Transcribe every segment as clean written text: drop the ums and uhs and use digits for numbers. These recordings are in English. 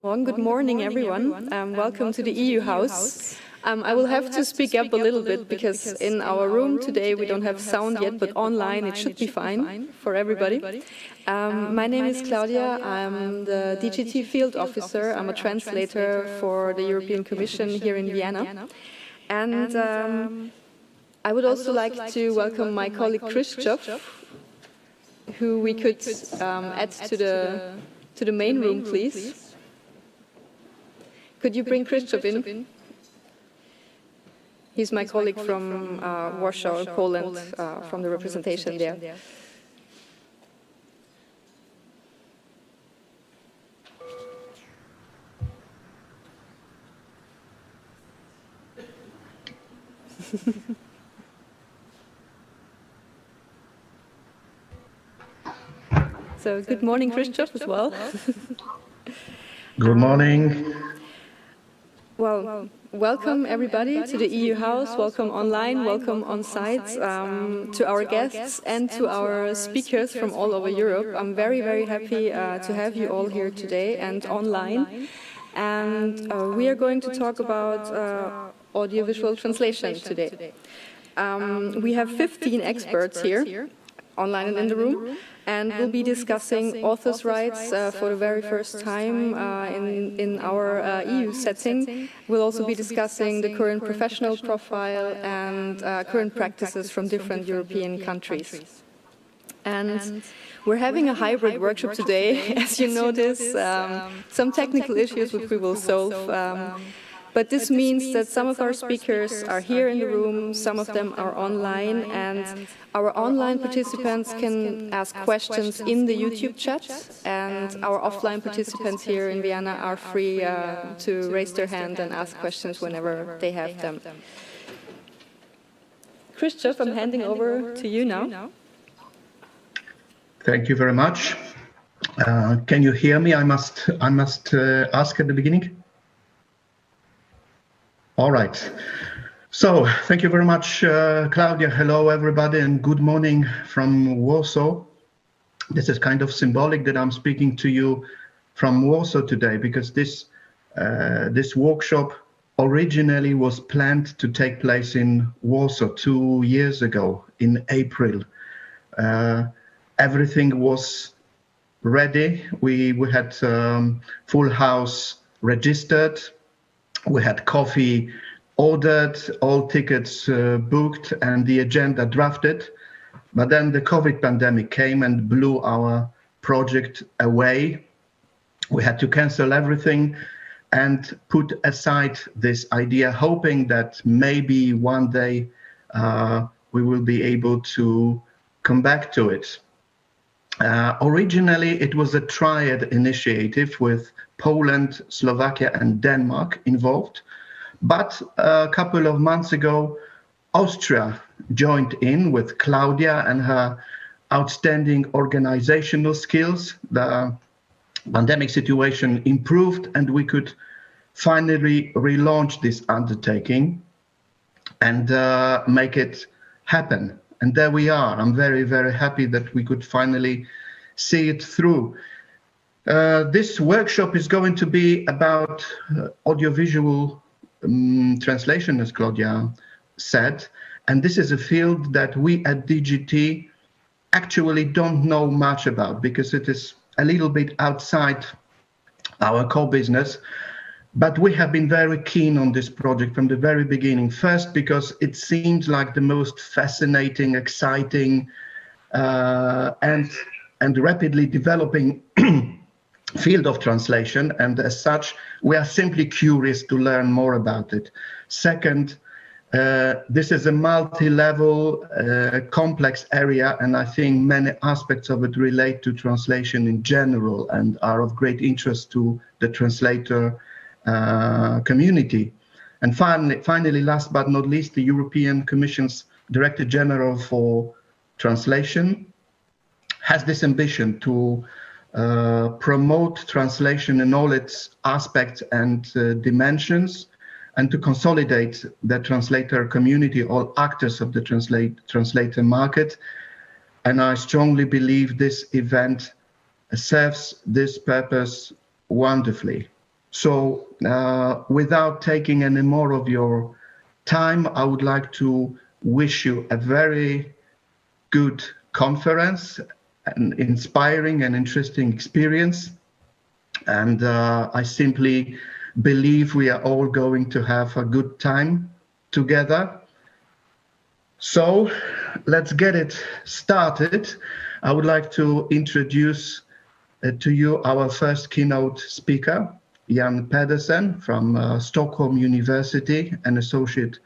Good morning, everyone. Welcome to the EU House. I will have to speak up a little bit because in our room today we don't have sound yet, but online it should be fine for everybody. My name is Claudia. I'm the DGT field officer. I'm a translator for the European Commission here in Vienna. And I would also like to welcome my colleague Christoph, who we could add to the main room, please. Could you bring Christoph in? He's my colleague from Warsaw, Poland, from the representation there. So good morning, Christoph, as well. Good morning. Well, welcome everybody to the EU House, welcome online, welcome on site, to our guests and to our speakers from all over Europe. I'm very, very happy to have you all here today and online. And we are going to talk about audiovisual translation today. We have 15 experts here, online and in the room. And we'll be discussing authors' rights for the very first time in our EU setting. We'll also be discussing the current professional profile and current practices from different European countries. And we're having a hybrid workshop today, as you notice, some technical issues which we will solve. But this means that some of our speakers are here in the room, some of them are online, and our online participants can ask questions in the YouTube chat, and our offline participants here in Vienna are free to raise their hand and ask questions whenever they have them. Christoph, I'm handing over to you now. Thank you very much. Can you hear me? I must ask at the beginning. All right. So thank you very much, Claudia. Hello, everybody, and good morning from Warsaw. This is kind of symbolic that I'm speaking to you from Warsaw today, because this workshop originally was planned to take place in Warsaw 2 years ago in April. Everything was ready. We had full house registered. We had coffee ordered, all tickets booked, and the agenda drafted. But then the COVID pandemic came and blew our project away. We had to cancel everything and put aside this idea, hoping that maybe one day we will be able to come back to it. Originally, it was a triad initiative with Poland, Slovakia, and Denmark involved. But a couple of months ago, Austria joined in with Claudia and her outstanding organizational skills. The pandemic situation improved, and we could finally relaunch this undertaking and make it happen. And there we are. I'm very, very happy that we could finally see it through. This workshop is going to be about audiovisual translation, as Claudia said. And this is a field that we at DGT actually don't know much about, because it is a little bit outside our core business. But we have been very keen on this project from the very beginning. First, because it seems like the most fascinating, exciting, and rapidly developing field of translation, and as such, we are simply curious to learn more about it. Second, this is a multi-level, complex area, and I think many aspects of it relate to translation in general and are of great interest to the translator community. And finally, last but not least, the European Commission's Director General for Translation has this ambition to promote translation in all its aspects and dimensions, and to consolidate the translator community, all actors of the translator market. And I strongly believe this event serves this purpose wonderfully. So without taking any more of your time, I would like to wish you a very good conference, an inspiring and interesting experience. And I simply believe we are all going to have a good time together. So let's get it started. I would like to introduce to you our first keynote speaker, Jan Pedersen from Stockholm University, an associate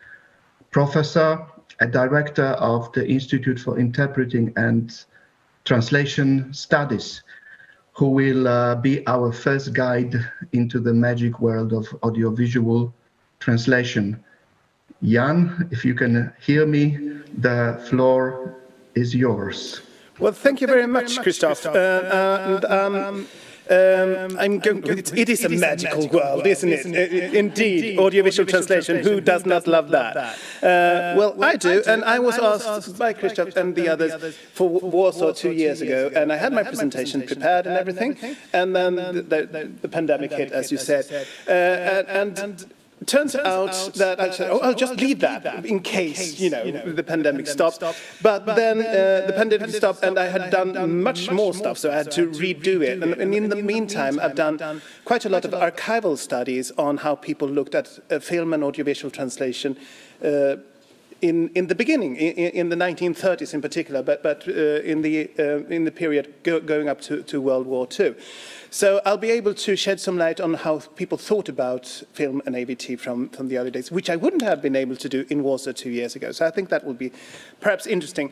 professor, a director of the Institute for Interpreting and Translation Studies, who will be our first guide into the magic world of audiovisual translation. Jan, if you can hear me, the floor is yours. Well, thank you very much, Christoph. It is a magical world, isn't it? Indeed, audiovisual translation, who does not love that? Well, I do, and I was asked by Christoph and the others for Warsaw 2 years ago, and I had my presentation prepared and everything, and then the pandemic hit, as you said, and it turns out that I said, I'll just leave that in case, the pandemic stops. But then the pandemic stopped and I had done much more stuff, so I had to redo it. And in the meantime, I've done quite a lot of archival studies on how people looked at film and audiovisual translation in the beginning, in the 1930s in particular, but in the period going up to World War II. So I'll be able to shed some light on how people thought about film and AVT from the early days, which I wouldn't have been able to do in Warsaw 2 years ago. So I think that will be perhaps interesting.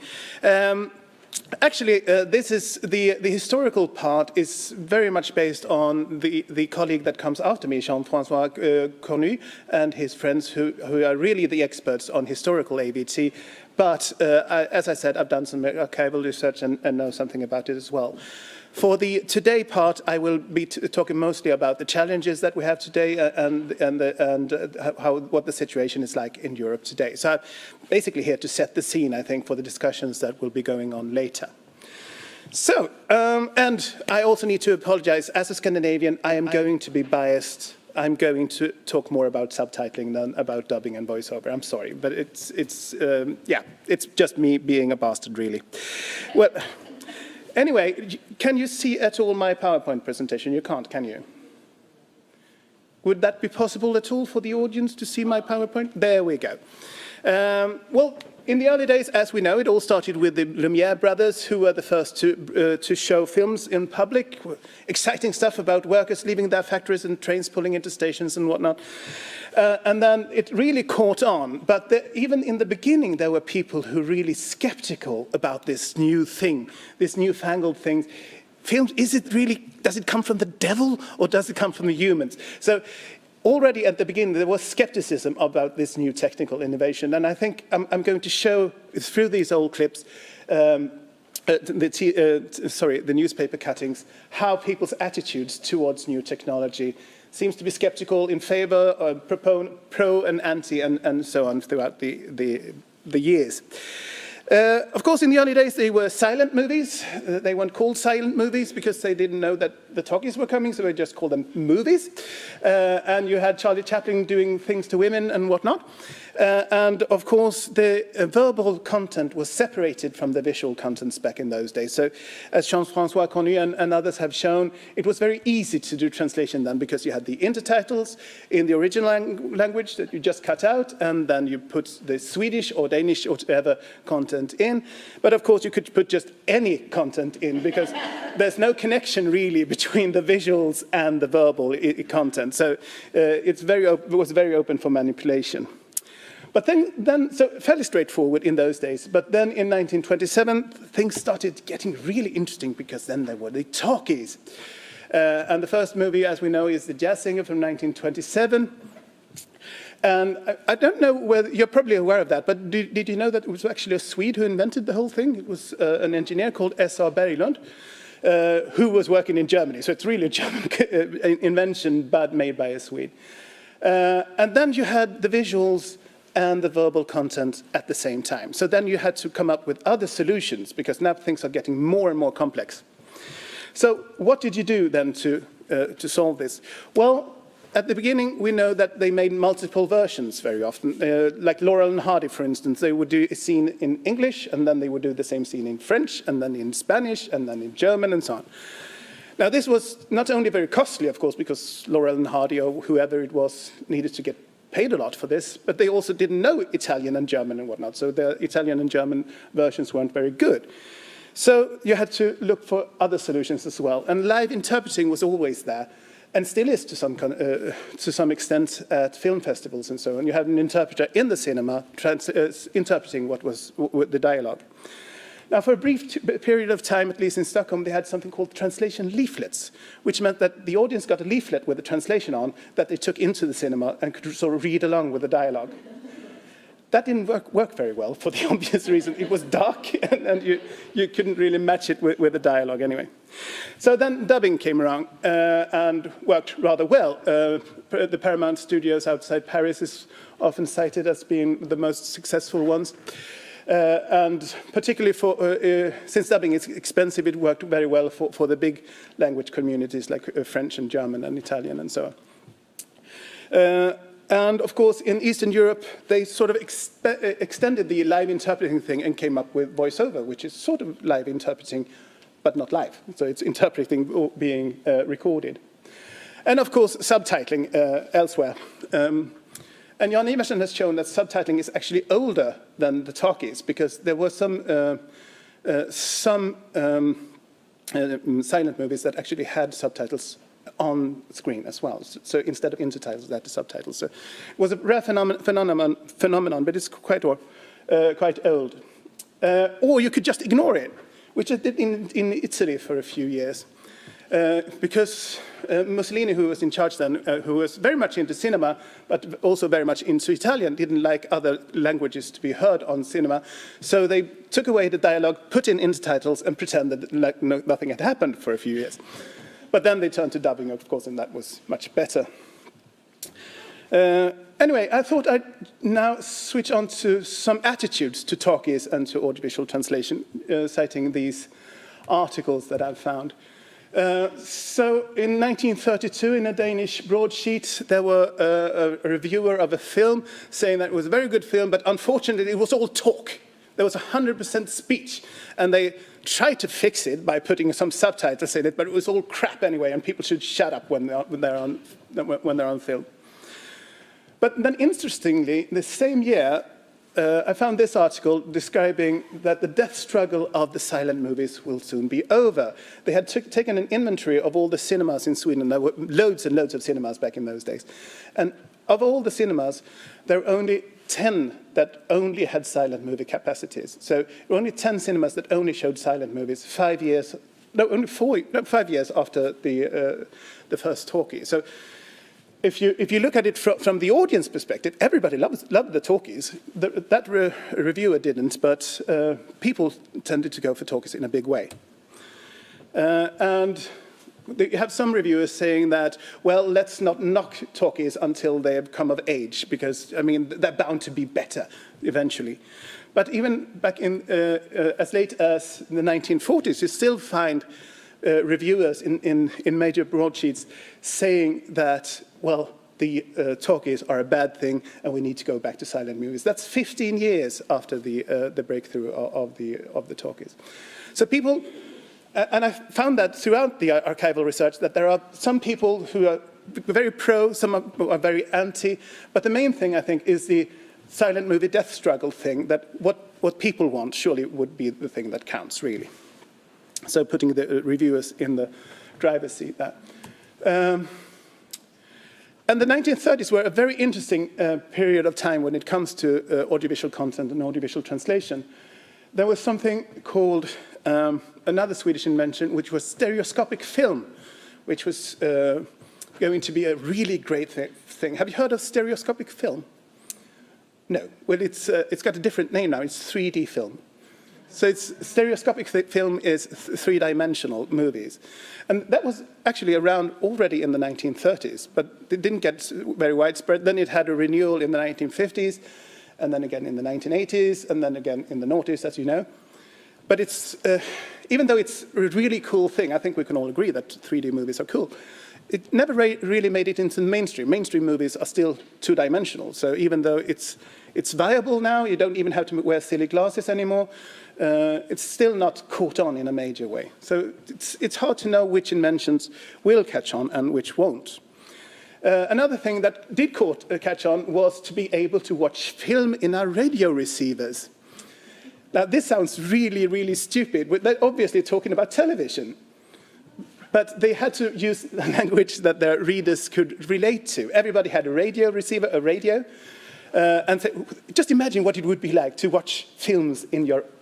Actually, this is the historical part is very much based on the colleague that comes after me, Jean-François Cornu, and his friends who are really the experts on historical AVT. But as I said, I've done some archival research and know something about it as well. For the today part, I will be talking mostly about the challenges that we have today and what the situation is like in Europe today. So I'm basically here to set the scene, I think, for the discussions that will be going on later. So, and I also need to apologize. As a Scandinavian, I am going to be biased. I'm going to talk more about subtitling than about dubbing and voiceover. I'm sorry, but it's just me being a bastard, really. Well. Anyway, can you see at all my PowerPoint presentation? You can't, can you? Would that be possible at all for the audience to see my PowerPoint? There we go. Well, in the early days, as we know, it all started with the Lumiere brothers, who were the first to show films in public. Exciting stuff about workers leaving their factories and trains pulling into stations and whatnot. And then it really caught on. But even in the beginning, there were people who were really skeptical about this new thing, this newfangled thing. Films, does it come from the devil or does it come from the humans? So already at the beginning, there was skepticism about this new technical innovation. And I think I'm going to show through these old clips, the newspaper cuttings, how people's attitudes towards new technology seems to be skeptical, in favor, pro and anti, and so on throughout the years. Of course, in the early days, they were silent movies. They weren't called silent movies because they didn't know that the talkies were coming, so they just called them movies. And you had Charlie Chaplin doing things to women and whatnot. And of course, the verbal content was separated from the visual contents back in those days. So as Jean-François Cornu and others have shown, it was very easy to do translation then because you had the intertitles in the original language that you just cut out, and then you put the Swedish or Danish or whatever content in. But of course, you could put just any content in because there's no connection really between the visuals and the verbal content. So it was very open for manipulation. But then, so fairly straightforward in those days. But then in 1927, things started getting really interesting because then there were the talkies. And the first movie, as we know, is The Jazz Singer from 1927. And I don't know whether, you're probably aware of that, but did you know that it was actually a Swede who invented the whole thing? It was an engineer called S.R. Berglund, who was working in Germany. So it's really a German invention, but made by a Swede. And then you had the visuals and the verbal content at the same time. So then you had to come up with other solutions because now things are getting more and more complex. So what did you do then to solve this? Well, at the beginning, we know that they made multiple versions very often. Like Laurel and Hardy, for instance, they would do a scene in English, and then they would do the same scene in French, and then in Spanish, and then in German, and so on. Now, this was not only very costly, of course, because Laurel and Hardy, or whoever it was, needed to get paid a lot for this, but they also didn't know Italian and German and whatnot, so the Italian and German versions weren't very good. So you had to look for other solutions as well, and live interpreting was always there, and still is to some extent at film festivals and so on. You had an interpreter in the cinema interpreting what was the dialogue. Now, for a brief period of time, at least in Stockholm, they had something called translation leaflets, which meant that the audience got a leaflet with a translation on that they took into the cinema and could sort of read along with the dialogue. That didn't work very well for the obvious reason. It was dark, and you couldn't really match it with the dialogue anyway. So then dubbing came around and worked rather well. The Paramount Studios outside Paris is often cited as being the most successful ones. And particularly since dubbing is expensive, it worked very well for the big language communities like French and German and Italian and so on. And of course, in Eastern Europe, they sort of extended the live interpreting thing and came up with voiceover, which is sort of live interpreting, but not live. So it's interpreting being recorded. And of course, subtitling elsewhere. And Jan Iversen has shown that subtitling is actually older than the talkies, because there were some silent movies that actually had subtitles on screen as well. So instead of intertitles, they had the subtitles. So it was a rare phenomenon, but it's quite old. Or you could just ignore it, which I did in Italy for a few years. Because Mussolini, who was in charge then, who was very much into cinema, but also very much into Italian, didn't like other languages to be heard on cinema. So they took away the dialogue, put in intertitles, and pretended like nothing had happened for a few years. But then they turned to dubbing, of course, and that was much better. Anyway, I thought I'd now switch on to some attitudes to talkies and to audiovisual translation, citing these articles that I've found. So in 1932, in a Danish broadsheet, there were a reviewer of a film saying that it was a very good film, but unfortunately it was all talk. There was 100% speech, and they tried to fix it by putting some subtitles in it, but it was all crap anyway, and people should shut up when they're on film. But then interestingly, the same year, I found this article describing that the death struggle of the silent movies will soon be over. They had taken an inventory of all the cinemas in Sweden. There were loads and loads of cinemas back in those days. And of all the cinemas, there were only 10 that only had silent movie capacities. So there were only 10 cinemas that only showed silent movies 5 years after the first talkie. So if you look at it from the audience perspective, everybody loved the talkies. That reviewer didn't, but people tended to go for talkies in a big way. And you have some reviewers saying that, well, let's not knock talkies until they have come of age, because, I mean, they're bound to be better eventually. But even back in as late as the 1940s, you still find reviewers in major broadsheets saying that, well, the talkies are a bad thing and we need to go back to silent movies. That's 15 years after the breakthrough of the talkies. So people, and I found that throughout the archival research, that there are some people who are very pro, some are very anti, but the main thing, I think, is the silent movie death struggle thing, that what people want surely would be the thing that counts, really. So putting the reviewers in the driver's seat there. And the 1930s were a very interesting period of time when it comes to audiovisual content and audiovisual translation. There was something called another Swedish invention, which was stereoscopic film, which was going to be a really great thing. Have you heard of stereoscopic film? No. Well, it's got a different name now. It's 3D film. So stereoscopic film is three-dimensional movies. And that was actually around already in the 1930s, but it didn't get very widespread. Then it had a renewal in the 1950s, and then again in the 1980s, and then again in the noughties, as you know. But it's, even though it's a really cool thing, I think we can all agree that 3D movies are cool, it never really made it into the mainstream. Mainstream movies are still two-dimensional, so even though it's viable now, you don't even have to wear silly glasses anymore, it's still not caught on in a major way. So it's hard to know which inventions will catch on and which won't. Another thing that did catch on was to be able to watch film in our radio receivers. Now, this sounds really, really stupid, but they're obviously talking about television. But they had to use a language that their readers could relate to. Everybody had a radio receiver, a radio, and just imagine what it would be like to watch films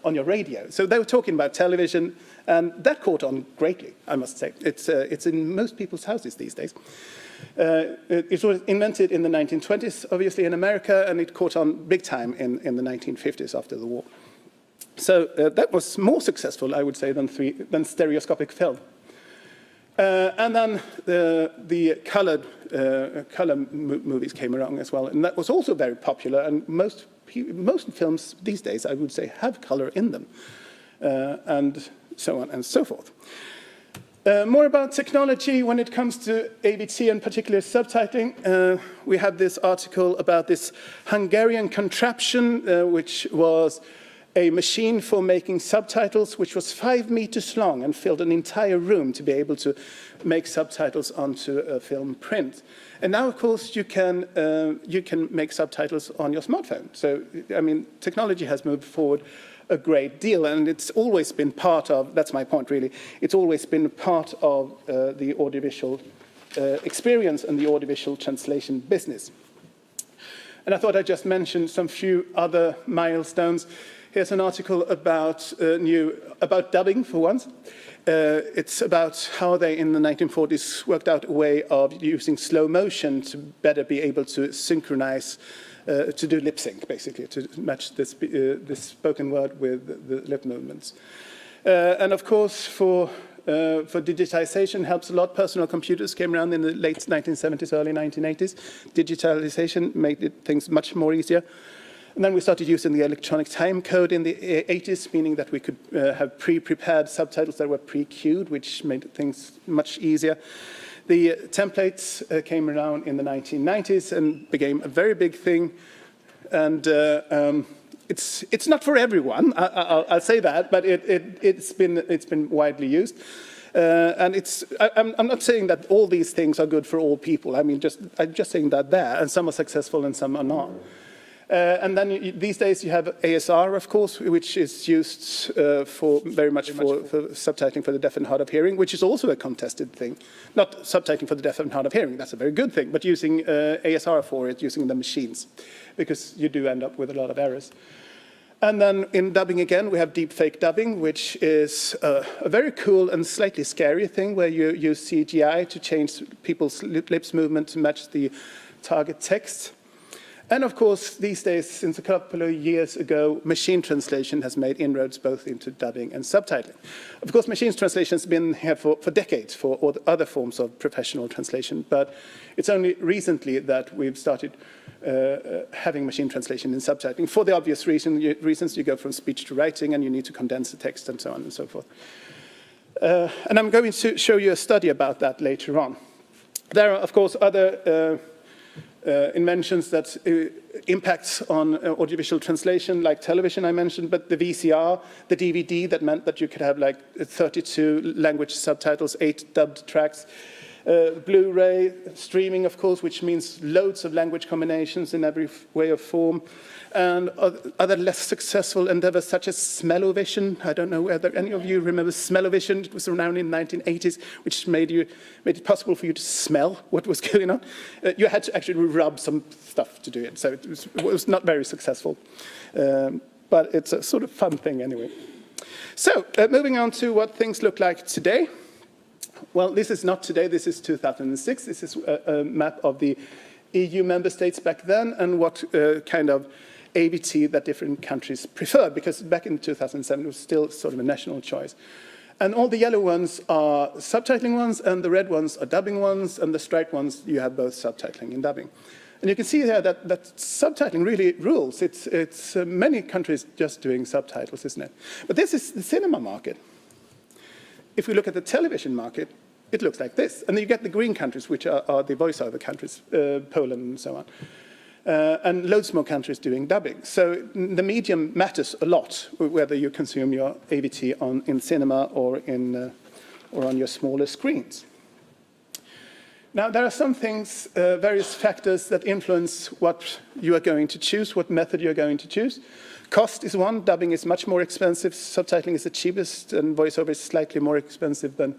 on your radio. So they were talking about television, and that caught on greatly, I must say. It's in most people's houses these days. It was invented in the 1920s, obviously in America, and it caught on big time in the 1950s after the war. So that was more successful, I would say, than stereoscopic film. And then the color movies came around as well, and that was also very popular. And most films these days, I would say, have color in them, and so on and so forth. More about technology when it comes to AVT and particularly subtitling. We have this article about this Hungarian contraption, which was a machine for making subtitles, which was 5 meters long and filled an entire room to be able to make subtitles onto a film print. And now, of course, you can make subtitles on your smartphone. So, I mean, technology has moved forward a great deal, and it's always been part of, that's my point really, it's always been part of the audiovisual experience and the audiovisual translation business. And I thought I'd just mention some few other milestones. Here's an article about dubbing for once. It's about how they, in the 1940s, worked out a way of using slow motion to better be able to synchronize, to do lip sync, basically, to match the spoken word with the lip movements. And of course, for digitization helps a lot. Personal computers came around in the late 1970s, early 1980s. Digitalization made things much more easier. And then we started using the electronic time code in the 80s, meaning that we could have pre-prepared subtitles that were pre-queued, which made things much easier. The templates came around in the 1990s and became a very big thing. And it's not for everyone, I'll say that, but it's been widely used. And I'm not saying that all these things are good for all people. I mean, I'm just saying that and some are successful and some are not. And then these days you have ASR, of course, which is used very much for subtitling for the deaf and hard of hearing, which is also a contested thing. Not subtitling for the deaf and hard of hearing, that's a very good thing, but using ASR for it, using the machines, because you do end up with a lot of errors. And then in dubbing again, we have deepfake dubbing, which is a very cool and slightly scary thing where you use CGI to change people's lips movement to match the target text. And of course, these days, since a couple of years ago, machine translation has made inroads both into dubbing and subtitling. Of course, machine translation has been here for decades for all the other forms of professional translation, but it's only recently that we've started having machine translation in subtitling. For the obvious reasons, you go from speech to writing, and you need to condense the text, and so on and so forth. And I'm going to show you a study about that later on. There are, of course, other inventions that impacts on audiovisual translation, like television I mentioned, but the VCR, the DVD, that meant that you could have like 32 language subtitles, 8 dubbed tracks, Blu-ray, streaming, of course, which means loads of language combinations in every way or form, and other less successful endeavors such as Smell-O-Vision. I don't know whether any of you remember Smell-O-Vision. It was around in the 1980s, which made it possible for you to smell what was going on. You had to actually rub some stuff to do it, so it was not very successful. But it's a sort of fun thing anyway. So, moving on to what things look like today. Well, this is not today, this is 2006. This is a map of the EU member states back then and what kind of AVT that different countries preferred, because back in 2007 it was still sort of a national choice. And all the yellow ones are subtitling ones, and the red ones are dubbing ones, and the striped ones, you have both subtitling and dubbing. And you can see here that subtitling really rules. It's many countries just doing subtitles, isn't it? But this is the cinema market. If we look at the television market, it looks like this. And then you get the green countries, which are the voiceover countries, Poland and so on. And loads more countries doing dubbing. So the medium matters a lot, whether you consume your AVT in cinema or on your smaller screens. Now, there are some things, various factors that influence what you are going to choose, what method you're going to choose. Cost is one. Dubbing is much more expensive. Subtitling is the cheapest, and voiceover is slightly more expensive than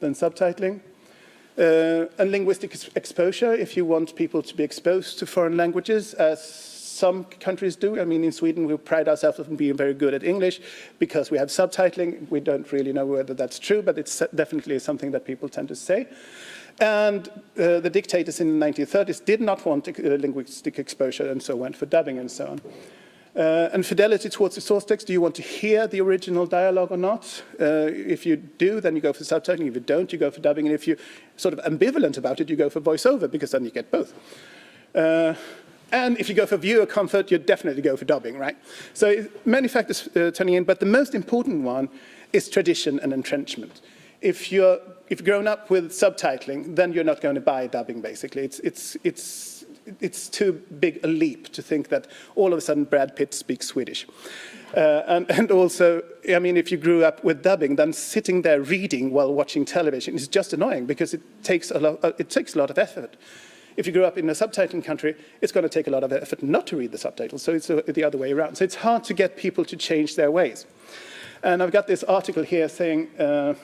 subtitling. And linguistic exposure, if you want people to be exposed to foreign languages, as some countries do. I mean, in Sweden, we pride ourselves on being very good at English because we have subtitling. We don't really know whether that's true, but it's definitely something that people tend to say. And the dictators in the 1930s did not want linguistic exposure, and so went for dubbing and so on. And fidelity towards the source text. Do you want to hear the original dialogue or not? If you do, then you go for subtitling. If you don't, you go for dubbing. And if you're sort of ambivalent about it, you go for voiceover, because then you get both. And if you go for viewer comfort, you definitely go for dubbing, right? So many factors turning in, but the most important one is tradition and entrenchment. If you've grown up with subtitling, then you're not going to buy dubbing, basically. It's too big a leap to think that all of a sudden Brad Pitt speaks Swedish. And also, I mean, if you grew up with dubbing, then sitting there reading while watching television is just annoying, because it takes a lot of effort. If you grew up in a subtitling country, it's going to take a lot of effort not to read the subtitles, so it's the other way around. So it's hard to get people to change their ways. And I've got this article here saying,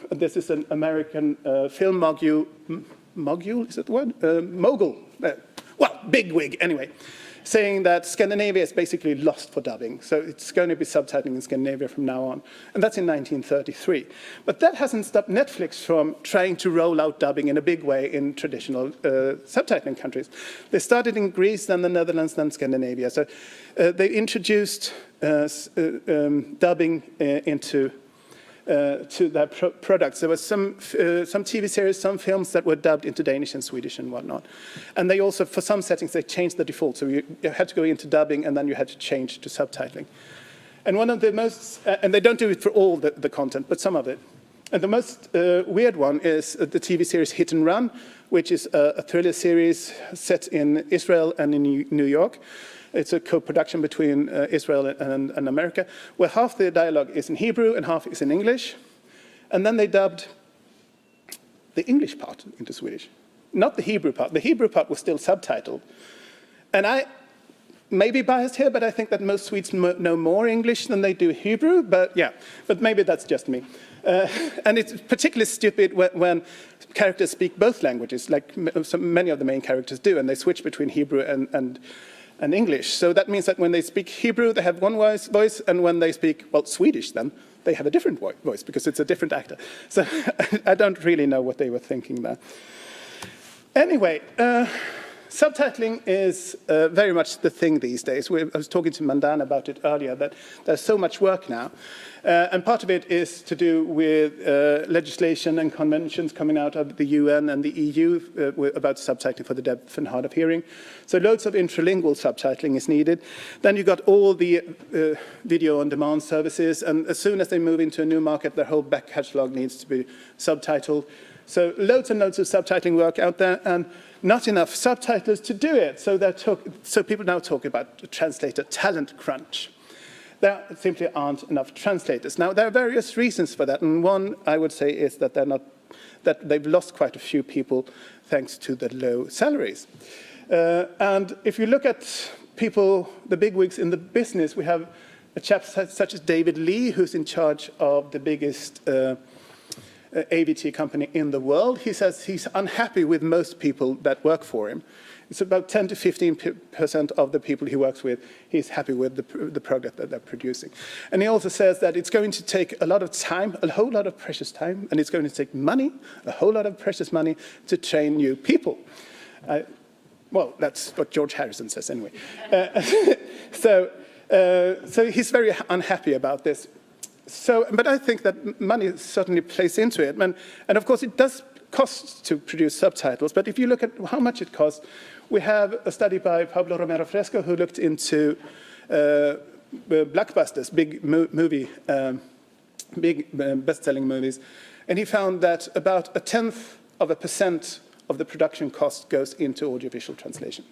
this is an American film mogul, is that the word? Mogul. Well, bigwig, anyway, saying that Scandinavia is basically lost for dubbing. So it's going to be subtitling in Scandinavia from now on. And that's in 1933. But that hasn't stopped Netflix from trying to roll out dubbing in a big way in traditional subtitling countries. They started in Greece, then the Netherlands, then Scandinavia. So they introduced dubbing into to their products. There was some TV series, some films that were dubbed into Danish and Swedish and whatnot. And they also, for some settings, they changed the default. So you had to go into dubbing, and then you had to change to subtitling. And one of the most, and they don't do it for all the content, but some of it. And the most weird one is the TV series Hit and Run, which is a thriller series set in Israel and in New York. It's a co-production between Israel and America, where half the dialogue is in Hebrew and half is in English. And then they dubbed the English part into Swedish, not the Hebrew part. The Hebrew part was still subtitled. And I may be biased here, but I think that most Swedes know more English than they do Hebrew. But yeah, but maybe that's just me. And it's particularly stupid when characters speak both languages, like many of the main characters do, and they switch between Hebrew and English. So that means that when they speak Hebrew, they have one voice, and when they speak, well, Swedish, then they have a different voice, because it's a different actor. So I don't really know what they were thinking there. Anyway, subtitling is very much the thing these days. I was talking to Mandan about it earlier, that there's so much work now. And part of it is to do with legislation and conventions coming out of the UN and the EU about subtitling for the deaf and hard of hearing. So loads of intralingual subtitling is needed. Then you've got all the video-on-demand services, and as soon as they move into a new market, their whole back catalogue needs to be subtitled. So loads and loads of subtitling work out there, and not enough subtitlers to do it. So people now talk about the translator talent crunch. There simply aren't enough translators. Now, there are various reasons for that, and one, I would say, is that they've lost quite a few people thanks to the low salaries. And if you look at people, the bigwigs in the business, we have a chap such as David Lee, who's in charge of the biggest AVT company in the world. He says he's unhappy with most people that work for him. It's about 10 to 15% of the people he works with, he's happy with the product that they're producing. And he also says that it's going to take a lot of time, a whole lot of precious time, and it's going to take money, a whole lot of precious money, to train new people. Well, that's what George Harrison says anyway. So he's very unhappy about this. But I think that money certainly plays into it. And of course, it does cost to produce subtitles. But if you look at how much it costs, we have a study by Pablo Romero Fresco, who looked into blockbusters, big best-selling movies. And he found that about a tenth of a percent of the production cost goes into audiovisual translation.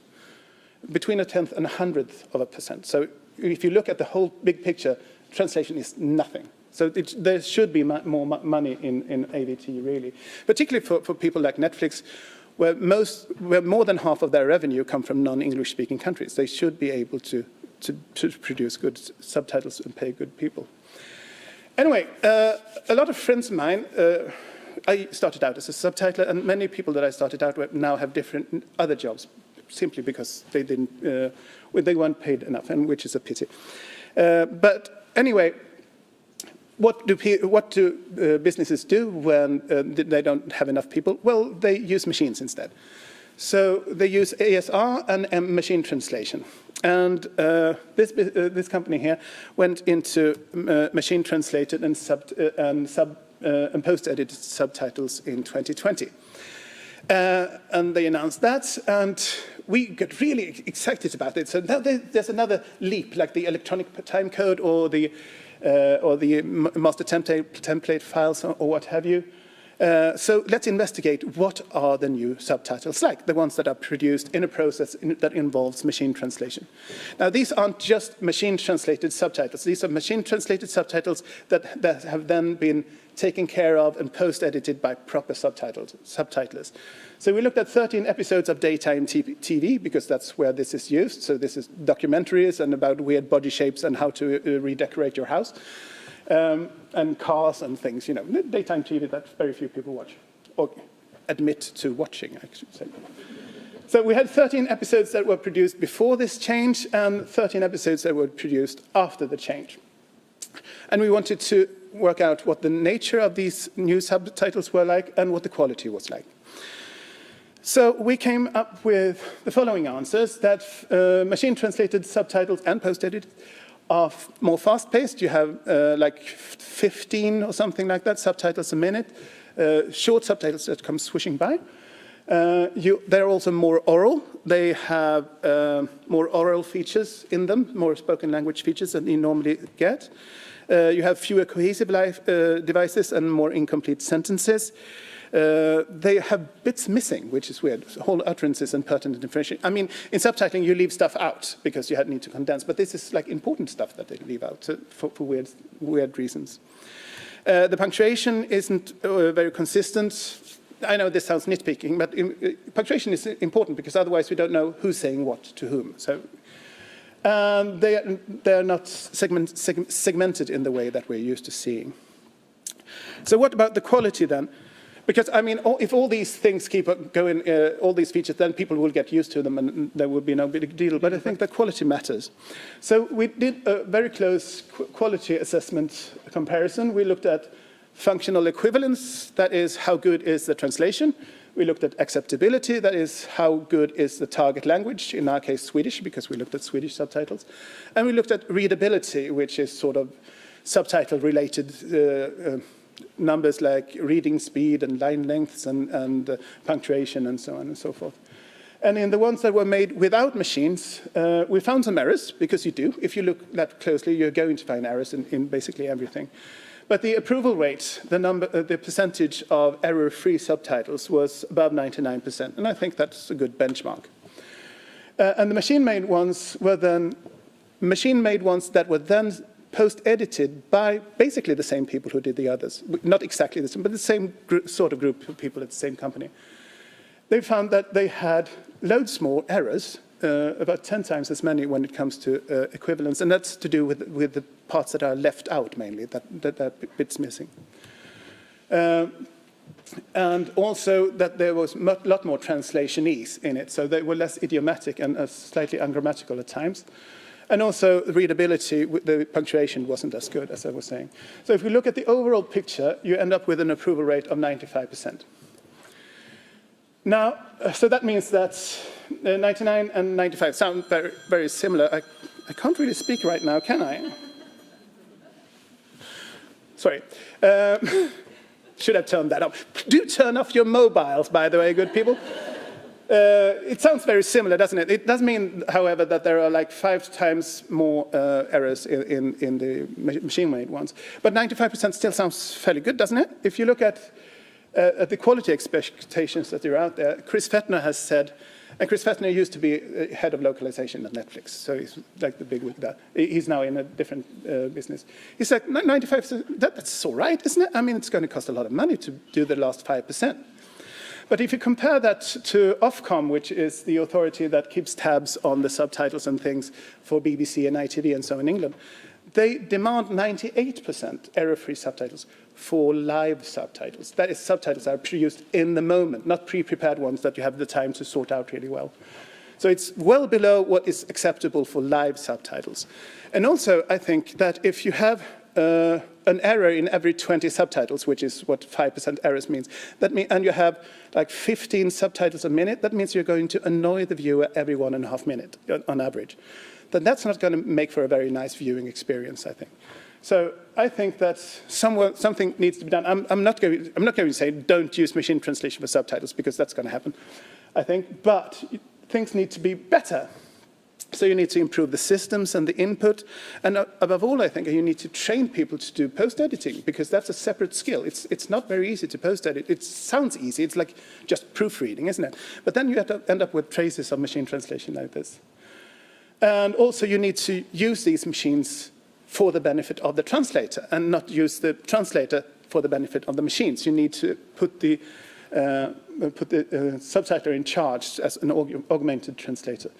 Between 1/10 and 100th of a percent. So if you look at the whole big picture, translation is nothing. So there should be more money in AVT, really. Particularly for people like Netflix, where more than half of their revenue come from non-English speaking countries. They should be able to produce good subtitles and pay good people. Anyway, a lot of friends of mine, I started out as a subtitler, and many people that I started out with now have different other jobs, simply because they weren't paid enough, and which is a pity. But anyway, what do businesses do when they don't have enough people? Well, they use machines instead. So they use ASR and machine translation. And this company here went into machine translated and post-edited subtitles in 2020. And they announced that, and we got really excited about it. So now there's another leap, like the electronic time code or the master template files or what have you. So let's investigate what are the new subtitles like, the ones that are produced in a process that involves machine translation. Now, these aren't just machine-translated subtitles. These are machine-translated subtitles that have then been taken care of and post-edited by proper subtitlers. So we looked at 13 episodes of daytime TV, because that's where this is used. So this is documentaries and about weird body shapes and how to redecorate your house. And cars and things, daytime TV that very few people watch, or admit to watching, I should say. So we had 13 episodes that were produced before this change, and 13 episodes that were produced after the change. And we wanted to work out what the nature of these new subtitles were like and what the quality was like. So we came up with the following answers, that machine-translated subtitles and post-edited are more fast-paced. You have like 15 or something like that subtitles a minute, short subtitles that come swishing by. They're also more oral. They have more oral features in them, more spoken language features than you normally get. You have fewer cohesive devices and more incomplete sentences. They have bits missing, which is weird, whole utterances and pertinent information. I mean, in subtitling, you leave stuff out because you need to condense, but this is like important stuff that they leave out for weird reasons. The punctuation isn't very consistent. I know this sounds nitpicking, but punctuation is important because otherwise we don't know who's saying what to whom. So they're not segmented in the way that we're used to seeing. So what about the quality then? Because, I mean, if all these things keep going, all these features, then people will get used to them and there will be no big deal. But I think the quality matters. So we did a very close quality assessment comparison. We looked at functional equivalence, that is, how good is the translation. We looked at acceptability, that is, how good is the target language, in our case Swedish, because we looked at Swedish subtitles. And we looked at readability, which is sort of subtitle-related numbers like reading speed and line lengths and punctuation and so on and so forth. And in the ones that were made without machines, we found some errors, because you do. If you look that closely, you're going to find errors in basically everything. But the approval rate, the percentage of error-free subtitles was above 99%, and I think that's a good benchmark. And the machine-made ones were then machine-made ones that were then post-edited by basically the same people who did the others. Not exactly the same, but the same sort of group of people at the same company. They found that they had loads more errors, about 10 times as many when it comes to equivalence, and that's to do with the parts that are left out mainly, that bit's missing. And also that there was a lot more translationese in it, so they were less idiomatic and slightly ungrammatical at times. And also readability, the punctuation wasn't as good, as I was saying. So if we look at the overall picture, you end up with an approval rate of 95%. Now, so that means that 99 and 95 sound very, very similar. I can't really speak right now, can I? Sorry. Should have turned that off. Do turn off your mobiles, by the way, good people. It sounds very similar, doesn't it? It does mean, however, that there are like 5 times more errors in the machine-made ones. But 95% still sounds fairly good, doesn't it? If you look at the quality expectations that are out there. Chris Fettner has said, and Chris Fettner used to be head of localization at Netflix, so he's like the big wig there. He's now in a different business. He said, 95%, that's all right, isn't it? I mean, it's going to cost a lot of money to do the last 5%. But if you compare that to Ofcom, which is the authority that keeps tabs on the subtitles and things for BBC and ITV and so in England, they demand 98% error-free subtitles for live subtitles. That is, subtitles that are produced in the moment, not pre-prepared ones that you have the time to sort out really well. So it's well below what is acceptable for live subtitles. And also, I think that if you have an error in every 20 subtitles, which is what 5% errors means, and you have like 15 subtitles a minute, that means you're going to annoy the viewer every 1.5 minutes on average. Then that's not going to make for a very nice viewing experience, I think. So I think that something needs to be done. I'm not going to say don't use machine translation for subtitles, because that's going to happen, I think. But things need to be better. So you need to improve the systems and the input. And above all, I think you need to train people to do post-editing, because that's a separate skill. It's not very easy to post-edit. It sounds easy. It's like just proofreading, isn't it? But then you have to end up with traces of machine translation like this. And also you need to use these machines for the benefit of the translator, and not use the translator for the benefit of the machines. You need to put the subtitler in charge as an augmented translator.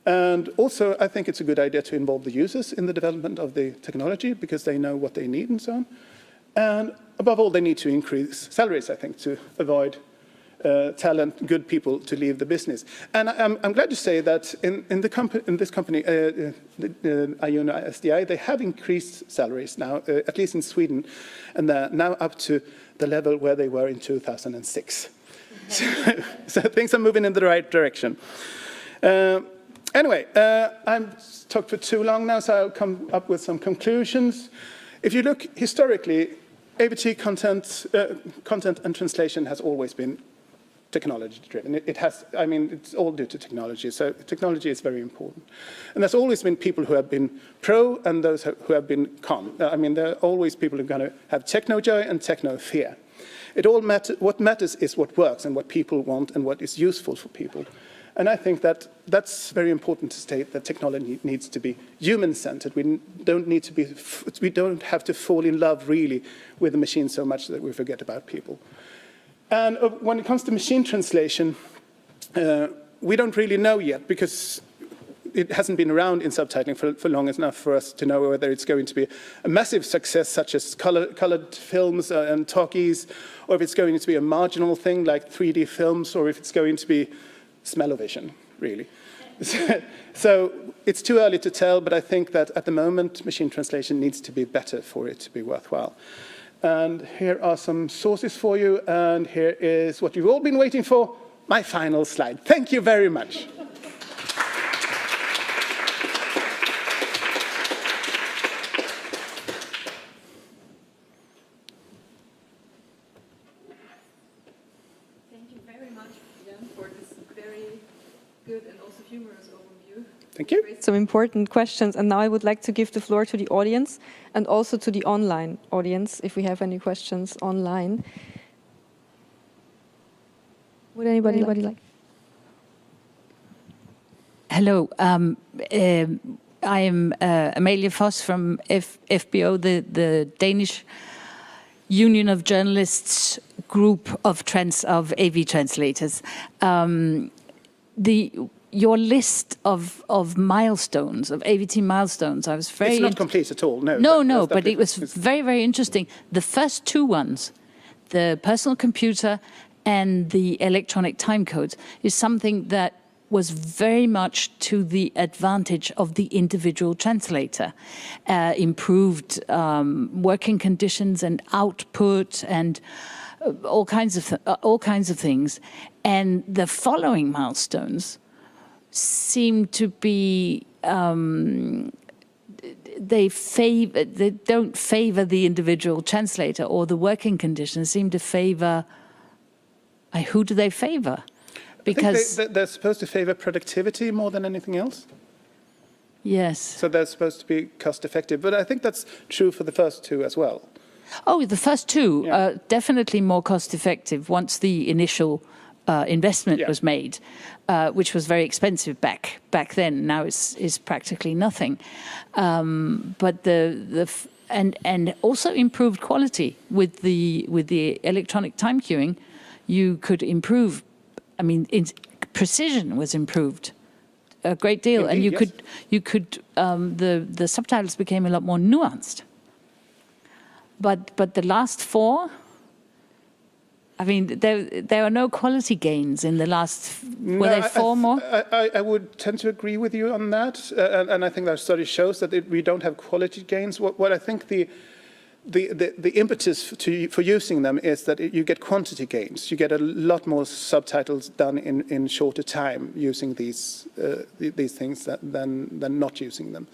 And also, I think it's a good idea to involve the users in the development of the technology, because they know what they need and so on. And above all, they need to increase salaries, I think, to avoid good people to leave the business. And I'm glad to say that in this company, Iona SDI, they have increased salaries now, at least in Sweden, and they're now up to the level where they were in 2006. So things are moving in the right direction. Anyway, I've talked for too long now, so I'll come up with some conclusions. If you look historically, AVT content and translation has always been technology-driven. It's all due to technology, so technology is very important. And there's always been people who have been pro and those who have been con. There are always people who are going to have techno-joy and techno-fear. What matters is what works and what people want and what is useful for people. And I think that that's very important to state, that technology needs to be human-centered. We don't have to fall in love really with the machine so much that we forget about people. And when it comes to machine translation, we don't really know yet, because it hasn't been around in subtitling for long enough for us to know whether it's going to be a massive success, such as colored films and talkies, or if it's going to be a marginal thing like 3D films, or if it's going to be smell-o-vision, really. So it's too early to tell, but I think that at the moment, machine translation needs to be better for it to be worthwhile. And here are some sources for you, and here is what you've all been waiting for, my final slide. Thank you very much. Thank you very much, Jan, for this very good and also humorous overview. Thank you. Some important questions, and now I would like to give the floor to the audience and also to the online audience, if we have any questions online. Would anybody like? Hello, I am Amalie Voss from FBO, the Danish Union of Journalists group of AV translators. Your list of milestones, of AVT milestones, I was very... It's not complete at all, no. No, but it was very, very interesting. The first two ones, the personal computer and the electronic timecodes, is something that was very much to the advantage of the individual translator. Improved working conditions and output and all kinds of things. And the following milestones seem to be they don't favor the individual translator, or the working conditions seem to favor. Who do they favor? Because I think they're supposed to favor productivity more than anything else. Yes. So they're supposed to be cost effective, but I think that's true for the first two as well. Oh, the first two are definitely more cost-effective once the initial investment was made, which was very expensive back then. Now is practically nothing. But and also improved quality with the electronic time queuing. You could improve. I mean, precision was improved a great deal, Indeed, and you could the subtitles became a lot more nuanced. But the last four, I mean, there are no quality gains in the last. Were there four more? I would tend to agree with you on that, and I think that study shows that we don't have quality gains. What I think the impetus for using them is that you get quantity gains. You get a lot more subtitles done in shorter time using these things than not using them.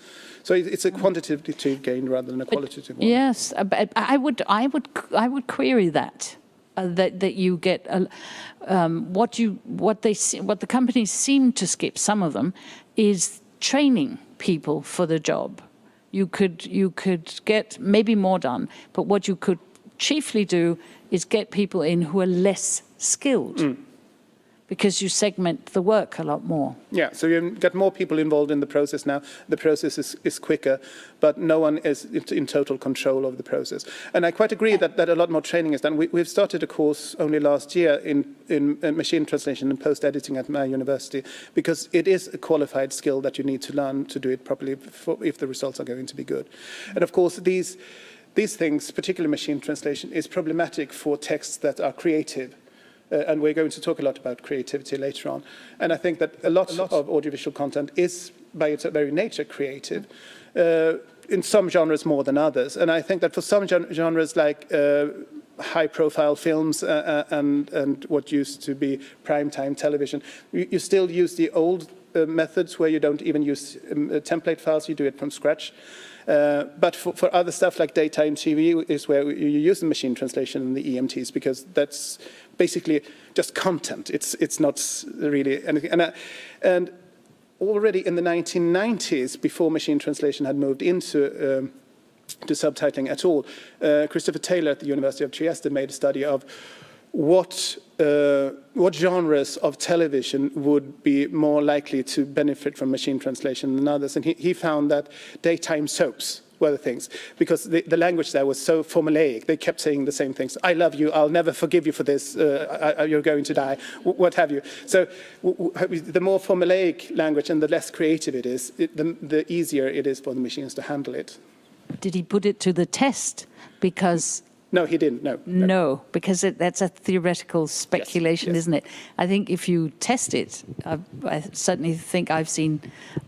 So it's a quantitative gain rather than a qualitative one. Yes, but I would query that. That you get what the companies seem to skip, some of them, is training people for the job. You could get maybe more done, but what you could chiefly do is get people in who are less skilled. Because you segment the work a lot more. Yeah, so you get more people involved in the process now. The process is quicker, but no one is in total control of the process. And I quite agree that a lot more training is done. We've started a course only last year in machine translation and post-editing at my university, because it is a qualified skill that you need to learn to do it properly if the results are going to be good. And of course, these things, particularly machine translation, is problematic for texts that are creative. And we're going to talk a lot about creativity later on. And I think that a lot of audiovisual content is, by its very nature, creative, in some genres more than others. And I think that for some genres, like high-profile films and what used to be primetime television, you still use the old methods where you don't even use template files, you do it from scratch. But for other stuff like daytime TV is where you use the machine translation and the EMTs, because that's basically just content. It's not really anything. And already in the 1990s, before machine translation had moved into to subtitling at all, Christopher Taylor at the University of Trieste made a study of what genres of television would be more likely to benefit from machine translation than others. And he found that daytime soaps were the things, because the language there was so formulaic. They kept saying the same things. I love you, I'll never forgive you for this, you're going to die, what have you. So the more formulaic language and the less creative it is, the easier it is for the machines to handle it. Did he put it to the test? Because... No, he didn't, no. No, because that's a theoretical speculation, isn't it? I think if you test it, I certainly think I've seen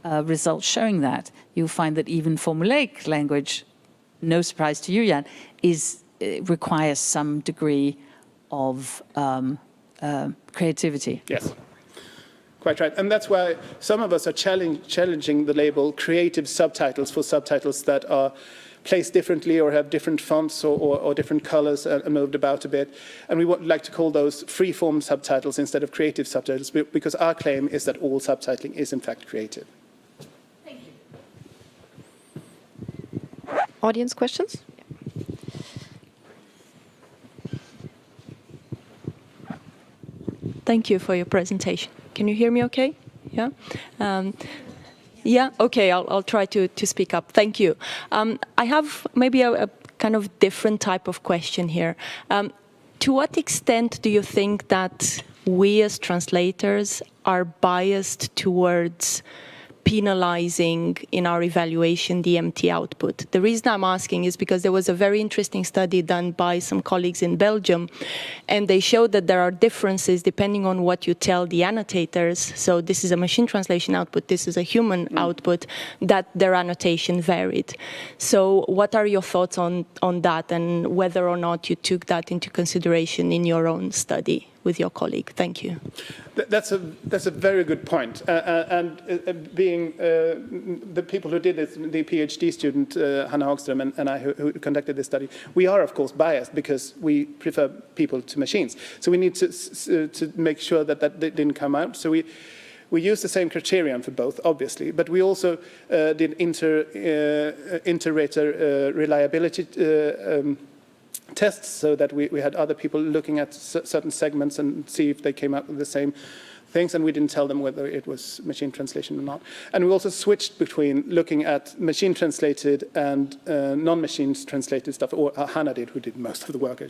results showing that. You'll find that even formulaic language, no surprise to you, Jan, requires some degree of creativity. Yes, quite right. And that's why some of us are challenging the label creative subtitles for subtitles that are placed differently or have different fonts or different colors and moved about a bit. And we would like to call those free-form subtitles instead of creative subtitles, because our claim is that all subtitling is in fact creative. Thank you. Audience questions? Thank you for your presentation. Can you hear me okay? Yeah? Yeah, okay, I'll try to speak up. Thank you. I have maybe a kind of different type of question here. To what extent do you think that we as translators are biased towards penalizing in our evaluation the empty output? The reason I'm asking is because there was a very interesting study done by some colleagues in Belgium, and they showed that there are differences depending on what you tell the annotators. So this is a machine translation output, this is a human output, that their annotation varied. So what are your thoughts on that, and whether or not you took that into consideration in your own study with your colleague? Thank you. That's a very good point. And being the people who did this, the PhD student Hanna Hagström and I, who conducted this study, we are of course biased because we prefer people to machines. So we need to make sure that didn't come out. So we use the same criterion for both, obviously, but we also did inter-rater reliability tests so that we had other people looking at certain segments and see if they came up with the same things, and we didn't tell them whether it was machine translation or not. And we also switched between looking at machine translated and non-machine translated stuff, or Hannah did, who did most of the work. I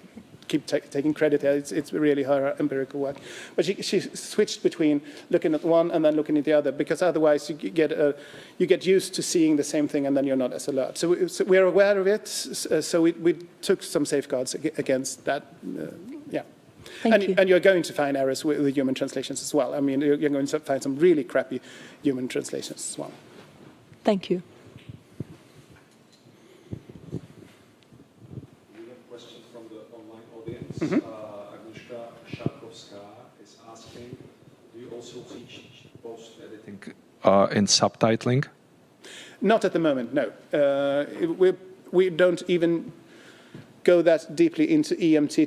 keep taking credit here. It's really her empirical work. But she switched between looking at one and then looking at the other, because otherwise you get used to seeing the same thing and then you're not as alert. So we're aware of it, so we took some safeguards against that, yeah. And you're going to find errors with the human translations as well. I mean, you're going to find some really crappy human translations as well. Thank you. We have a question from the online audience. Agnieszka Sharkowska is asking, do you also teach post-editing in subtitling? Not at the moment, no. We don't even go that deeply into EMT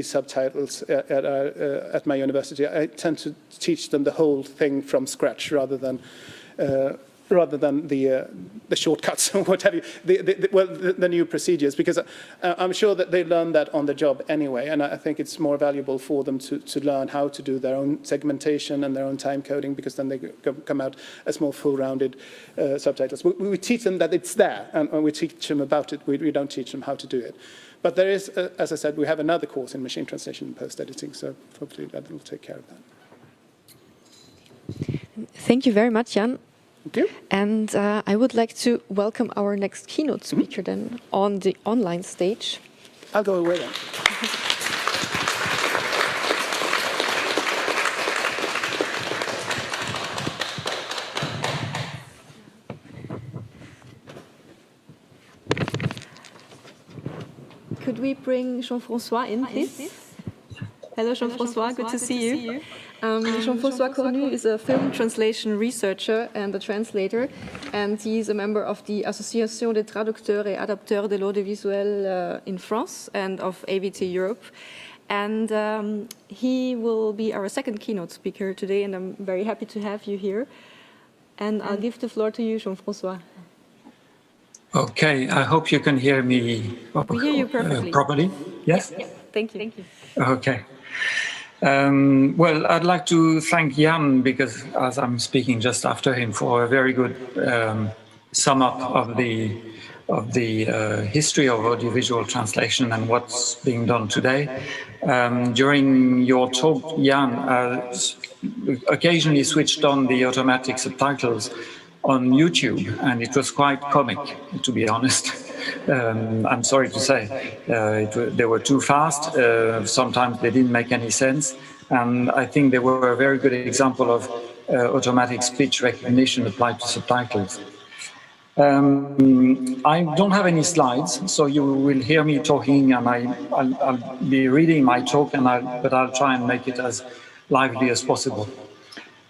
subtitles at my university. I tend to teach them the whole thing from scratch rather than the shortcuts or what have you, the new procedures, because I'm sure that they learn that on the job anyway, and I think it's more valuable for them to learn how to do their own segmentation and their own time coding, because then they come out as more full-rounded subtitles. We teach them that it's there, and we teach them about it. We don't teach them how to do it. But there is, as I said, we have another course in machine translation and post-editing, so hopefully that will take care of that. Thank you very much, Jan. Thank you. And I would like to welcome our next keynote speaker then on the online stage. I'll go away then. Could we bring Jean-François in, please? Hello, Jean-François, good to see you. Jean-François Cornu is a film translation researcher and a translator, and he's a member of the Association des traducteurs et adapteurs de l'audiovisuel in France and of AVT Europe. And he will be our second keynote speaker today, and I'm very happy to have you here. And I'll give the floor to you, Jean-François. Okay, I hope you can hear me We hear you perfectly. Properly. Yes? Yeah. Thank you. Thank you. Okay. Well, I'd like to thank Jan, because as I'm speaking just after him, for a very good sum up of the history of audiovisual translation and what's being done today. During your talk, Jan occasionally switched on the automatic subtitles on YouTube, and it was quite comic, to be honest. I'm sorry to say. They were too fast, sometimes they didn't make any sense, and I think they were a very good example of automatic speech recognition applied to subtitles. I don't have any slides, so you will hear me talking, and I'll be reading my talk, but I'll try and make it as lively as possible.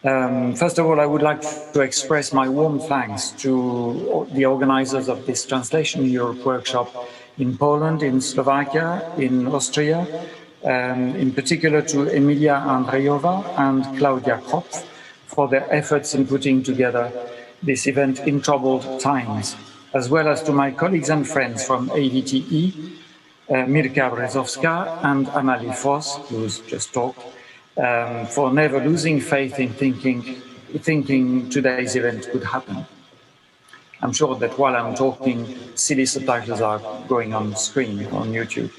First of all, I would like to express my warm thanks to the organizers of this Translation Europe workshop in Poland, in Slovakia, in Austria, in particular to Emilia Andrejova and Claudia Kropf for their efforts in putting together this event in troubled times, as well as to my colleagues and friends from AVTE, Mirka Brezowska and Amalie Voss, who's just talked, for never losing faith in thinking today's event could happen. I'm sure that while I'm talking, silly subtitles are going on screen on YouTube.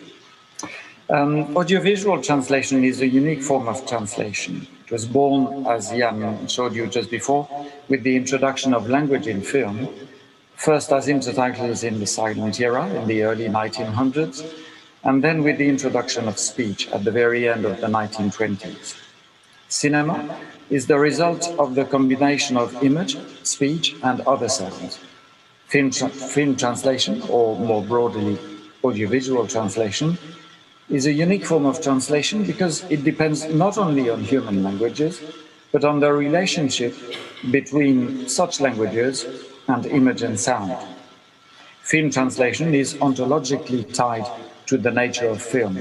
Audiovisual translation is a unique form of translation. It was born, as Jan showed you just before, with the introduction of language in film, first as intertitles in the silent era in the early 1900s, and then with the introduction of speech at the very end of the 1920s. Cinema is the result of the combination of image, speech, and other sounds. Film translation, or more broadly, audiovisual translation, is a unique form of translation because it depends not only on human languages, but on the relationship between such languages and image and sound. Film translation is ontologically tied to the nature of film.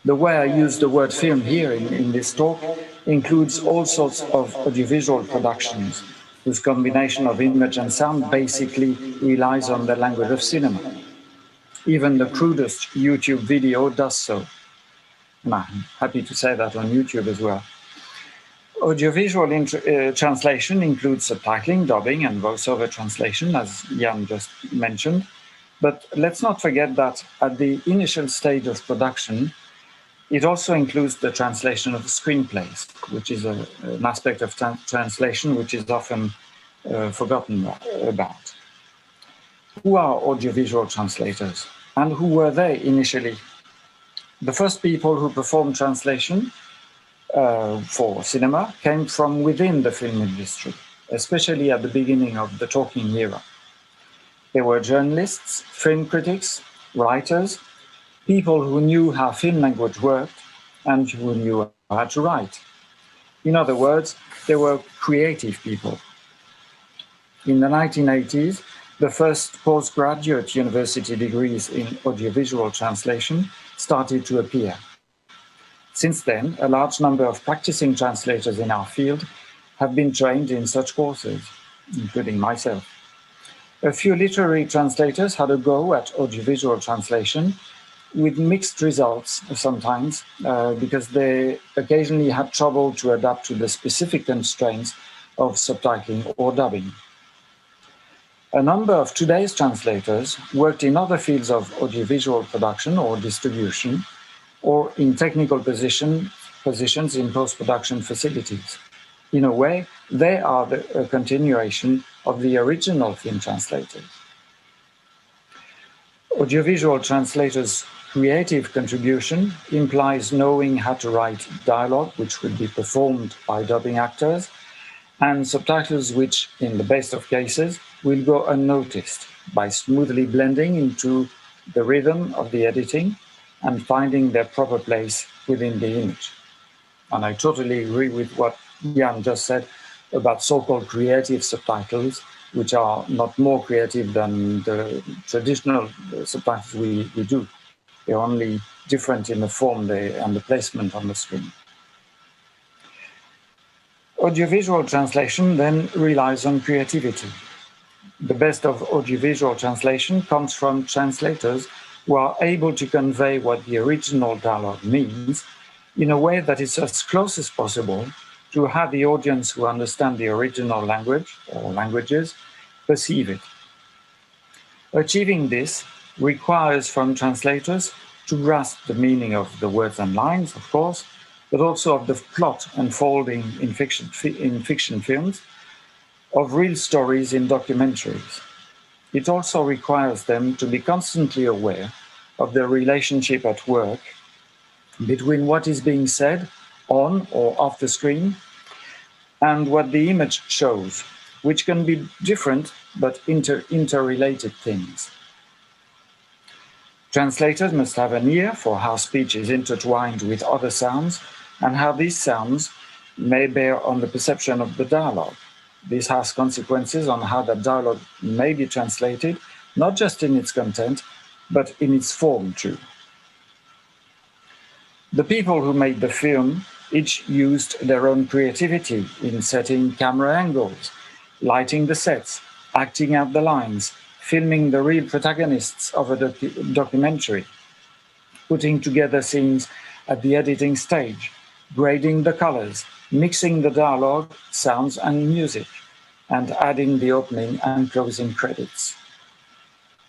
The way I use the word film here in this talk includes all sorts of audiovisual productions whose combination of image and sound basically relies on the language of cinema. Even the crudest YouTube video does so. And I'm happy to say that on YouTube as well. Audiovisual translation includes subtitling, dubbing, and voiceover translation, as Jan just mentioned. But let's not forget that at the initial stage of production, it also includes the translation of screenplays, which is an aspect of translation which is often forgotten about. Who are audiovisual translators, and who were they initially? The first people who performed translation for cinema came from within the film industry, especially at the beginning of the talking era. They were journalists, film critics, writers, people who knew how film language worked and who knew how to write. In other words, they were creative people. In the 1980s, the first postgraduate university degrees in audiovisual translation started to appear. Since then, a large number of practicing translators in our field have been trained in such courses, including myself. A few literary translators had a go at audiovisual translation with mixed results sometimes, because they occasionally had trouble to adapt to the specific constraints of subtitling or dubbing. A number of today's translators worked in other fields of audiovisual production or distribution, or in technical positions in post-production facilities. In a way, they are a continuation of the original film translators. Audiovisual translators' creative contribution implies knowing how to write dialogue, which will be performed by dubbing actors, and subtitles which, in the best of cases, will go unnoticed by smoothly blending into the rhythm of the editing and finding their proper place within the image. And I totally agree with what Jan just said about so-called creative subtitles, which are not more creative than the traditional subtitles we do. They're only different in the form and the placement on the screen. Audiovisual translation then relies on creativity. The best of audiovisual translation comes from translators who are able to convey what the original dialogue means in a way that is as close as possible to how the audience who understand the original language or languages perceive it. Achieving this requires from translators to grasp the meaning of the words and lines, of course, but also of the plot unfolding in fiction films, of real stories in documentaries. It also requires them to be constantly aware of the relationship at work between what is being said on or off the screen and what the image shows, which can be different but interrelated things. Translators must have an ear for how speech is intertwined with other sounds and how these sounds may bear on the perception of the dialogue. This has consequences on how that dialogue may be translated, not just in its content, but in its form too. The people who made the film each used their own creativity in setting camera angles, lighting the sets, acting out the lines, filming the real protagonists of a documentary, putting together scenes at the editing stage, grading the colors, mixing the dialogue, sounds and music, and adding the opening and closing credits.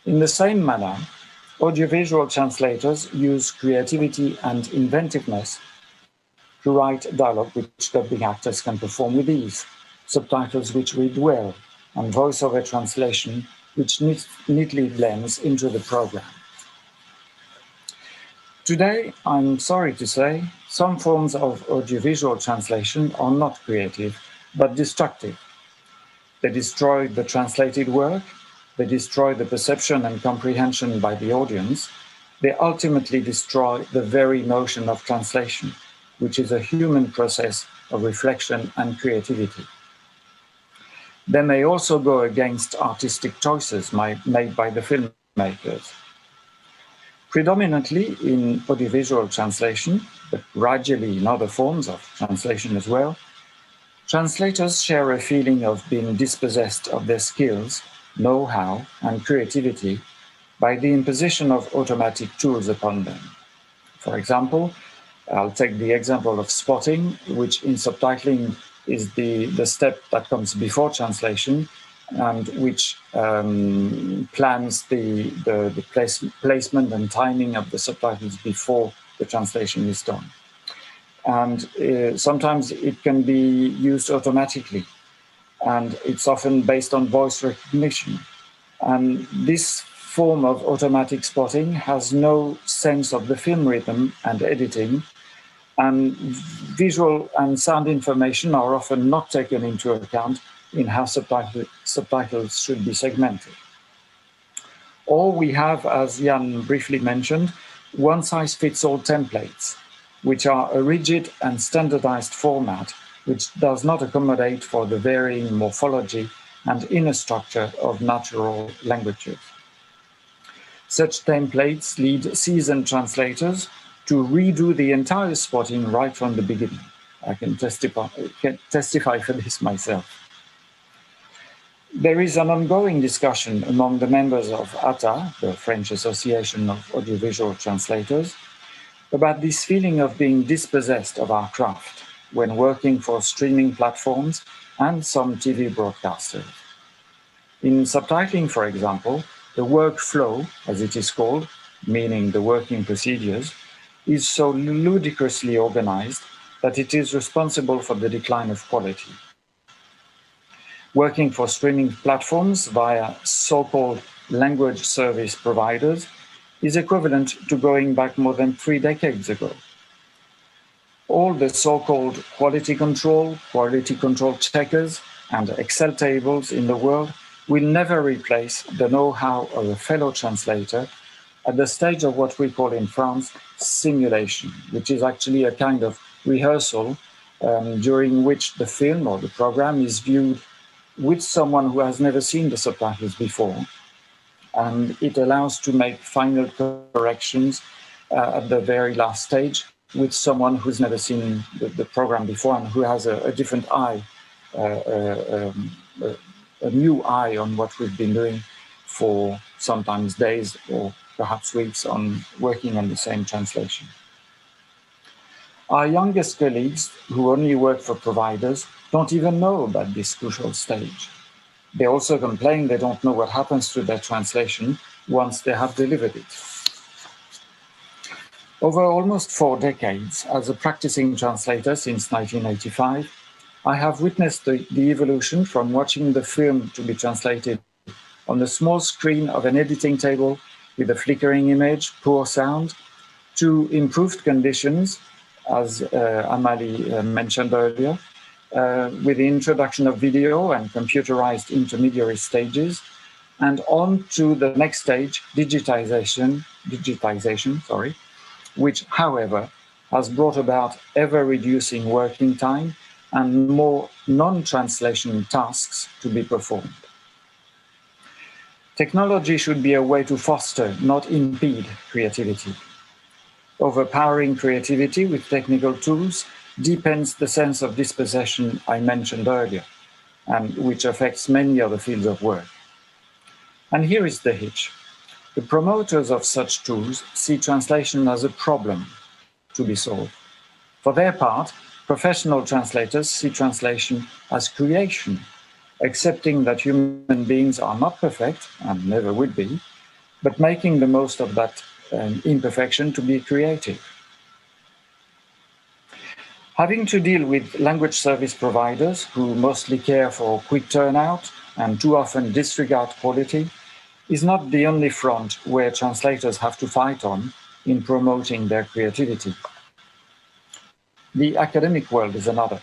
In the same manner, audiovisual translators use creativity and inventiveness to write dialogue which dubbing actors can perform with ease, subtitles which read well, and voiceover translation which neatly blends into the program. Today, I'm sorry to say, some forms of audiovisual translation are not creative, but destructive. They destroy the translated work, they destroy the perception and comprehension by the audience, they ultimately destroy the very notion of translation, which is a human process of reflection and creativity. They may also go against artistic choices made by the filmmakers. Predominantly in audiovisual translation, but gradually in other forms of translation as well, translators share a feeling of being dispossessed of their skills, know-how, and creativity by the imposition of automatic tools upon them. For example, I'll take the example of spotting, which in subtitling is the step that comes before translation and which plans the placement and timing of the subtitles before the translation is done. And sometimes it can be used automatically, and it's often based on voice recognition. And this form of automatic spotting has no sense of the film rhythm and editing, and visual and sound information are often not taken into account in how subtitles should be segmented. Or we have, as Jan briefly mentioned, one-size-fits-all templates, which are a rigid and standardized format which does not accommodate for the varying morphology and inner structure of natural languages. Such templates lead seasoned translators to redo the entire spotting right from the beginning. I can testify for this myself. There is an ongoing discussion among the members of ATA, the French Association of Audiovisual Translators, about this feeling of being dispossessed of our craft when working for streaming platforms and some TV broadcasters. In subtitling, for example, the workflow, as it is called, meaning the working procedures, is so ludicrously organized that it is responsible for the decline of quality. Working for streaming platforms via so-called language service providers is equivalent to going back more than 3 decades ago. All the so-called quality control checkers, and Excel tables in the world will never replace the know-how of a fellow translator at the stage of what we call in France simulation, which is actually a kind of rehearsal during which the film or the program is viewed with someone who has never seen the subtitles before, and it allows to make final corrections at the very last stage with someone who's never seen the program before and who has a different eye, a new eye on what we've been doing for sometimes days or perhaps weeks on working on the same translation. Our youngest colleagues, who only work for providers, don't even know about this crucial stage. They also complain they don't know what happens to their translation once they have delivered it. Over almost 4 decades, as a practicing translator since 1985, I have witnessed the evolution from watching the film to be translated on the small screen of an editing table with a flickering image, poor sound, to improved conditions, as Amalie mentioned earlier, with the introduction of video and computerized intermediary stages, and on to the next stage, digitization, which, however, has brought about ever-reducing working time and more non-translation tasks to be performed. Technology should be a way to foster, not impede, creativity. Overpowering creativity with technical tools deepens the sense of dispossession I mentioned earlier, and which affects many other fields of work. And here is the hitch. The promoters of such tools see translation as a problem to be solved. For their part, professional translators see translation as creation, accepting that human beings are not perfect, and never would be, but making the most of that imperfection to be creative. Having to deal with language service providers who mostly care for quick turnout and too often disregard quality is not the only front where translators have to fight on in promoting their creativity. The academic world is another.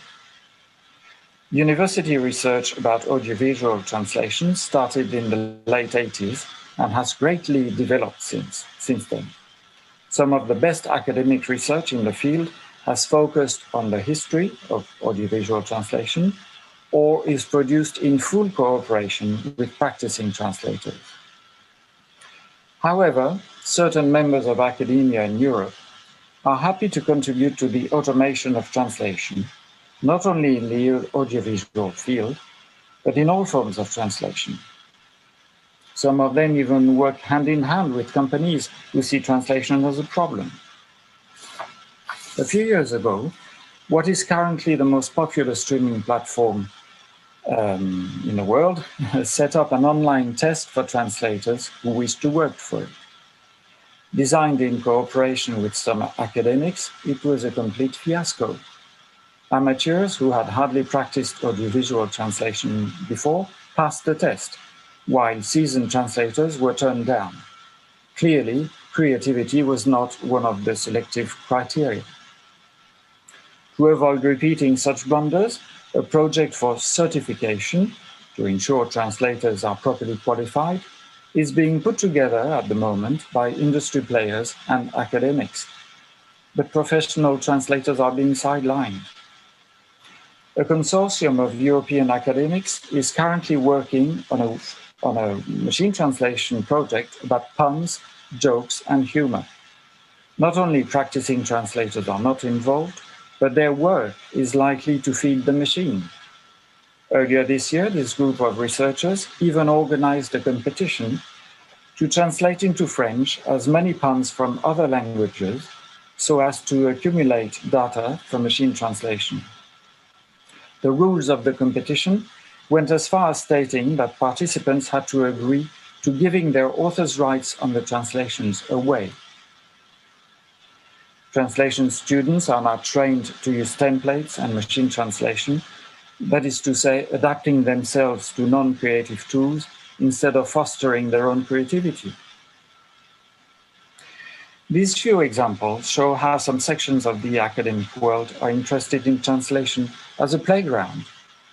University research about audiovisual translation started in the late 80s and has greatly developed since then. Some of the best academic research in the field has focused on the history of audiovisual translation or is produced in full cooperation with practicing translators. However, certain members of academia in Europe are happy to contribute to the automation of translation, not only in the audiovisual field, but in all forms of translation. Some of them even work hand in hand with companies who see translation as a problem. A few years ago, what is currently the most popular streaming platform in the world set up an online test for translators who wish to work for it. Designed in cooperation with some academics, it was a complete fiasco. Amateurs who had hardly practiced audiovisual translation before passed the test, while seasoned translators were turned down. Clearly, creativity was not one of the selective criteria. To avoid repeating such blunders, a project for certification, to ensure translators are properly qualified, is being put together at the moment by industry players and academics. But professional translators are being sidelined. A consortium of European academics is currently working on a machine translation project about puns, jokes, and humor. Not only practicing translators are not involved, but their work is likely to feed the machine. Earlier this year, this group of researchers even organized a competition to translate into French as many puns from other languages so as to accumulate data for machine translation. The rules of the competition went as far as stating that participants had to agree to giving their author's rights on the translations away. Translation students are now trained to use templates and machine translation, that is to say, adapting themselves to non-creative tools instead of fostering their own creativity. These few examples show how some sections of the academic world are interested in translation as a playground,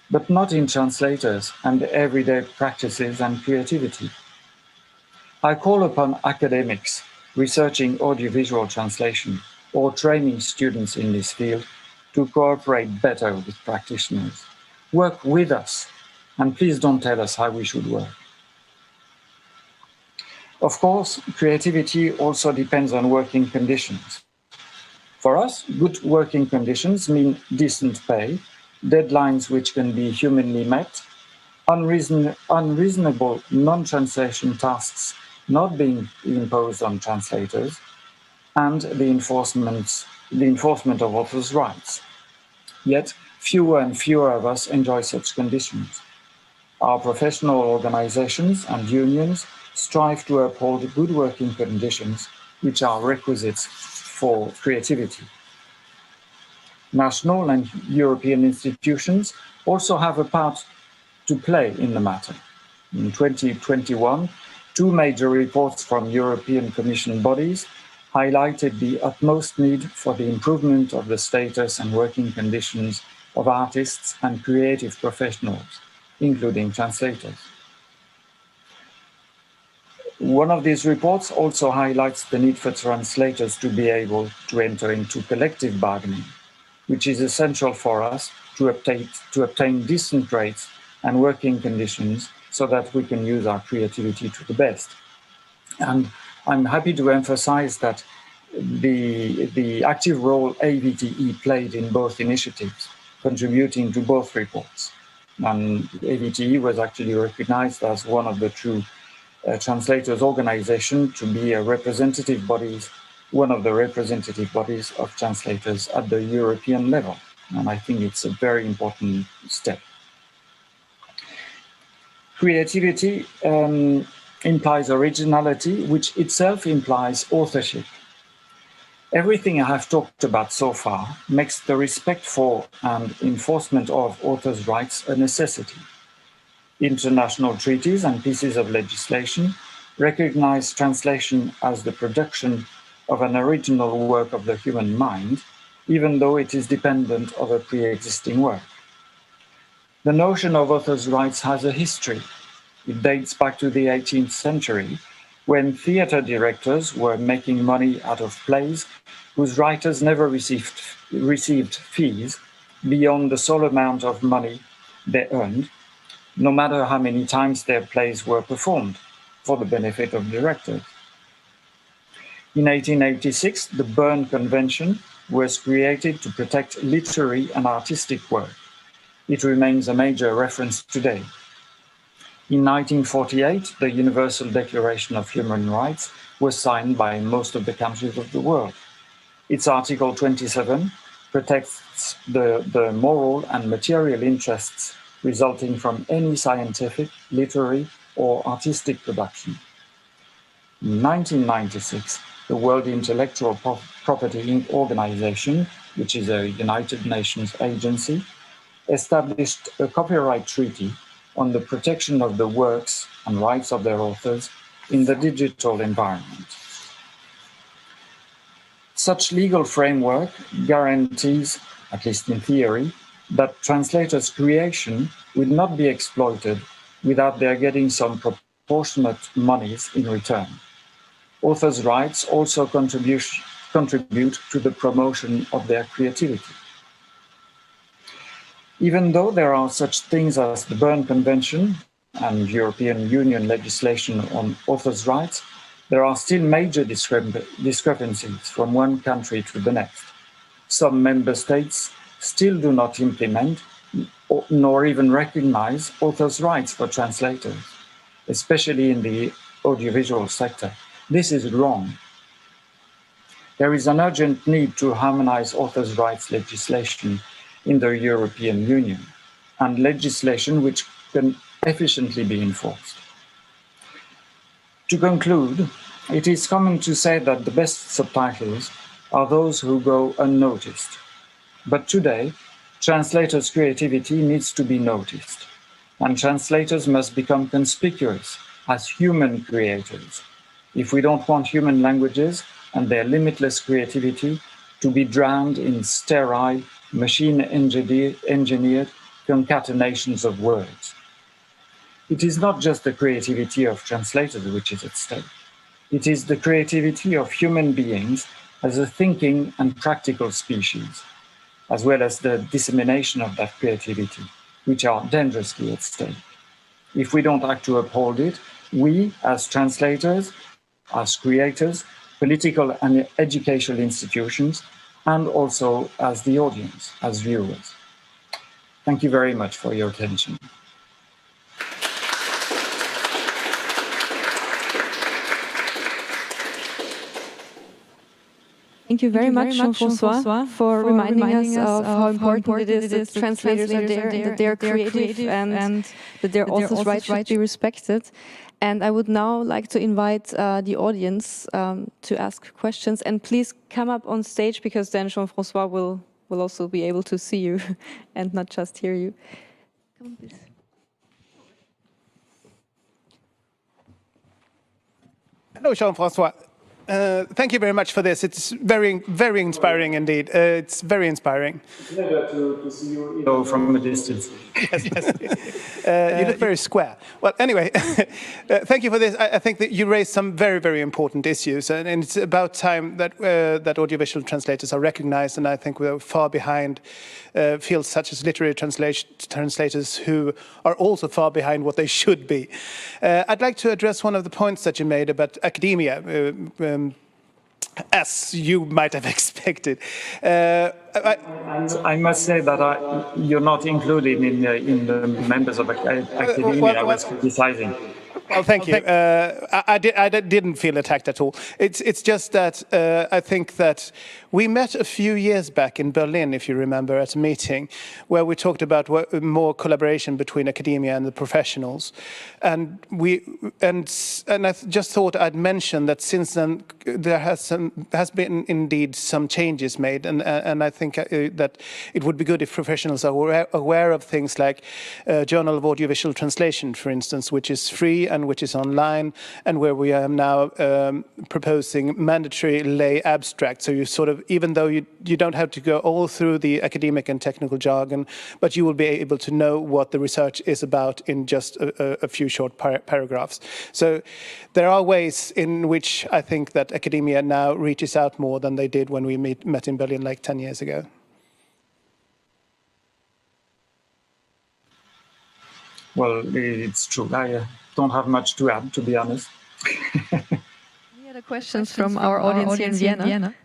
but not in translators and everyday practices and creativity. I call upon academics researching audiovisual translation or training students in this field to cooperate better with practitioners. Work with us, and please don't tell us how we should work. Of course, creativity also depends on working conditions. For us, good working conditions mean decent pay, deadlines which can be humanly met, unreasonable non-translation tasks not being imposed on translators, and the enforcement of authors' rights. Yet, fewer and fewer of us enjoy such conditions. Our professional organizations and unions strive to uphold good working conditions, which are requisites for creativity. National and European institutions also have a part to play in the matter. In 2021, two major reports from European Commission bodies highlighted the utmost need for the improvement of the status and working conditions of artists and creative professionals, including translators. One of these reports also highlights the need for translators to be able to enter into collective bargaining, which is essential for us to obtain decent rates and working conditions so that we can use our creativity to the best. And I'm happy to emphasize that the active role AVTE played in both initiatives, contributing to both reports. And AVTE was actually recognized as one of the true translators organization to be a representative bodies, one of the representative bodies of translators at the European level. And I think it's a very important step. Creativity implies originality, which itself implies authorship. Everything I have talked about so far makes the respect for and enforcement of authors' rights a necessity. International treaties and pieces of legislation recognize translation as the production of an original work of the human mind, even though it is dependent of a pre-existing work. The notion of authors' rights has a history. It dates back to the 18th century, when theatre directors were making money out of plays whose writers never received fees beyond the sole amount of money they earned, no matter how many times their plays were performed, for the benefit of directors. In 1886, the Byrne Convention was created to protect literary and artistic work. It remains a major reference today. In 1948, the Universal Declaration of Human Rights was signed by most of the countries of the world. Its Article 27 protects the moral and material interests resulting from any scientific, literary, or artistic production. In 1996, the World Intellectual Property Organization, which is a United Nations agency, established a copyright treaty on the protection of the works and rights of their authors in the digital environment. Such legal framework guarantees, at least in theory, that translators' creation would not be exploited without their getting some proportionate monies in return. Authors' rights also contribute to the promotion of their creativity. Even though there are such things as the Byrne Convention and European Union legislation on authors' rights, there are still major discrepancies from one country to the next. Some member states still do not implement nor even recognize authors' rights for translators, especially in the audiovisual sector. This is wrong. There is an urgent need to harmonize authors' rights legislation in the European Union and legislation which can efficiently be enforced. To conclude, it is common to say that the best subtitles are those who go unnoticed. But today, translators' creativity needs to be noticed, and translators must become conspicuous as human creators if we don't want human languages and their limitless creativity to be drowned in sterile, machine-engineered concatenations of words. It is not just the creativity of translators which is at stake. It is the creativity of human beings as a thinking and practical species, as well as the dissemination of that creativity, which are dangerously at stake. If we don't act to uphold it, we, as translators, as creators, political and educational institutions, and also as the audience, as viewers. Thank you very much for your attention. Thank you very much, Jean-François, for reminding us of how important it is that translators are there and that they're creative and that their authors' rights should be respected. And I would now like to invite the audience to ask questions. And please come up on stage, because then Jean-François will also be able to see you and not just hear you. Come on, please. Hello, Jean-François. Thank you very much for this. It's very, very inspiring indeed. It's very inspiring. It's better to see you from a distance. Yes, yes. You look very square. Well, anyway, thank you for this. I think that you raised some very, very important issues, and it's about time that that audiovisual translators are recognized. And I think we're far behind fields such as literary translators, who are also far behind what they should be. I'd like to address one of the points that you made about academia. As you might have expected. I must say that you're not included in the members of academia I was criticizing. Well, thank you. I didn't feel attacked at all. It's just that I think that we met a few years back in Berlin, if you remember, at a meeting where we talked about more collaboration between academia and the professionals, and I just thought I'd mention that since then there has been indeed some changes made, and I think that it would be good if professionals are aware of things like Journal of Audiovisual Translation, for instance, which is free and which is online, and where we are now proposing mandatory lay abstract. So you sort of, even though you don't have to go all through the academic and technical jargon, but you will be able to know what the research is about in just a few short paragraphs. So there are ways in which I think that academia now reaches out more than they did when we met in Berlin like 10 years ago. Well, it's true. I don't have much to add, to be honest. Any other questions from our audience here in Vienna?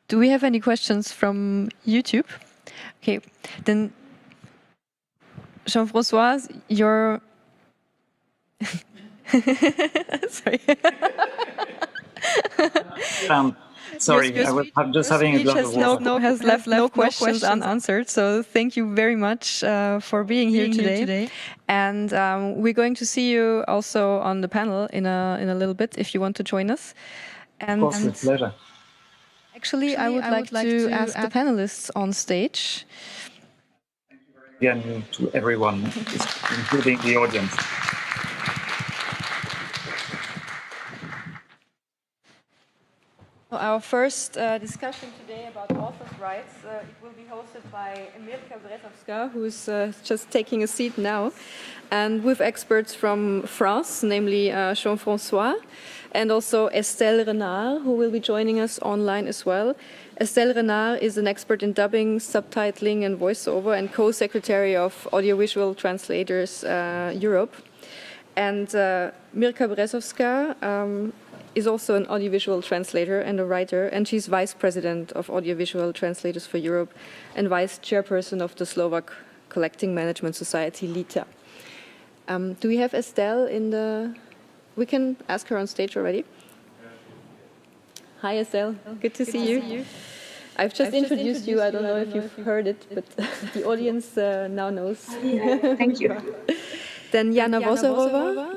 Do we have any questions from YouTube? Okay, then Jean-François, your... Sorry. Sorry, I'm just having a glass of water. Has left no questions unanswered, so thank you very much for being here today. And we're going to see you also on the panel in a little bit if you want to join us. And Of course, with pleasure. actually, I would like to ask the panelists on stage. Again, to everyone, including the audience. Our first discussion today about authors' rights, it will be hosted by Mirka Brezovska, who's just taking a seat now, and with experts from France, namely Jean-François, and also Estelle Renard, who will be joining us online as well. Estelle Renard is an expert in dubbing, subtitling, and voiceover, and co-secretary of Audiovisual Translators Europe. And Mirka Brezovska is also an audiovisual translator and a writer, and she's vice president of Audiovisual Translators for Europe and vice chairperson of the Slovak Collecting Management Society, LITA. Do we have Estelle in the... We can ask her on stage already. Hi, Estelle. Good to see you. I've just introduced you. I don't know if you've heard it, but the audience now knows. Thank you. Then Jana Vozerova.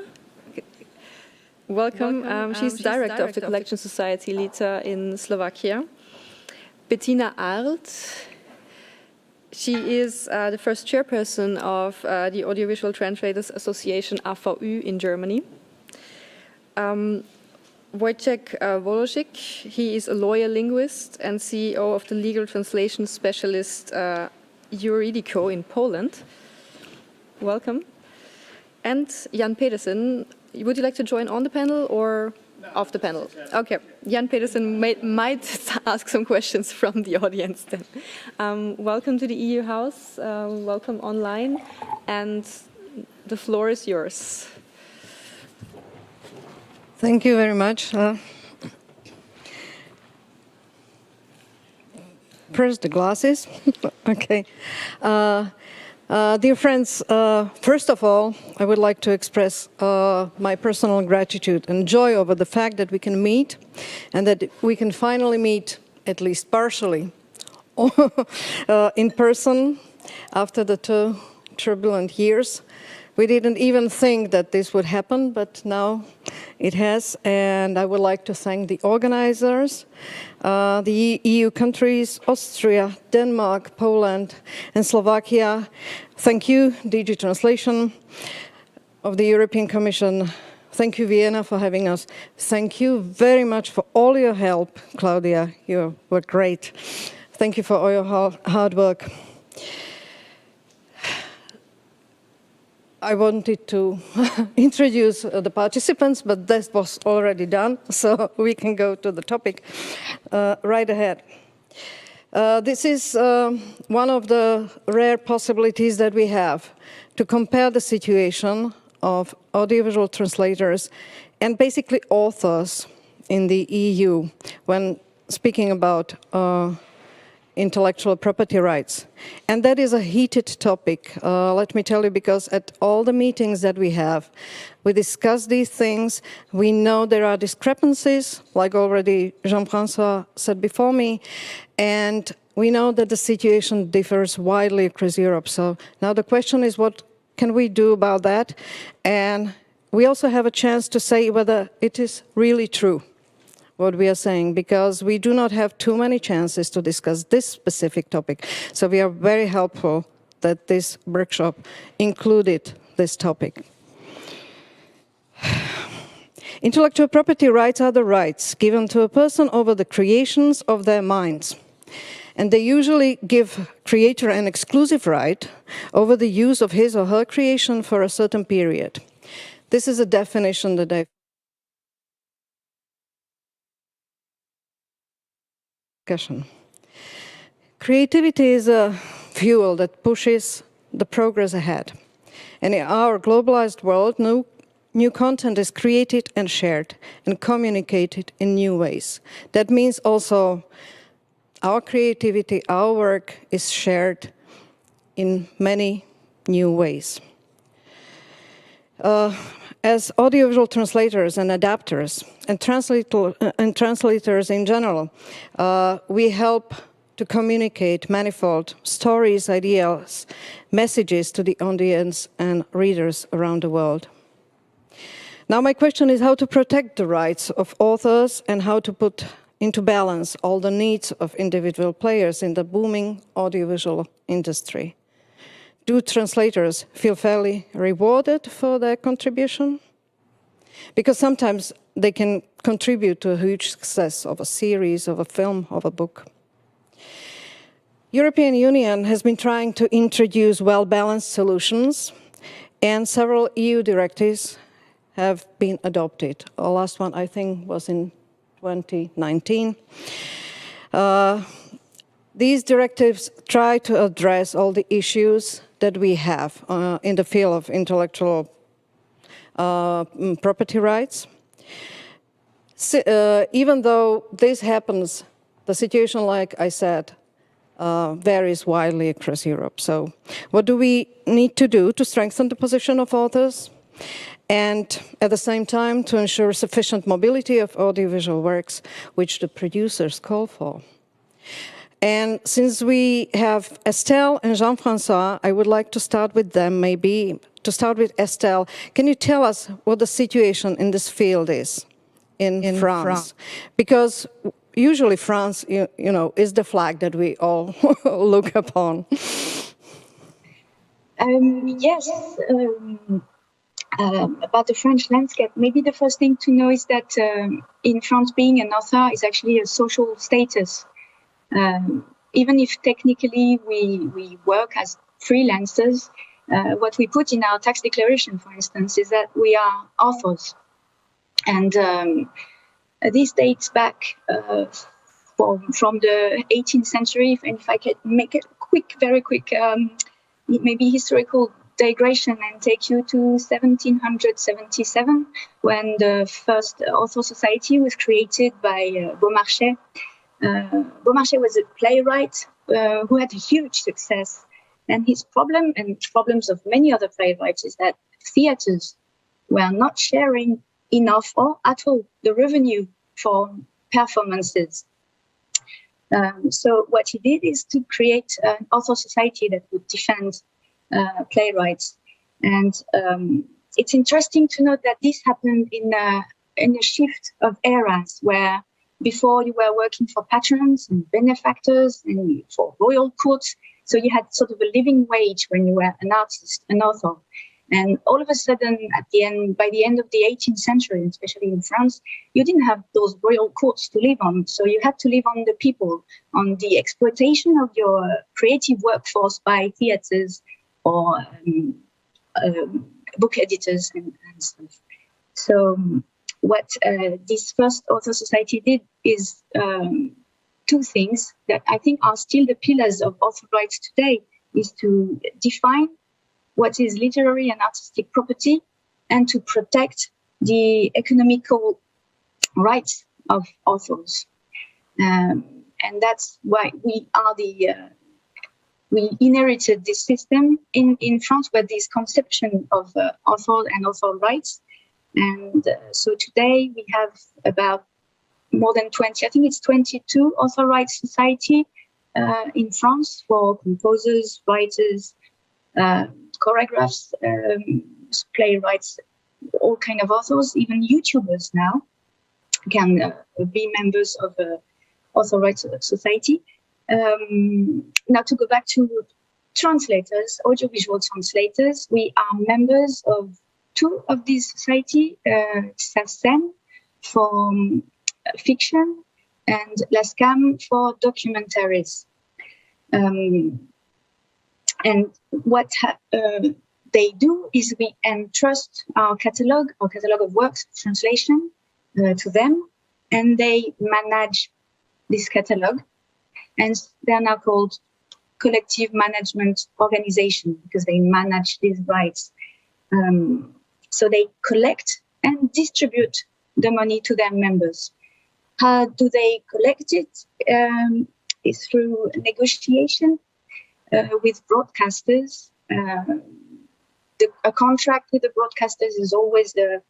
Welcome. She's director of the Collection Society LITA in Slovakia. Bettina Arlt. She is the first chairperson of the Audiovisual Translators Association AVU in Germany. Wojciech Woloschik, he is a lawyer linguist and CEO of the legal translation specialist Juridico in Poland. Welcome. And Jan Pedersen, would you like to join on the panel or off the panel? Okay, Jan Pedersen might ask some questions from the audience then. Welcome to the EU House, welcome online, and the floor is yours. Thank you very much. First, the glasses. Okay. Dear friends, first of all, I would like to express my personal gratitude and joy over the fact that we can meet and that we can finally meet, at least partially, in person after the 2 turbulent years. We didn't even think that this would happen, but now it has. And I would like to thank the organizers, the EU countries, Austria, Denmark, Poland, and Slovakia. Thank you, DG Translation of the European Commission. Thank you, Vienna, for having us. Thank you very much for all your help, Claudia. You were great. Thank you for all your hard work. I wanted to introduce the participants, but that was already done, so we can go to the topic right ahead. This is one of the rare possibilities that we have to compare the situation of audiovisual translators and basically authors in the EU when speaking about intellectual property rights. And that is a heated topic, let me tell you, because at all the meetings that we have, we discuss these things. We know there are discrepancies, like already Jean-François said before me, and we know that the situation differs widely across Europe. So now the question is, what can we do about that? And we also have a chance to say whether it is really true what we are saying, because we do not have too many chances to discuss this specific topic. So we are very helpful that this workshop included this topic. Intellectual property rights are the rights given to a person over the creations of their minds. And they usually give creator an exclusive right over the use of his or her creation for a certain period. This is a definition that I discussion. Creativity is a fuel that pushes the progress ahead. And in our globalized world, new content is created and shared and communicated in new ways. That means also our creativity, our work is shared in many new ways. As audiovisual translators and adapters, and translators in general, we help to communicate manifold stories, ideas, messages to the audience and readers around the world. Now my question is how to protect the rights of authors and how to put into balance all the needs of individual players in the booming audiovisual industry. Do translators feel fairly rewarded for their contribution? Because sometimes they can contribute to a huge success of a series, of a film, of a book. European Union has been trying to introduce well-balanced solutions, and several EU directives have been adopted. The last one, I think, was in 2019. These directives try to address all the issues that we have in the field of intellectual property rights. Even though this happens, the situation, like I said, varies widely across Europe. So what do we need to do to strengthen the position of authors and at the same time to ensure sufficient mobility of audiovisual works which the producers call for? And since we have Estelle and Jean-François, I would like to start with them, maybe to start with Estelle. Can you tell us what the situation in this field is in France? Because usually France, you know, is the flag that we all look upon. Yes, about the French landscape, maybe the first thing to know is that in France, being an author is actually a social status. Even if technically we work as freelancers, what we put in our tax declaration, for instance, is that we are authors. And this dates back from the 18th century, and if I can make it quick, very quick, maybe historical digression and take you to 1777, when the first author society was created by Beaumarchais. Beaumarchais was a playwright who had a huge success. And his problem, and problems of many other playwrights, is that theatres were not sharing enough or at all the revenue for performances. So what he did is to create an author society that would defend playwrights. And it's interesting to note that this happened in a shift of eras where before you were working for patrons and benefactors and for royal courts. So you had sort of a living wage when you were an artist, an author. And all of a sudden, by the end of the 18th century, especially in France, you didn't have those royal courts to live on. So you had to live on the people, on the exploitation of your creative workforce by theatres or book editors and stuff. So what this first author society did is two things that I think are still the pillars of author rights today, is to define what is literary and artistic property and to protect the economical rights of authors. And that's why we inherited this system in France with this conception of author and author rights. And so today we have about more than 20, I think it's 22 author rights society in France for composers, writers, choreographers, playwrights, all kind of authors. Even YouTubers now can be members of the author rights society. Now to go back to translators, audiovisual translators, we are members of two of these society, SACEM for fiction and LASCAM for documentaries. And what they do is we entrust our catalog of works, translation to them, and they manage this catalog. And they're now called collective management organization because they manage these rights. So they collect and distribute the money to their members. How do they collect it? It's through negotiation with broadcasters a contract with the broadcasters is always the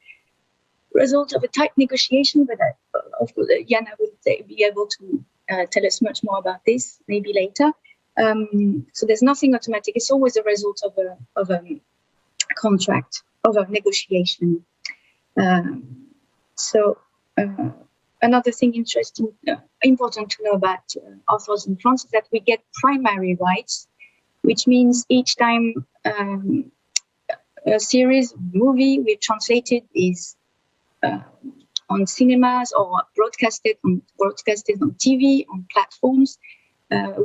result of a tight negotiation, but of course, Jana will be able to tell us much more about this maybe later. So there's nothing automatic. It's always a result of a contract, of a negotiation. Another thing important to know about authors in France is that we get primary rights, which means each time a series, movie we've translated is on cinemas or broadcasted on TV, on platforms,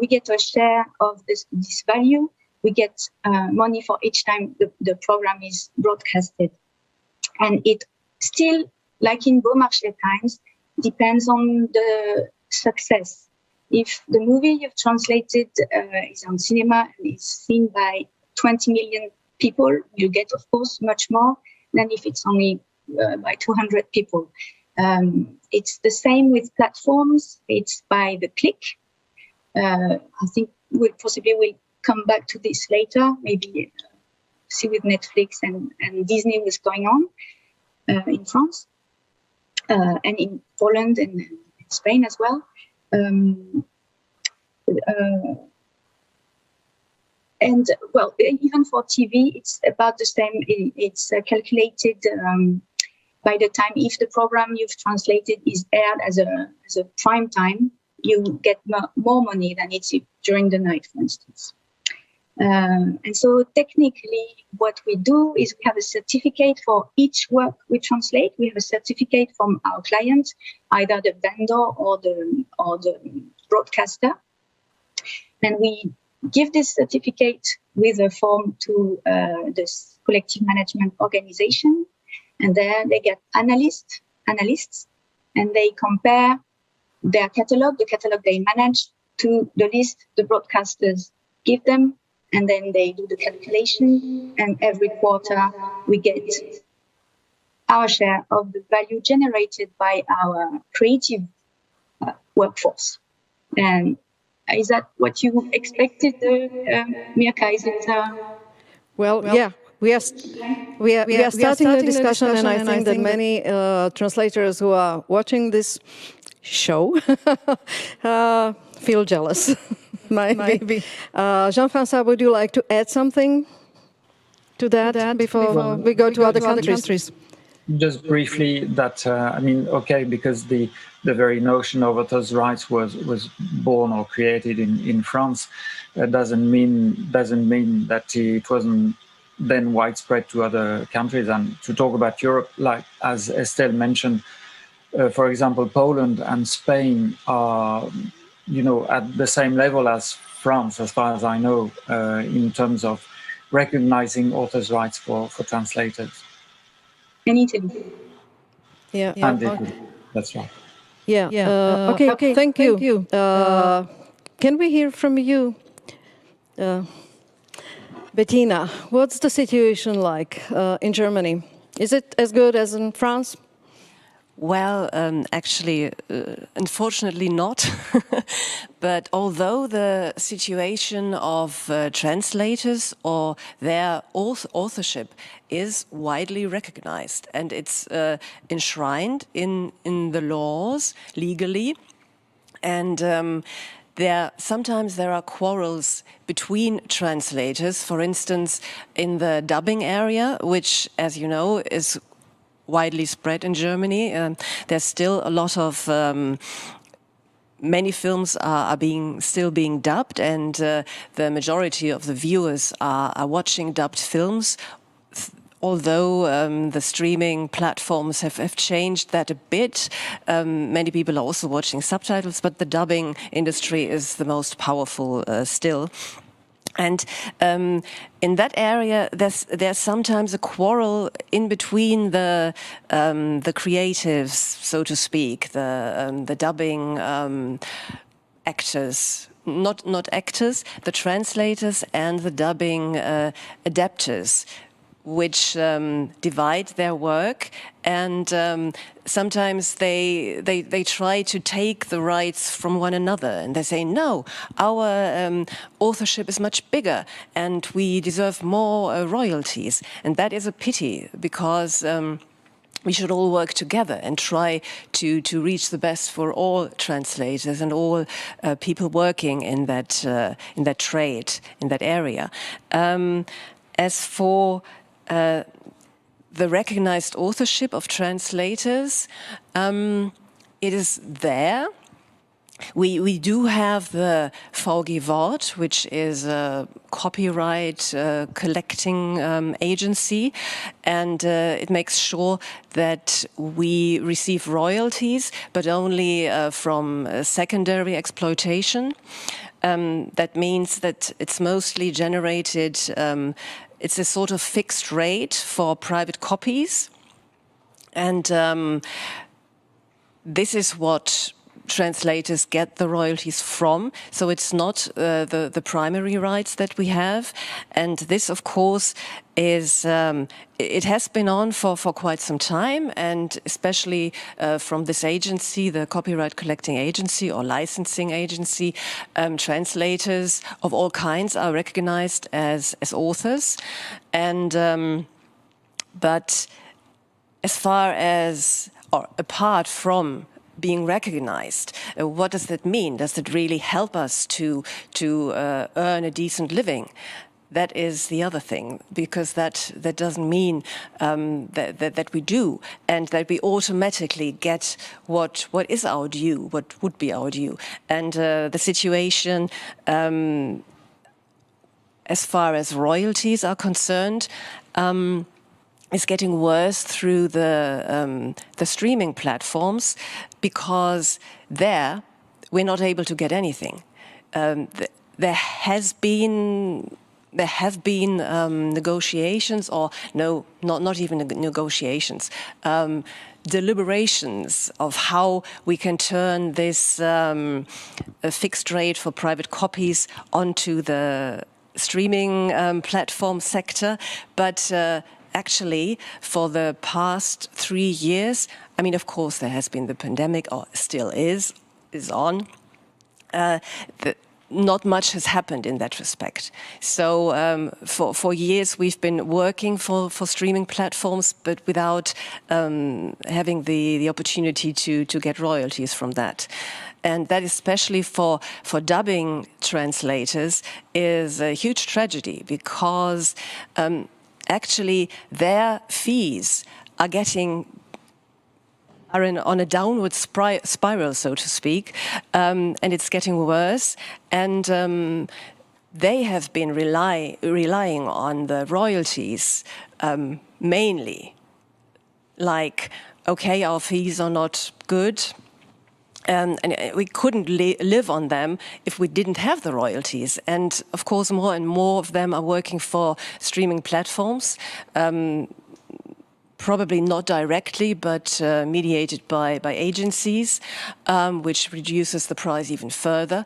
we get a share of this value. We get money for each time the program is broadcasted. And it still, like in Beaumarchais times, depends on the success. If the movie you've translated is on cinema and is seen by 20 million people, you get, of course, much more than if it's only by 200 people. It's the same with platforms. It's by the click. I think we'll come back to this later, maybe see with Netflix and Disney what's going on in France and in Poland and Spain as well. And well, even for TV, it's about the same. It's calculated by the time. If the program you've translated is aired as a prime time, you get more money than it's during the night, for instance. And so technically, what we do is we have a certificate for each work we translate. We have a certificate from our client, either the vendor or the broadcaster, and we give this certificate with a form to this collective management organization, and there they get analysts, and they compare their catalog, the catalog they manage, to the list the broadcasters give them, and then they do the calculation, and every quarter we get our share of the value generated by our creative workforce. And is that what you expected, Mirka? Is it? Well, yeah. We are starting the discussion, and I think that many translators who are watching this show feel jealous. Maybe. Jean-François, would you like to add something to that before we go to other countries? Just briefly, that because the very notion of authors' rights was born or created in France, doesn't mean that it wasn't then widespread to other countries. And to talk about Europe, like as Estelle mentioned, for example, Poland and Spain are, at the same level as France, as far as I know, in terms of recognizing authors' rights for translators. And Italy. Yeah. And Italy. That's right. Yeah. Okay. Thank you. Can we hear from you, Bettina? What's the situation like in Germany? Is it as good as in France? Well, actually, unfortunately not. But although the situation of translators or their authorship is widely recognized and it's enshrined in the laws legally, and sometimes there are quarrels between translators, for instance, in the dubbing area, which, as you know, is widely spread in Germany. There's still a lot of many films are still being dubbed, and the majority of the viewers are watching dubbed films. Although the streaming platforms have changed that a bit, many people are also watching subtitles, but the dubbing industry is the most powerful still. And in that area, there's sometimes a quarrel in between the creatives, so to speak, the dubbing actors, not actors, the translators and the dubbing adapters. which divide their work, and sometimes they try to take the rights from one another, and they say, no, our authorship is much bigger and we deserve more royalties. And that is a pity, because we should all work together and try to reach the best for all translators and all people working in that trade, in that area. As for the recognized authorship of translators, it is there. We do have the VG Wort, which is a copyright collecting agency, and it makes sure that we receive royalties, but only from secondary exploitation. That means that it's mostly generated, it's a sort of fixed rate for private copies, and this is what translators get the royalties from, so it's not the primary rights that we have. And this, of course, is it has been on for quite some time, and especially from this agency, the copyright collecting agency or licensing agency, translators of all kinds are recognized as authors. And but as far as, or apart from being recognized, what does that mean? Does it really help us to earn a decent living? That is the other thing, because that doesn't mean that we do, and that we automatically get what is our due, what would be our due. And the situation, as far as royalties are concerned, is getting worse through the streaming platforms, because there we're not able to get anything. There have been negotiations, or no, not even negotiations, deliberations of how we can turn this fixed rate for private copies onto the streaming platform sector, but actually, for the past 3 years, I mean, of course, there has been the pandemic, or still is on. Not much has happened in that respect. So for years we've been working for streaming platforms, but without having the opportunity to get royalties from that. And that, especially for dubbing translators, is a huge tragedy, because actually their fees are on a downward spiral, so to speak, and it's getting worse. And they have been relying on the royalties mainly. Like, okay, our fees are not good, and we couldn't live on them if we didn't have the royalties. And of course, more and more of them are working for streaming platforms, probably not directly, but mediated by agencies, which reduces the price even further,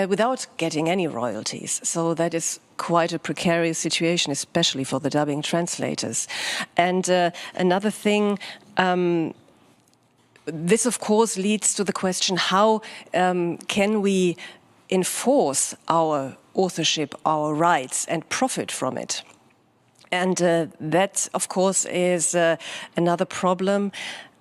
without getting any royalties. So that is quite a precarious situation, especially for the dubbing translators. And another thing, this of course leads to the question, how can we enforce our authorship, our rights, and profit from it? And that, of course, is another problem.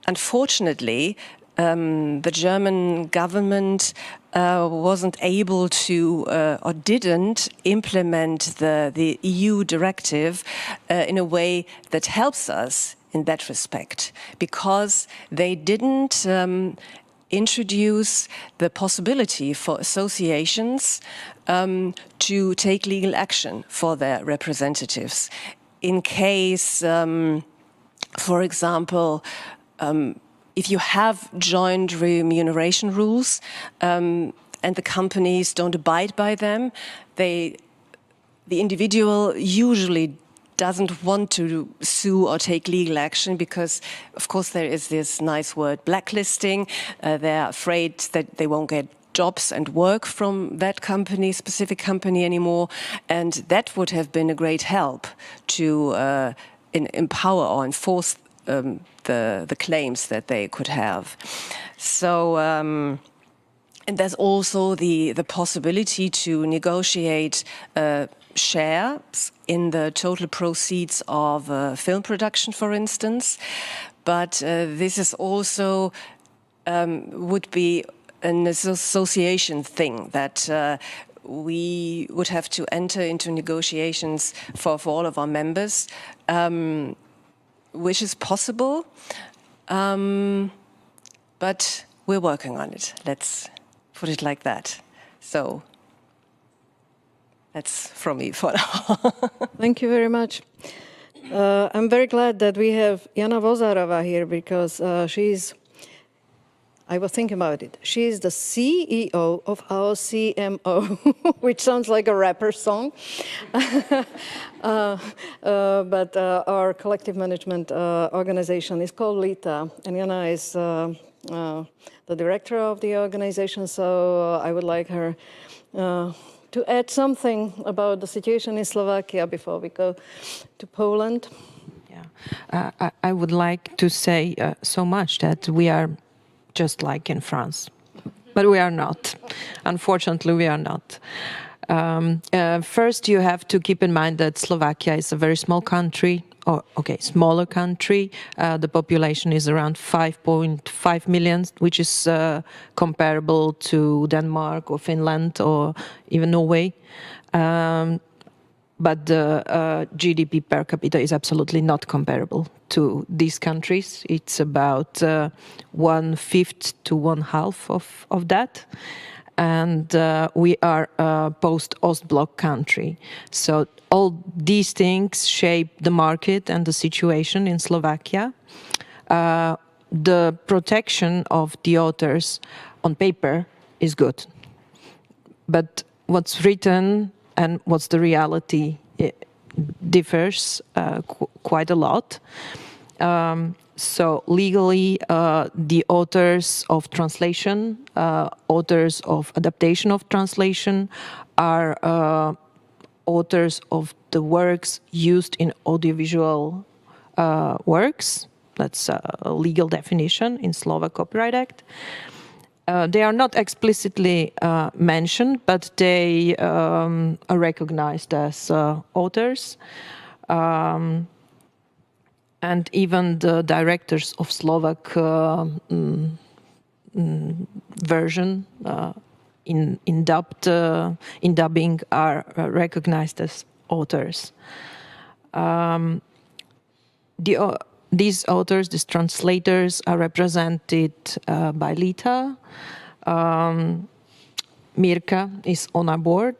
Unfortunately, the German government wasn't able to, or didn't implement the EU directive in a way that helps us in that respect, because they didn't introduce the possibility for associations to take legal action for their representatives. In case, for example, if you have joint remuneration rules and the companies don't abide by them, the individual usually doesn't want to sue or take legal action, because, of course, there is this nice word, blacklisting. They're afraid that they won't get jobs and work from that company, specific company anymore. And that would have been a great help to empower or enforce the claims that they could have. So, and there's also the possibility to negotiate shares in the total proceeds of film production, for instance. But this is also would be an association thing that we would have to enter into negotiations for all of our members, which is possible, but we're working on it. Let's put it like that. So that's from me for now. Thank you very much. I'm very glad that we have Jana Vozarova here because I was thinking about it. She is the CEO of our CMO, which sounds like a rapper song. But our collective management organization is called LITA, and Jana is the director of the organization, so I would like her to add something about the situation in Slovakia before we go to Poland. Yeah, I would like to say so much that we are just like in France, but we are not. Unfortunately, we are not. First, you have to keep in mind that Slovakia is a very small country, smaller country. The population is around 5.5 million, which is comparable to Denmark or Finland or even Norway. But the GDP per capita is absolutely not comparable to these countries. It's about 1/5 to 1/2 of that. And we are a post-Ostblock country. So all these things shape the market and the situation in Slovakia. The protection of the authors on paper is good. But what's written and what's the reality, it differs quite a lot. So legally, the authors of translation, authors of adaptation of translation are authors of the works used in audiovisual works. That's a legal definition in Slovak Copyright Act. They are not explicitly mentioned, but they are recognized as authors. And even the directors of Slovak version in dubbing are recognized as authors. These authors, these translators, are represented by LITA. Mirka is on our board.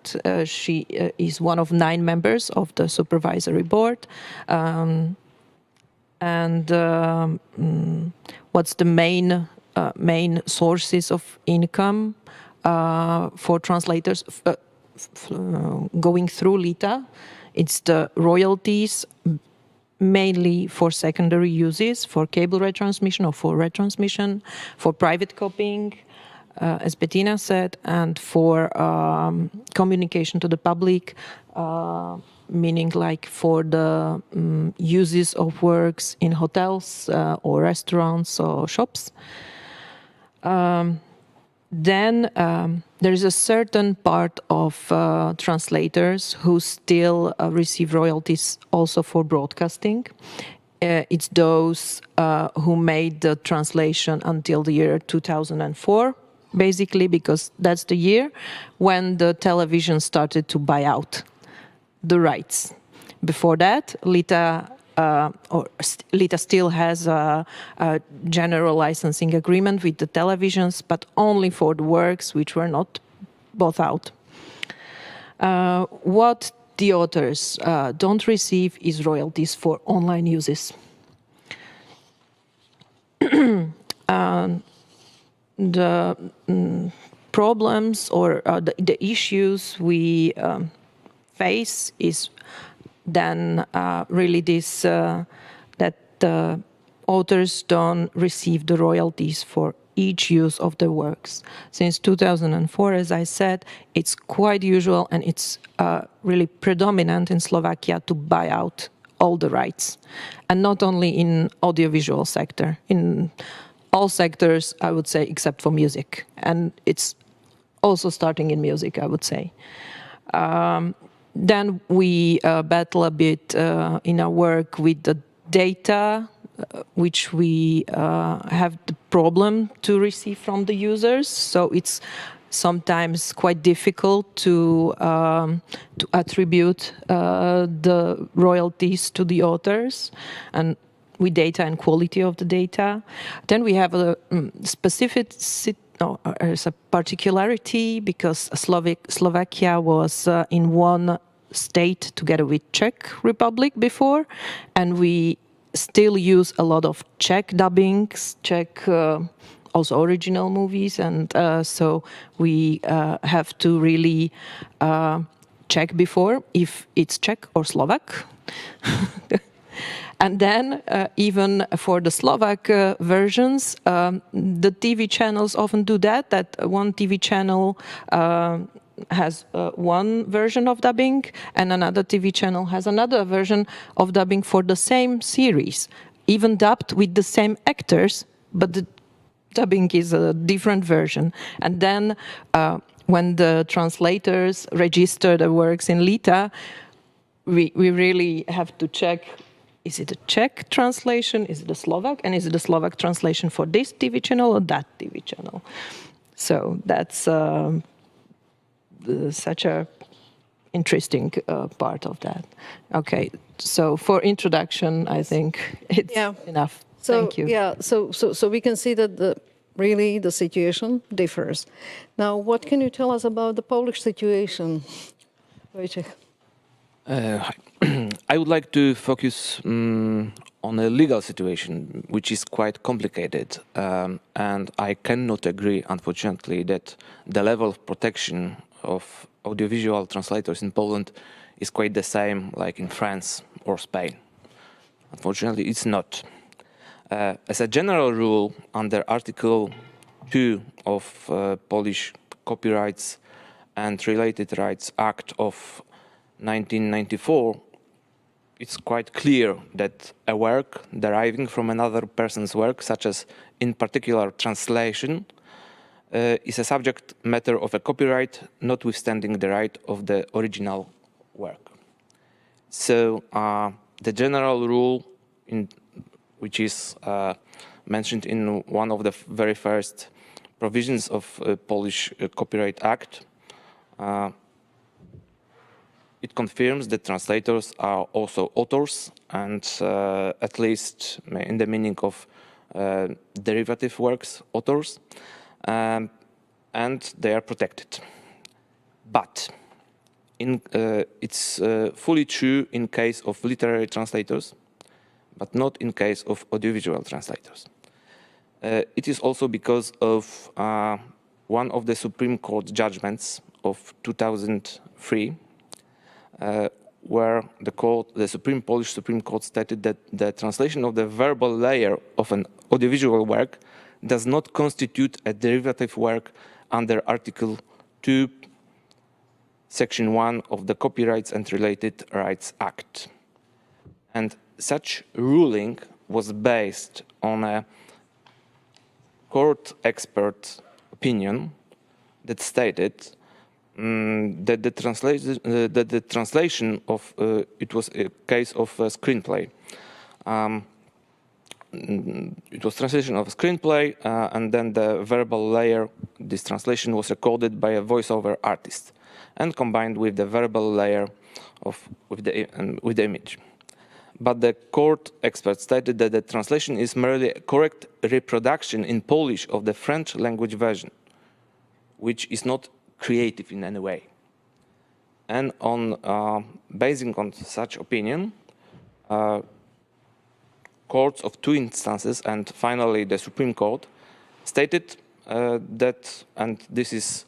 She is one of 9 members of the supervisory board. What's the main sources of income for translators going through LITA? It's the royalties, mainly for secondary uses, for cable retransmission or for retransmission, for private copying, as Bettina said, and for communication to the public, meaning like for the uses of works in hotels or restaurants or shops. Then there is a certain part of translators who still receive royalties also for broadcasting. It's those who made the translation until the year 2004, basically, because that's the year when the television started to buy out the rights. Before that, LITA still has a general licensing agreement with the televisions, but only for the works which were not bought out. What the authors don't receive is royalties for online uses. The problems or the issues we face is then really this that the authors don't receive the royalties for each use of the works. Since 2004, as I said, it's quite usual and it's really predominant in Slovakia to buy out all the rights, and not only in audiovisual sector, in all sectors, I would say, except for music, and it's also starting in music, I would say. Then we battle a bit in our work with the data, which we have the problem to receive from the users. So it's sometimes quite difficult to attribute the royalties to the authors, and with data and quality of the data. Then we have a there's a particularity because Slovakia was in one state together with Czech Republic before, and we still use a lot of Czech dubbings, Czech also original movies, and so we have to really check before if it's Czech or Slovak. And then, even for the Slovak versions, the TV channels often do that one TV channel has one version of dubbing, and another TV channel has another version of dubbing for the same series, even dubbed with the same actors, but the dubbing is a different version. And then, when the translators register the works in Lita, we really have to check, is it a Czech translation, is it a Slovak, and is it a Slovak translation for this TV channel or that TV channel? So that's such a interesting part of that. Okay, so for introduction, I think it's enough. So, thank you. Yeah, so we can see that really the situation differs. Now, what can you tell us about the Polish situation, Wojciech? I would like to focus on a legal situation, which is quite complicated, and I cannot agree, unfortunately, that the level of protection of audiovisual translators in Poland is quite the same like in France or Spain. Unfortunately, it's not. As a general rule, under Article 2 of Polish Copyrights and Related Rights Act of 1994, it's quite clear that a work deriving from another person's work, such as in particular translation, is a subject matter of a copyright, notwithstanding the right of the original work. So the general rule, which is mentioned in one of the very first provisions of Polish Copyright Act, it confirms that translators are also authors, and at least in the meaning of derivative works, authors, and they are protected. But it's fully true in case of literary translators, but not in case of audiovisual translators. It is also because of one of the Supreme Court judgments of 2003, where the Polish Supreme Court stated that the translation of the verbal layer of an audiovisual work does not constitute a derivative work under Article 2, Section 1 of the Copyrights and Related Rights Act. And such ruling was based on a court expert opinion that stated that the translation of it was a case of a screenplay. It was translation of a screenplay, and then the verbal layer, this translation was recorded by a voiceover artist and combined with the verbal layer with the image. But the court expert stated that the translation is merely a correct reproduction in Polish of the French language version, which is not creative in any way. And basing on such opinion, courts of two instances and finally the Supreme Court stated that, and this is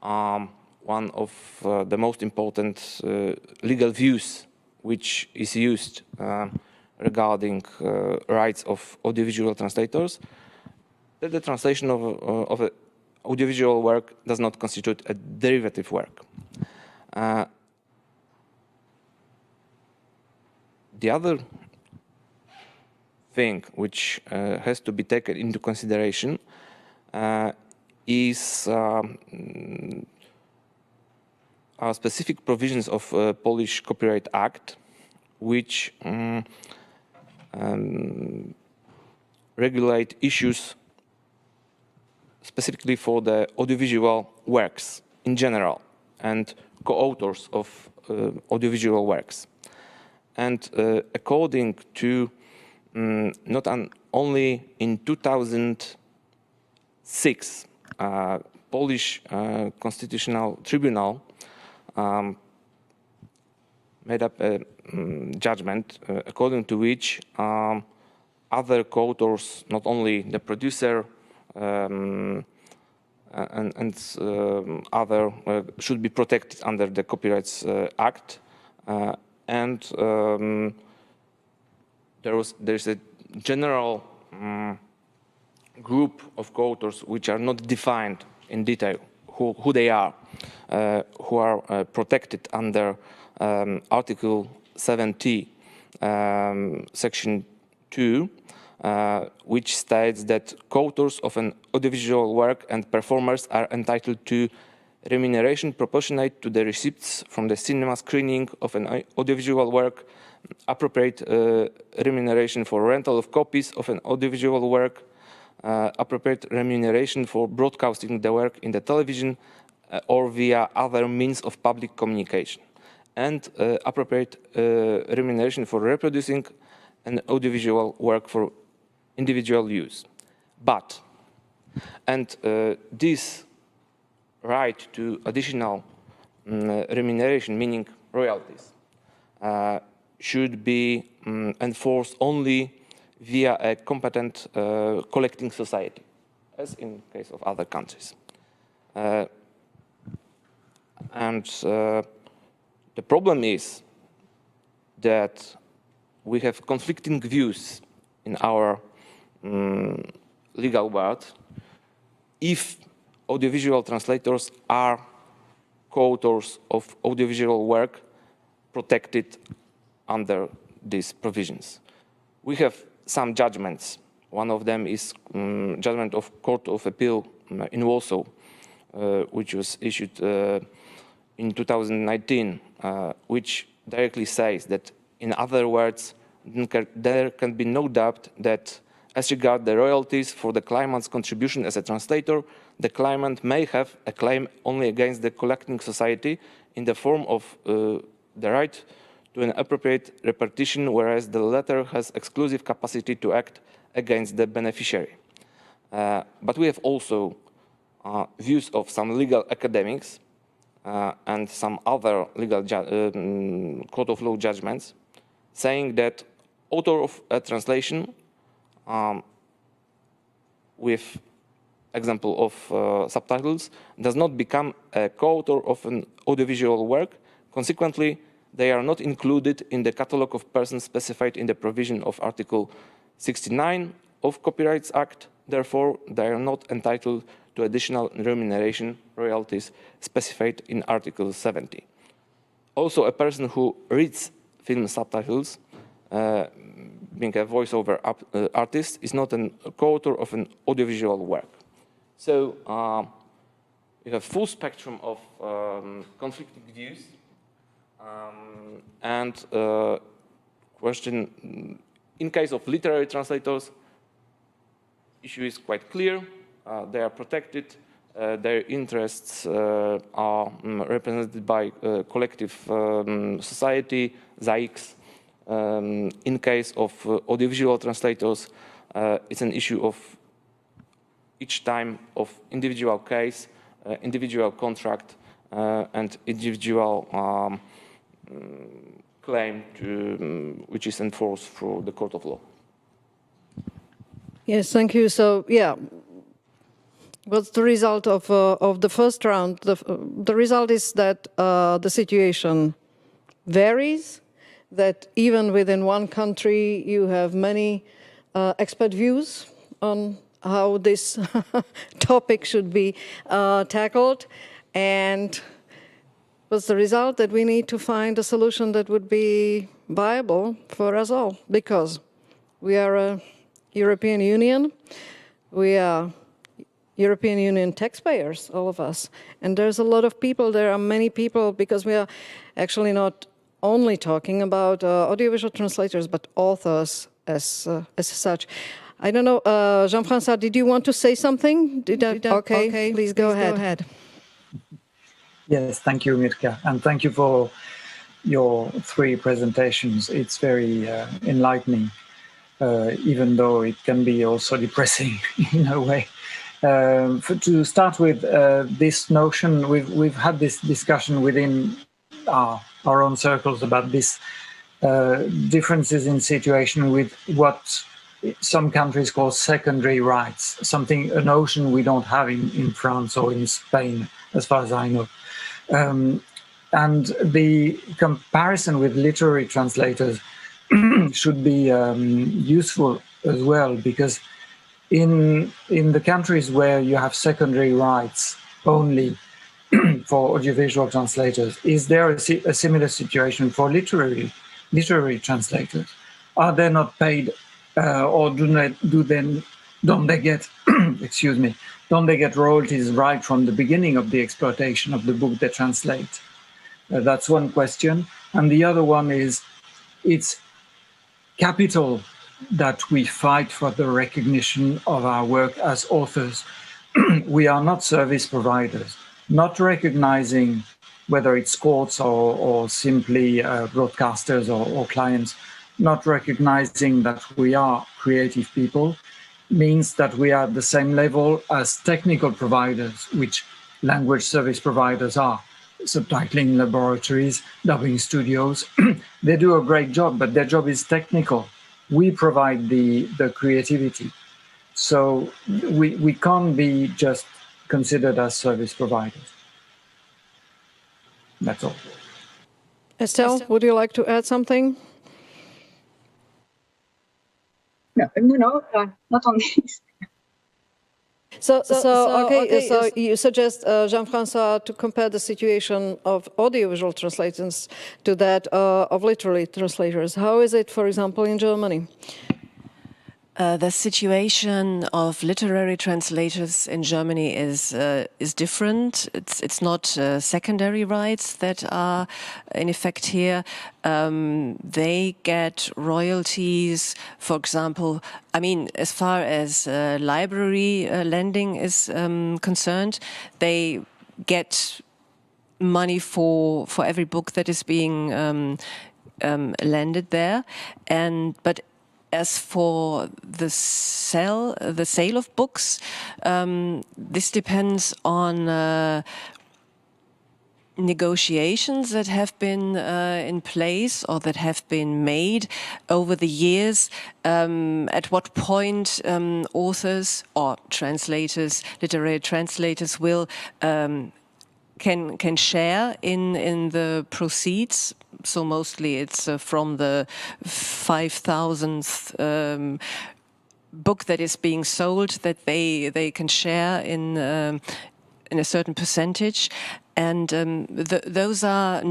one of the most important legal views which is used regarding rights of audiovisual translators, that the translation of an audiovisual work does not constitute a derivative work. The other thing which has to be taken into consideration is specific provisions of Polish Copyright Act, which regulate issues specifically for the audiovisual works in general and co-authors of audiovisual works. And according to not only in 2006, Polish Constitutional Tribunal made up a judgment according to which other co-authors, not only the producer and other, should be protected under the Copyrights Act, and there's a general group of co-authors which are not defined in detail who they are, who are protected under Article 70, Section 2, which states that co-authors of an audiovisual work and performers are entitled to remuneration proportionate to the receipts from the cinema screening of an audiovisual work, appropriate remuneration for rental of copies of an audiovisual work, appropriate remuneration for broadcasting the work in the television or via other means of public communication, and appropriate remuneration for reproducing an audiovisual work for individual use. But, and this right to additional remuneration, meaning royalties, should be enforced only via a competent collecting society, as in case of other countries. And the problem is that we have conflicting views in our legal world if audiovisual translators are co-authors of audiovisual work protected under these provisions. We have some judgments. One of them is judgment of Court of Appeal in Warsaw, which was issued in 2019, which directly says that, in other words, there can be no doubt that as regards the royalties for the claimant's contribution as a translator, the claimant may have a claim only against the collecting society in the form of the right to an appropriate repartition, whereas the latter has exclusive capacity to act against the beneficiary. But we have also views of some legal academics and some other legal court of law judgments saying that author of a translation with example of subtitles does not become a co-author of an audiovisual work. Consequently, they are not included in the catalogue of persons specified in the provision of Article 69 of Copyrights Act. Therefore, they are not entitled to additional remuneration royalties specified in Article 70. Also, a person who reads film subtitles, being a voiceover artist, is not a co-author of an audiovisual work. So we have full spectrum of conflicting views, and question, in case of literary translators, issue is quite clear. They are protected. Their interests are represented by collective society, ZAIX. In case of audiovisual translators, it's an issue of each time of individual case, individual contract, and individual claim which is enforced through the court of law. Yes, thank you. So, yeah, what's the result of the first round? The result is that the situation varies, that even within one country you have many expert views on how this topic should be tackled. And What's the result? That we need to find a solution that would be viable for us all, because we are a European Union, we are European Union taxpayers, all of us. And there's a lot of people, there are many people, because we are actually not only talking about audiovisual translators, but authors as such. I don't know, Jean-François, did you want to say something? Okay, please go ahead. Yes, thank you, Mirka, and thank you for your 3 presentations. It's very enlightening, even though it can be also depressing in a way. To start with this notion, we've had this discussion within our own circles about this differences in situation with what some countries call secondary rights, a notion we don't have in France or in Spain, as far as I know. And the comparison with literary translators should be useful as well, because in the countries where you have secondary rights only for audiovisual translators, is there a similar situation for literary translators? Are they not paid, or don't they get excuse me, don't they get royalties right from the beginning of the exploitation of the book they translate? That's one question. And the other one is, it's capital that we fight for the recognition of our work as authors. We are not service providers, not recognizing whether it's courts or simply broadcasters or clients, not recognizing that we are creative people, means that we are at the same level as technical providers, which language service providers are. Subtitling laboratories, dubbing studios, they do a great job, but their job is technical. We provide the creativity. So we can't be just considered as service providers. That's all. Estelle, would you like to add something? No, not on this. So you suggest, Jean-François, to compare the situation of audiovisual translators to that of literary translators. How is it, for example, in Germany? The situation of literary translators in Germany is different. It's not secondary rights that are in effect here. They get royalties, for example. I mean, as far as library lending is concerned, they get money for every book that is being lended there, but as for the sale of books, this depends on negotiations that have been in place or that have been made over the years. At what point authors or translators, literary translators, will can share in the proceeds. So mostly it's from the 5,000th book that is being sold that they can share in a certain percentage. And those are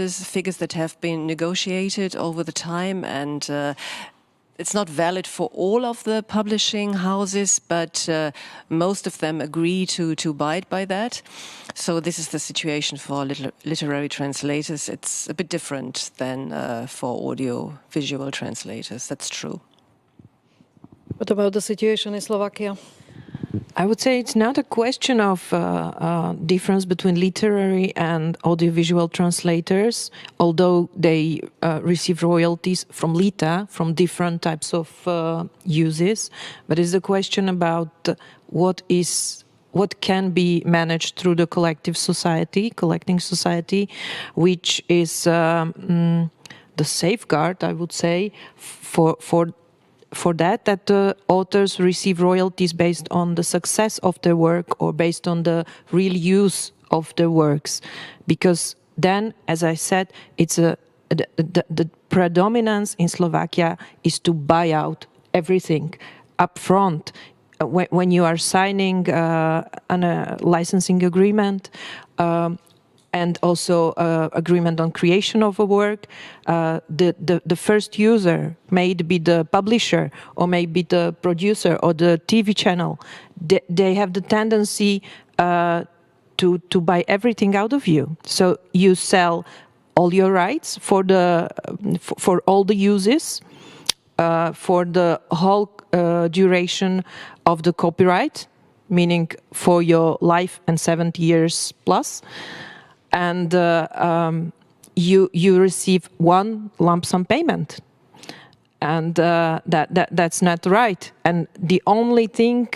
figures that have been negotiated over the time, and it's not valid for all of the publishing houses, but most of them agree to abide by that. So this is the situation for literary translators. It's a bit different than for audio-visual translators, that's true. What about the situation in Slovakia? I would say it's not a question of difference between literary and audiovisual translators, although they receive royalties from LITA, from different types of uses. But it's a question about what can be managed through the collecting society, which is the safeguard, I would say, for that the authors receive royalties based on the success of their work or based on the real use of their works. Because then, as I said, it's the predominance in Slovakia is to buy out everything up front. When you are signing a licensing agreement, and also agreement on creation of a work. The first user may be the publisher or maybe the producer or the TV channel. They have the tendency to buy everything out of you. So you sell all your rights for all the uses, for the whole duration of the copyright, meaning for your life and 70 years plus, and you receive one lump sum payment, and that's not right. And the only thing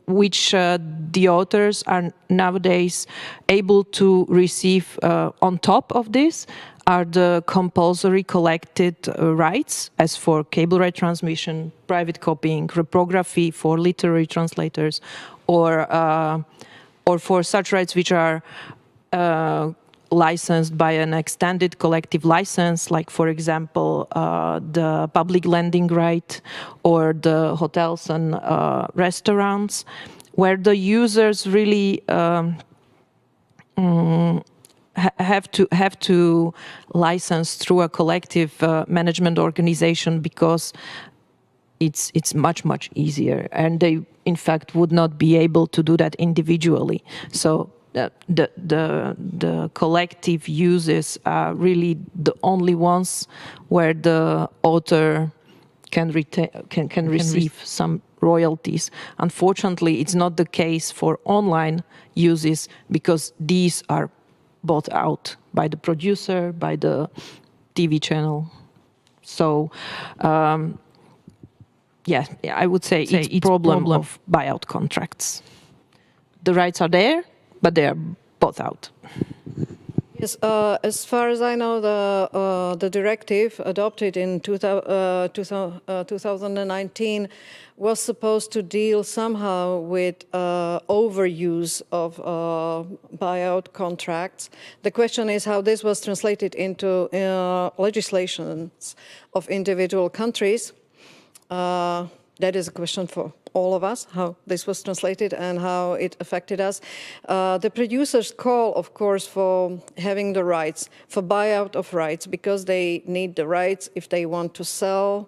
which the authors are nowadays able to receive on top of this are the compulsory collected rights, as for cable right transmission, private copying, reprography for literary translators, or for such rights which are licensed by an extended collective license, like, for example, the public lending right or the hotels and restaurants, where the users really have to license through a collective management organization, because it's much easier, and they in fact would not be able to do that individually. So the collective uses are really the only ones where the author can receive some royalties. Unfortunately, it's not the case for online uses, because these are bought out by the producer, by the TV channel. So yeah, I would say it's a problem of buyout contracts. The rights are there, but they are bought out. Yes, as far as I know, the directive adopted in 2019 was supposed to deal somehow with overuse of buyout contracts. The question is how this was translated into legislations of individual countries. That is a question for all of us, how this was translated and how it affected us. The producers call, of course, for having the rights, for buyout of rights, because they need the rights if they want to sell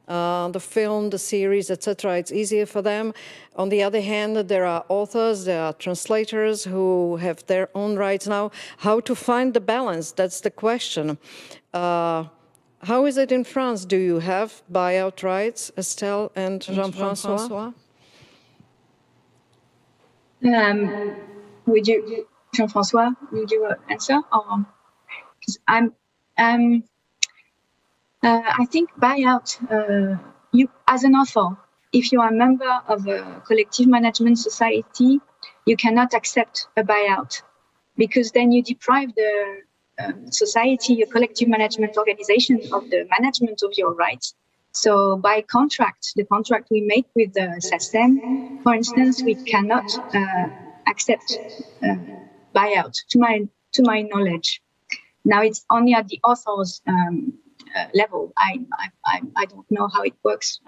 the film, the series, etc. It's easier for them. On the other hand, there are authors, there are translators who have their own rights now. How to find the balance? That's the question. How is it in France? Do you have buyout rights, Estelle and Jean-François? Would you, Jean-François, would you answer? Because I think buyout, you as an author, if you are a member of a collective management society, you cannot accept a buyout, because then you deprive the society, a collective management organization, of the management of your rights. So by contract, the contract we make with the SACEM, for instance, we cannot accept buyout, to my knowledge. Now it's only at the author's level. I don't know how it works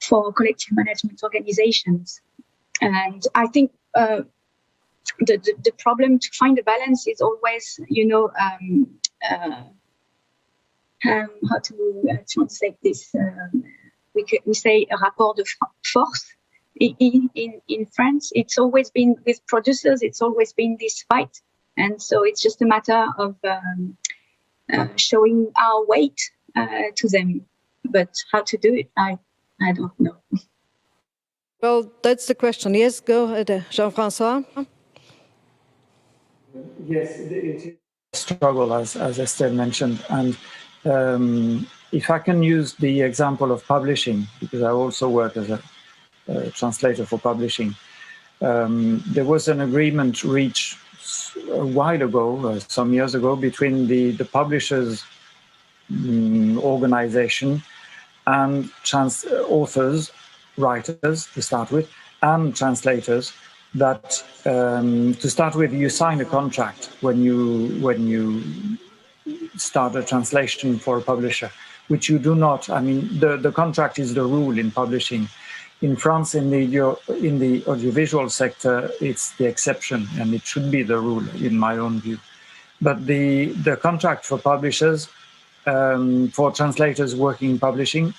for collective management organizations. And I think the problem to find a balance is always, how to translate this? We say a rapport de force. In France, it's always been with producers. It's always been this fight, and so it's just a matter of showing our weight to them. But how to do it, I don't know. Well, that's the question. Yes, go ahead, Jean-François. Yes, it is a struggle, as Estelle mentioned. And if I can use the example of publishing, because I also work as a translator for publishing, there was an agreement reached a while ago, some years ago, between the publishers' organization and authors, writers to start with, and translators, that to start with, you sign a contract when you start a translation for a publisher, which you do not. I mean, the contract is the rule in publishing. In France, in the audiovisual sector, it's the exception, and it should be the rule, in my own view. But the contract for publishers, for translators working in publishing,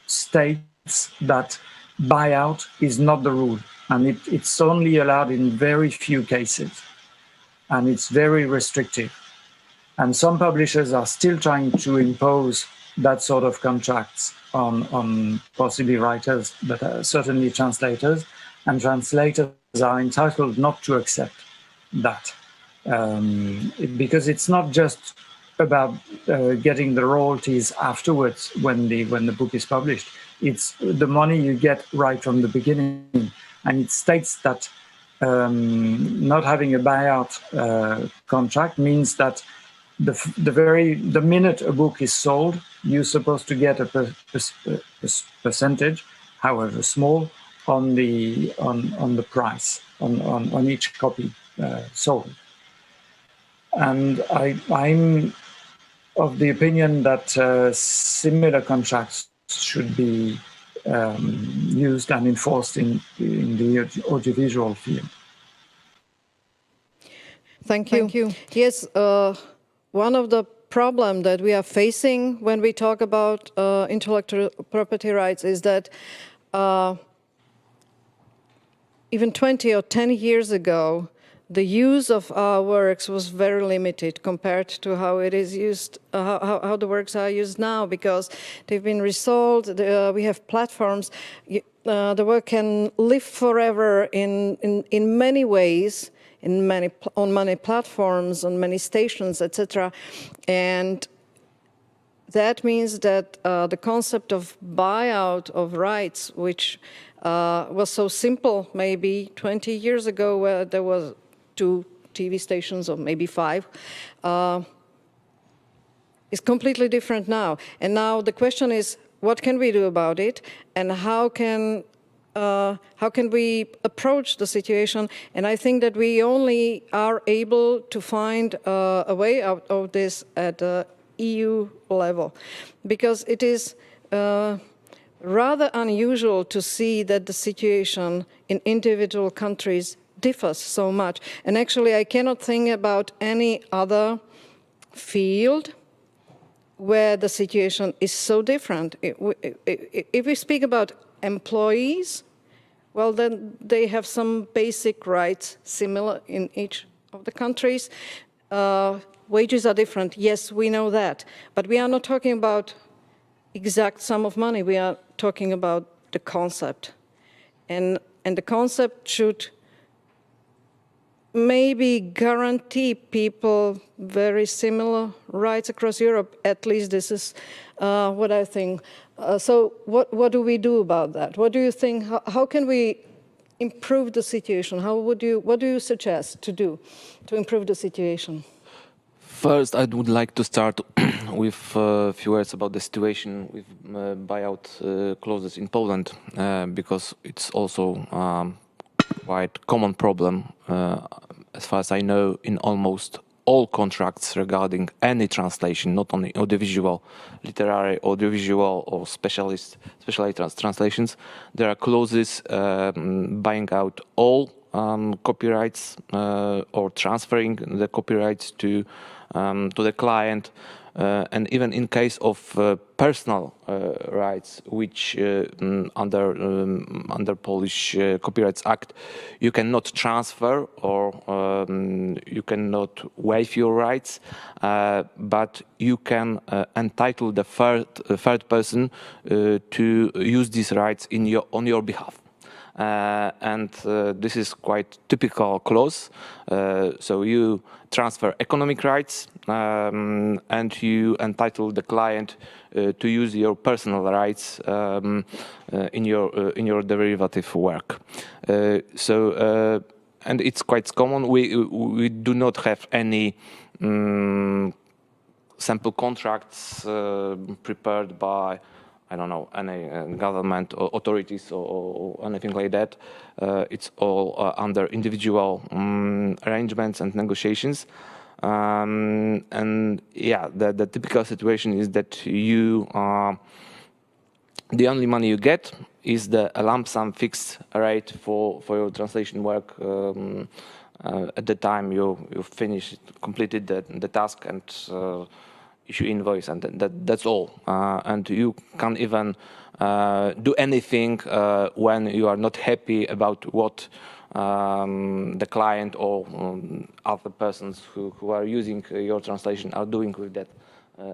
states that buyout is not the rule, and it's only allowed in very few cases, and it's very restrictive. And some publishers are still trying to impose that sort of contracts on possibly writers, but certainly translators, and translators are entitled not to accept that. Because it's not just about getting the royalties afterwards when the book is published. It's the money you get right from the beginning. And it states that not having a buyout contract means that the minute a book is sold, you're supposed to get a percentage, however small, on the price on each copy sold. And I'm of the opinion that similar contracts should be used and enforced in the audiovisual field. Thank you. Yes, one of the problems that we are facing when we talk about intellectual property rights is that even 20 or 10 years ago, the use of our works was very limited compared to how it is used, how the works are used now, because they've been resold. We have platforms. The work can live forever in many ways, on many platforms, on many stations, etc. And that means that the concept of buyout of rights, which was so simple maybe 20 years ago, where there was 2 TV stations or maybe 5, is completely different now. And now the question is, what can we do about it, and how can we approach the situation? And I think that we only are able to find a way out of this at the EU level, because it is rather unusual to see that the situation in individual countries differs so much. And actually, I cannot think about any other field where the situation is so different. If we speak about employees, well, then they have some basic rights similar in each of the countries. Wages are different, yes, we know that. But we are not talking about exact sum of money, we are talking about the concept. And the concept should maybe guarantee people very similar rights across Europe. At least this is what I think. So what do we do about that? What do you think? How can we improve the situation? What do you suggest to do to improve the situation? First, I would like to start with a few words about the situation with buyout clauses in Poland, because it's also quite common problem, as far as I know, in almost all contracts regarding any translation, not only audiovisual, literary, audiovisual, or specialized translations. There are clauses buying out all copyrights or transferring the copyrights to the client. And even in case of personal rights, which under Polish Copyrights Act, you cannot transfer or you cannot waive your rights, but you can entitle the third person to use these rights on your behalf. And this is quite typical clause. So you transfer economic rights and you entitle the client to use your personal rights in your derivative work. And it's quite common. We do not have any sample contracts prepared by, I don't know, any government or authorities or anything like that. It's all under individual arrangements and negotiations. And yeah, the typical situation is that you the only money you get is the lump sum fixed rate for your translation work at the time you completed the task and issue invoice, and that's all. And you can't even do anything when you are not happy about what the client or other persons who are using your translation are doing with that,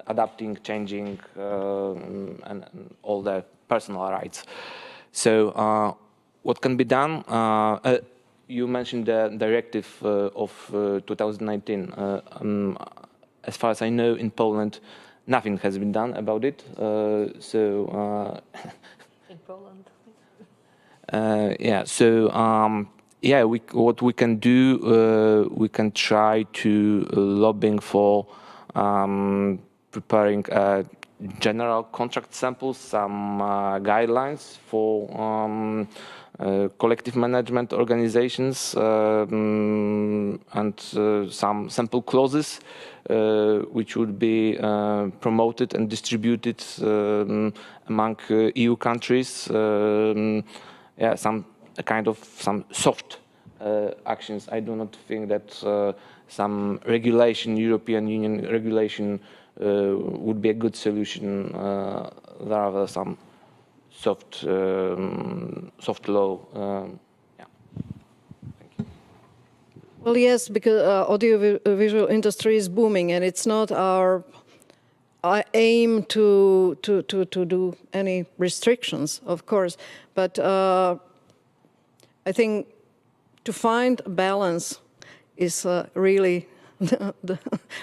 adapting, changing, and all the personal rights. So what can be done? You mentioned the directive of 2019. As far as I know, in Poland, nothing has been done about it. In Poland. Yeah. So what we can do, we can try to lobbying for preparing general contract samples, some guidelines for collective management organizations, and some sample clauses which would be promoted and distributed among EU countries. Yeah, some soft actions. I do not think that some regulation, European Union regulation, would be a good solution. Rather, some soft law. Yeah. Thank you. Well, yes, because audiovisual industry is booming, and it's not our aim to do any restrictions, of course. But I think to find a balance is really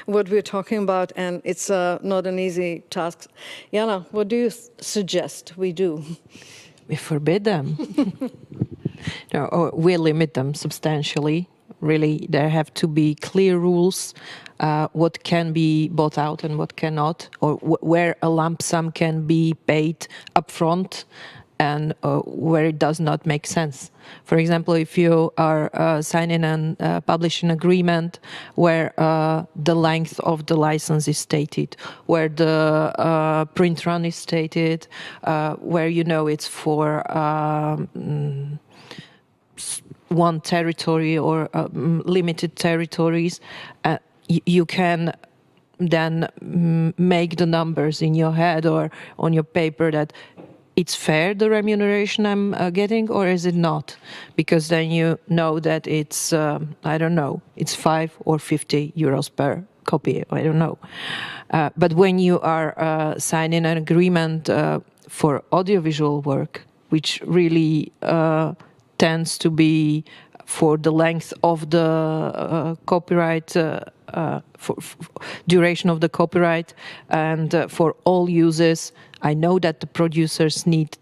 what we're talking about, and it's not an easy task. Jana, what do you suggest we do? We forbid them. No, or we limit them substantially. Really, there have to be clear rules what can be bought out and what cannot, or where a lump sum can be paid upfront and where it does not make sense. For example, if you are signing and publishing an agreement where the length of the license is stated, where the print run is stated, where you know it's for one territory or limited territories, you can then make the numbers in your head or on your paper that it's fair, the remuneration I'm getting, or is it not? Because then you know that it's, I don't know, it's 5 or 50 euros per copy, I don't know. But when you are signing an agreement for audiovisual work, which really tends to be for the length of the copyright, for duration of the copyright, and for all uses, I know that the producers need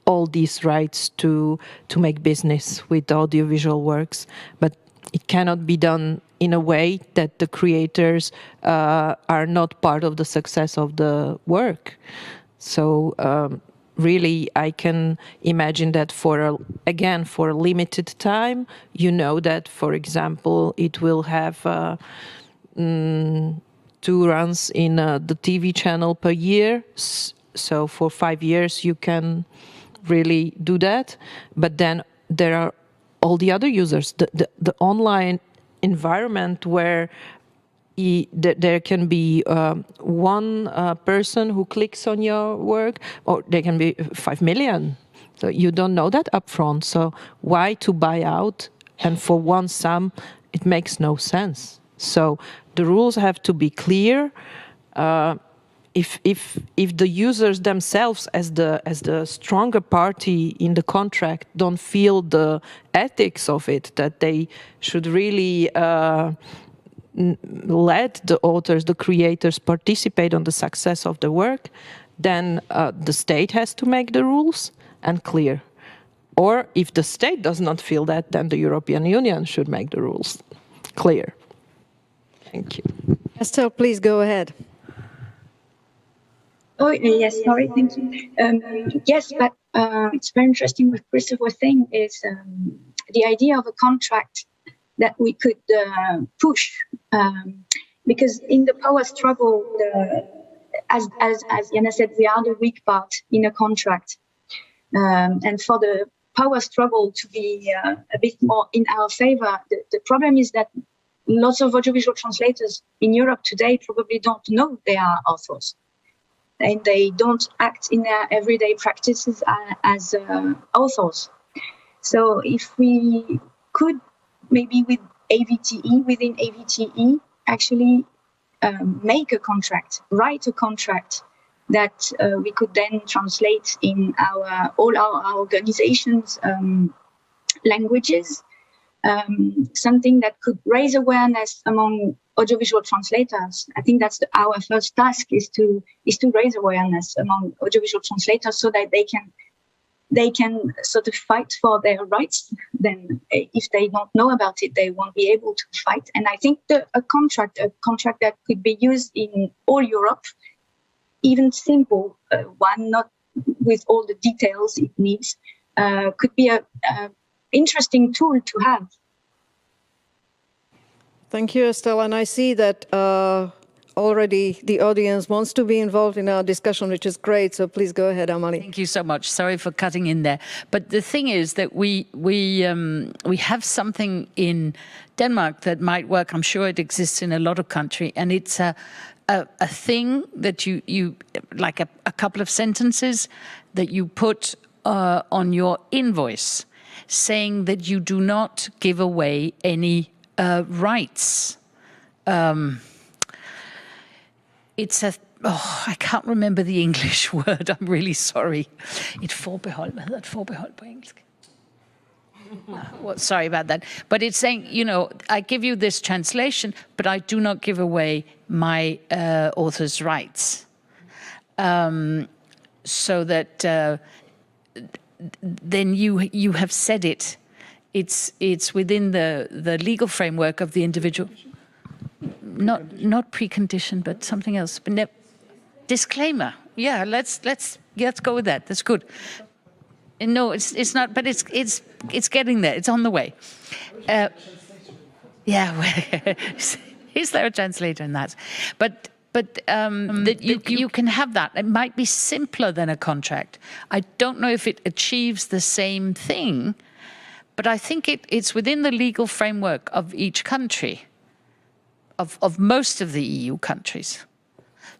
all these rights to make business with audiovisual works, but it cannot be done in a way that the creators are not part of the success of the work. So really, I can imagine that for a limited time, you know that, for example, it will have 2 runs in the TV channel per year. So for 5 years, you can really do that. But then there are all the other users, the online environment where there can be one person who clicks on your work, or there can be 5 million. So you don't know that upfront. So why to buy out? And for one sum, it makes no sense. So the rules have to be clear. If the users themselves, as the stronger party in the contract, don't feel the ethics of it, that they should really let the authors, the creators, participate on the success of the work, then the state has to make the rules and clear. Or if the state does not feel that, then the European Union should make the rules clear. Thank you. Estelle, please go ahead. Oh, yes, sorry, thank you. Yes, but it's very interesting what Christoph was saying is the idea of a contract that we could push, because in the power struggle, as Jana said, we are the weak part in a contract. And for the power struggle to be a bit more in our favor, the problem is that lots of audiovisual translators in Europe today probably don't know they are authors. And they don't act in their everyday practices as authors. So if we could, maybe with AVTE, within AVTE, actually make a contract, write a contract that we could then translate in all our organizations' languages, something that could raise awareness among audiovisual translators. I think that's our first task, is to raise awareness among audiovisual translators so that they can sort of fight for their rights. Then if they don't know about it, they won't be able to fight. And I think a contract that could be used in all Europe, even simple one, not with all the details it needs, could be a interesting tool to have. Thank you, Estelle. And I see that already the audience wants to be involved in our discussion, which is great. So please go ahead, Amalie. Thank you so much. Sorry for cutting in there. But the thing is that we have something in Denmark that might work. I'm sure it exists in a lot of countries, and it's a thing that you like a couple of sentences that you put on your invoice, saying that you do not give away any rights. It's I can't remember the English word. I'm really sorry. Et forbehold. Hvad hedder et forbehold på engelsk? Well, sorry about that. But it's saying, I give you this translation, but I do not give away my author's rights. So that then you have said it. It's within the legal framework of the individual. Not precondition, but something else. But disclaimer. Yeah, let's go with that. That's good. No, it's not. But it's getting there. It's on the way. Yeah. Is there a translator in that? But that you can have that. It might be simpler than a contract. I don't know if it achieves the same thing, but I think it's within the legal framework of each country, of most of the EU countries.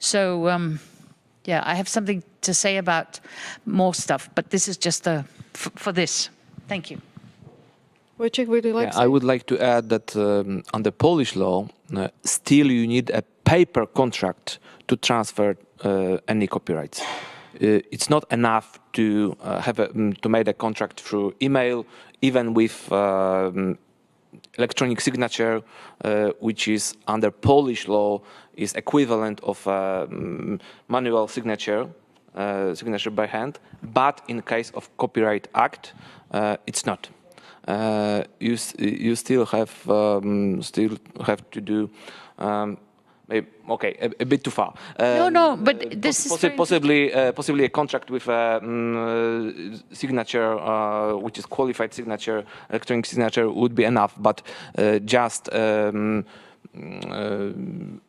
So, I have something to say about more stuff, but this is just for this. Thank you. Wojciech, would you like to say? I would like to add that under Polish law, still you need a paper contract to transfer any copyrights. It's not enough to to make a contract through email, even with electronic signature, which is under Polish law is equivalent of manual signature by hand. But in case of Copyright Act, it's not. You still have to do. A bit too far. No, but this is possibly a contract with a signature, which is qualified signature, electronic signature would be enough. But just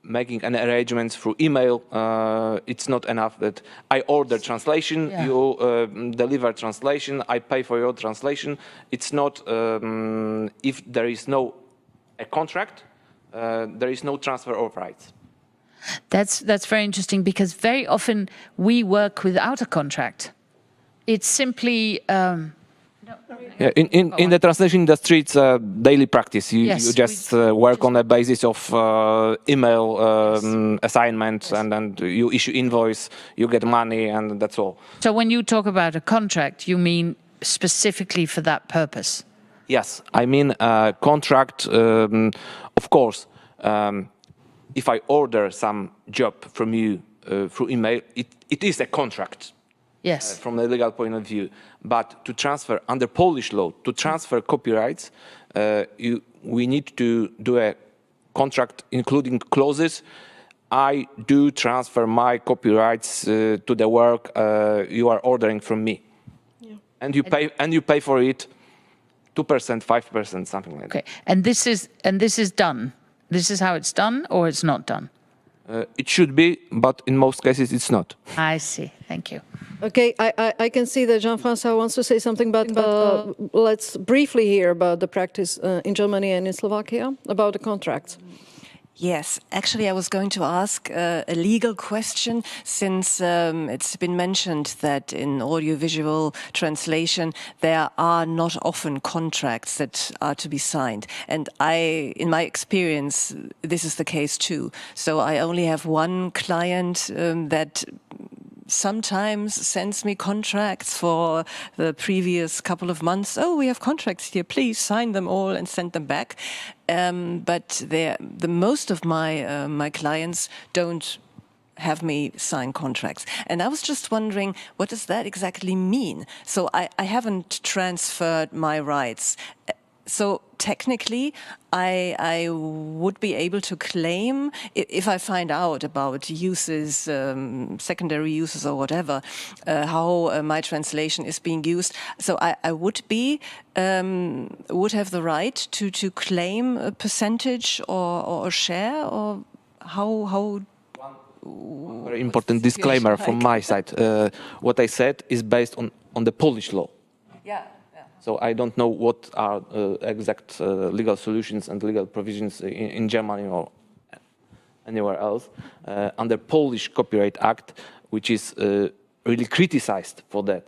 making an arrangement through email, it's not enough. That I order translation, you deliver translation, I pay for your translation. It's not if there is a contract. There is no transfer of rights. That's very interesting, because very often we work without a contract. It's simply in the translation industry, it's a daily practice. You just work on the basis of email assignment, and then you issue invoice, you get money, and that's all. So when you talk about a contract, you mean specifically for that purpose? Yes, I mean contract. Of course, if I order some job from you through email, it is a contract. Yes. From the legal point of view. But to transfer, under Polish law, to transfer copyrights, we need to do a contract including clauses. I do transfer my copyrights to the work you are ordering from me. Yeah. And you pay for it 2%, 5%, something like that. Okay, and this is done. This is how it's done, or it's not done. It should be, but in most cases it's not. I see. Thank you. Okay, I can see that Jean-François wants to say something, but let's briefly hear about the practice in Germany and in Slovakia, about the contracts. Yes, actually I was going to ask a legal question, since it's been mentioned that in audiovisual translation there are not often contracts that are to be signed. And in my experience, this is the case too. So I only have one client that sometimes sends me contracts for the previous couple of months. Oh, we have contracts here, please sign them all and send them back. But the most of my clients don't have me sign contracts. And I was just wondering, what does that exactly mean? So I haven't transferred my rights. So technically, I would be able to claim, if I find out about uses, secondary uses or whatever, how my translation is being used. So I would have the right to claim a percentage or a share, or how. One very important disclaimer from my side. What I said is based on the Polish law. Yeah. So I don't know what are exact legal solutions and legal provisions in Germany or anywhere else. Under Polish Copyright Act, which is really criticized for that,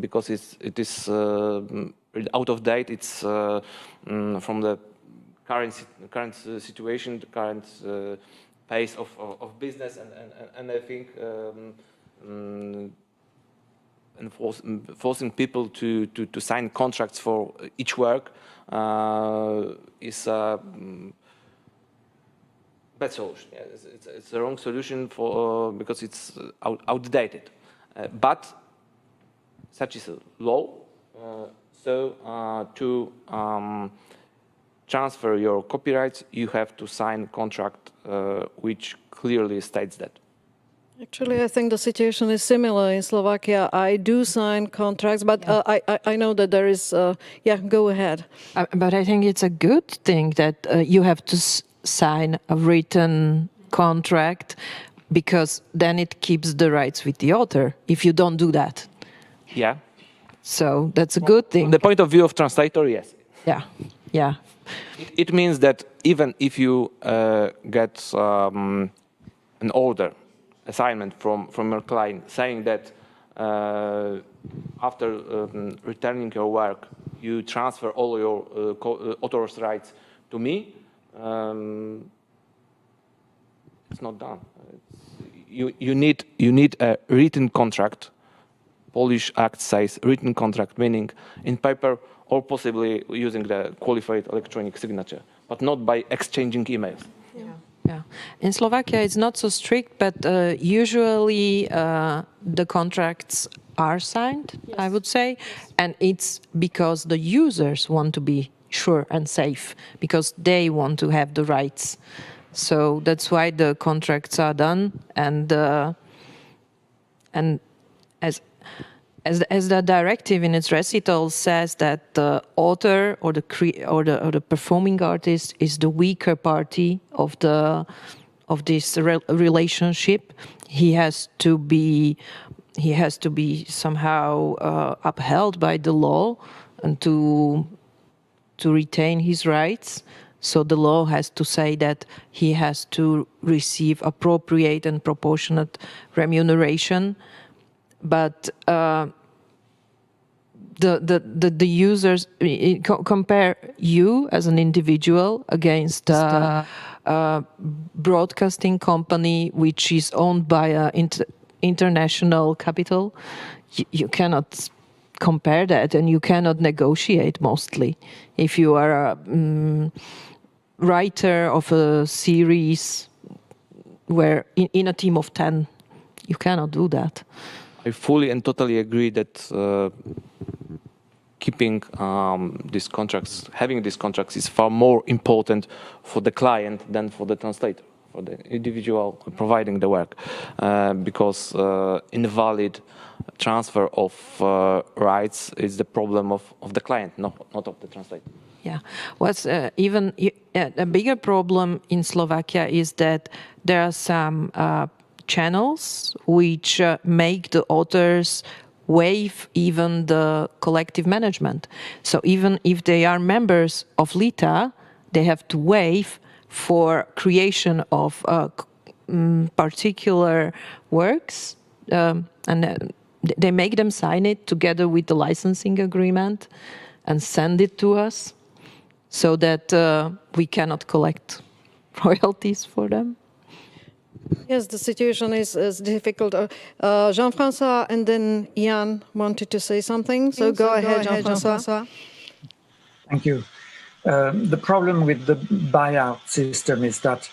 because it is out of date. It's from the current situation, the current pace of business, and I think. And forcing people to sign contracts for each work is a bad solution. Yeah, it's the wrong solution because it's outdated. But such is a law. So to transfer your copyrights, you have to sign a contract which clearly states that. Actually, I think the situation is similar in Slovakia. I do sign contracts, but I know that there is, go ahead. But I think it's a good thing that you have to sign a written contract, because then it keeps the rights with the author if you don't do that. Yeah. So that's a good thing. From the point of view of translator, yes. Yeah. It means that even if you get an order, assignment from your client saying that after returning your work, you transfer all your author's rights to me, it's not done. You need a written contract. Polish Act says written contract, meaning in paper or possibly using the qualified electronic signature, but not by exchanging emails. Yeah, in Slovakia it's not so strict, but usually the contracts are signed, yes. I would say, and it's because the users want to be sure and safe, because they want to have the rights. So that's why the contracts are done, and as the directive in its recital says that the author or the performing artist is the weaker party of this relationship, he has to be somehow upheld by the law and to retain his rights. So the law has to say that he has to receive appropriate and proportionate remuneration. But the users compare you as an individual against a broadcasting company which is owned by an international capital. You cannot compare that, and you cannot negotiate mostly. If you are a writer of a series where in a team of 10, you cannot do that. I fully and totally agree that keeping these contracts, having these contracts is far more important for the client than for the translator, for the individual providing the work, because invalid transfer of rights is the problem of the client, not of the translator. Yeah, what's even a bigger problem in Slovakia is that there are some channels which make the authors waive even the collective management. So even if they are members of LITA, they have to waive for creation of particular works, and they make them sign it together with the licensing agreement and send it to us, so that we cannot collect royalties for them. Yes, the situation is difficult. Jean-François and then Jan wanted to say something, so go ahead, Jean-François. Thank you. The problem with the buyout system is that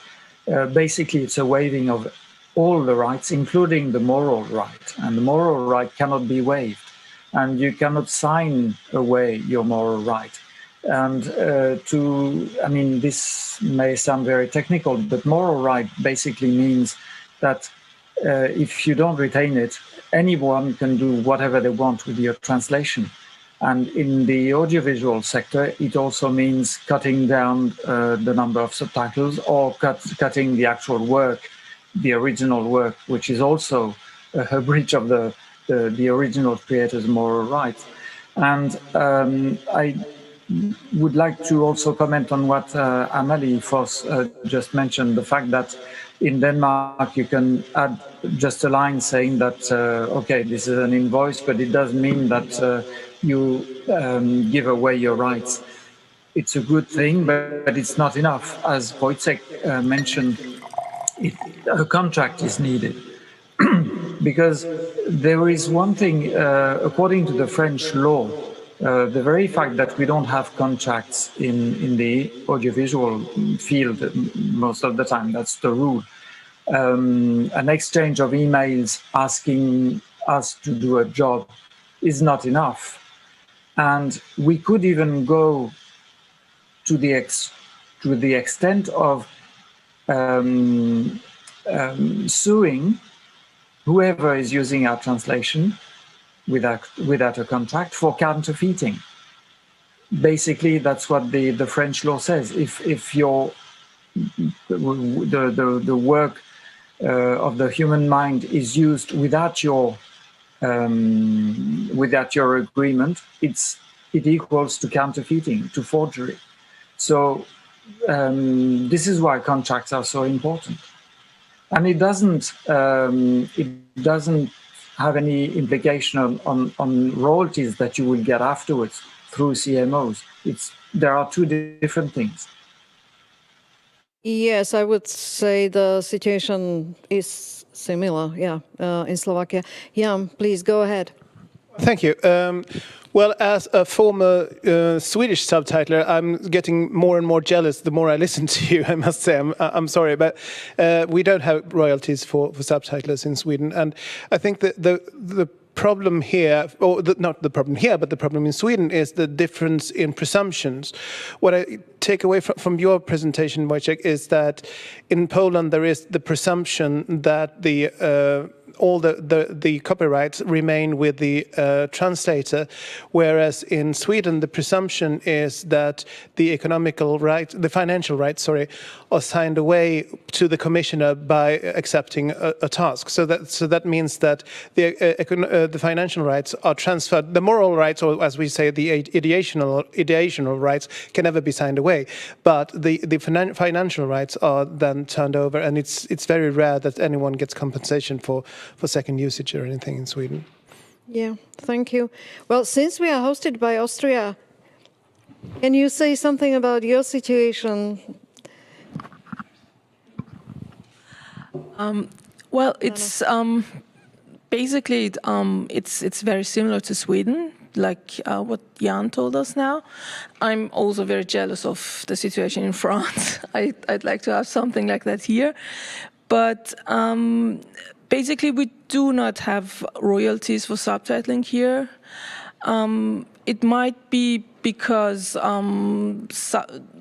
basically it's a waiving of all the rights, including the moral right. And the moral right cannot be waived. And you cannot sign away your moral right. And this may sound very technical, but moral right basically means that if you don't retain it, anyone can do whatever they want with your translation. And in the audiovisual sector, it also means cutting down the number of subtitles or cutting the actual work, the original work, which is also a breach of the original creator's moral rights. And I would like to also comment on what Amalie Foss just mentioned, the fact that in Denmark you can add just a line saying that, okay, this is an invoice, but it does mean that you give away your rights. It's a good thing, but it's not enough. As Wojciech mentioned, a contract is needed. Because there is one thing, according to the French law, the very fact that we don't have contracts in the audiovisual field most of the time, that's the rule. An exchange of emails asking us to do a job is not enough. And we could even go to the extent of suing whoever is using our translation without a contract for counterfeiting. Basically, that's what the French law says. If the work of the human mind is used without your agreement, it equals to counterfeiting, to forgery. So this is why contracts are so important. And it doesn't have any implication on royalties that you will get afterwards through CMOs. There are two different things. Yes, I would say the situation is similar, in Slovakia. Jan, please go ahead. Thank you. Well, as a former Swedish subtitler, I'm getting more and more jealous the more I listen to you, I must say. I'm sorry, but we don't have royalties for subtitlers in Sweden. And I think that the problem here, or not the problem here, but the problem in Sweden is the difference in presumptions. What I take away from your presentation, Wojciech, is that in Poland there is the presumption that all the copyrights remain with the translator, whereas in Sweden the presumption is that the financial rights, are signed away to the commissioner by accepting a task. So that means that the financial rights are transferred. The moral rights, or as we say, the ideational rights, can never be signed away, but the financial rights are then turned over, and it's very rare that anyone gets compensation for second usage or anything in Sweden. Yeah, thank you. Well, since we are hosted by Austria, can you say something about your situation? Well, it's basically it's very similar to Sweden, like what Jan told us now. I'm also very jealous of the situation in France. I'd like to have something like that here, but basically we do not have royalties for subtitling here. It might be because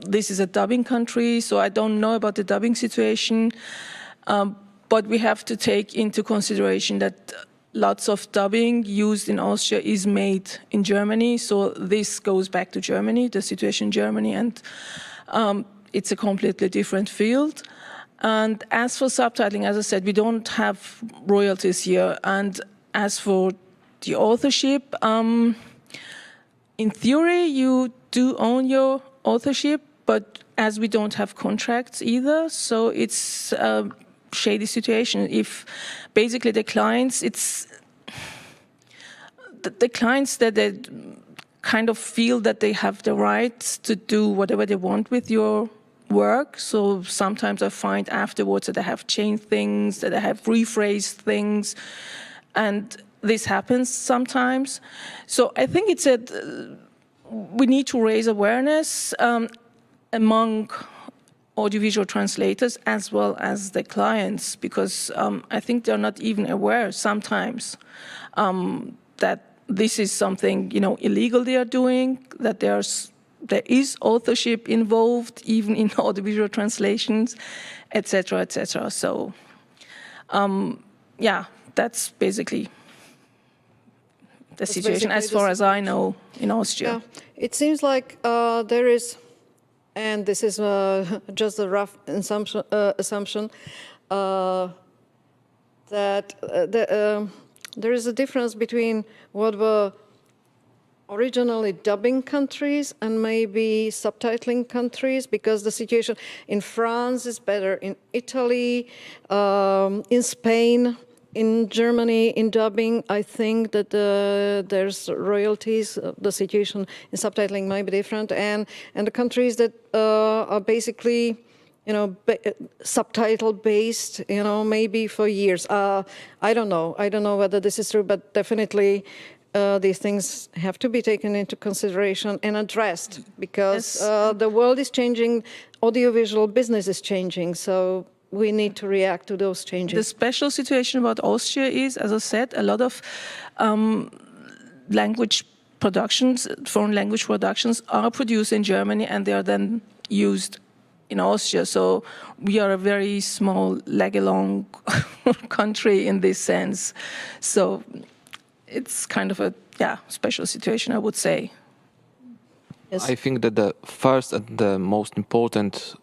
this is a dubbing country, so I don't know about the dubbing situation. But we have to take into consideration that lots of dubbing used in Austria is made in Germany. So this goes back to Germany, the situation in Germany, and it's a completely different field. And as for subtitling, as I said, we don't have royalties here. And as for the authorship, in theory, you do own your authorship, but as we don't have contracts either, so it's a shady situation. If basically the clients, it's the clients that they kind of feel that they have the right to do whatever they want with your work. So sometimes I find afterwards that I have changed things, that I have rephrased things, and this happens sometimes. So I think it's we need to raise awareness among audiovisual translators as well as the clients, because I think they're not even aware sometimes that this is something, you know, illegal they are doing, that there is authorship involved even in audiovisual translations, etc., etc. So, yeah, that's basically the situation as far as I know in Austria. Yeah, it seems like there is, and this is just a rough assumption, that there is a difference between what were originally dubbing countries and maybe subtitling countries, because the situation in France is better, in Italy, in Spain, in Germany, in dubbing, I think that there's royalties. The situation in subtitling might be different, and the countries that are basically, you know, subtitle based, you know, maybe for years. I don't know whether this is true, but definitely these things have to be taken into consideration and addressed, because the world is changing, audiovisual business is changing, so we need to react to those changes. The special situation about Austria is, as I said, a lot of language productions, foreign language productions, are produced in Germany and they are then used in Austria. So we are a very small, leg-along country in this sense. So it's kind of a special situation, I would say. Yes. I think that the first and the most important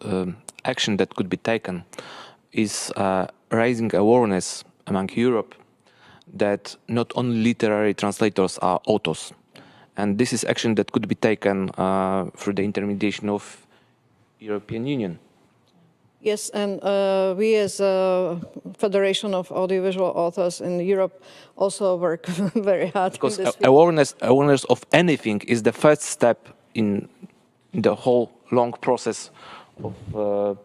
action that could be taken is raising awareness among Europe that not only literary translators are authors. And this is action that could be taken through the intermediation of European Union. Yes, and we as a Federation of Audiovisual Authors in Europe also work very hard. Because in this awareness of anything is the first step in the whole long process of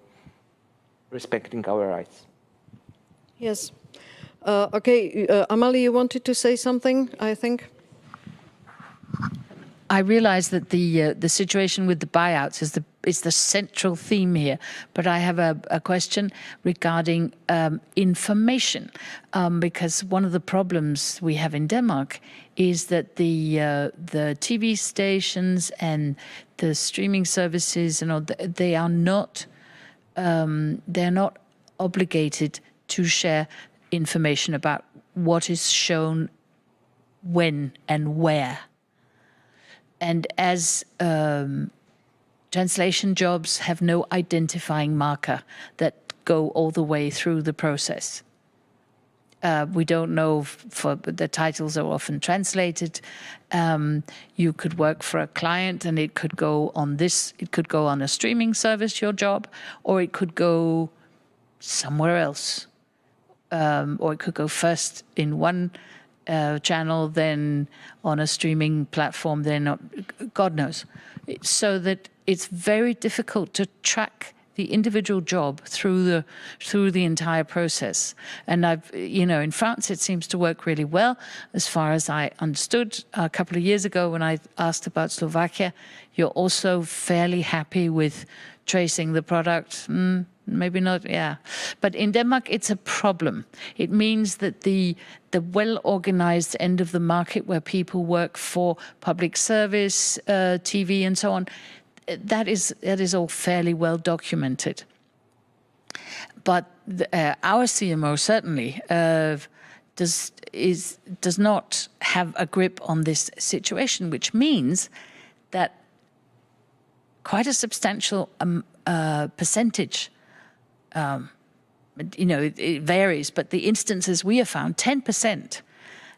respecting our rights. Yes. Okay, Amalie, you wanted to say something, I think? I realize that the situation with the buyouts is the central theme here, but I have a question regarding information, because one of the problems we have in Denmark is that the TV stations and the streaming services and all, they are not they're not obligated to share information about what is shown when and where. And as translation jobs have no identifying marker that go all the way through the process. We don't know, for the titles are often translated. You could work for a client and it could go on it could go on a streaming service, your job, or it could go somewhere else. Or it could go first in one channel, then on a streaming platform, then God knows. So that it's very difficult to track the individual job through the entire process. And in France it seems to work really well, as far as I understood a couple of years ago when I asked about Slovakia. You're also fairly happy with tracing the product. Maybe not, yeah. But in Denmark, it's a problem. It means that the well-organized end of the market, where people work for public service, TV and so on, that is all fairly well documented. But our CMO certainly does not have a grip on this situation, which means that quite a substantial percentage, it varies, but the instances we have found, 10%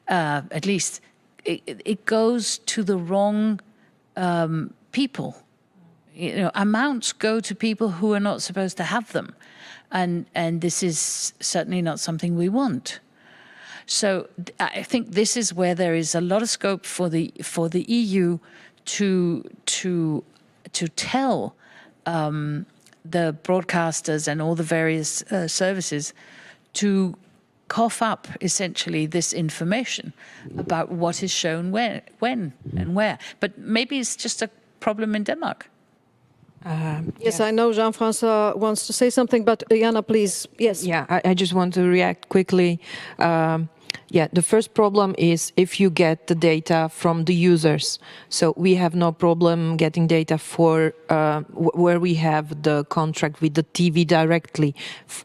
at least, it goes to the wrong people. Amounts go to people who are not supposed to have them, and this is certainly not something we want. So I think this is where there is a lot of scope for the EU to tell the broadcasters and all the various services to cough up essentially this information about what is shown when and where. But maybe it's just a problem in Denmark. Yes, I know Jean-François wants to say something, but Jana, please. Yes. Yeah, I just want to react quickly. The first problem is if you get the data from the users. So we have no problem getting data for where we have the contract with the TV directly.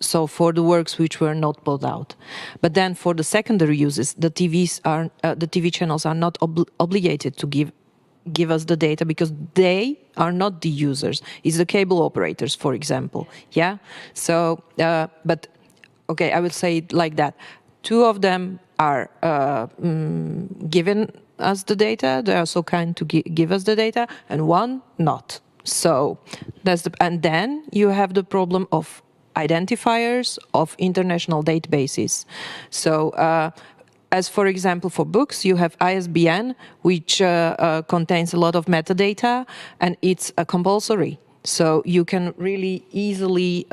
So for the works which were not pulled out. But then for the secondary uses, the TV channels are not obligated to give us the data because they are not the users. It's the cable operators, for example. Yeah. So, but okay, I would say it like that. 2 of them are giving us the data. They are so kind to give us the data, and 1 not. So that's and then you have the problem of identifiers of international databases. So. As for example, for books, you have ISBN, which contains a lot of metadata, and it's compulsory. So you can really easily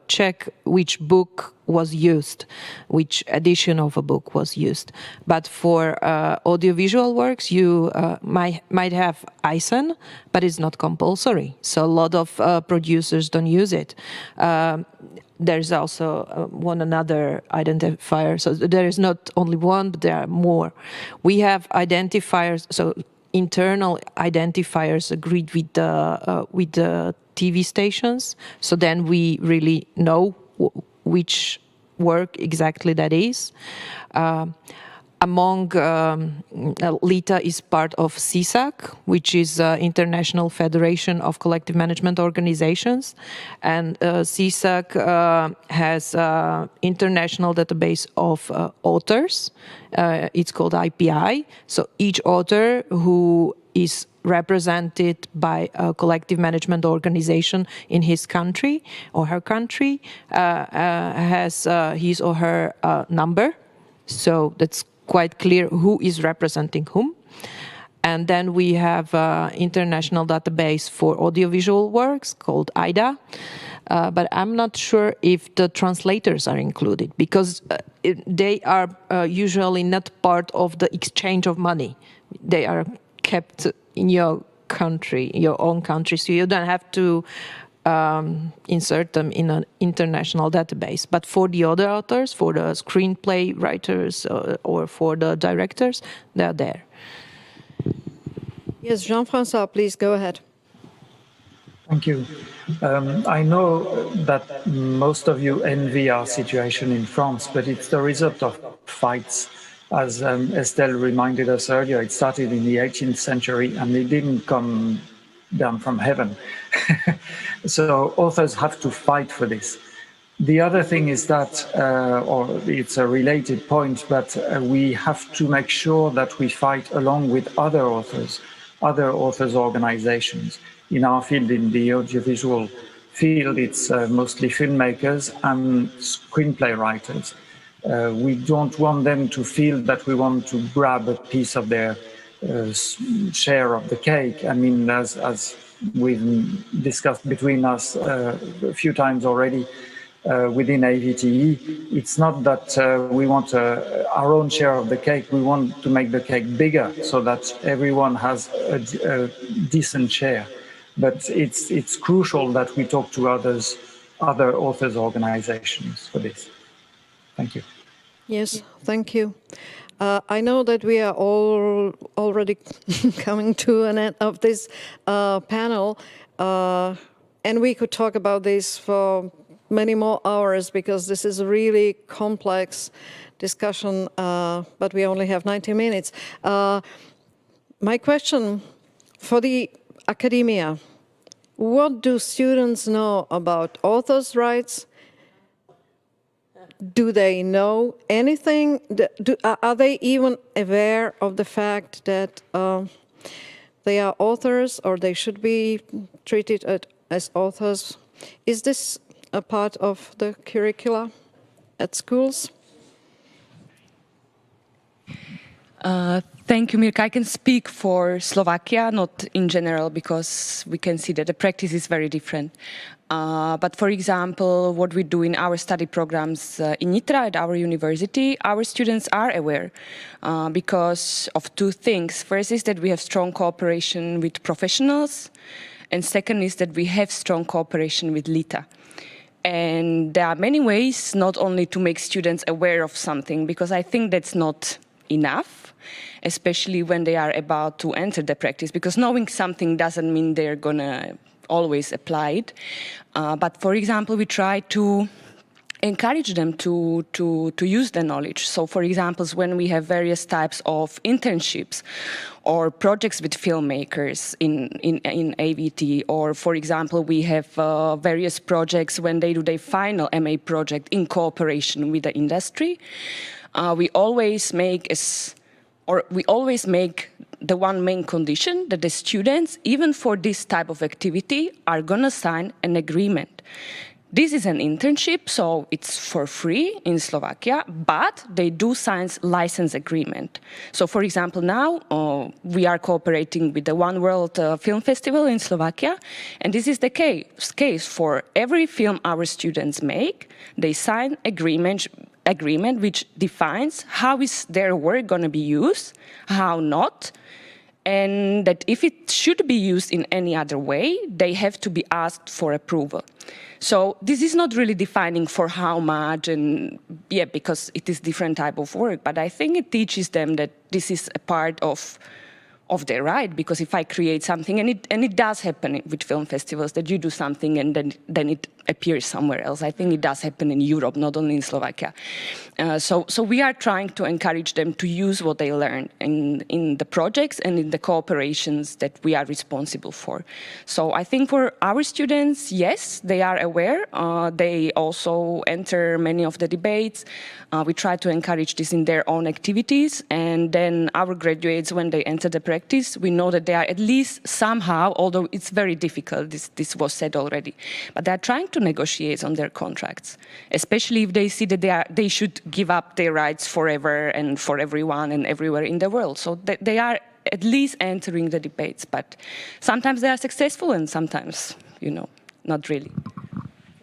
check which book was used, which edition of a book was used. But for audiovisual works, you might have ISIN, but it's not compulsory. So a lot of producers don't use it. There's also one another identifier. So there is not only one, but there are more. We have identifiers, so internal identifiers agreed with the TV stations. So then we really know which work exactly that is. Among LITA is part of CSAC, which is International Federation of Collective Management Organizations, and CSAC has international database of authors. It's called IPI. So each author who is represented by a collective management organization in his country or her country has his or her number. So that's quite clear who is representing whom. And then we have international database for audiovisual works called IDA. But I'm not sure if the translators are included because they are usually not part of the exchange of money. They are kept in your country, your own country, so you don't have to insert them in an international database. But for the other authors, for the screenplay writers or for the directors, they're there. Yes, Jean-François, please go ahead. Thank you. I know that most of you envy our situation in France, but it's the result of fights. As Estelle reminded us earlier, it started in the 18th century and it didn't come down from heaven. So authors have to fight for this. The other thing is that, or it's a related point, but we have to make sure that we fight along with other authors organizations. In our field, in the audiovisual field, it's mostly filmmakers and screenplay writers. We don't want them to feel that we want to grab a piece of their share of the cake. I mean, as we've discussed between us a few times already within AVTE, it's not that we want our own share of the cake. We want to make the cake bigger so that everyone has a decent share. But it's crucial that we talk to other authors' organizations for this. Thank you. Yes, thank you. I know that we are all already coming to an end of this panel, and we could talk about this for many more hours because this is a really complex discussion, but we only have 90 minutes. My question for the academia, what do students know about authors' rights? Do they know anything? Are they even aware of the fact that they are authors, or they should be treated as authors? Is this a part of the curricula at schools? Thank you, Mirka. I can speak for Slovakia, not in general, because we can see that the practice is very different. But for example, what we do in our study programs in Nitra at our university, our students are aware because of two things. First is that we have strong cooperation with professionals, and second is that we have strong cooperation with LITA. And there are many ways not only to make students aware of something, because I think that's not enough, especially when they are about to enter the practice, because knowing something doesn't mean they're going to always apply it. But for example, we try to encourage them to use the knowledge. So for example, when we have various types of internships or projects with filmmakers in AVT, or for example, we have various projects when they do their final MA project in cooperation with the industry, we always make the one main condition that the students, even for this type of activity, are going to sign an agreement. This is an internship, so it's for free in Slovakia, but they do sign license agreement. So for example, now we are cooperating with the One World Film Festival in Slovakia, and this is the case. For every film our students make, they sign agreement which defines how is their work going to be used, how not, and that if it should be used in any other way, they have to be asked for approval. So this is not really defining for how much, and yeah, because it is different type of work, but I think it teaches them that this is a part of their right, because if I create something, and it does happen with film festivals, that you do something and then it appears somewhere else. I think it does happen in Europe, not only in Slovakia. So we are trying to encourage them to use what they learn in the projects and in the cooperations that we are responsible for. So I think for our students, yes, they are aware. They also enter many of the debates. We try to encourage this in their own activities, and then our graduates, when they enter the practice, we know that they are at least somehow, although it's very difficult, this was said already, but they are trying to negotiate on their contracts, especially if they see that they should give up their rights forever and for everyone and everywhere in the world. So they are at least entering the debates, but sometimes they are successful and sometimes, not really.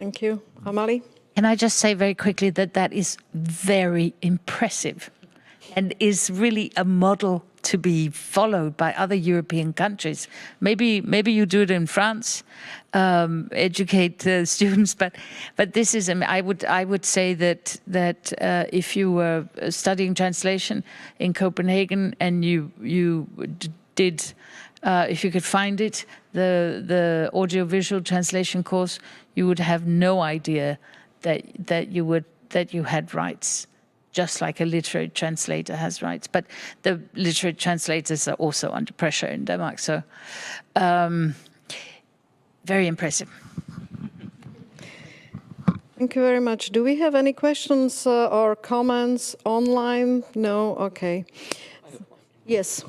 Thank you. Amalie? Can I just say very quickly that is very impressive and is really a model to be followed by other European countries. Maybe you do it in France, educate students, but this is. I would say that if you were studying translation in Copenhagen and you did, if you could find it, the audiovisual translation course, you would have no idea that you had rights, just like a literary translator has rights. But the literary translators are also under pressure in Denmark. So very impressive. Thank you very much. Do we have any questions or comments online? No? Okay. Yes.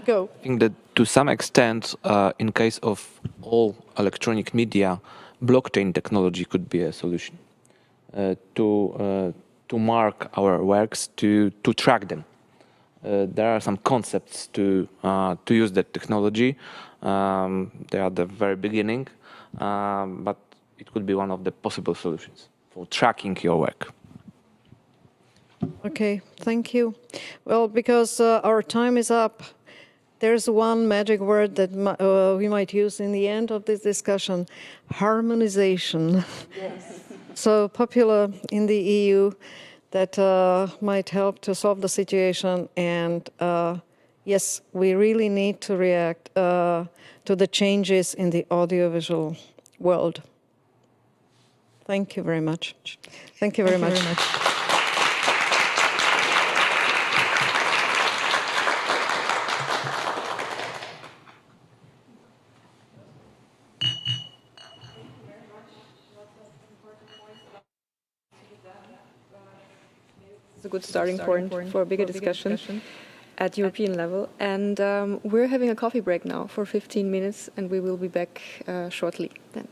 Go. I think that to some extent, in case of all electronic media, blockchain technology could be a solution. To mark our works, to track them. There are some concepts to use that technology. They are at the very beginning, but it could be one of the possible solutions for tracking your work. Okay, thank you. Well, because our time is up, there's one magic word that we might use in the end of this discussion: harmonization. Yes. So popular in the EU, that might help to solve the situation. And yes, we really need to react to the changes in the audiovisual world. Thank you very much. Thank you very much. good starting point for a bigger discussion at European level. And we're having a coffee break now for 15 minutes, and we will be back shortly then.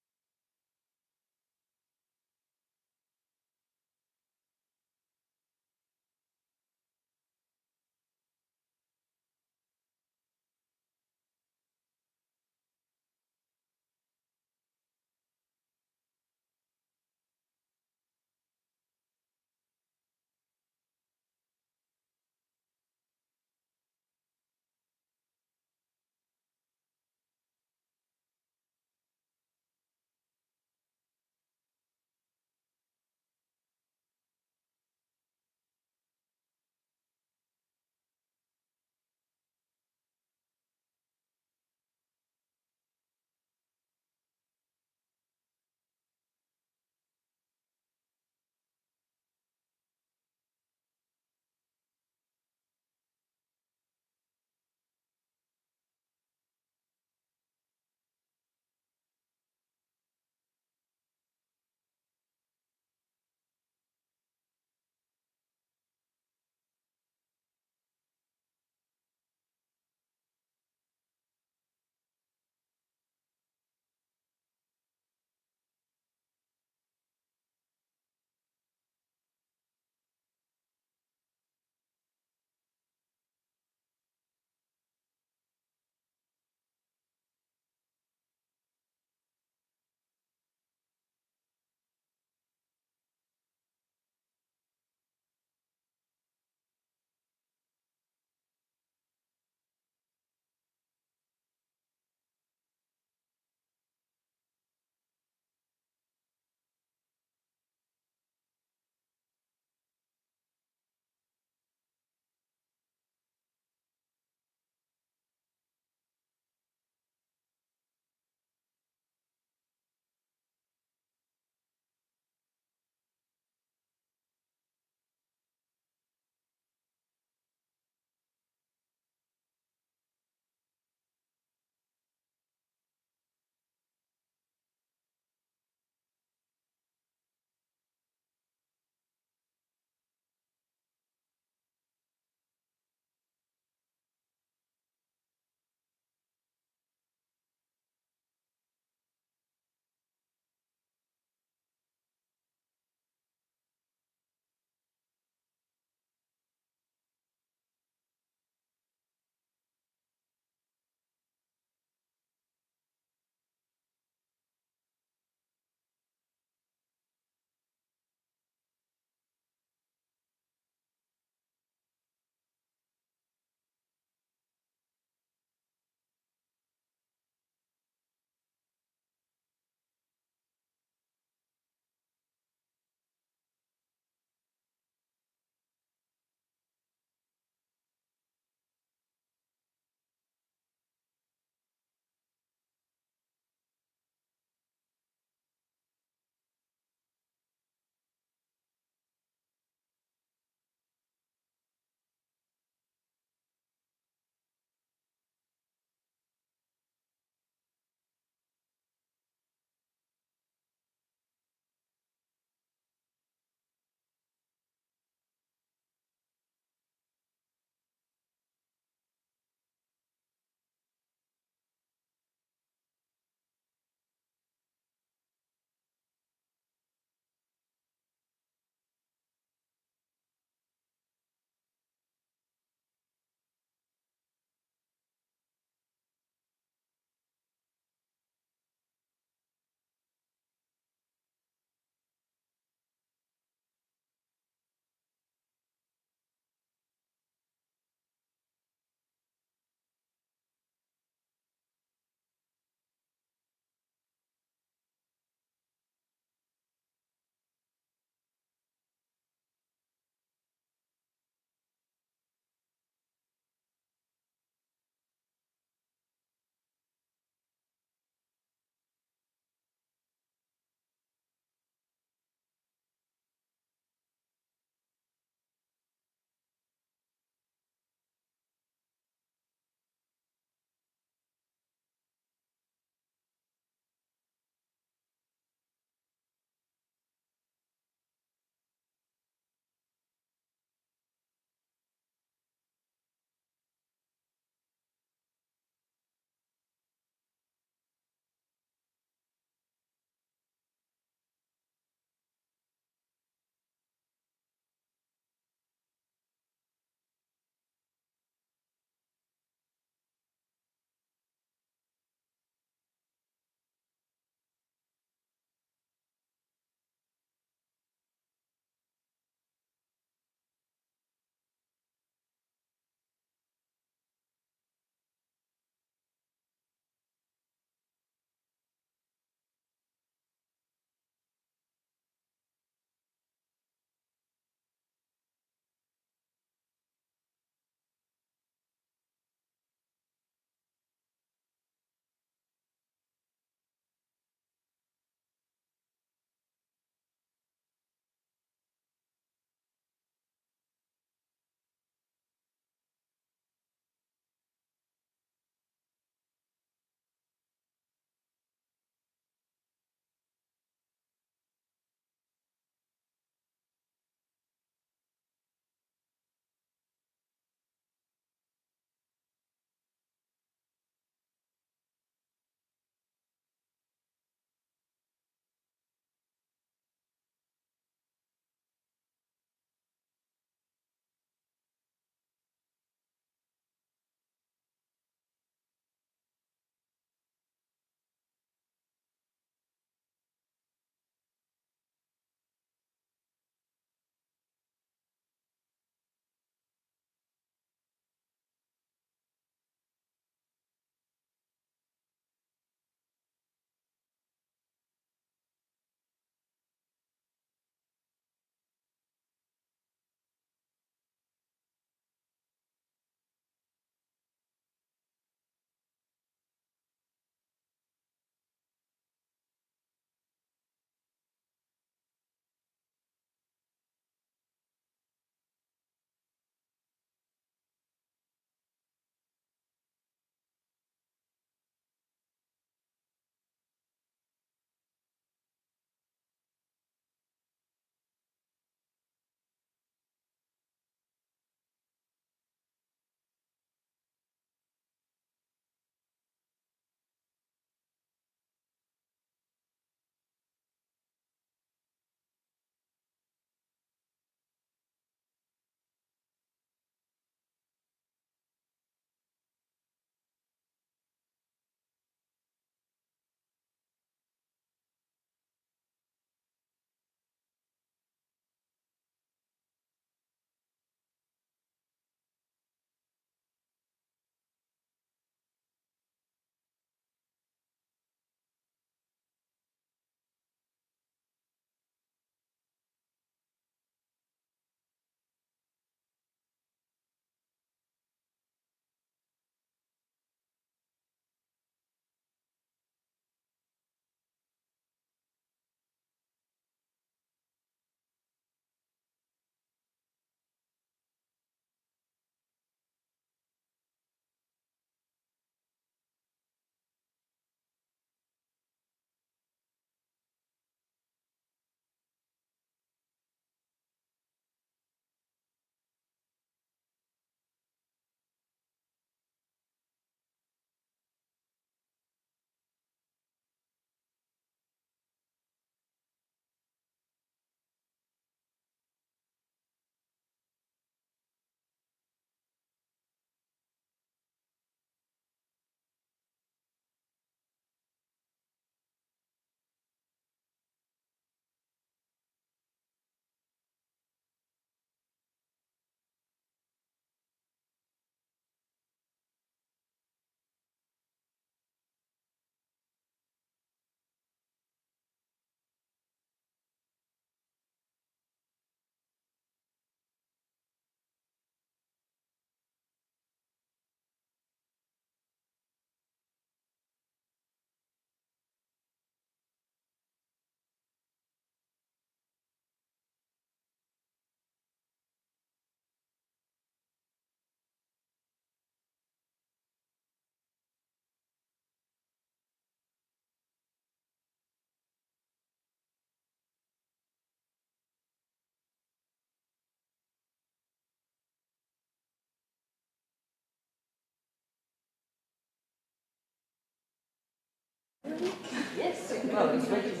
Yes, well, it's ready as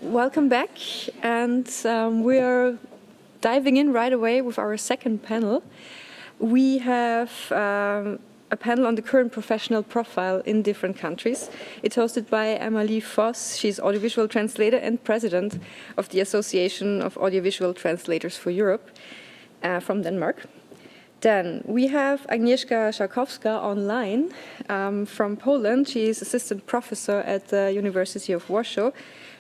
Welcome back, and we are diving in right away with our second panel. We have a panel on the current professional profile in different countries. It's hosted by Amalie Voss. She's audiovisual translator and president of the Association of Audiovisual Translators for Europe from Denmark. Then we have Agnieszka Szarkowska online from Poland. She is assistant professor at the University of Warsaw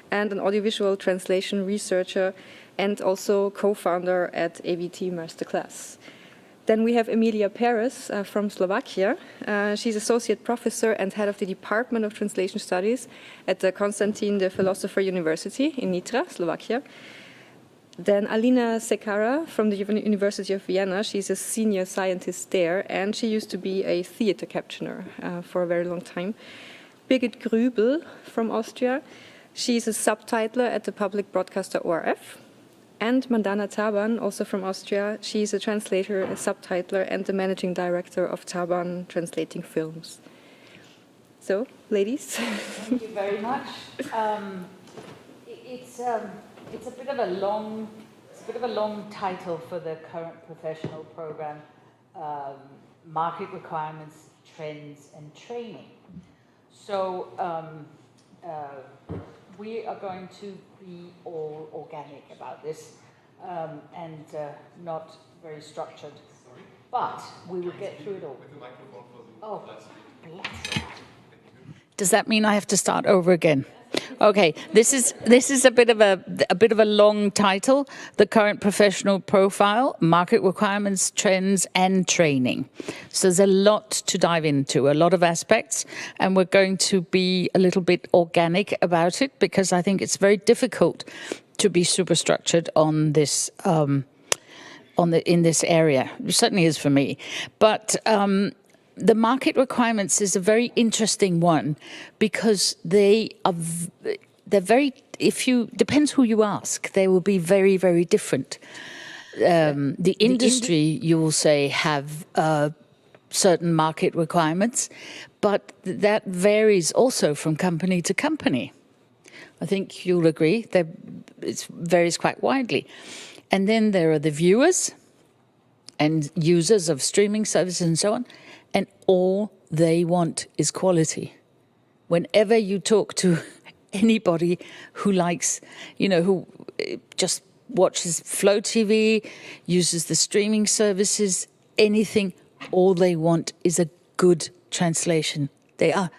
and an audiovisual translation researcher and also co-founder at AVT Masterclass. Then we have Emilia Perez from Slovakia. She's associate professor and head of the Department of Translation Studies at the Konstantin the Philosopher University in Nitra, Slovakia. Then Alina Sekara from the University of Vienna. She's a senior scientist there, and she used to be a theater captioner for a very long time. Birgit Grübel from Austria. She's a subtitler at the public broadcaster ORF. And Mandana Taban, also from Austria. She's a translator, a subtitler, and the managing director of Taban Translating Films. So, ladies. Thank you very much. It's a bit of a long title for the current professional program: market requirements, trends, and training. So we are going to be all organic about this and not very structured. But we will get through it all. Oh, does that mean I have to start over again? Okay, this is a bit of a long title. The current professional profile, market requirements, trends, and training. So there's a lot to dive into, a lot of aspects, and we're going to be a little bit organic about it because I think it's very difficult to be super structured on this in this area. It certainly is for me, but. The market requirements is a very interesting one because they're very, depends who you ask, they will be very, very different. The industry, you will say, have certain market requirements, but that varies also from company to company. I think you'll agree that it varies quite widely. And then there are the viewers and users of streaming services and so on. And all they want is quality. Whenever you talk to anybody who likes, who just watches Flow TV, uses the streaming services, anything, all they want is a good translation. They are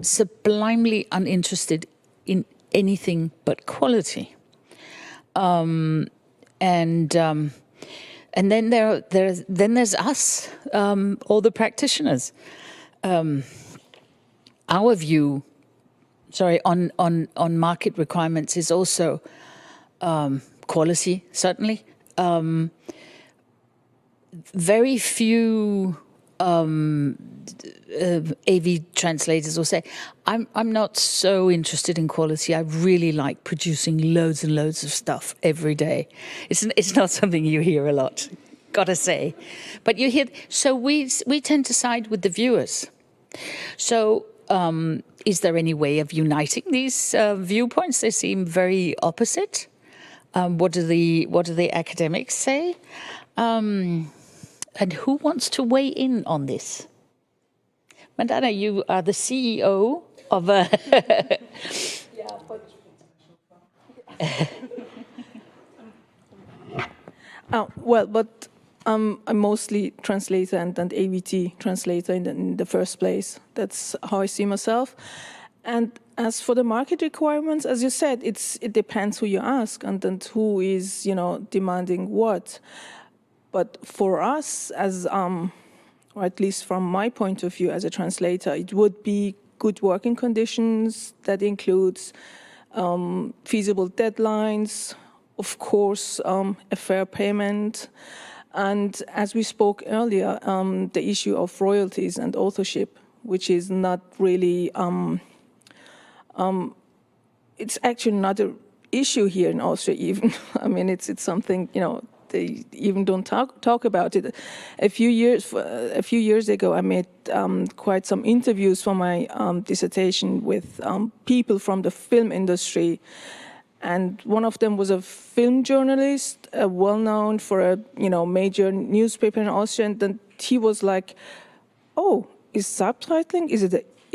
sublimely uninterested in anything but quality. And then there's us, all the practitioners. Our view, on market requirements is also quality, certainly. Very few AV translators will say, I'm not so interested in quality. I really like producing loads and loads of stuff every day. It's not something you hear a lot, gotta say. But you hear, so we tend to side with the viewers. So is there any way of uniting these viewpoints? They seem very opposite. What do the academics say? And who wants to weigh in on this? Mandana, you are the CEO of a... I'm mostly translator and AVT translator in the first place. That's how I see myself. And as for the market requirements, as you said, it depends who you ask and who is, demanding what. But for us, or at least from my point of view as a translator, it would be good working conditions that includes feasible deadlines, of course, a fair payment, and as we spoke earlier, the issue of royalties and authorship, which is not really, it's actually not an issue here in Austria even. I mean, it's something, they even don't talk about it. A few years ago, I made quite some interviews for my dissertation with people from the film industry, and one of them was a film journalist, well known for a major newspaper in Austria, and then he was like, "Oh, is subtitling?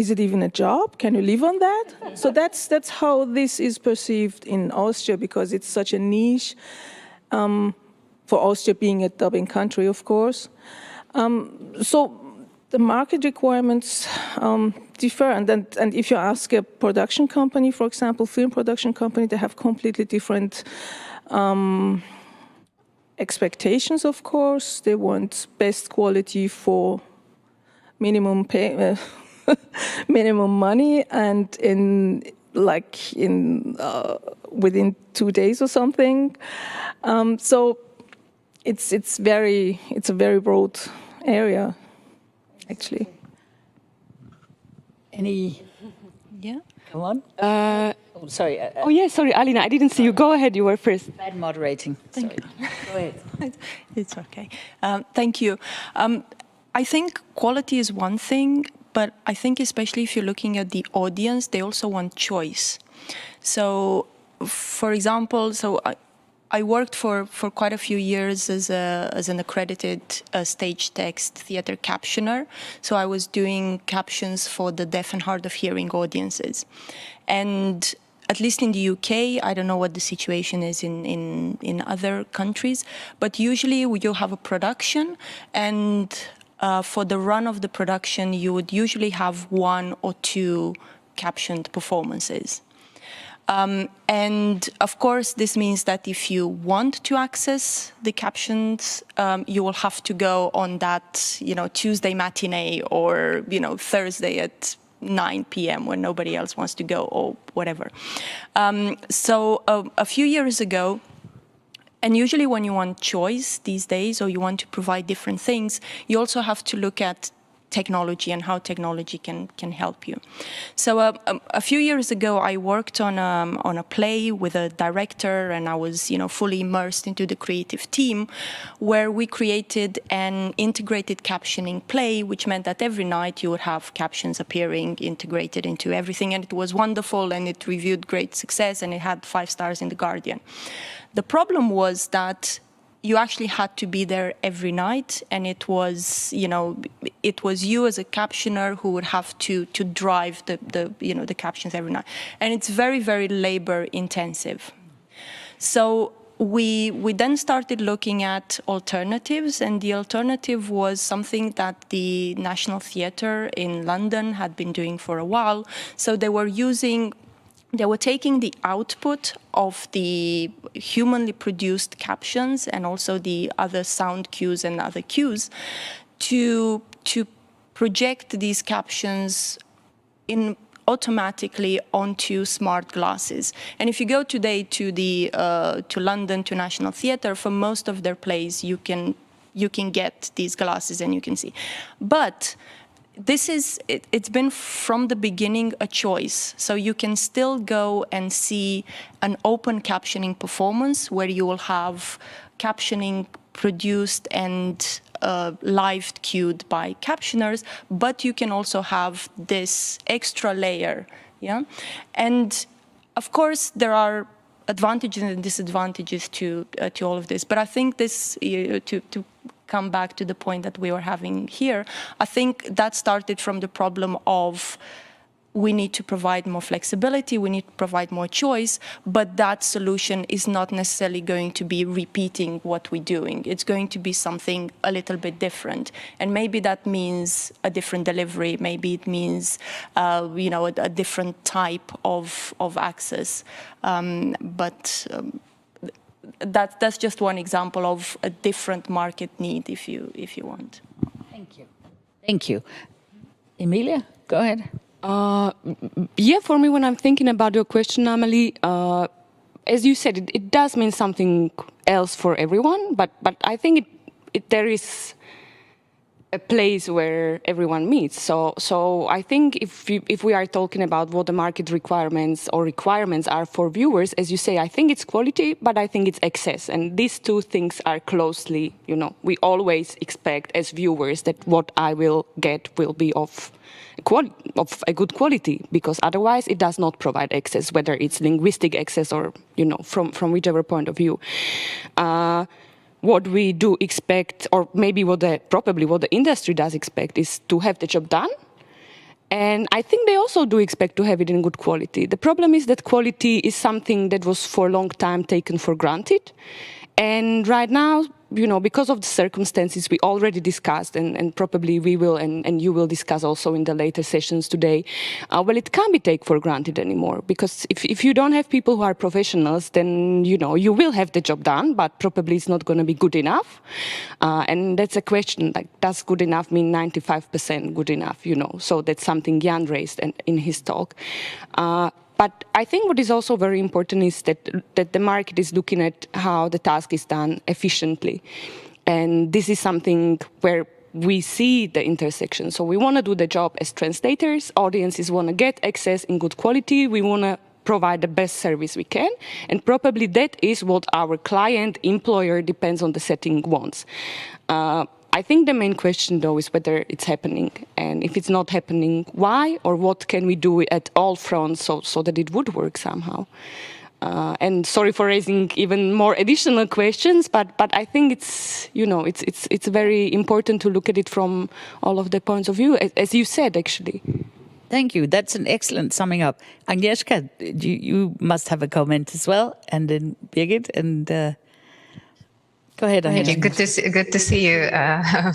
Is it even a job? Can you live on that?" So that's how this is perceived in Austria, because it's such a niche, for Austria being a dubbing country, of course. So the market requirements differ, and if you ask a production company, for example, film production company, they have completely different expectations, of course. They want best quality for minimum pay. Minimum money, and within 2 days or something. So it's a very broad area, actually. Any? Yeah, come on. Sorry. Oh yeah, sorry, Alina, I didn't see you. Go ahead. You were first. Bad moderating. Thank you. Go ahead. It's okay. Thank you. I think quality is one thing, but I think especially if you're looking at the audience, they also want choice. So, for example, I worked for quite a few years as an accredited stage text theater captioner. So I was doing captions for the deaf and hard of hearing audiences. And at least in the UK, I don't know what the situation is in other countries, but usually you have a production, and for the run of the production, you would usually have 1 or 2 captioned performances. And of course, this means that if you want to access the captions, you will have to go on that, Tuesday matinee or, Thursday at 9 p.m. when nobody else wants to go or whatever. So a few years ago, and usually when you want choice these days, or you want to provide different things, you also have to look at technology and how technology can help you. So a few years ago, I worked on a play with a director, and I was fully immersed into the creative team, where we created an integrated captioning play, which meant that every night you would have captions appearing integrated into everything, and it was wonderful, and it reviewed great success, and it had 5 stars in The Guardian. The problem was that you actually had to be there every night, and it was you as a captioner who would have to drive the captions every night, and it's very, very labor intensive. So we then started looking at alternatives, and the alternative was something that the National Theatre in London had been doing for a while. So they were taking the output of the humanly produced captions and also the other sound cues and other cues to project these captions automatically onto smart glasses. And if you go today to London, to National Theatre, for most of their plays, you can get these glasses and you can see. But it's been from the beginning a choice. So you can still go and see an open captioning performance where you will have captioning produced and live cued by captioners, but you can also have this extra layer. Yeah, and of course there are advantages and disadvantages to all of this. But I think this to come back to the point that we were having here, I think that started from the problem of we need to provide more flexibility, we need to provide more choice, but that solution is not necessarily going to be repeating what we're doing. It's going to be something a little bit different. And maybe that means a different delivery, maybe it means a different type of access. That's just one example of a different market need, if you want. Thank you. Thank you. Emilia, go ahead. Yeah, for me, when I'm thinking about your question, Amelie, as you said, it does mean something else for everyone, but I think there is a place where everyone meets. So I think if we are talking about what the market requirements are for viewers, as you say, I think it's quality, but I think it's access. And these two things are closely, we always expect as viewers that what I will get will be of a good quality, because otherwise it does not provide access, whether it's linguistic access or, from whichever point of view. What we do expect, or maybe probably what the industry does expect, is to have the job done. And I think they also do expect to have it in good quality. The problem is that quality is something that was for a long time taken for granted. And right now, because of the circumstances we already discussed, and probably we will, and you will discuss also in the later sessions today, it can't be taken for granted anymore. Because if you don't have people who are professionals, then, you will have the job done, but probably it's not going to be good enough. And that's a question, like, does good enough mean 95% good enough, So that's something Jan raised in his talk. But I think what is also very important is that the market is looking at how the task is done efficiently. And this is something where we see the intersection. So we want to do the job as translators. Audiences want to get access in good quality. We want to provide the best service we can. And probably that is what our client, employer, depends on the setting, wants. I think the main question, though, is whether it's happening. And if it's not happening, why? Or what can we do at all fronts so that it would work somehow? And sorry for raising even more additional questions, but I think it's very important to look at it from all of the points of view, as you said, actually. Thank you. That's an excellent summing up. Agnieszka, you must have a comment as well, and then Birgit, and go ahead. Good to see you,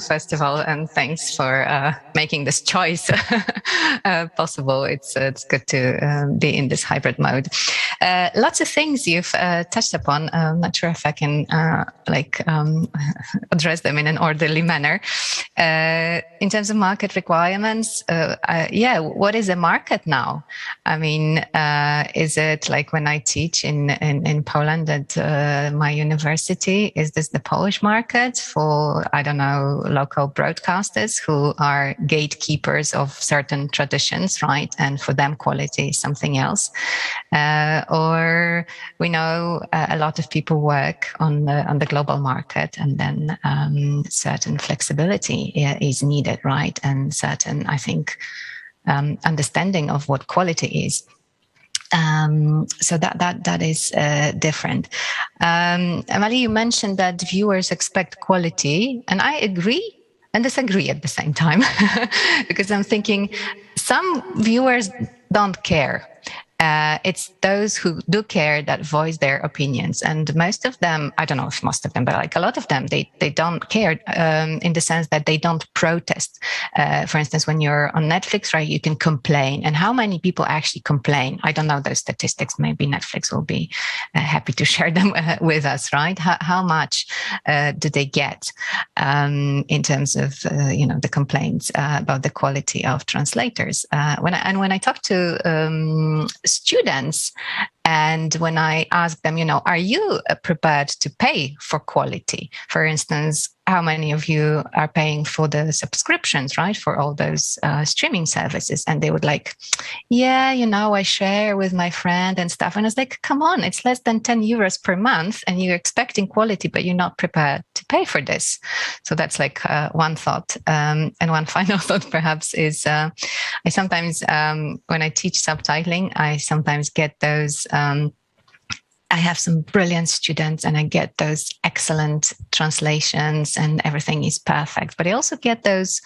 first of all, and thanks for making this choice possible. It's good to be in this hybrid mode. Lots of things you've touched upon. I'm not sure if I can address them in an orderly manner. In terms of market requirements, what is a market now? I mean, is it like when I teach in Poland at my university? Is this the Polish market for, I don't know, local broadcasters who are gatekeepers of certain traditions, right? And for them, quality is something else. Or we know a lot of people work on the global market, and then certain flexibility is needed, right? And certain, I think, understanding of what quality is. So that is different. Amalie, you mentioned that viewers expect quality, and I agree and disagree at the same time, because I'm thinking some viewers don't care. It's those who do care that voice their opinions. And most of them, I don't know if most of them, but like a lot of them, they don't care in the sense that they don't protest. For instance, when you're on Netflix, right, you can complain. And how many people actually complain? I don't know those statistics. Maybe Netflix will be happy to share them with us, right? How much do they get in terms of, the complaints about the quality of translators? When I talk to students, and when I ask them, are you prepared to pay for quality? For instance, how many of you are paying for the subscriptions, right, for all those streaming services? And they would like, I share with my friend and stuff. And I was like, come on, it's less than 10 euros per month and you're expecting quality, but you're not prepared to pay for this. So that's like one thought. And one final thought perhaps is I sometimes, when I teach subtitling, I sometimes get those I have some brilliant students and I get those excellent translations and everything is perfect. But I also get those,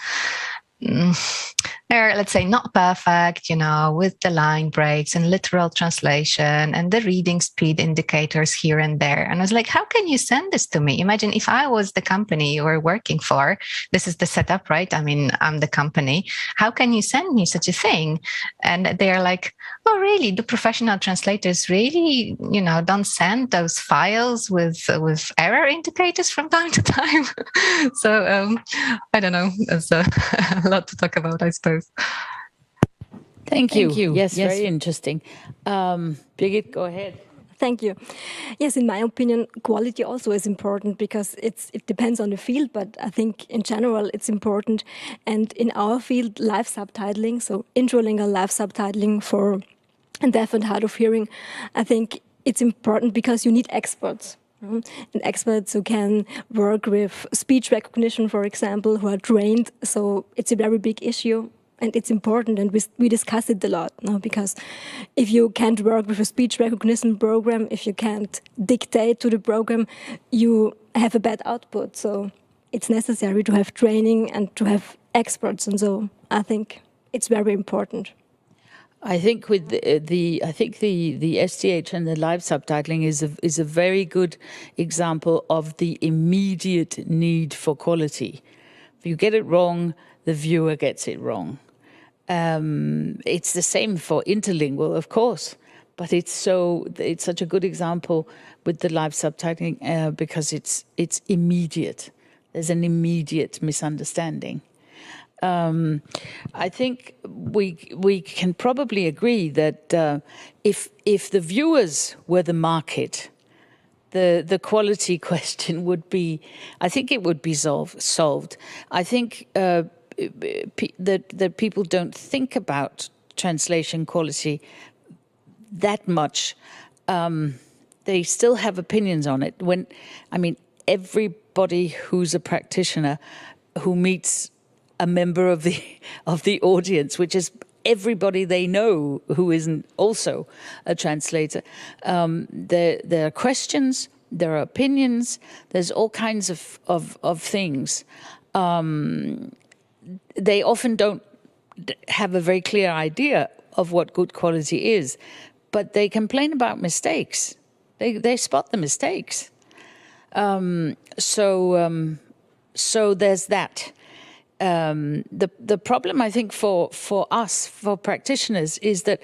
they're, let's say, not perfect, with the line breaks and literal translation and the reading speed indicators here and there. And I was like, how can you send this to me? Imagine if I was the company you were working for. This is the setup, right? I mean, I'm the company. How can you send me such a thing? And they're like, oh, really? Do professional translators really, don't send those files with error indicators from time to time? So I don't know. There's a lot to talk about, I suppose. Thank you. Yes, very interesting. Birgit, go ahead. Thank you. Yes, in my opinion, quality also is important because it depends on the field, but I think in general it's important. And in our field, live subtitling, so intralingual live subtitling for deaf and hard of hearing, I think it's important because you need experts. And experts who can work with speech recognition, for example, who are trained. So it's a very big issue. And it's important, and we discuss it a lot, because if you can't work with a speech recognition program, if you can't dictate to the program, you have a bad output. So it's necessary to have training and to have experts, and so I think it's very important. I think with the STH and the live subtitling is a very good example of the immediate need for quality. If you get it wrong, the viewer gets it wrong. It's the same for interlingual, of course, but it's such a good example with the live subtitling because it's immediate. There's an immediate misunderstanding. I think we can probably agree that if the viewers were the market, the quality question would be, I think it would be solved. I think that people don't think about translation quality that much. They still have opinions on it. Everybody who's a practitioner who meets a member of the audience, which is everybody they know who isn't also a translator, there are questions, there are opinions, there's all kinds of things. They often don't have a very clear idea of what good quality is, but they complain about mistakes. They spot the mistakes. So there's that. The problem, I think, for us, for practitioners, is that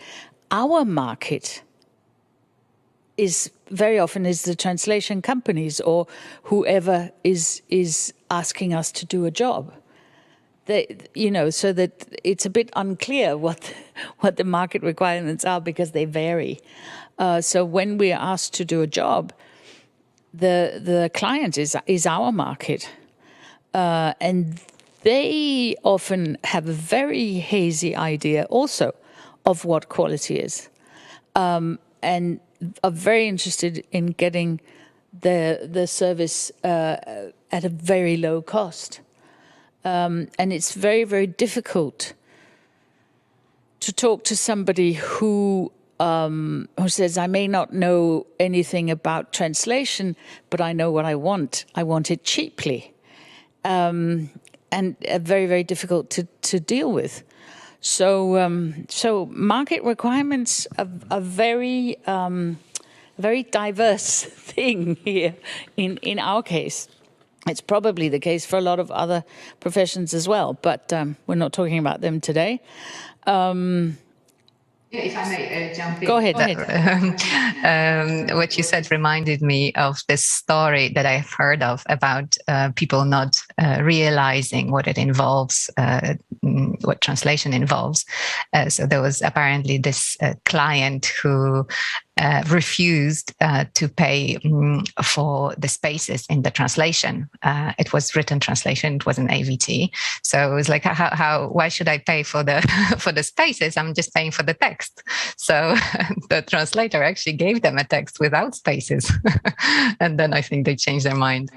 our market is very often the translation companies or whoever is asking us to do a job. So that it's a bit unclear what the market requirements are because they vary. So when we are asked to do a job, the client is our market, and they often have a very hazy idea also of what quality is, and are very interested in getting the service at a very low cost. And it's very, very difficult to talk to somebody who says, I may not know anything about translation, but I know what I want. I want it cheaply. And very, very difficult to deal with. So market requirements are a very, very diverse thing here in our case. It's probably the case for a lot of other professions as well, but we're not talking about them today. If I may jump in. Go ahead. What you said reminded me of this story that I've heard of about people not realizing what it involves, what translation involves. So there was apparently this client who refused to pay for the spaces in the translation. It was written translation, it was an AVT. So it was like, why should I pay for the spaces? I'm just paying for the text. So the translator actually gave them a text without spaces. And then I think they changed their mind.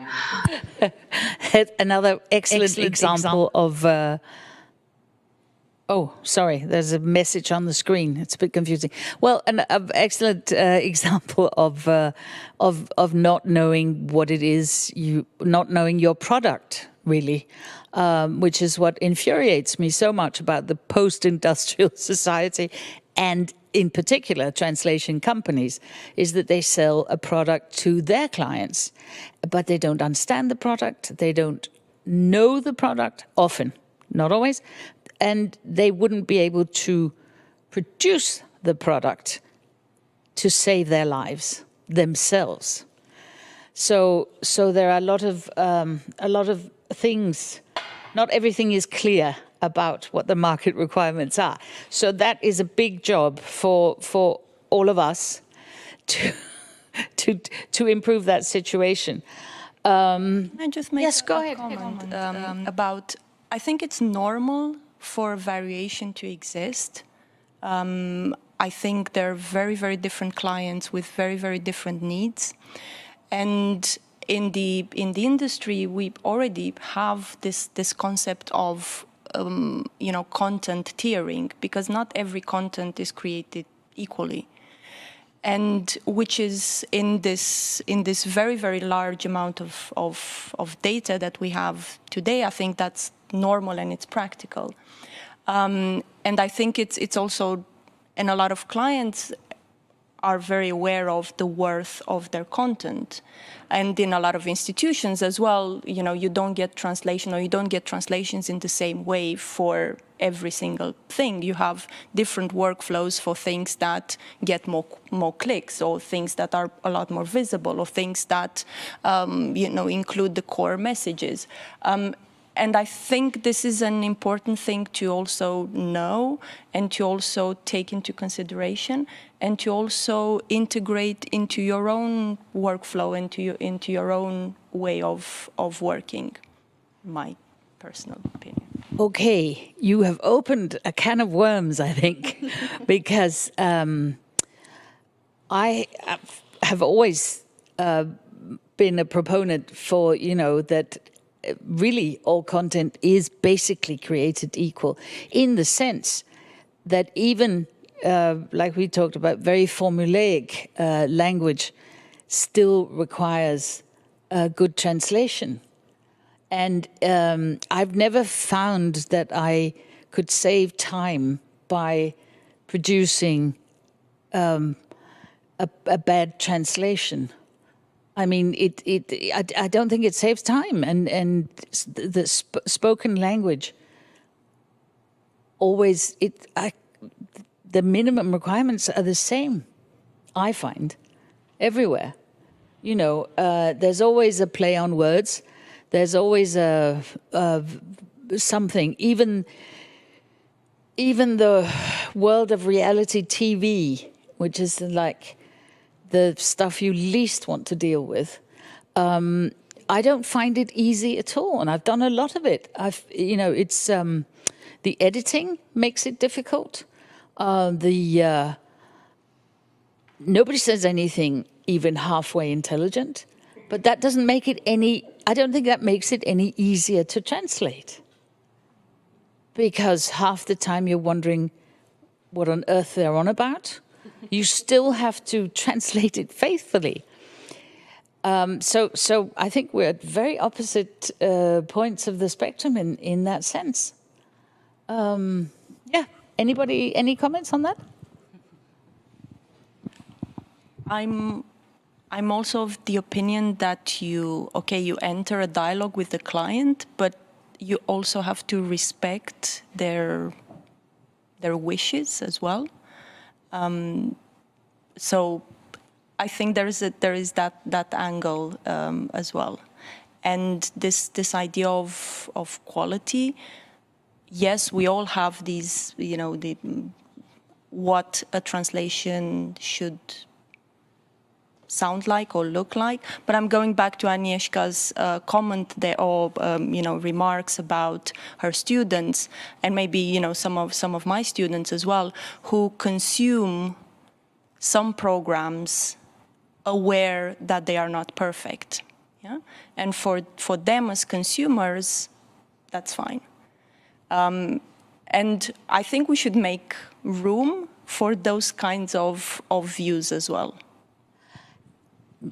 Another excellent example of... Oh, sorry, there's a message on the screen. It's a bit confusing. Well, an excellent example of not knowing what it is, not knowing your product, really, which is what infuriates me so much about the post-industrial society and in particular translation companies, is that they sell a product to their clients, but they don't understand the product, they don't know the product often, not always, and they wouldn't be able to produce the product to save their lives themselves. So there are a lot of things. Not everything is clear about what the market requirements are. So that is a big job for all of us to improve that situation. Can I just make yes, go a ahead. comment about, I think it's normal for variation to exist. I think there are very, very different clients with very, very different needs. And in the industry, we already have this concept of content tiering, because not every content is created equally, and which is in this very, very large amount of data that we have today. I think that's normal and it's practical, and I think it's also, and a lot of clients are very aware of the worth of their content. And in a lot of institutions as well, you don't get translation, or you don't get translations in the same way for every single thing. You have different workflows for things that get more clicks, or things that are a lot more visible, or things that include the core messages. And I think this is an important thing to also know, and to also take into consideration, and to also integrate into your own workflow, into your own way of working, my personal opinion. Okay, you have opened a can of worms, I think, because I have always been a proponent for, that really all content is basically created equal, in the sense that even, like we talked about, very formulaic language still requires good translation. And I've never found that I could save time by producing a bad translation. I mean, I don't think it saves time, and the spoken language always, the minimum requirements are the same, I find, everywhere. There's always a play on words. There's always something. Even the world of reality TV, which is like the stuff you least want to deal with, I don't find it easy at all, and I've done a lot of it. It's the editing makes it difficult. Nobody says anything even halfway intelligent, but that doesn't make it any. I don't think that makes it any easier to translate, because half the time you're wondering what on earth they're on about. You still have to translate it faithfully. So I think we're at very opposite points of the spectrum in that sense. Yeah. Anybody? Any comments on that? I'm also of the opinion that you enter a dialogue with the client, but you also have to respect their wishes as well. So I think there is that angle as well, and this idea of quality. Yes, we all have these, what a translation should sound like or look like. But I'm going back to Agnieszka's comment there, or remarks about her students, and maybe some of my students as well, who consume some programs aware that they are not perfect. Yeah, and for them as consumers, that's fine. And I think we should make room for those kinds of views as well.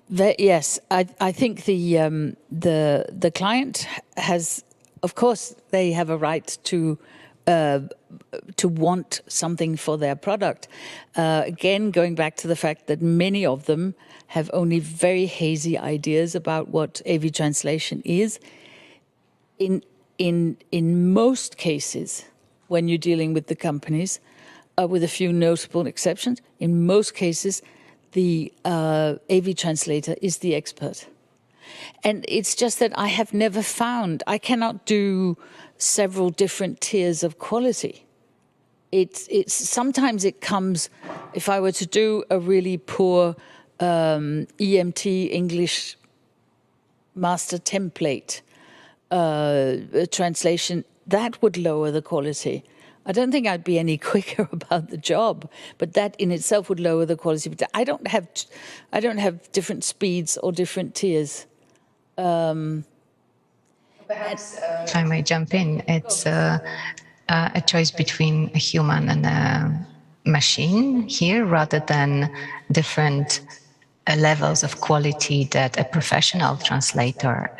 Yes, I think the client has, of course, they have a right to want something for their product. Again, going back to the fact that many of them have only very hazy ideas about what AV translation is. In most cases, when you're dealing with the companies, with a few notable exceptions, in most cases, the AV translator is the expert. And it's just that I have never found, I cannot do several different tiers of quality. It's sometimes it comes, if I were to do a really poor EMT English master template translation, that would lower the quality. I don't think I'd be any quicker about the job, but that in itself would lower the quality. But I don't have different speeds or different tiers. Perhaps, if I may jump in, it's a choice between a human and a machine here, rather than different levels of quality that a professional translator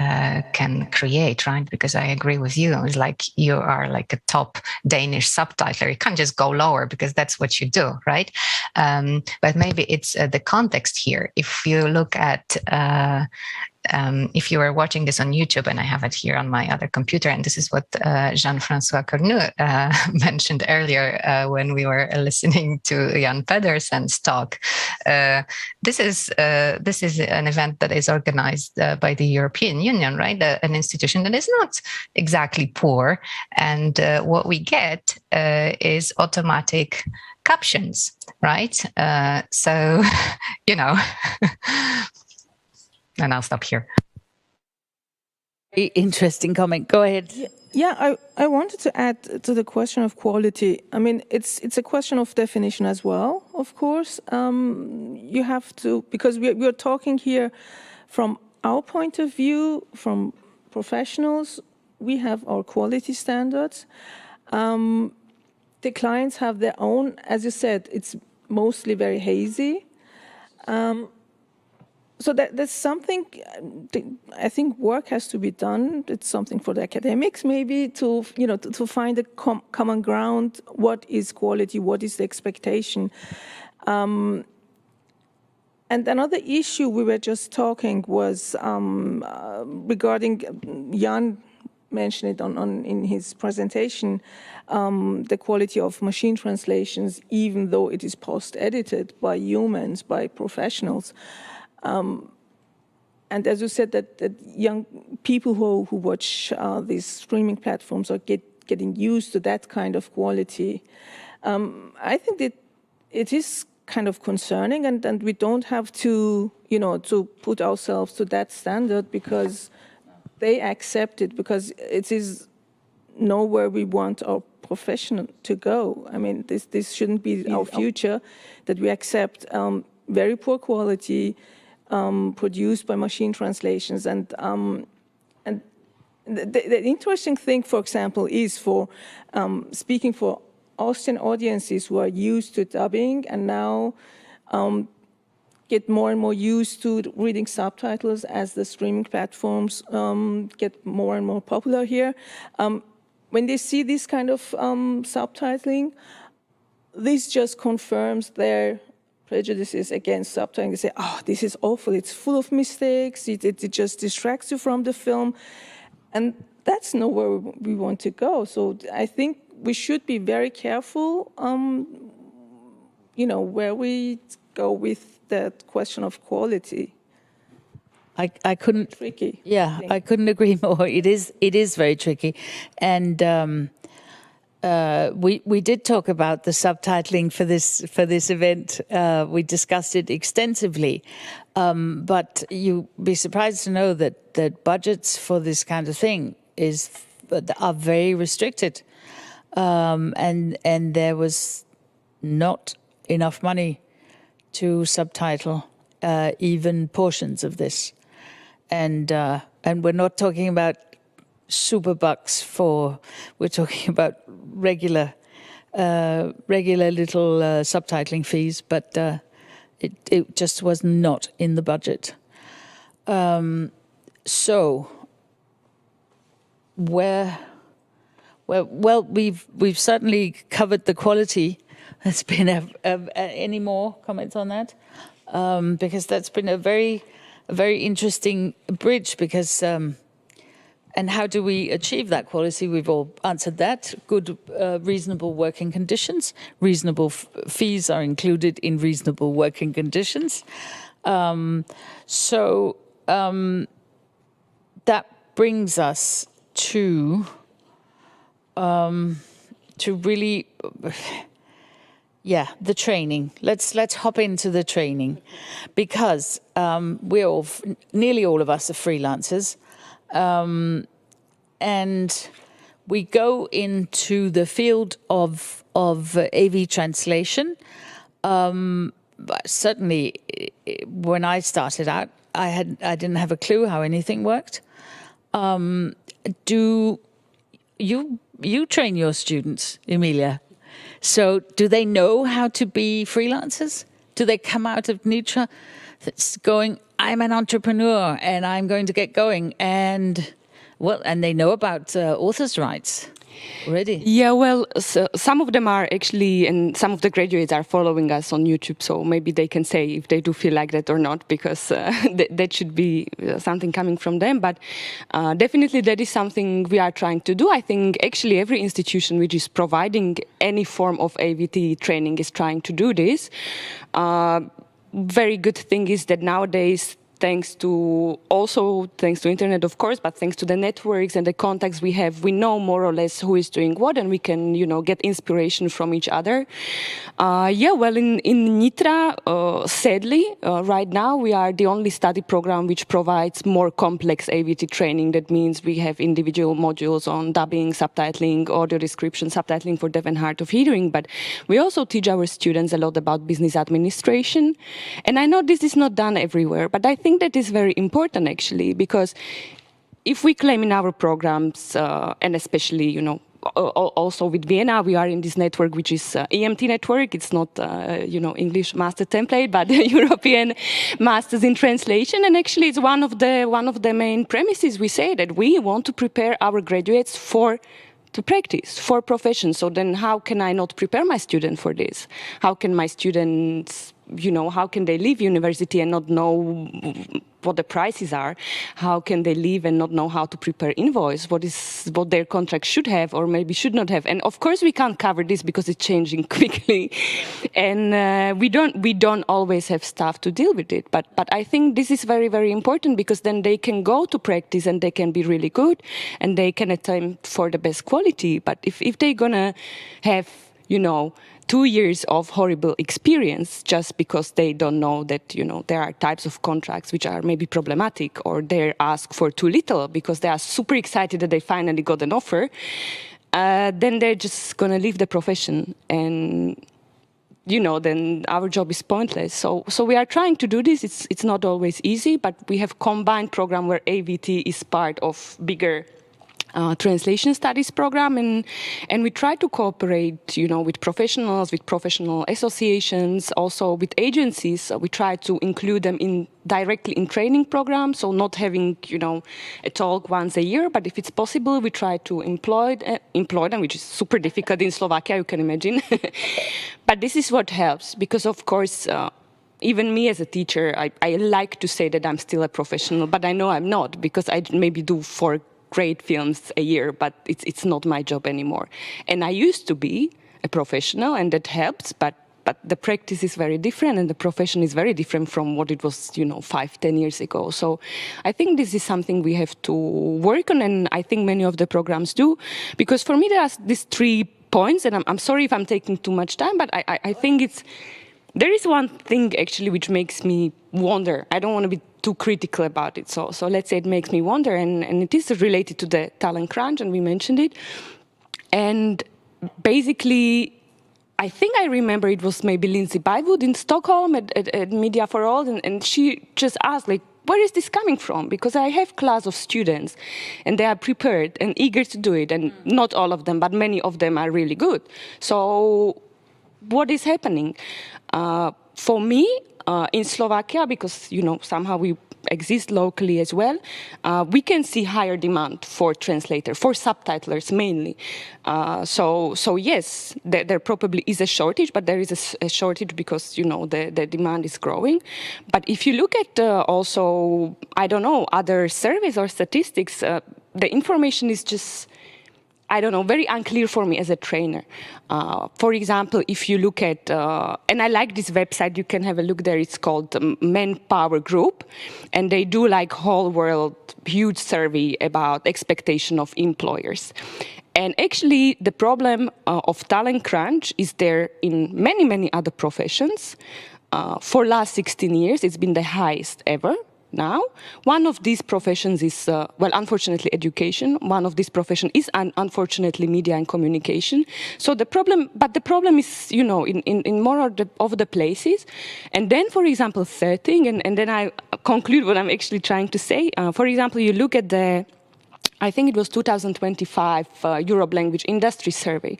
can create, right? Because I agree with you. It's like you are like a top Danish subtitler. You can't just go lower because that's what you do, right? But maybe it's the context here. If you look at if you are watching this on YouTube, and I have it here on my other computer, and this is what Jean-François Cornu mentioned earlier when we were listening to Jan Pedersen's talk. This is an event that is organized by the European Union, right? An institution that is not exactly poor, and what we get is automatic captions, right? So, you know. And I'll stop here. Very interesting comment. Go ahead. Yeah, I wanted to add to the question of quality. I mean, it's a question of definition as well, of course. You have to, because we're talking here from our point of view, from professionals, we have our quality standards. The clients have their own, as you said, it's mostly very hazy. So there's something, I think work has to be done. It's something for the academics maybe to, you know, to find a common ground. What is quality? What is the expectation? And another issue we were just talking was regarding, Jan mentioned it in his presentation, the quality of machine translations, even though it is post-edited by humans, by professionals. And as you said, that young people who watch these streaming platforms are getting used to that kind of quality. I think that it is kind of concerning, and we don't have to, you know, to put ourselves to that standard because they accept it, because it is nowhere we want our profession to go. I mean, this shouldn't be our future, that we accept very poor quality, produced by machine translations. And the interesting thing, for example, is for speaking for Austrian audiences who are used to dubbing and now get more and more used to reading subtitles as the streaming platforms get more and more popular here. When they see this kind of subtitling, this just confirms their prejudices against subtitling. They say, oh, this is awful, it's full of mistakes, it just distracts you from the film. And that's nowhere we want to go. So I think we should be very careful, you know, where we go with that question of quality. I couldn't. Tricky. Yeah, I couldn't agree more. It is very tricky, and we did talk about the subtitling for this event. We discussed it extensively, but you'd be surprised to know that budgets for this kind of thing are very restricted, and there was not enough money to subtitle even portions of this. And we're not talking about super bucks we're talking about regular little subtitling fees, but it just was not in the budget. So we've certainly covered the quality. There's been any more comments on that? Because that's been a very interesting bridge, because and how do we achieve that quality? We've all answered that. Good, reasonable working conditions. Reasonable fees are included in reasonable working conditions. So that brings us to really, Yeah, the training. Let's hop into the training, because nearly all of us are freelancers, and we go into the field of AV translation. Certainly, when I started out, I didn't have a clue how anything worked. Do you train your students, Emilia? So do they know how to be freelancers? Do they come out of Nitra that's going, I'm an entrepreneur and I'm going to get going, and they know about authors' rights already? Yeah, well, so some of them are actually, and some of the graduates are following us on YouTube, so maybe they can say if they do feel like that or not, because that should be something coming from them. But definitely that is something we are trying to do. I think actually every institution which is providing any form of AVT training is trying to do this. Very good thing is that nowadays, thanks to internet, of course, but thanks to the networks and the contacts we have, we know more or less who is doing what, and we can, get inspiration from each other. In Nitra, sadly, right now we are the only study program which provides more complex AVT training. That means we have individual modules on dubbing, subtitling, audio description, subtitling for deaf and hard of hearing, but we also teach our students a lot about business administration. And I know this is not done everywhere, but I think that is very important, actually, because if we claim in our programs, and especially, also with Vienna, we are in this network, which is EMT network. It's not, English master template, but European masters in translation. And actually, it's one of the main premises. We say that we want to prepare our graduates to practice, for profession. So then how can I not prepare my student for this? How can my students, how can they leave university and not know what the prices are? How can they leave and not know how to prepare invoice? What their contract should have or maybe should not have? And of course we can't cover this because it's changing quickly, and we don't always have staff to deal with it. But I think this is very, very important, because then they can go to practice and they can be really good and they can attempt for the best quality. But if they're gonna have 2 years of horrible experience just because they don't know that, there are types of contracts which are maybe problematic, or they're asked for too little because they are super excited that they finally got an offer, then they're just going to leave the profession. And, then our job is pointless. So we are trying to do this. It's not always easy, but we have combined program where AVT is part of bigger translation studies program, and we try to cooperate, with professionals, with professional associations, also with agencies. So we try to include them directly in training programs, so not having, a talk once a year, but if it's possible, we try to employ them, which is super difficult in Slovakia, you can imagine. But this is what helps, because of course, even me as a teacher, I like to say that I'm still a professional, but I know I'm not, because I maybe do 4 great films a year, but it's not my job anymore. And I used to be a professional, and that helps, but the practice is very different, and the profession is very different from what it was, 5-10 years ago. So I think this is something we have to work on, and I think many of the programs do, because for me there are these 3 points, and I'm sorry if I'm taking too much time, but I think there is one thing actually which makes me wonder. I don't want to be too critical about it. So let's say it makes me wonder, and it is related to the talent crunch, and we mentioned it. And basically, I think I remember it was maybe Lindsay Bywood in Stockholm at Media for All, and she just asked, where is this coming from? Because I have class of students, and they are prepared and eager to do it, and not all of them, but many of them are really good. So what is happening? For me, in Slovakia, because, somehow we exist locally as well, we can see higher demand for translators, for subtitlers mainly. So yes, there probably is a shortage, but there is a shortage because, the demand is growing. But if you look at also, I don't know, other surveys or statistics, the information is just, I don't know, very unclear for me as a trainer. For example, if you look at, and I like this website, you can have a look there, it's called Manpower Group, and they do whole world huge survey about expectation of employers. And actually, the problem of talent crunch is there in many, many other professions. For last 16 years, it's been the highest ever. Now, one of these professions is, well, unfortunately, education. One of these professions is, unfortunately, media and communication. So the problem is, you know, in more of the places. And then, for example, third thing, and then I conclude what I'm actually trying to say. For example, you look at the, I think it was 2025 Europe Language Industry Survey.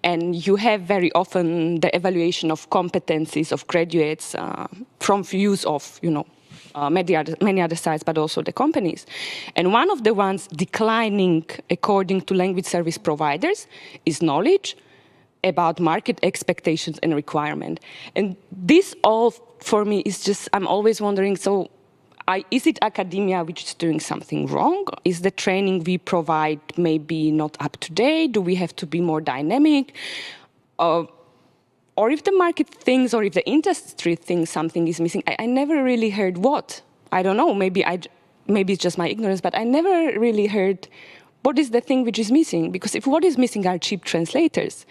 And you have very often the evaluation of competencies of graduates from views of, you know, many other sides, but also the companies. And one of the ones declining, according to language service providers, is knowledge about market expectations and requirement. And this all, for me, is just, I'm always wondering, so is it academia which is doing something wrong? Is the training we provide maybe not up to date? Do we have to be more dynamic? Or if the market thinks, or if the industry thinks something is missing, I never really heard what. I don't know, maybe it's just my ignorance, but I never really heard what is the thing which is missing. Because if what is missing are cheap translators,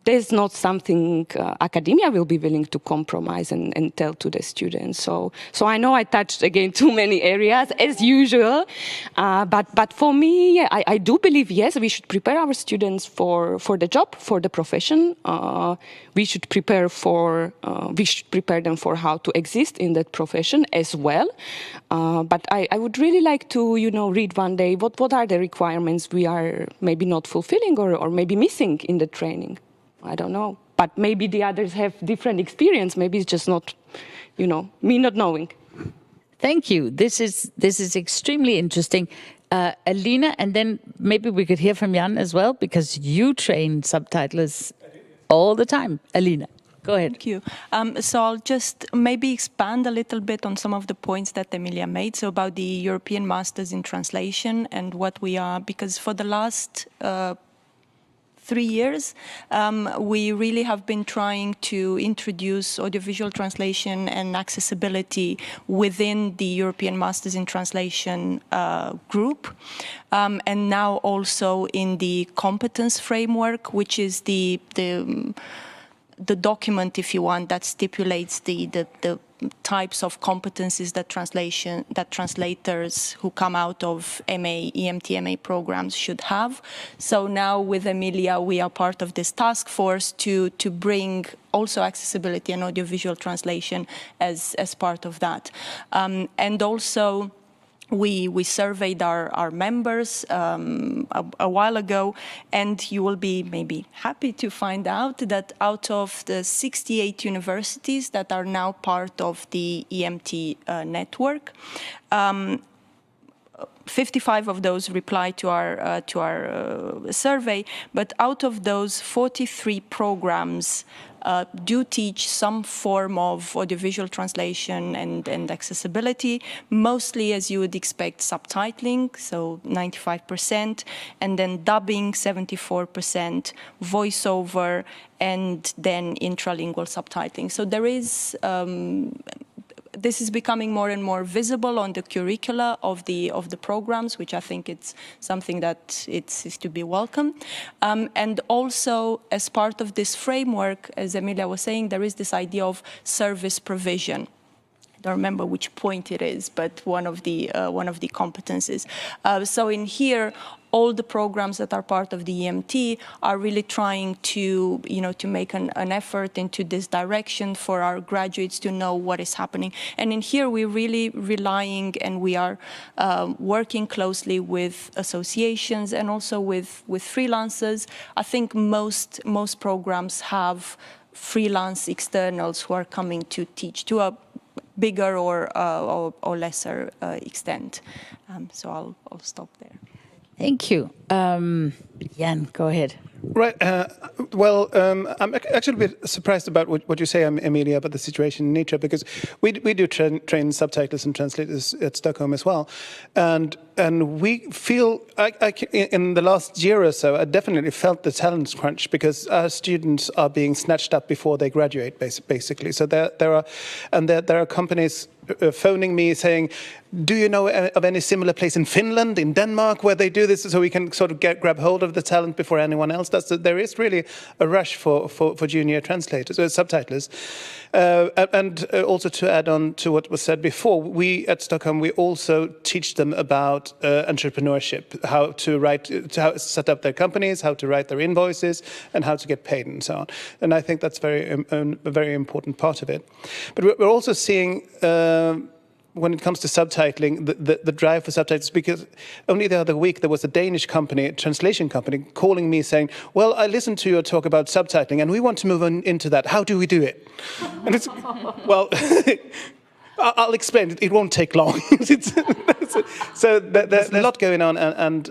there's not something academia will be willing to compromise and tell to the students. So I know I touched, again, too many areas, as usual. But for me, yeah, I do believe, yes, we should prepare our students for the job, for the profession. We should prepare them for how to exist in that profession as well. But I would really like to, you know, read one day what are the requirements we are maybe not fulfilling or maybe missing in the training. I don't know, but maybe the others have different experience. Maybe it's just not, you know, me not knowing. Thank you. This is extremely interesting. Alina, and then maybe we could hear from Jan as well, because you train subtitlers all the time. Alina, go ahead. Thank you. So I'll just maybe expand a little bit on some of the points that Emilia made. So about the European Masters in Translation and what we are, because for the last 3 years, we really have been trying to introduce audiovisual translation and accessibility within the European Masters in Translation group, and now also in the competence framework, which is the document, if you want, that stipulates the types of competencies that translators who come out of MA, EMT-MA programs should have. So now with Emilia, we are part of this task force to bring also accessibility and audiovisual translation as part of that. And also, we surveyed our members a while ago, and you will be maybe happy to find out that out of the 68 universities that are now part of the EMT network, 55 of those replied to our survey, but out of those, 43 programs do teach some form of audiovisual translation and accessibility, mostly, as you would expect, subtitling, so 95%, and then dubbing, 74%, voiceover, and then intralingual subtitling. So there is this is becoming more and more visible on the curricula of the programs, which I think it's something that is to be welcome. And also, as part of this framework, as Emilia was saying, there is this idea of service provision. I don't remember which point it is, but one of the competencies. So in here, all the programs that are part of the EMT are really trying to, to make an effort into this direction for our graduates to know what is happening. And in here, we're really relying, and we are working closely with associations and also with freelancers. I think most programs have freelance externals who are coming to teach to a bigger or lesser extent. So I'll stop there. Thank you. Jan, go ahead. Right. I'm actually a bit surprised about what you say, Emilia, about the situation in nature, because we do train subtitlers and translators at Stockholm as well. And and we feel, in the last year or so, I definitely felt the talent crunch because our students are being snatched up before they graduate, basically. So there are companies phoning me saying, do you know of any similar place in Finland, in Denmark, where they do this, so we can sort of grab hold of the talent before anyone else does? So there is really a rush for junior translators, subtitlers. And also to add on to what was said before, we at Stockholm, we also teach them about entrepreneurship, how to set up their companies, how to write their invoices, and how to get paid and so on. And I think that's a very important part of it. But we're also seeing, when it comes to subtitling, the drive for subtitles, because only the other week there was a Danish company, a translation company, calling me saying, well, I listened to your talk about subtitling and we want to move on into that. How do we do it? And it's, well, I'll explain. It won't take long. So there's a lot going on, and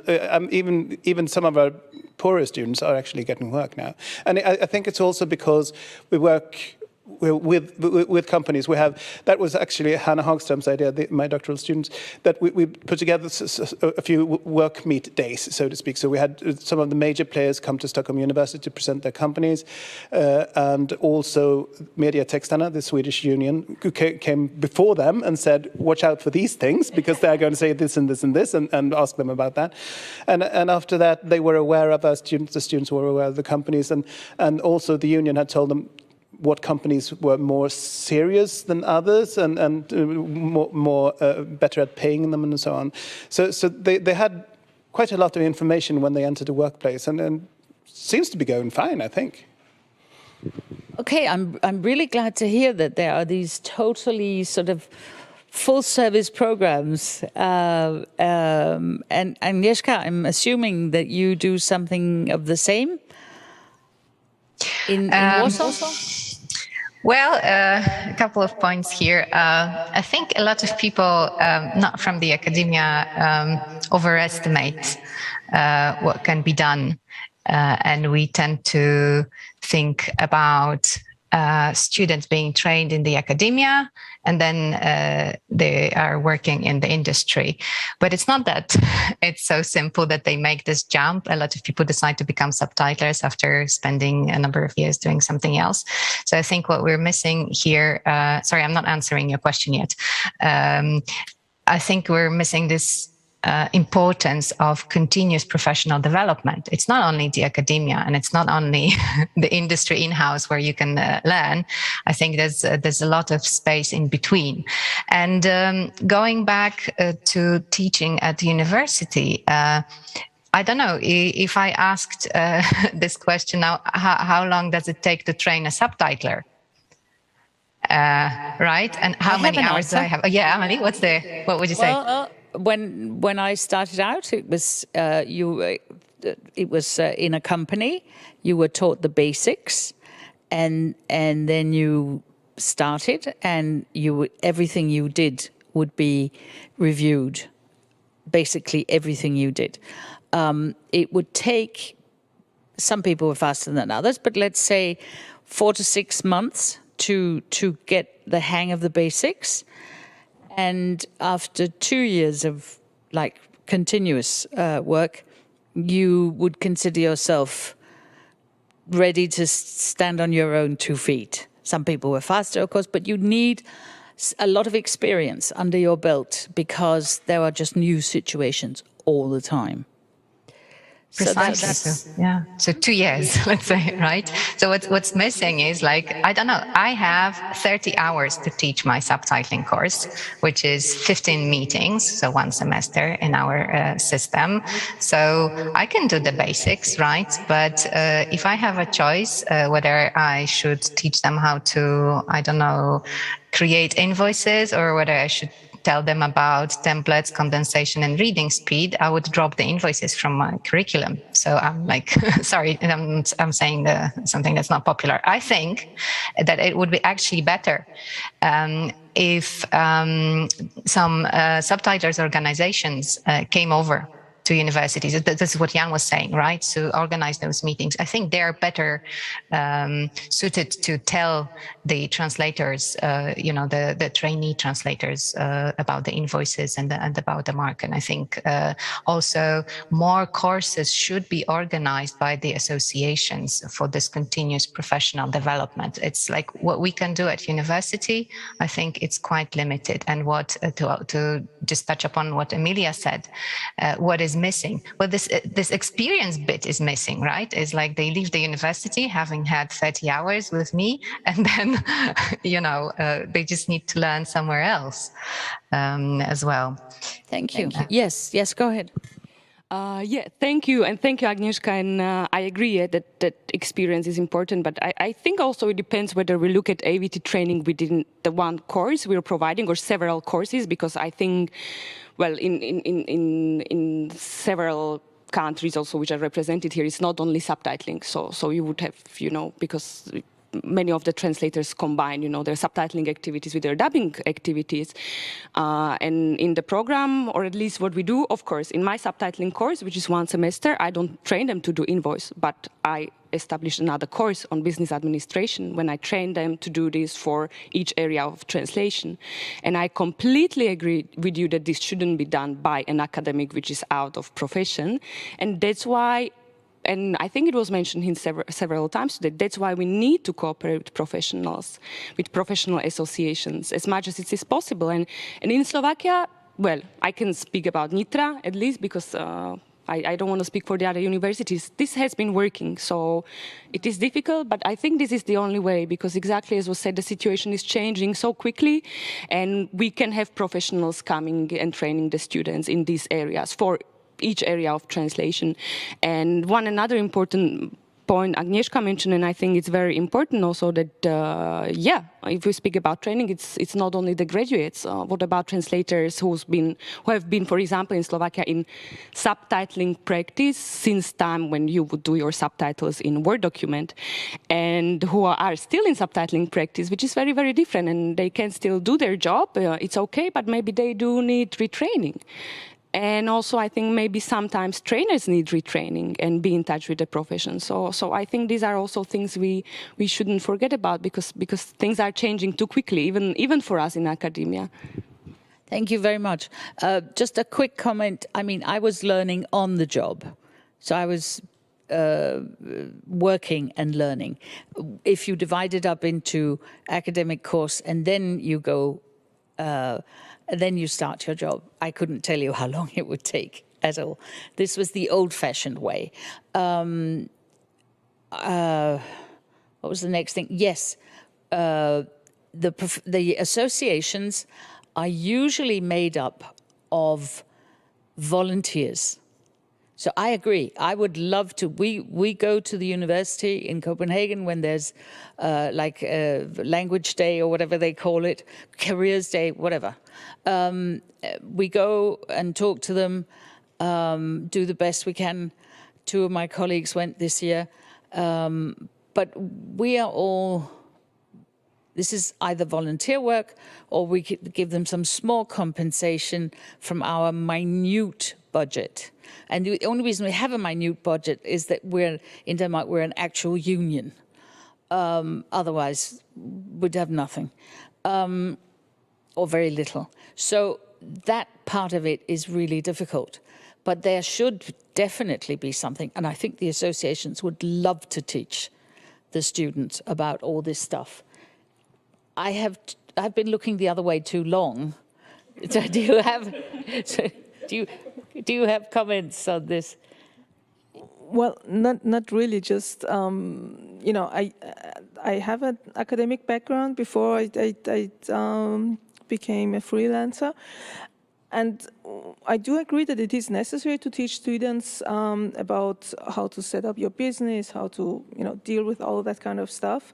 even some of our poorer students are actually getting work now. And I think it's also because we work with companies. That was actually Hannah Hagström's idea, my doctoral students, that we put together a few work meet days, so to speak. So we had some of the major players come to Stockholm University to present their companies, and also Mediatextarna, the Swedish union, who came before them and said, watch out for these things, because they're going to say this and this and this, and ask them about that. And after that, they were aware of our students, the students were aware of the companies, and also the union had told them what companies were more serious than others and more better at paying them and so on. So they had quite a lot of information when they entered the workplace, and seems to be going fine, I think. Okay, I'm really glad to hear that there are these totally sort of full service programs. And Agnieszka, I'm assuming that you do something of the same in Warsaw? Well, a couple of points here. I think a lot of people, not from the academia, overestimate what can be done. And we tend to think about students being trained in the academia, and then they are working in the industry. But it's not that it's so simple that they make this jump. A lot of people decide to become subtitlers after spending a number of years doing something else. So I think what we're missing here, sorry, I'm not answering your question yet. I think we're missing this importance of continuous professional development. It's not only the academia, and it's not only the industry in-house where you can learn. I think there's a lot of space in between. And going back to teaching at the university, I don't know if I asked this question now, how long does it take to train a subtitler? Right? And how many hours do I have? Yeah, Amelie, what would you say? Well, when I started out, it was in a company. You were taught the basics, and then you started, and everything you did would be reviewed. Basically, everything you did. It would take. Some people were faster than others, but let's say 4 to 6 months to get the hang of the basics. And after 2 years of continuous work, you would consider yourself ready to stand on your own 2 feet. Some people were faster, of course, but you need a lot of experience under your belt because there are just new situations all the time. Precisely. So 2 years, let's say, right? So what's missing is I don't know, I have 30 hours to teach my subtitling course, which is 15 meetings, so 1 semester in our system. So I can do the basics, right? But if I have a choice, whether I should teach them how to, I don't know, create invoices, or whether I should tell them about templates, condensation, and reading speed, I would drop the invoices from my curriculum. So I'm sorry, I'm saying something that's not popular. I think that it would be actually better if some subtitlers organizations came over to universities. This is what Jan was saying, right? To organize those meetings. I think they're better suited to tell the translators, the trainee translators about the invoices and about the mark. And I think also more courses should be organized by the associations for this continuous professional development. It's like what we can do at university, I think it's quite limited. And what to just touch upon what Emilia said, what is missing? Well, this experience bit is missing, right? It's like they leave the university having had 30 hours with me, and then they just need to learn somewhere else as well. Thank you. Yes, go ahead. Thank you. And thank you, Agnieszka. And I agree that experience is important. But I think also it depends whether we look at AVT training within the one course we're providing or several courses, because I think, well, in several countries also which are represented here, it's not only subtitling. So you would have, because many of the translators combine, their subtitling activities with their dubbing activities. And in the program, or at least what we do, of course, in my subtitling course, which is 1 semester, I don't train them to do invoice, but I established another course on business administration when I train them to do this for each area of translation. And I completely agree with you that this shouldn't be done by an academic which is out of profession. And that's why, and I think it was mentioned in several times today, that's why we need to cooperate with professionals, with professional associations as much as it is possible. And in Slovakia, well, I can speak about Nitra at least, because I don't want to speak for the other universities. This has been working, so it is difficult, but I think this is the only way, because exactly as was said, the situation is changing so quickly, and we can have professionals coming and training the students in these areas for each area of translation. And another important point Agnieszka mentioned, and I think it's very important also, that if we speak about training, it's not only the graduates. What about translators who have been, for example, in Slovakia in subtitling practice since time when you would do your subtitles in Word document, and who are still in subtitling practice, which is very, very different, and they can still do their job. It's okay, but maybe they do need retraining. And also, I think maybe sometimes trainers need retraining and be in touch with the profession. So I think these are also things we shouldn't forget about, because things are changing too quickly, even for us in academia. Thank you very much. Just a quick comment. I mean, I was learning on the job. So I was working and learning. If you divide it up into academic course and then you go then you start your job, I couldn't tell you how long it would take at all. This was the old-fashioned way. What was the next thing? Yes, the associations are usually made up of volunteers. So I agree. I would love to. We go to the university in Copenhagen when there's language day or whatever they call it, careers day, whatever. We go and talk to them, do the best we can. 2 of my colleagues went this year. But we are all, this is either volunteer work or we give them some small compensation from our minute budget. And the only reason we have a minute budget is that in Denmark, we're an actual union. Otherwise, we'd have nothing, or very little. So that part of it is really difficult. But there should definitely be something, and I think the associations would love to teach the students about all this stuff. I've been looking the other way too long. So do you have comments on this? Well, not really. Just I have an academic background before I became a freelancer, and I do agree that it is necessary to teach students about how to set up your business, how to deal with all of that kind of stuff.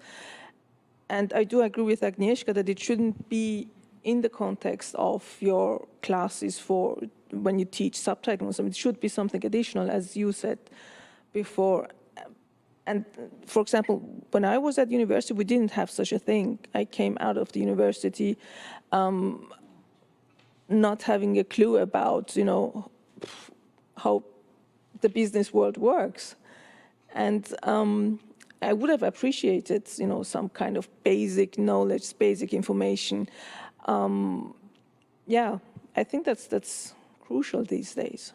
And I do agree with Agnieszka that it shouldn't be in the context of your classes for when you teach subtitling. It should be something additional, as you said before. And for example, when I was at university, we didn't have such a thing. I came out of the university not having a clue about, how the business world works. And I would have appreciated, some kind of basic knowledge, basic information. Yeah, I think that's crucial these days.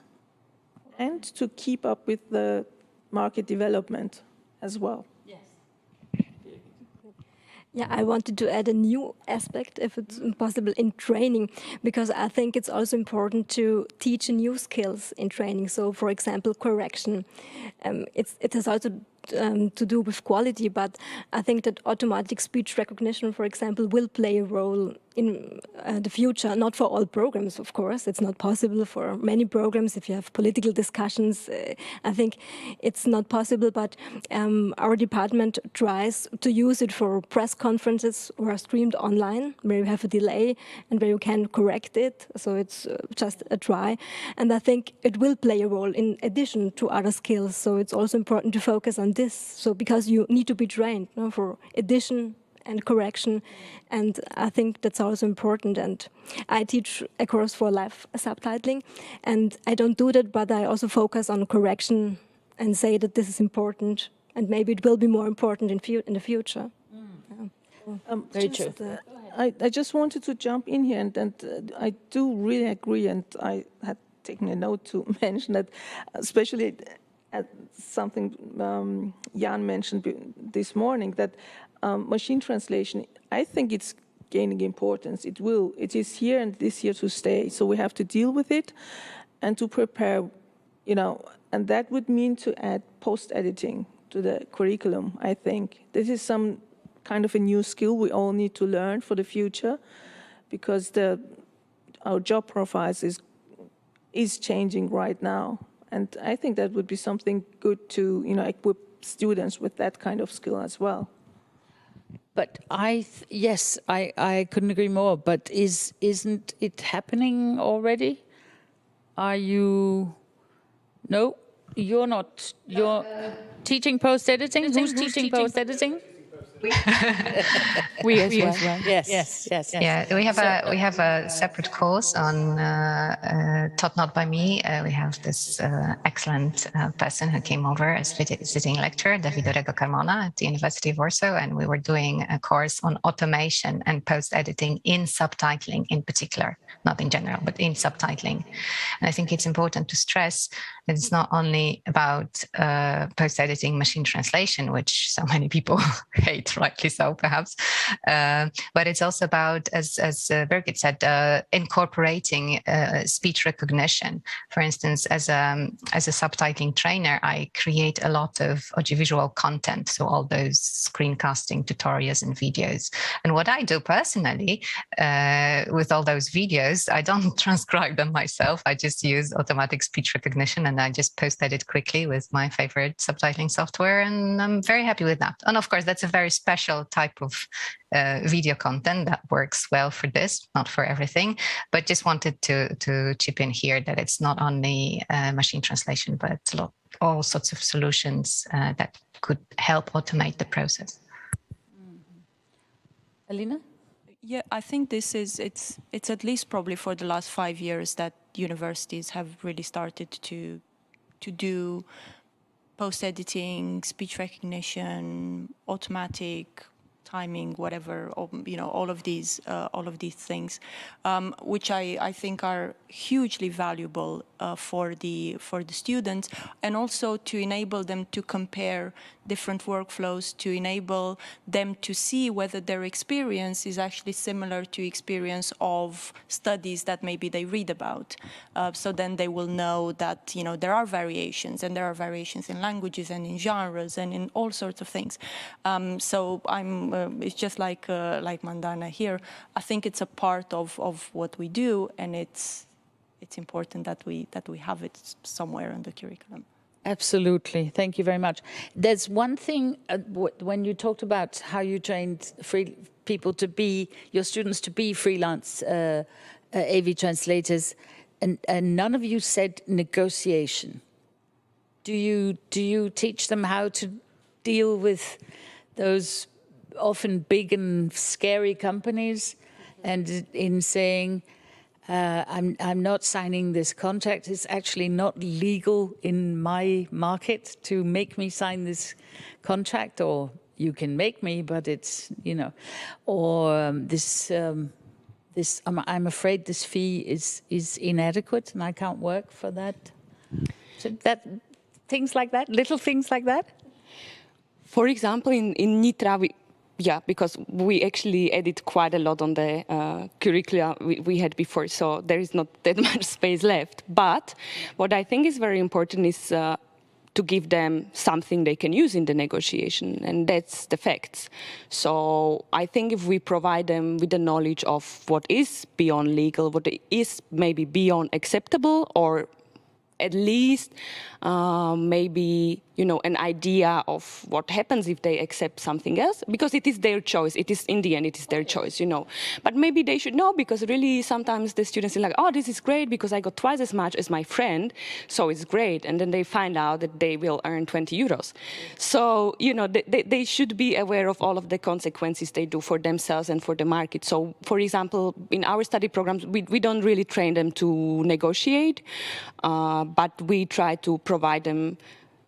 And to keep up with the market development as well. Yeah, I wanted to add a new aspect, if it's possible, in training, because I think it's also important to teach new skills in training. So, for example, correction. It has also to do with quality, but I think that automatic speech recognition, for example, will play a role in the future, not for all programs, of course. It's not possible for many programs. If you have political discussions, I think it's not possible, but our department tries to use it for press conferences who are streamed online, where you have a delay and where you can correct it. So it's just a try. And I think it will play a role in addition to other skills. So it's also important to focus on this. So because you need to be trained for addition and correction, and I think that's also important. And I teach a course for live subtitling, and I don't do that, but I also focus on correction and say that this is important, and maybe it will be more important in the future. Very true. I just wanted to jump in here, and I do really agree, and I had taken a note to mention that, especially something Jan mentioned this morning, that machine translation, I think it's gaining importance. It is here and this here to stay. So we have to deal with it and to prepare, and that would mean to add post-editing to the curriculum, I think. This is some kind of a new skill we all need to learn for the future, because our job profiles is changing right now. And I think that would be something good to, equip students with that kind of skill as well. But yes, I couldn't agree more. But isn't it happening already? Are you? No, you're not. You're teaching post-editing. Who's teaching post-editing? We as well. Yes. Yeah, we have a separate course on taught not by me. We have this excellent person who came over as visiting lecturer, Davide Rego Carmona at the University of Warsaw, and we were doing a course on automation and post-editing in subtitling in particular, not in general, but in subtitling. And I think it's important to stress that it's not only about post-editing machine translation, which so many people hate, rightly so, perhaps. But it's also about, as Birgit said, incorporating speech recognition. For instance, as a subtitling trainer, I create a lot of audiovisual content, so all those screencasting tutorials and videos. And what I do personally with all those videos, I don't transcribe them myself. I just use automatic speech recognition, and I just post-edit quickly with my favorite subtitling software, and I'm very happy with that. And of course, that's a very special type of video content that works well for this, not for everything, but just wanted to chip in here that it's not only machine translation, but all sorts of solutions that could help automate the process. Alina? Yeah, I think it's at least probably for the last 5 years that universities have really started to do post-editing, speech recognition, automatic timing, whatever, all of these things, which I think are hugely valuable for the students, and also to enable them to compare different workflows, to enable them to see whether their experience is actually similar to experience of studies that maybe they read about. So then they will know that there are variations, and there are variations in languages and in genres and in all sorts of things. So it's just like Mandana here. I think it's a part of what we do, and it's important that we have it somewhere in the curriculum. Absolutely. Thank you very much. There's one thing when you talked about how you trained people to be, your students to be freelance AV translators, and none of you said negotiation. Do you teach them how to deal with those often big and scary companies, and in saying, I'm not signing this contract. It's actually not legal in my market to make me sign this contract, or you can make me, but it's, you know, or I'm afraid this fee is inadequate and I can't work for that. So things like that, little things like that. For example, in Nitra, because we actually edit quite a lot on the curricula we had before, so there is not that much space left. But what I think is very important is to give them something they can use in the negotiation, and that's the facts. So I think if we provide them with the knowledge of what is beyond legal, what is maybe beyond acceptable, or at least maybe, you know, an idea of what happens if they accept something else, because it is their choice. It is, in the end, it is their choice, you know. But maybe they should know, because really sometimes the students are like, oh, this is great because I got twice as much as my friend, so it's great. And then they find out that they will earn 20 euros. So, you know, they should be aware of all of the consequences they do for themselves and for the market. So, for example, in our study programs, we don't really train them to negotiate, but we try to provide them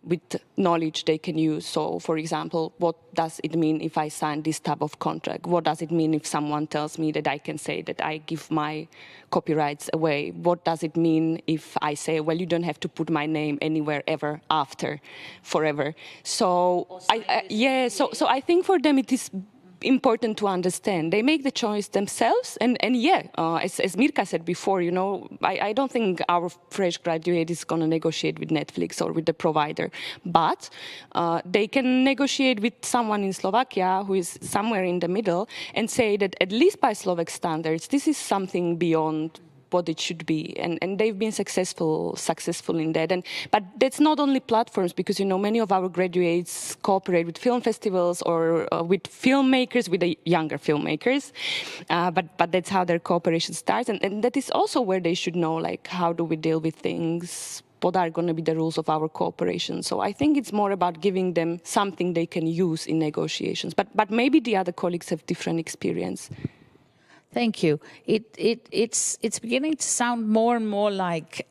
with knowledge they can use. So, for example, what does it mean if I sign this type of contract? What does it mean if someone tells me that I can say that I give my copyrights away? What does it mean if I say, well, you don't have to put my name anywhere ever after, forever? So, so I think for them it is important to understand. They make the choice themselves, and as Mirka said before, you know, I don't think our fresh graduate is going to negotiate with Netflix or with the provider, but they can negotiate with someone in Slovakia who is somewhere in the middle and say that at least by Slovak standards, this is something beyond what it should be, and they've been successful in that. But that's not only platforms, because, you know, many of our graduates cooperate with film festivals or with filmmakers, with the younger filmmakers, but that's how their cooperation starts, and that is also where they should know, like, how do we deal with things, what are going to be the rules of our cooperation. So I think it's more about giving them something they can use in negotiations, but maybe the other colleagues have different experience. Thank you. It's beginning to sound more and more like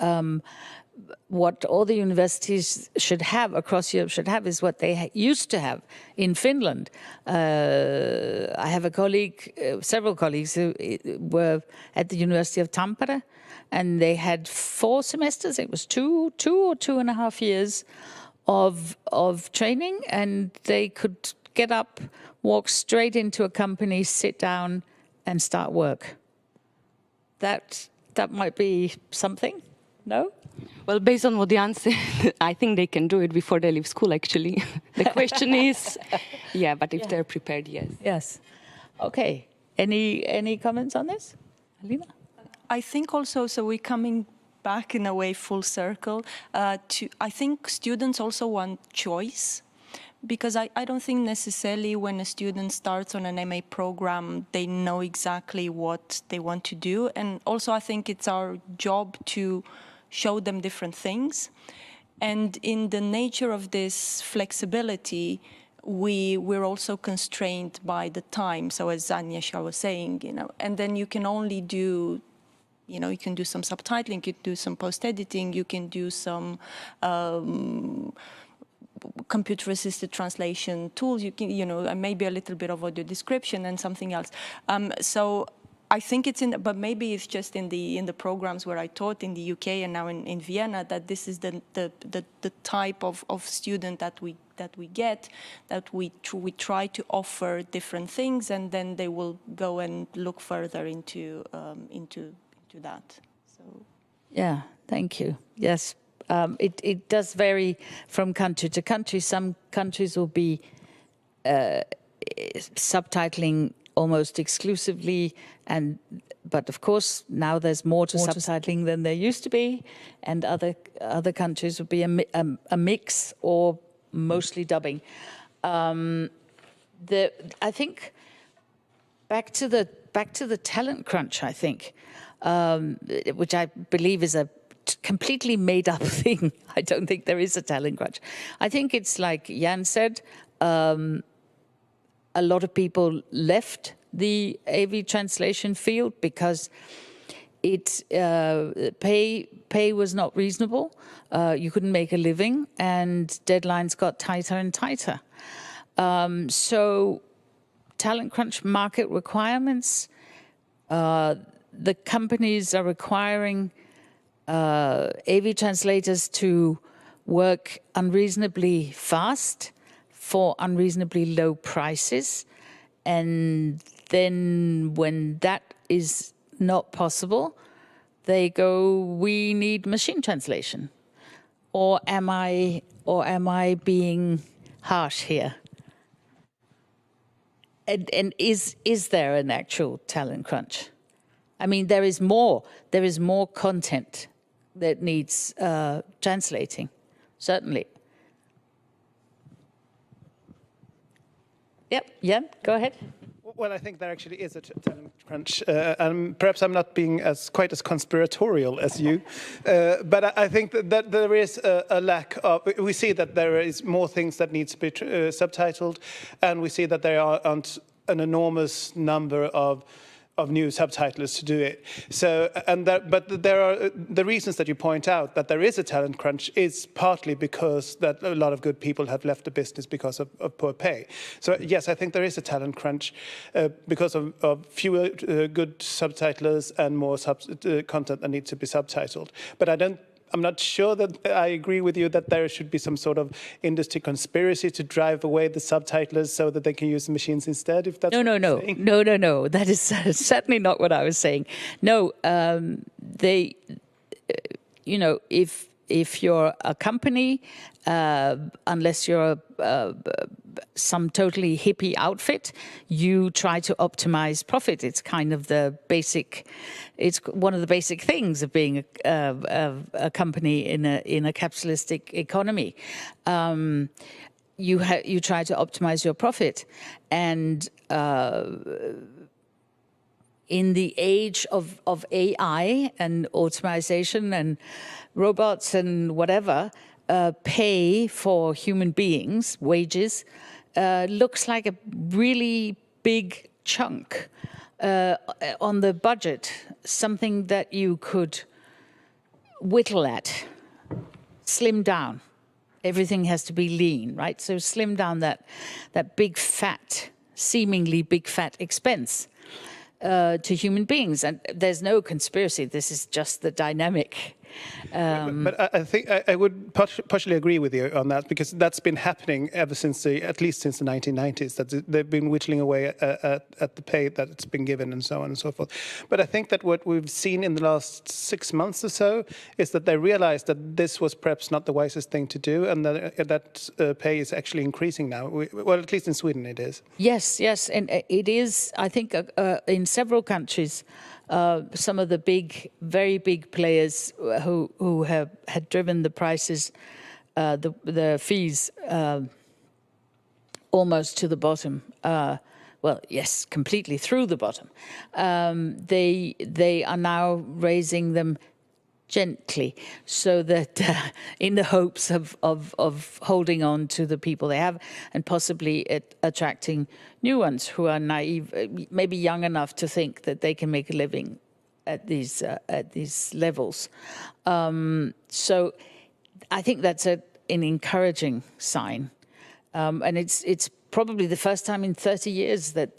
what all the universities should have across Europe should have is what they used to have in Finland. I have a colleague, several colleagues who were at the University of Tampere, and they had 4 semesters. It was 2 or 2.5 years of training, and they could get up, walk straight into a company, sit down, and start work. That might be something, no? Well, based on what Jan said, I think they can do it before they leave school, actually. The question is, but if they're prepared, yes. Yes. Okay. Any comments on this? Alina? I think also, so we're coming back in a way full circle, I think students also want choice. Because I don't think necessarily when a student starts on an MA program, they know exactly what they want to do. And also I think it's our job to show them different things. And in the nature of this flexibility, we're also constrained by the time. So as Agnieszka was saying, you know, and then you can only do, you know, you can do some subtitling, you can do some post-editing, you can do some computer-assisted translation tools, you can, you know, maybe a little bit of audio description and something else. So I think it's in, but maybe it's just in the programs where I taught in the UK and now in Vienna, that this is the type of student that we get, that we try to offer different things, and then they will go and look further into that. So. Yeah, thank you. Yes. It does vary from country to country. Some countries will be subtitling almost exclusively, but of course now there's more to subtitling than there used to be, and other countries will be a mix or mostly dubbing. I think back to the talent crunch. I think, which I believe is a completely made up thing. I don't think there is a talent crunch. I think it's like Jan said, a lot of people left the AV translation field because pay was not reasonable. You couldn't make a living, and deadlines got tighter and tighter. So talent crunch market requirements, the companies are requiring AV translators to work unreasonably fast for unreasonably low prices. And then when that is not possible, they go, we need machine translation. Or am I being harsh here? And is there an actual talent crunch? I mean, there is more content that needs translating, certainly. Yep, Jan, go ahead. Well, I think there actually is a talent crunch, and perhaps I'm not being quite as conspiratorial as you, but I think that there is a lack of. We see that there is more things that need to be subtitled, and we see that there aren't an enormous number of new subtitlers to do it. So, but there are the reasons that you point out that there is a talent crunch is partly because that a lot of good people have left the business because of poor pay. So yes, I think there is a talent crunch because of fewer good subtitlers and more content that needs to be subtitled. But I'm not sure that I agree with you that there should be some sort of industry conspiracy to drive away the subtitlers so that they can use the machines instead, if that's No. That is certainly not what I was saying. No, if you're a company, unless you're some totally hippie outfit, you try to optimize profit. It's kind of it's one of the basic things of being a company in a capitalistic economy. You try to optimize your profit, and in the age of AI and automation and robots and whatever, pay for human beings, wages, looks like a really big chunk on the budget, something that you could whittle at, slim down. Everything has to be lean, right? So slim down that big fat, seemingly big fat expense to human beings. And there's no conspiracy. This is just the dynamic. But I think I would partially agree with you on that, because that's been happening ever since at least since the 1990s, that they've been whittling away at the pay that it's been given and so on and so forth. But I think that what we've seen in the last 6 months or so is that they realized that this was perhaps not the wisest thing to do, and that pay is actually increasing now. Well, at least in Sweden it is. Yes, and it is, I think, in several countries. Some of the very big players who had driven the prices, the fees almost to the bottom. Well, yes, completely through the bottom. They are now raising them gently, so that in the hopes of holding on to the people they have, and possibly attracting new ones who are naive, maybe young enough to think that they can make a living at these levels. So I think that's an encouraging sign, and it's probably the first time in 30 years that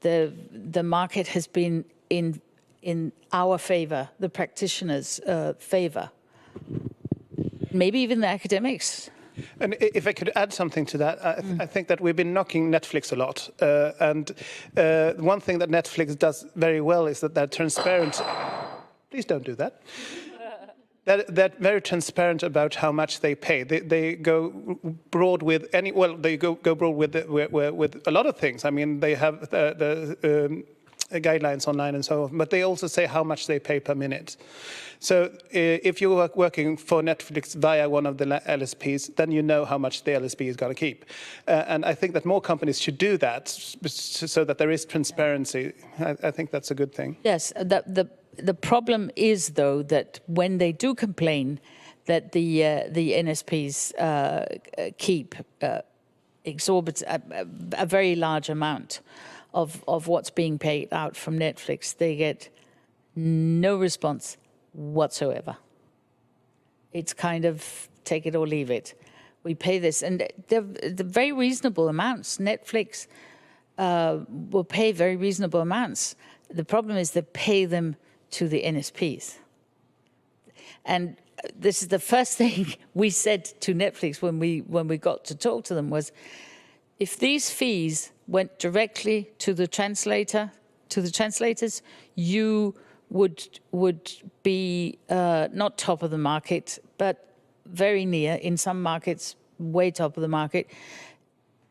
the market has been in our favor, the practitioners' favor, maybe even the academics. And if I could add something to that, I think that we've been knocking Netflix a lot. And one thing that Netflix does very well is that they're transparent. Please don't do that. They're very transparent about how much they pay. They go broad with they go broad with a lot of things. I mean, they have the guidelines online and so on, but they also say how much they pay per minute. So if you're working for Netflix via one of the LSPs, then you know how much the LSP is going to keep. And I think that more companies should do that so that there is transparency. I think that's a good thing. Yes, the problem is, though, that when they do complain that the NSPs keep exorbitant, a very large amount of what's being paid out from Netflix, they get No response whatsoever. It's kind of take it or leave it. We pay this, and they're very reasonable amounts. Netflix will pay very reasonable amounts. The problem is they pay them to the NSPs. And this is the first thing we said to Netflix when we got to talk to them was, if these fees went directly to the translators, you would be not top of the market, but very near, in some markets, way top of the market.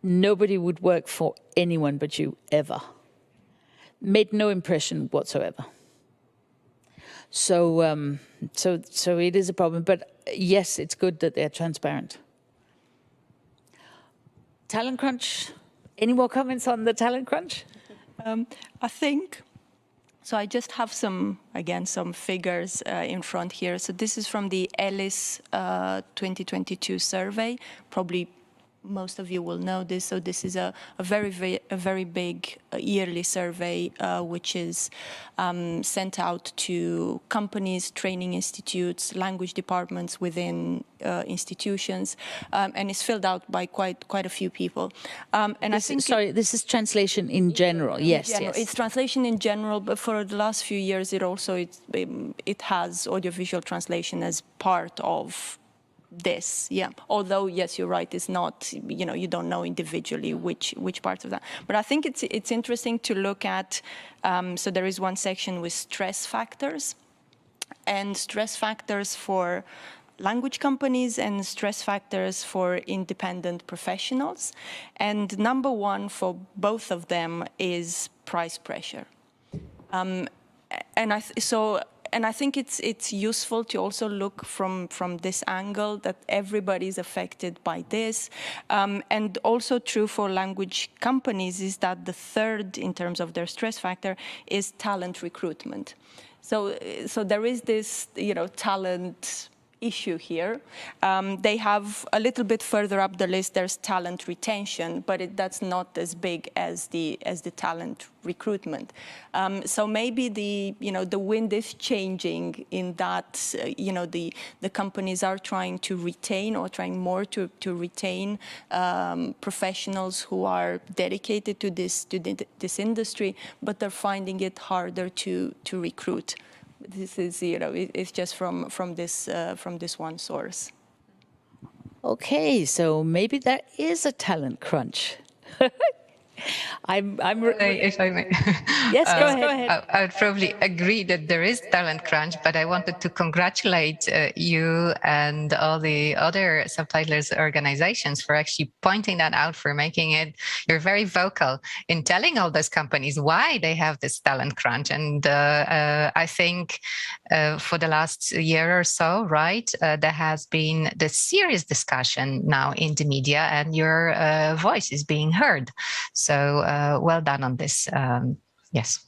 Nobody would work for anyone but you, ever. Made no impression whatsoever. So it is a problem, but yes, it's good that they're transparent. Talent crunch. Any more comments on the talent crunch? I think, so I just have some figures in front here. So this is from the Ellis 2022 survey. Probably most of you will know this. So this is a very big yearly survey, which is sent out to companies, training institutes, language departments within institutions, and is filled out by quite a few people. And this is translation in general. Yes, yes. It's translation in general, but for the last few years, it has audiovisual translation as part of this, yeah. Although, yes, you're right, it's not, you don't know individually which parts of that. But I think it's interesting to look at, so there is one section with stress factors, and stress factors for language companies and stress factors for independent professionals. And number one for both of them is price pressure. And I think it's useful to also look from this angle that everybody is affected by this. And also true for language companies is that the third, in terms of their stress factor, is talent recruitment. So there is this, talent issue here. They have a little bit further up the list, there's talent retention, but that's not as big as the talent recruitment. So maybe the wind is changing in that the companies are trying to retain, or trying more to retain professionals who are dedicated to this industry, but they're finding it harder to recruit. This is, it's just from this one source. Okay, so maybe there is a talent crunch. If I may. Yes, go ahead. I would probably agree that there is talent crunch, but I wanted to congratulate you and all the other subtitlers organizations for actually pointing that out, for making it. You're very vocal in telling all those companies why they have this talent crunch. And I think for the last year or so, right, there has been this serious discussion now in the media, and your voice is being heard. So well done on this. Yes.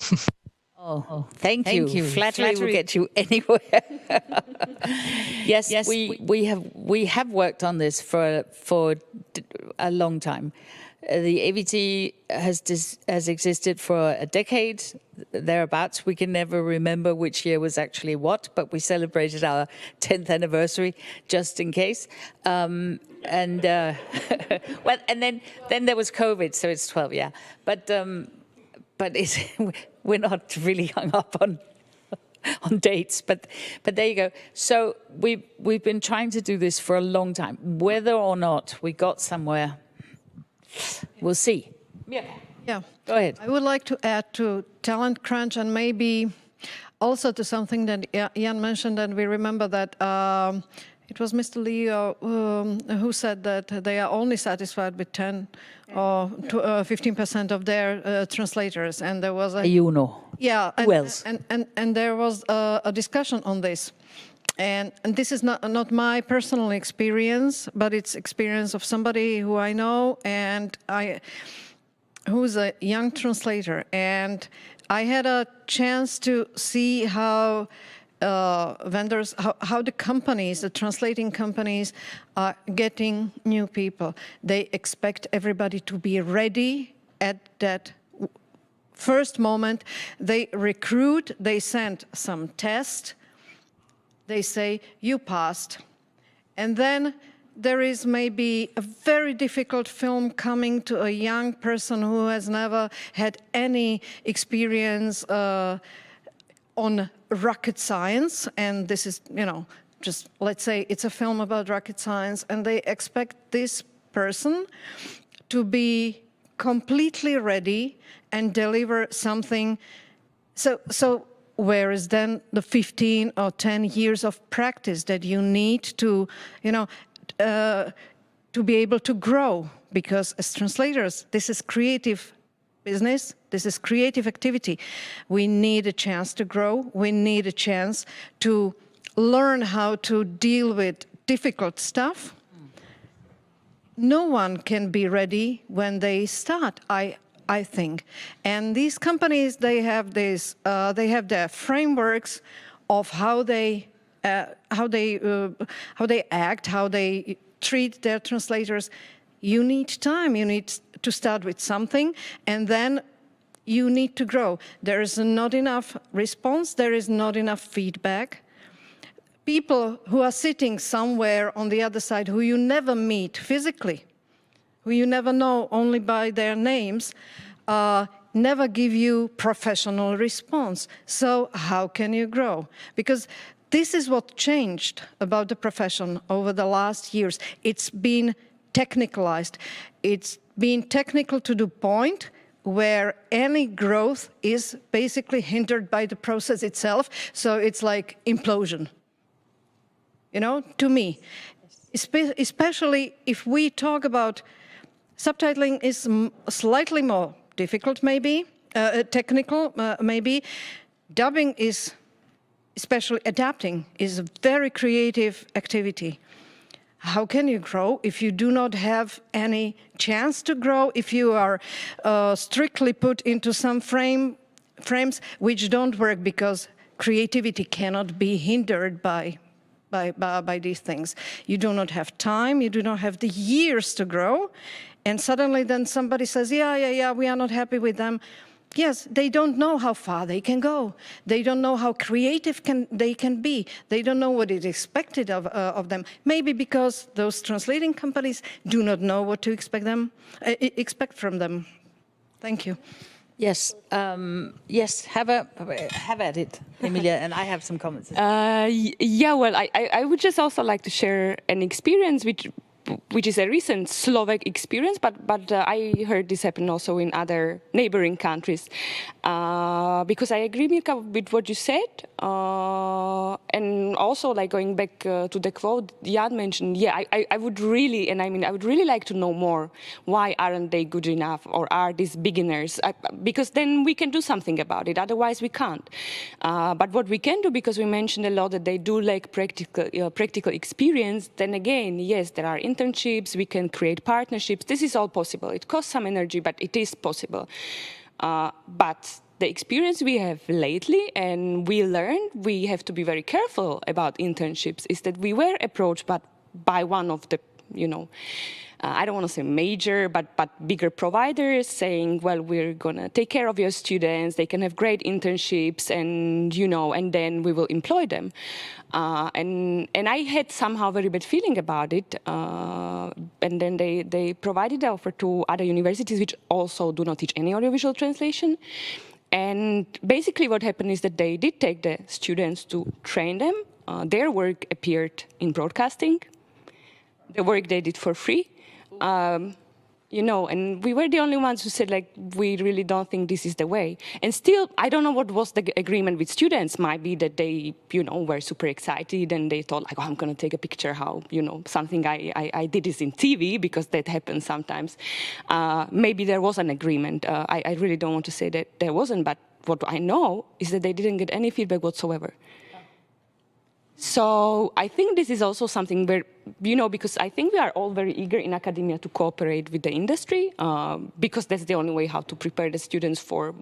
Oh, thank you. Flattery will get you anywhere. Yes, we have worked on this for a long time. The AVT has existed for a decade, thereabouts. We can never remember which year was actually what, but we celebrated our 10th anniversary just in case. Well, and then there was COVID, so it's 12, yeah. But we're not really hung up on dates, but there you go. So we've been trying to do this for a long time. Whether or not we got somewhere, we'll see. Yeah. Go ahead. I would like to add to talent crunch, and maybe also to something that Jan mentioned, and we remember that it was Mr. Leo who said that they are only satisfied with 10 or 15% of their translators, and there was who else? And there was a discussion on this. And this is not my personal experience, but it's experience of somebody who I know, and who's a young translator. And I had a chance to see how vendors, how the companies, the translating companies, are getting new people. They expect everybody to be ready at that first moment, they recruit, they send some test, they say, you passed. And then there is maybe a very difficult film coming to a young person who has never had any experience on rocket science. And this is, you know, just let's say it's a film about rocket science, and they expect this person to be completely ready and deliver something. So where is then the 15 or 10 years of practice that you need to, you know, to be able to grow? Because as translators, this is creative business, this is creative activity. We need a chance to grow. We need a chance to learn how to deal with difficult stuff. No one can be ready when they start, I think. And these companies, they have this, they have their frameworks of how they act, how they treat their translators. You need time. You need to start with something, and then you need to grow. There is not enough response. There is not enough feedback. People who are sitting somewhere on the other side, who you never meet physically, who you never know only by their names, never give you professional response. So how can you grow? Because this is what changed about the profession over the last years. It's been technicalized. It's been technical to the point where any growth is basically hindered by the process itself. So it's like implosion. You know, to me, especially if we talk about subtitling is slightly more difficult, maybe, technical, maybe. Dubbing is, especially adapting, is a very creative activity. How can you grow if you do not have any chance to grow, if you are strictly put into some frames which don't work, because creativity cannot be hindered by these things. You do not have time, you do not have the years to grow, and suddenly then somebody says, yeah, we are not happy with them. Yes, they don't know how far they can go. They don't know how creative they can be. They don't know what is expected of them. Maybe because those translating companies do not know what to expect from them. Thank you. Yes, yes. Have at it, Emilia, and I have some comments. Yeah, well, I would just also like to share an experience which is a recent Slovak experience, but I heard this happen also in other neighboring countries. Because I agree, Mirka, with what you said, and also like going back to the quote Jan mentioned. Yeah, I would really, and I mean, I would really like to know more. Why aren't they good enough, or are these beginners? Because then we can do something about it. Otherwise, we can't. But what we can do, because we mentioned a lot that they do lack practical experience. Then again, yes, there are internships, we can create partnerships. This is all possible. It costs some energy, but it is possible. But the experience we have lately, and we learned we have to be very careful about internships, is that we were approached by one of the, I don't want to say major, but bigger providers, saying, well, we're going to take care of your students, they can have great internships, and, and then we will employ them. And I had somehow a very bad feeling about it. And then they provided the offer to other universities, which also do not teach any audiovisual translation. And basically what happened is that they did take the students to train them. Their work appeared in broadcasting. The work they did for free. And we were the only ones who said, like, we really don't think this is the way. And still, I don't know what was the agreement with students. Might be that they, were super excited and they thought, like, oh, I'm going to take a picture how, something I did is in TV, because that happens sometimes. Maybe there was an agreement. I really don't want to say that there wasn't, but what I know is that they didn't get any feedback whatsoever. So I think this is also something where, because I think we are all very eager in academia to cooperate with the industry, because that's the only way how to prepare the students for,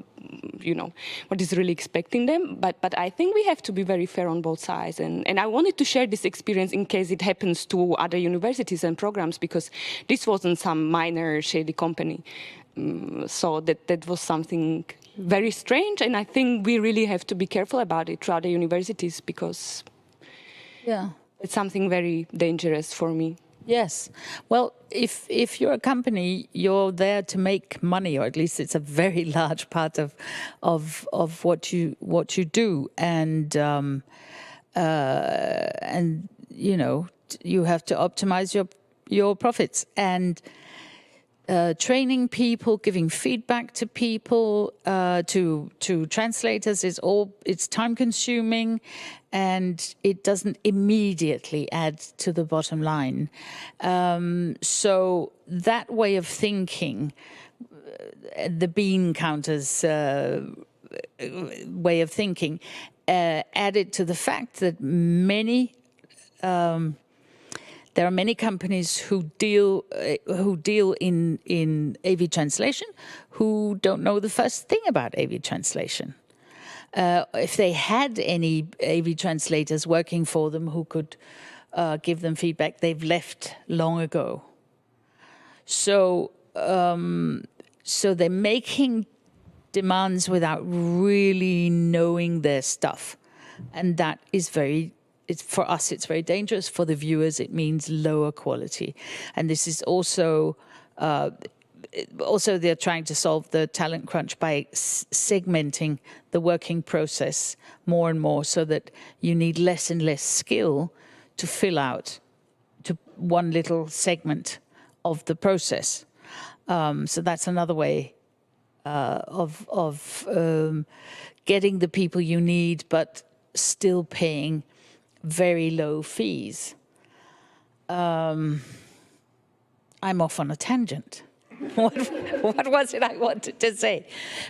what is really expecting them. But I think we have to be very fair on both sides. And I wanted to share this experience in case it happens to other universities and programs, because this wasn't some minor shady company. So that was something, very strange, and I think we really have to be careful about it throughout the universities, because it's something very dangerous for me. Yes. Well, if you're a company, you're there to make money, or at least it's a very large part of what you do, and you know, you have to optimize your profits, and training people, giving feedback to people, to translators it's time consuming, and it doesn't immediately add to the bottom line. So that way of thinking, the bean counters way of thinking, added to the fact that there are many companies who deal in AV translation who don't know the first thing about AV translation. If they had any AV translators working for them who could give them feedback, they've left long ago. So they're making demands without really knowing their stuff, and that is for us, it's very dangerous. For the viewers, it means lower quality. And this is also they're trying to solve the talent crunch by segmenting the working process more and more, so that you need less and less skill to fill out to one little segment of the process. So that's another way of getting the people you need, but still paying very low fees. I'm off on a tangent. What was it I wanted to say?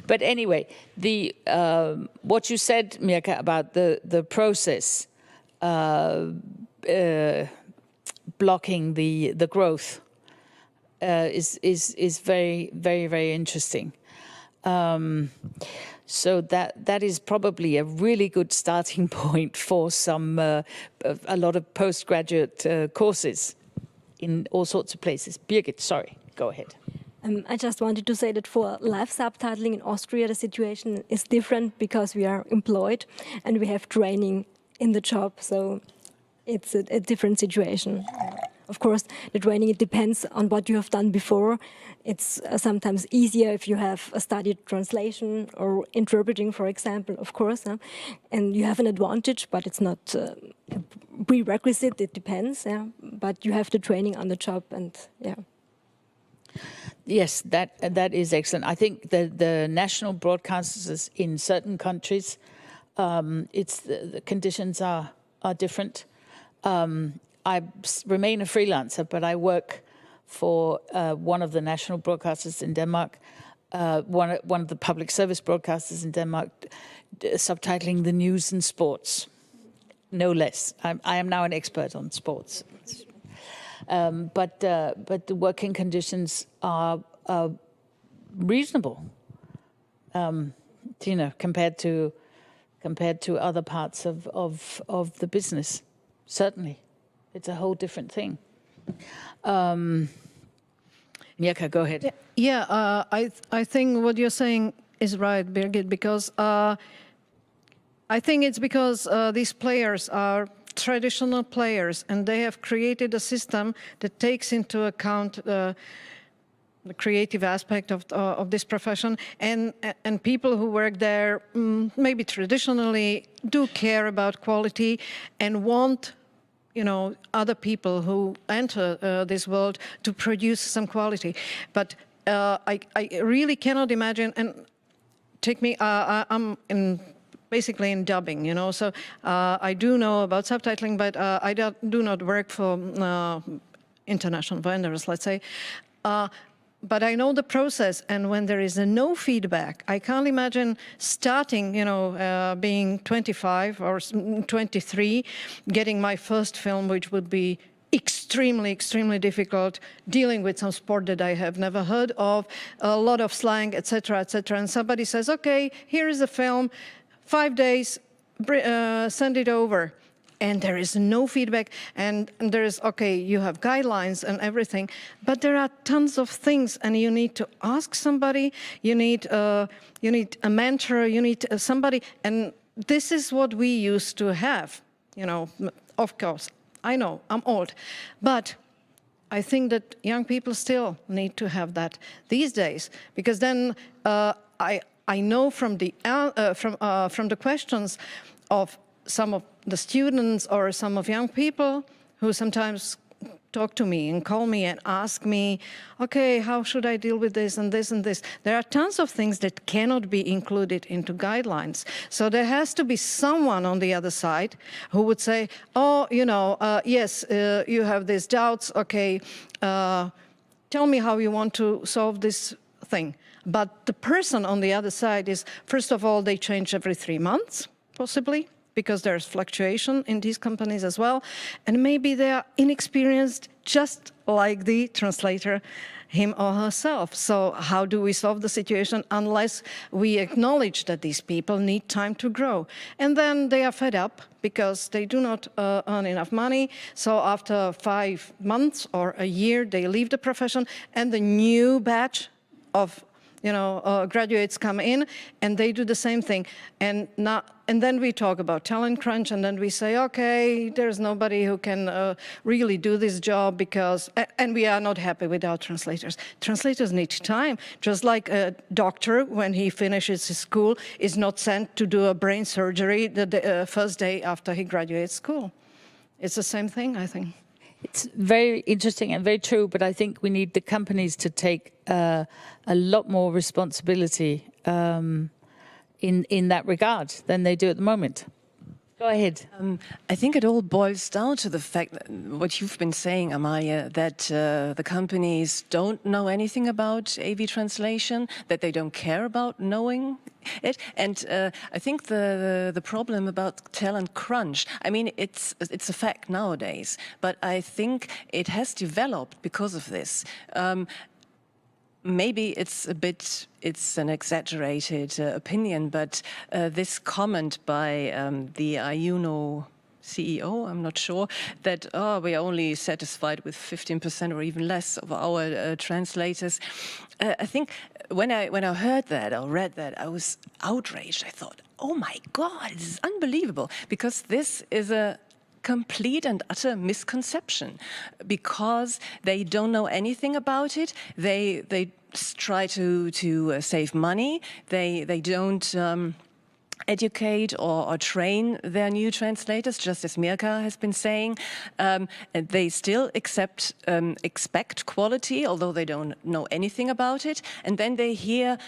But anyway, what you said, Mirka, about the process blocking the growth is very, very, very interesting. So that is probably a really good starting point for a lot of postgraduate courses in all sorts of places. Birgit, sorry, go ahead. I just wanted to say that for live subtitling in Austria, the situation is different because we are employed and we have training in the job, so it's a different situation. Of course, the training, it depends on what you have done before. It's sometimes easier if you have studied translation or interpreting, for example, of course. And you have an advantage, but it's not a prerequisite, it depends. But you have the training on the job, and Yes, that is excellent. I think the national broadcasters in certain countries, the conditions are different. I remain a freelancer, but I work for one of the national broadcasters in Denmark, one of the public service broadcasters in Denmark, subtitling the news and sports, no less. I am now an expert on sports. But the working conditions are reasonable, compared to other parts of the business. Certainly, it's a whole different thing. Mirka, go ahead. Yeah, I think what you're saying is right, Birgit, because I think it's because these players are traditional players, and they have created a system that takes into account the creative aspect of this profession, and people who work there maybe traditionally do care about quality and want other people who enter this world to produce some quality. But I really cannot imagine, and take me, I'm basically in dubbing, so I do know about subtitling, but I do not work for international vendors, let's say. But I know the process, and when there is no feedback, I can't imagine starting, being 25 or 23, getting my first film, which would be extremely, extremely difficult, dealing with some sport that I have never heard of, a lot of slang, etc., etc. And somebody says, okay, here is a film, 5 days, send it over. and there is no feedback, and there is, okay, you have guidelines and everything, but there are tons of things, and you need to ask somebody, you need a mentor, you need somebody, and this is what we used to have, you know, of course. I know, I'm old, but I think that young people still need to have that these days, because then I know from the questions of some of the students or some of young people who sometimes talk to me and call me and ask me, okay, how should I deal with this and this and this? There are tons of things that cannot be included into guidelines. So there has to be someone on the other side who would say, oh, you know, yes, you have these doubts, okay, tell me how you want to solve this thing. But the person on the other side is, first of all, they change every 3 months, possibly, because there's fluctuation in these companies as well. And maybe they are inexperienced, just like the translator, him or herself. So how do we solve the situation unless we acknowledge that these people need time to grow? And then they are fed up because they do not earn enough money. So after 5 months or a year, they leave the profession, and the new batch of graduates come in, and they do the same thing. And then we talk about talent crunch, and then we say, okay, there's nobody who can really do this job because, and we are not happy with our translators. Translators need time, just like a doctor, when he finishes his school, is not sent to do a brain surgery the first day after he graduates school. It's the same thing, I think. It's very interesting and very true, but I think we need the companies to take a lot more responsibility in that regard than they do at the moment. Go ahead. I think it all boils down to the fact that what you've been saying, Amaya, that the companies don't know anything about AV translation, that they don't care about knowing it. And I think the problem about talent crunch, I mean, it's a fact nowadays, but I think it has developed because of this. Maybe it's an exaggerated opinion, but this comment by the IUNO CEO, I'm not sure, that we are only satisfied with 15% or even less of our translators. I think when I heard that or read that, I was outraged. I thought, oh my God, this is unbelievable, because this is a complete and utter misconception, because they don't know anything about it. They try to save money. They don't educate or train their new translators, just as Mirka has been saying. And they still expect quality, although they don't know anything about it. And then they hear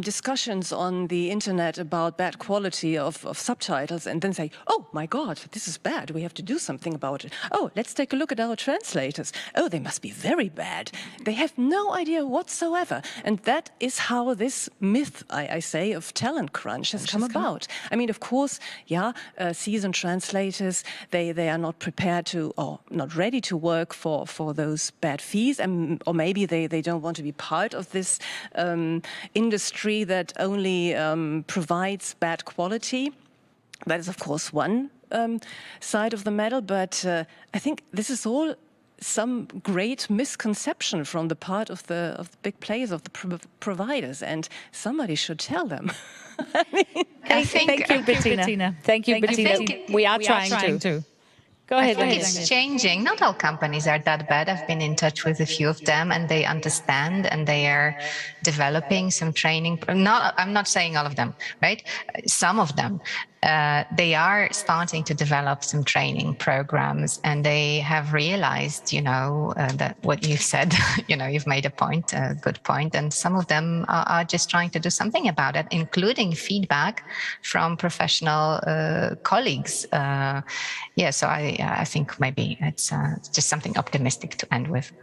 discussions on the internet about bad quality of subtitles, and then say, oh my God, this is bad, we have to do something about it. Oh, let's take a look at our translators. Oh, they must be very bad. They have no idea whatsoever. And that is how this myth, I say, of talent crunch has come about. I mean, of course, seasoned translators, they are not prepared to, or not ready to work for those bad fees, or maybe they don't want to be part of this industry that only provides bad quality. That is, of course, one side of the medal, but I think this is all some great misconception from the part of the big players, of the providers, and somebody should tell them. Thank you, Bettina. Thank you, Bettina. We are trying to. Go ahead. I think it's changing. Not all companies are that bad. I've been in touch with a few of them, and they understand, and they are developing some training. I'm not saying all of them, right? Some of them. They are starting to develop some training programs, and they have realized, that what you said, you've made a good point, and some of them are just trying to do something about it, including feedback from professional colleagues. So I think maybe it's just something optimistic to end with.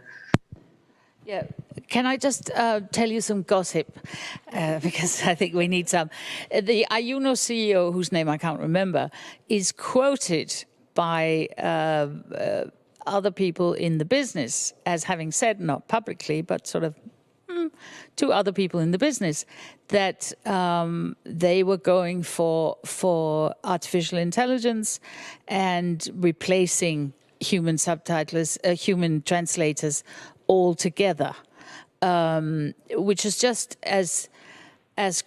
Yeah, can I just tell you some gossip, because I think we need some. The IUNO CEO, whose name I can't remember, is quoted by other people in the business as having said, not publicly, but sort of to other people in the business that they were going for artificial intelligence and replacing human subtitlers, human translators altogether, which is just as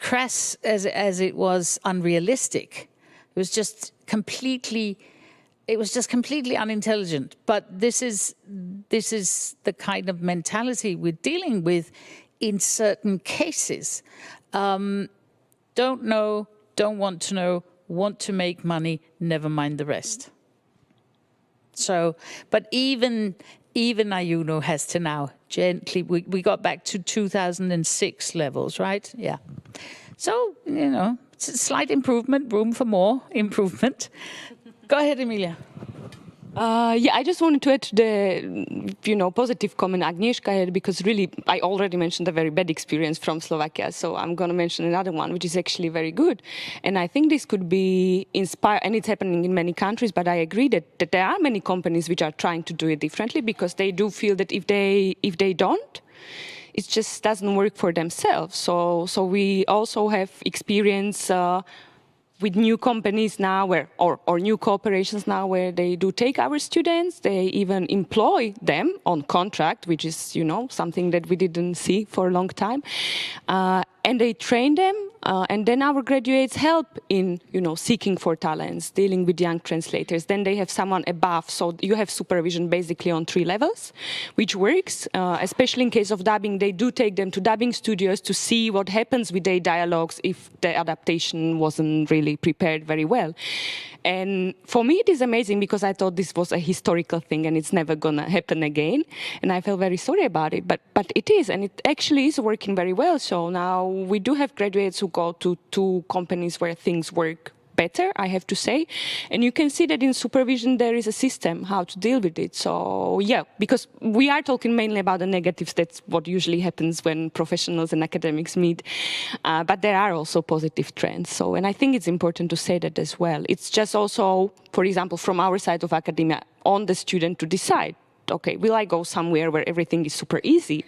crass as it was unrealistic. It was just completely unintelligent. But this is the kind of mentality we're dealing with in certain cases. Don't know, don't want to know, want to make money, never mind the rest. So, but even Ayuno has to now gently, we got back to 2006 levels, right? Yeah. So, it's a slight improvement, room for more improvement. Go ahead, Emilia. I just wanted to add to the, positive comment Agnieszka had, because really, I already mentioned a very bad experience from Slovakia, so I'm going to mention another one, which is actually very good. And I think this could be inspired, and it's happening in many countries, but I agree that there are many companies which are trying to do it differently, because they do feel that if they don't, it just doesn't work for themselves. So we also have experience with new companies now or new corporations now where they do take our students, they even employ them on contract, which is, something that we didn't see for a long time. And they train them, and then our graduates help in, seeking for talents, dealing with young translators. Then they have someone above, so you have supervision basically on 3 levels, which works. Especially in case of dubbing, they do take them to dubbing studios to see what happens with their dialogues if the adaptation wasn't really prepared very well. And for me, it is amazing, because I thought this was a historical thing and it's never gonna happen again. And I felt very sorry about it, but it is, and it actually is working very well. So now we do have graduates who go to companies where things work better, I have to say. And you can see that in supervision there is a system how to deal with it. So yeah, because we are talking mainly about the negatives. That's what usually happens when professionals and academics meet. But there are also positive trends. So, and I think it's important to say that as well. It's just also, for example, from our side of academia, on the student to decide, okay, will I go somewhere where everything is super easy?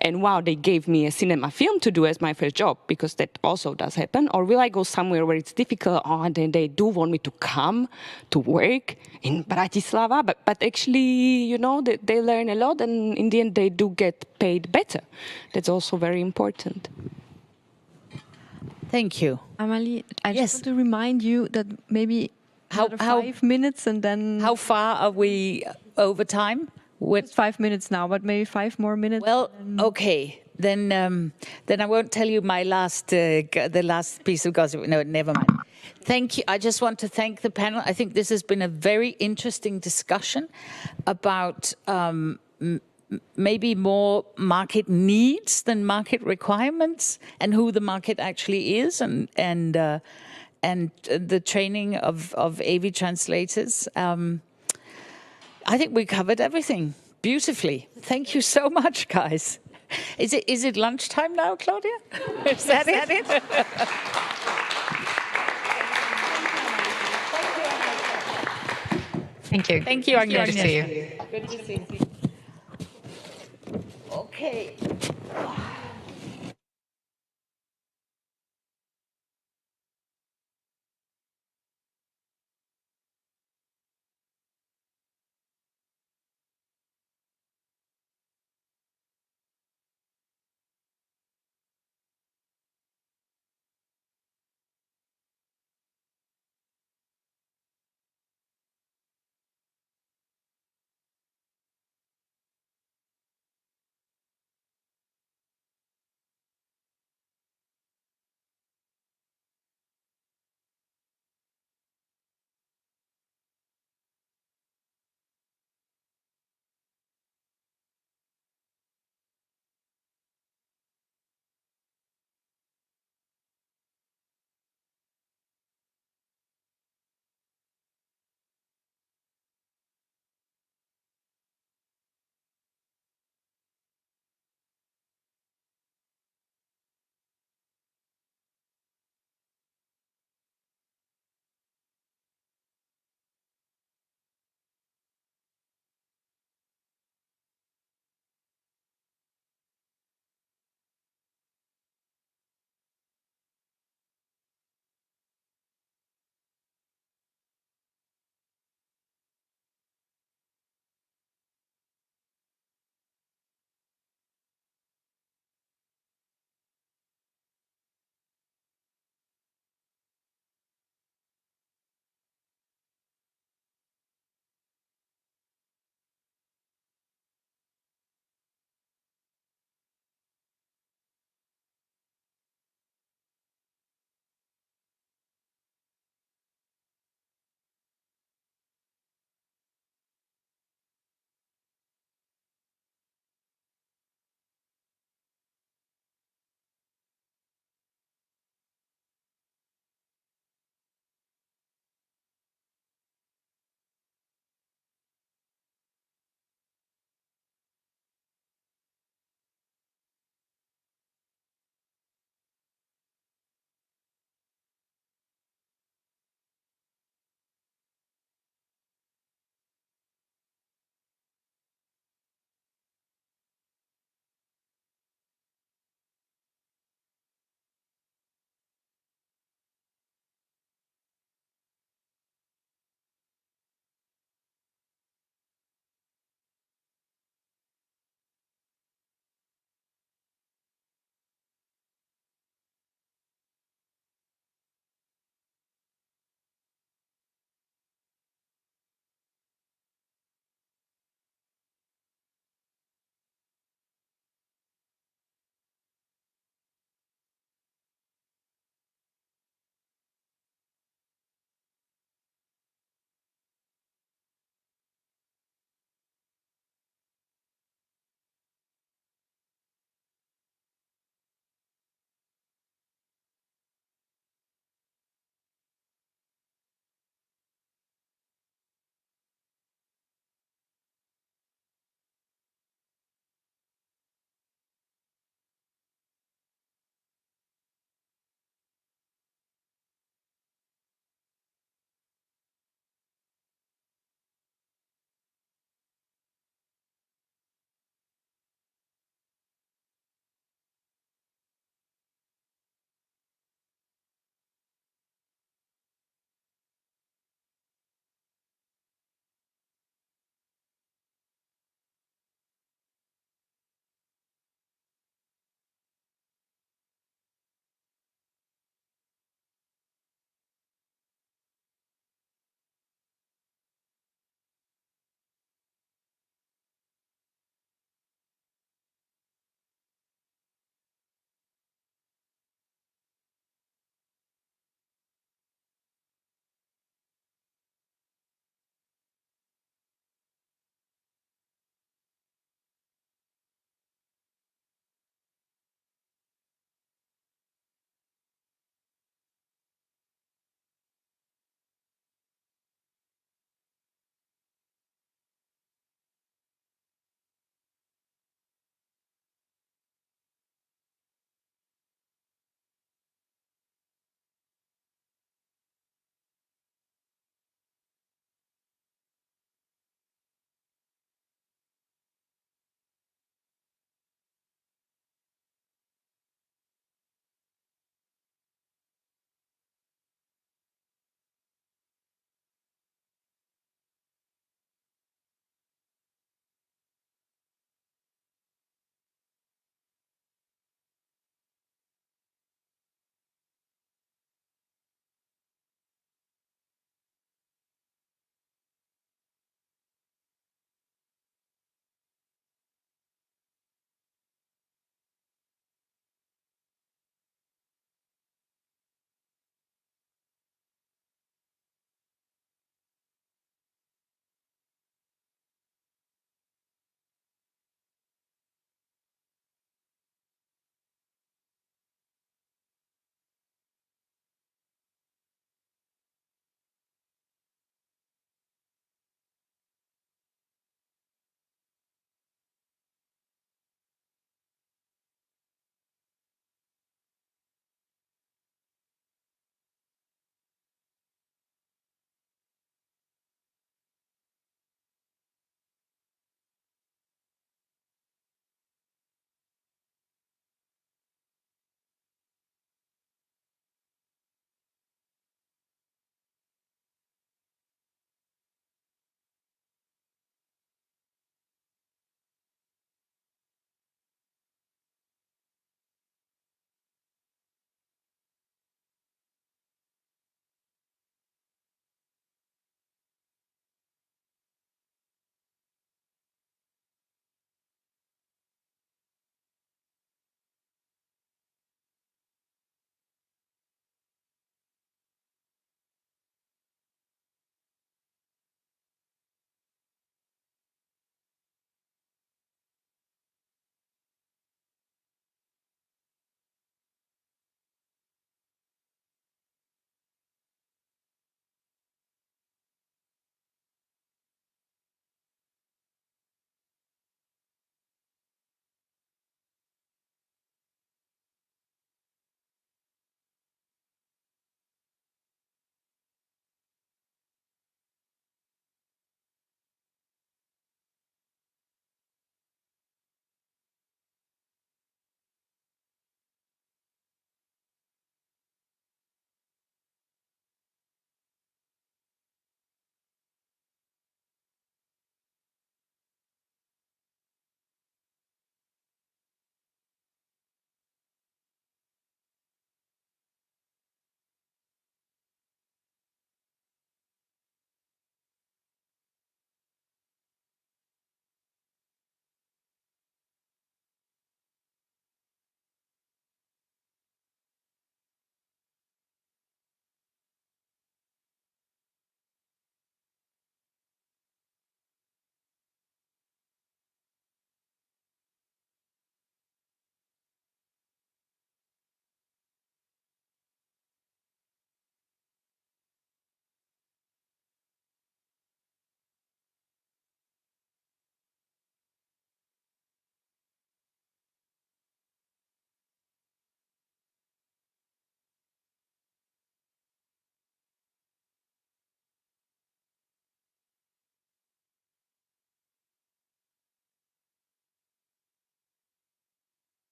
And wow, they gave me a cinema film to do as my first job, because that also does happen. Or will I go somewhere where it's difficult? Oh, and then they do want me to come to work in Bratislava. But actually, they learn a lot, and in the end, they do get paid better. That's also very important. Thank you. Amalie, I just want to remind you that maybe how 5 minutes, and then... How far are we over time? It's 5 minutes now, but maybe 5 more minutes. Well, okay. Then I won't tell you my the last piece of gossip. No, never mind. Thank you. I just want to thank the panel. I think this has been a very interesting discussion about maybe more market needs than market requirements, and who the market actually is, and the training of AV translators. I think we covered everything beautifully. Thank you so much, guys. Is it lunchtime now, Claudia? Is that it? Thank you. Thank you, Agnieszka. Good to see you. Good to see you. Okay.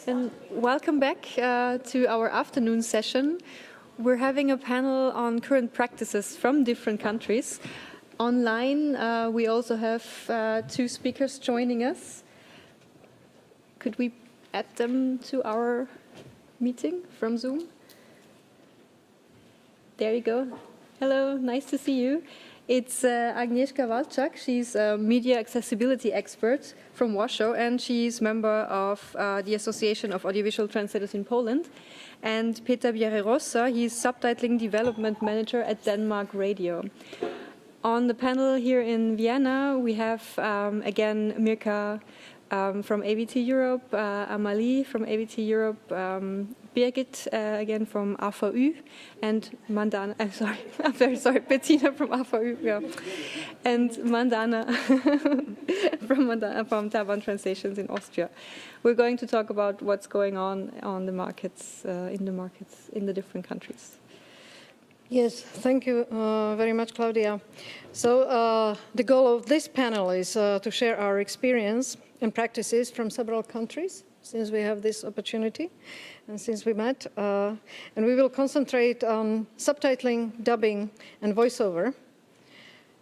And welcome back to our afternoon session. We're having a panel on current practices from different countries. Online, we also have 2 speakers joining us. Could we add them to our meeting from Zoom? There you go. Hello, nice to see you. It's Agnieszka Walczak. She's a media accessibility expert from Warsaw, and she's member of the Association of Audiovisual Translators in Poland. And Peter Bierre-Rossa, he's subtitling development manager at Denmark Radio. On the panel here in Vienna, we have again Mirka from AVT Europe, Amalie from AVT Europe, Birgit again from AVU, and Mandana. I'm very sorry, Bettina from AVU, yeah, and Mandana from Taban Translations in Austria. We're going to talk about what's going on the markets, in the different countries. Yes, thank you very much, Claudia. So the goal of this panel is to share our experience and practices from several countries, since we have this opportunity and since we met. And we will concentrate on subtitling, dubbing, and voiceover.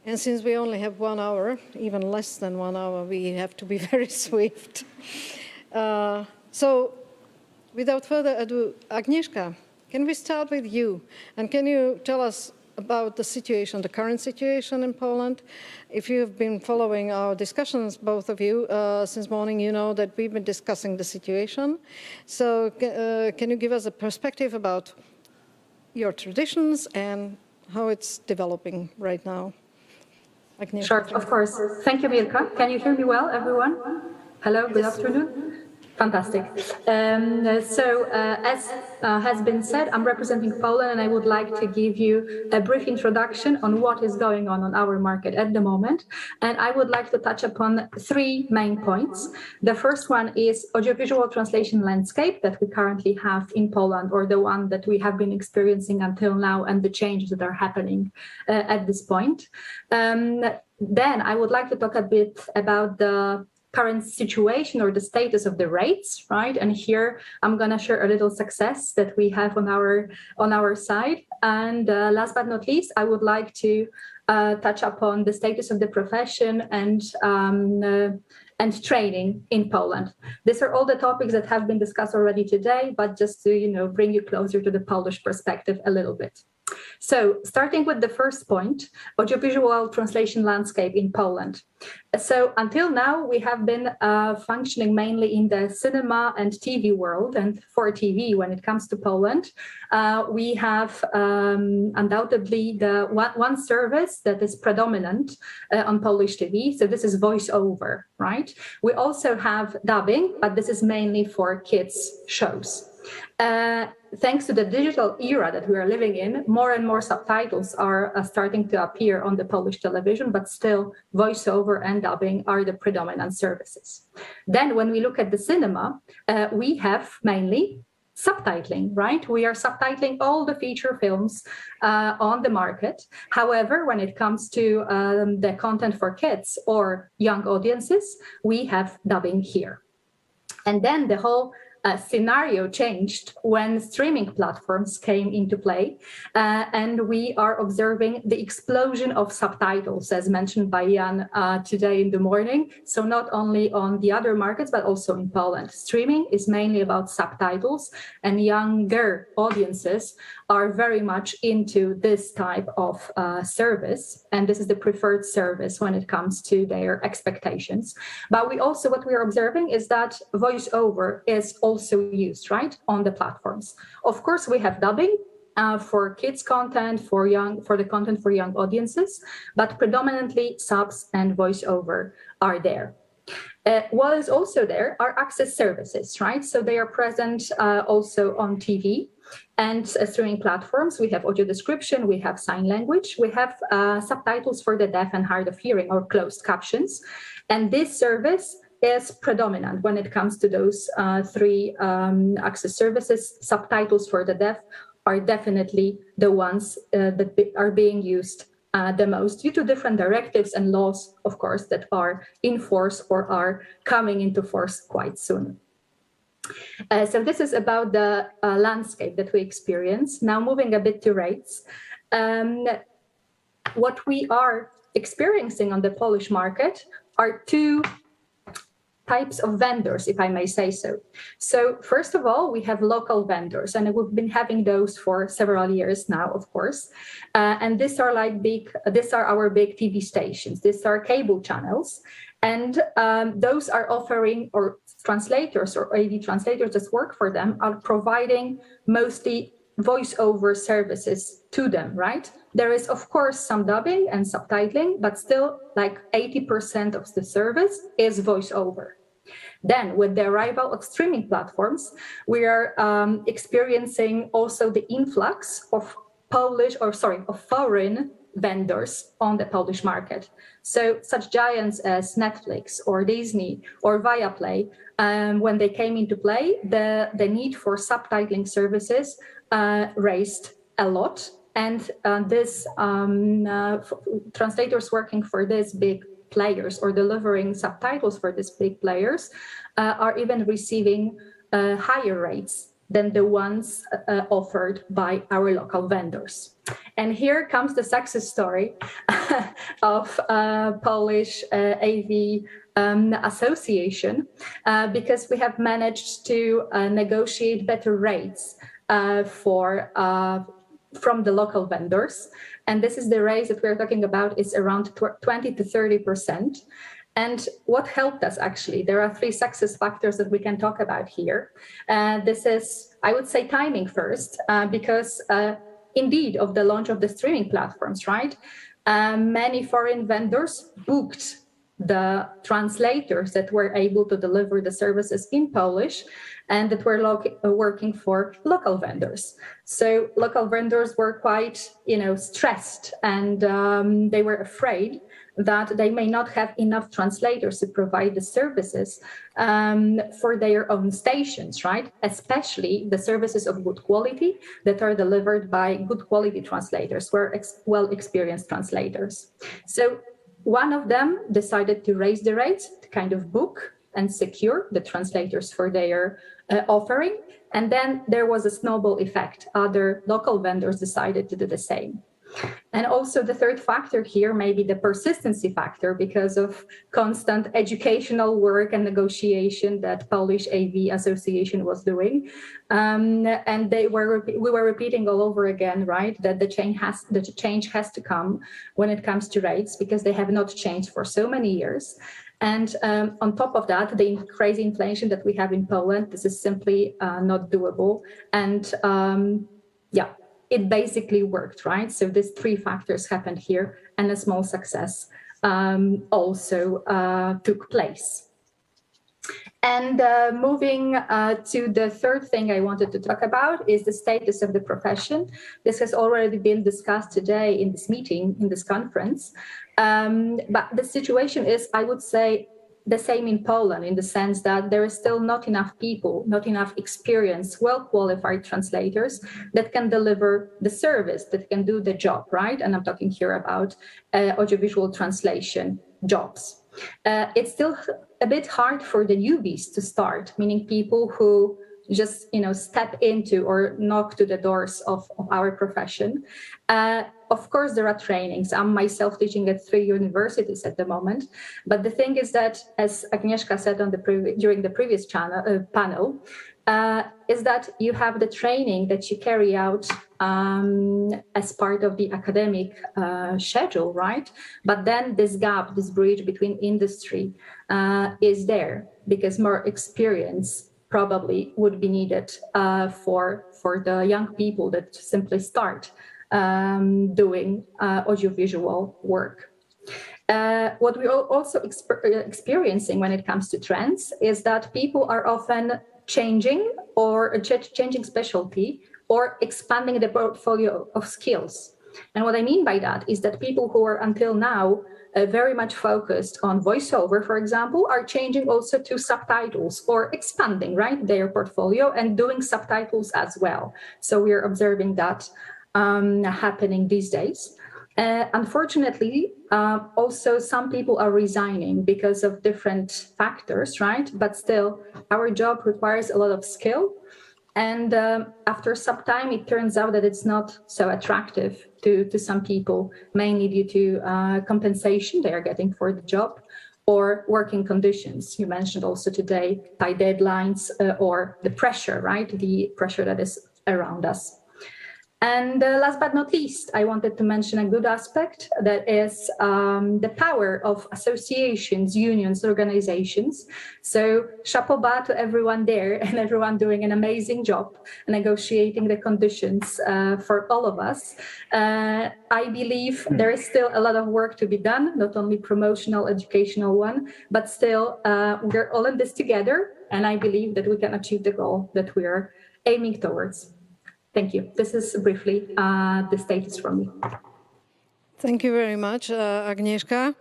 And since we only have 1 hour, even less than 1 hour, we have to be very swift. So without further ado, Agnieszka, can we start with you? And can you tell us about the situation, the current situation in Poland? If you've been following our discussions, both of you, since morning, you know that we've been discussing the situation. So can you give us a perspective about your traditions and how it's developing right now? Agnieszka. Sure, of course. Thank you, Mirka. Can you hear me well, everyone? Hello, good afternoon. Fantastic. As has been said, I'm representing Poland, and I would like to give you a brief introduction on what is going on our market at the moment. And I would like to touch upon 3 main points. The first one is audiovisual translation landscape that we currently have in Poland, or the one that we have been experiencing until now, and the changes that are happening at this point. Then I would like to talk a bit about the current situation or the status of the rates, right? And here I'm going to share a little success that we have on our side. And last but not least, I would like to touch upon the status of the profession and training in Poland. These are all the topics that have been discussed already today, but just to bring you closer to the Polish perspective a little bit. So starting with the first point, audiovisual translation landscape in Poland. So until now, we have been functioning mainly in the cinema and TV world. And for TV, when it comes to Poland, we have undoubtedly the one service that is predominant on Polish TV. So this is voiceover, right? We also have dubbing, but this is mainly for kids' shows. Thanks to the digital era that we are living in, more and more subtitles are starting to appear on the Polish television, but still voiceover and dubbing are the predominant services. Then when we look at the cinema, we have mainly subtitling, right? We are subtitling all the feature films on the market. However, when it comes to the content for kids or young audiences, we have dubbing here. And then the whole scenario changed when streaming platforms came into play, and we are observing the explosion of subtitles, as mentioned by Jan today in the morning. So not only on the other markets, but also in Poland. Streaming is mainly about subtitles, and younger audiences are very much into this type of service, and this is the preferred service when it comes to their expectations. But what we are observing is that voiceover is also used, right, on the platforms. Of course, we have dubbing for kids content, for the content for young audiences, but predominantly subs and voiceover are there. What is also there are access services, right? So they are present also on TV and streaming platforms. We have audio description, we have sign language, we have subtitles for the deaf and hard of hearing, or closed captions. And this service is predominant when it comes to those 3 access services. Subtitles for the deaf are definitely the ones that are being used the most, due to different directives and laws, of course, that are in force or are coming into force quite soon. So this is about the landscape that we experience. Now moving a bit to rates. What we are experiencing on the Polish market are two types of vendors, if I may say so. So first of all, we have local vendors, and we've been having those for several years now, of course. And these are our big TV stations. These are cable channels. And those are offering, or translators or AV translators that work for them are providing mostly voiceover services to them, right? There is, of course, some dubbing and subtitling, but still like 80% of the service is voiceover. Then with the arrival of streaming platforms, we are experiencing also the influx of foreign vendors on the Polish market. So such giants as Netflix or Disney or Viaplay, when they came into play, the need for subtitling services raised a lot. And translators working for these big players or delivering subtitles for these big players are even receiving higher rates than the ones offered by our local vendors. And here comes the success story of Polish AV Association, because we have managed to negotiate better rates from the local vendors. And this is the raise that we're talking about is around 20 to 30%. And what helped us actually, there are three success factors that we can talk about here. This is, I would say, timing first, because indeed of the launch of the streaming platforms, right? Many foreign vendors booked the translators that were able to deliver the services in Polish and that were working for local vendors. So local vendors were quite, stressed, and they were afraid that they may not have enough translators to provide the services for their own stations, right? Especially the services of good quality that are delivered by good quality translators, who are well-experienced translators. So one of them decided to raise the rates, to kind of book and secure the translators for their offering. And then there was a snowball effect. Other local vendors decided to do the same. And also the third factor here may be the persistency factor, because of constant educational work and negotiation that Polish AV Association was doing. And we were repeating all over again, right, that the change has to come when it comes to rates, because they have not changed for so many years. And on top of that, the crazy inflation that we have in Poland, this is simply not doable. And it basically worked, right? So these three factors happened here, and a small success also took place. And moving to the third thing I wanted to talk about is the status of the profession. This has already been discussed today in this meeting, in this conference. But the situation is, I would say, the same in Poland, in the sense that there is still not enough people, not enough experienced, well-qualified translators that can deliver the service, that can do the job, right? And I'm talking here about audiovisual translation jobs. It's still a bit hard for the newbies to start, meaning people who just step into or knock to the doors of our profession. Of course, there are trainings. I'm myself teaching at 3 universities at the moment. But the thing is that, as Agnieszka said during the previous panel, is that you have the training that you carry out as part of the academic schedule, right? But then this gap, this bridge between industry is there, because more experience probably would be needed for the young people that simply start doing audiovisual work. What we're also experiencing when it comes to trends is that people are often changing specialty or expanding the portfolio of skills. And what I mean by that is that people who are until now very much focused on voiceover, for example, are changing also to subtitles or expanding, right, their portfolio and doing subtitles as well. So we are observing that happening these days. Unfortunately, also some people are resigning because of different factors, right? But still, our job requires a lot of skill. And after some time, it turns out that it's not so attractive to some people, mainly due to compensation they are getting for the job or working conditions. You mentioned also today tight deadlines or the pressure, right? The pressure that is around us. And last but not least, I wanted to mention a good aspect that is the power of associations, unions, organizations. So chapeau bas to everyone there and everyone doing an amazing job negotiating the conditions for all of us. I believe there is still a lot of work to be done, not only promotional, educational one, but still we're all in this together. And I believe that we can achieve the goal that we're aiming towards. Thank you. This is briefly the status from me. Thank you very much, Agnieszka.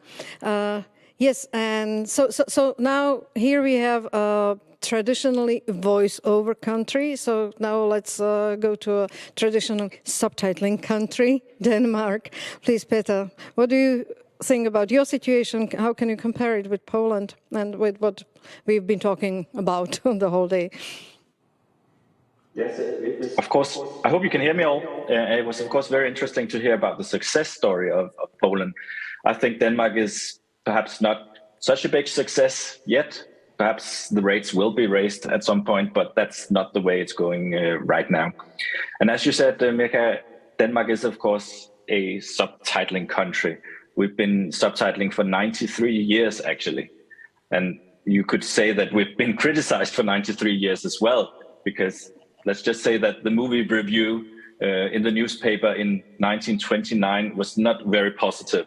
Yes, and so now here we have a traditionally voice-over country. So now let's go to a traditional subtitling country, Denmark. Please, Peter, what do you think about your situation? How can you compare it with Poland and with what we've been talking about the whole day? Yes, of course. I hope you can hear me all. It was, of course, very interesting to hear about the success story of Poland. I think Denmark is perhaps not such a big success yet. Perhaps the rates will be raised at some point, but that's not the way it's going right now. And as you said, Mirka, Denmark is, of course, a subtitling country. We've been subtitling for 93 years, actually. And you could say that we've been criticized for 93 years as well, because let's just say that the movie review in the newspaper in 1929 was not very positive.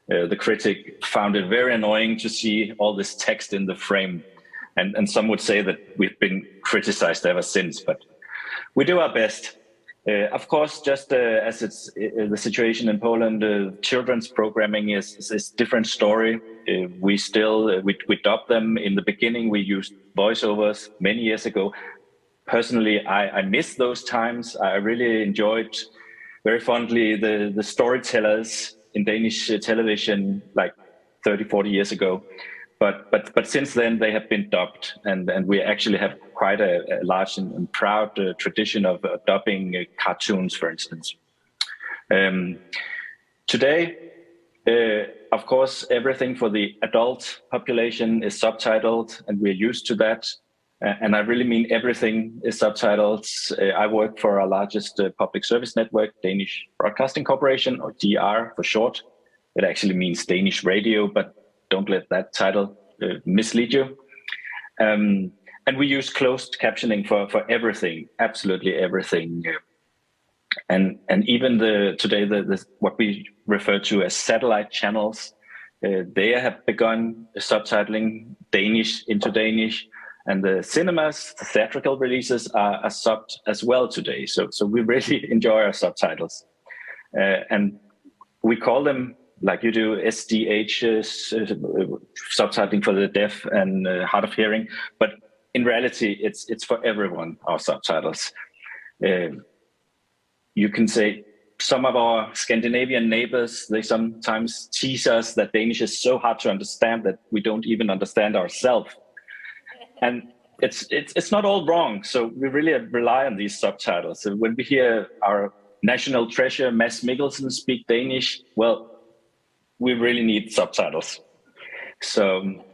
The critic found it very annoying to see all this text in the frame. And some would say that we've been criticized ever since, but we do our best. Of course, just as it's the situation in Poland, children's programming is a different story. We dub them. In the beginning, we used voiceovers many years ago. Personally, I miss those times. I really enjoyed very fondly the storytellers in Danish television like 30, 40 years ago. But since then, they have been dubbed, and we actually have quite a large and proud tradition of dubbing cartoons, for instance. Today, of course, everything for the adult population is subtitled, and we're used to that. And I really mean everything is subtitled. I work for our largest public service network, Danish Broadcasting Corporation, or DR for short. It actually means Danish radio, but don't let that title mislead you. And we use closed captioning for everything, absolutely everything. And even today, what we refer to as satellite channels, they have begun subtitling Danish into Danish. And the cinemas, the theatrical releases are subbed as well today. So we really enjoy our subtitles. And we call them, like you do, SDH, subtitling for the deaf and hard of hearing. But in reality, it's for everyone, our subtitles. You can say some of our Scandinavian neighbors, they sometimes tease us that Danish is so hard to understand that we don't even understand ourselves. And it's not all wrong. So we really rely on these subtitles. So when we hear our national treasure, Mads Mikkelsen, speak Danish, well, we really need subtitles. So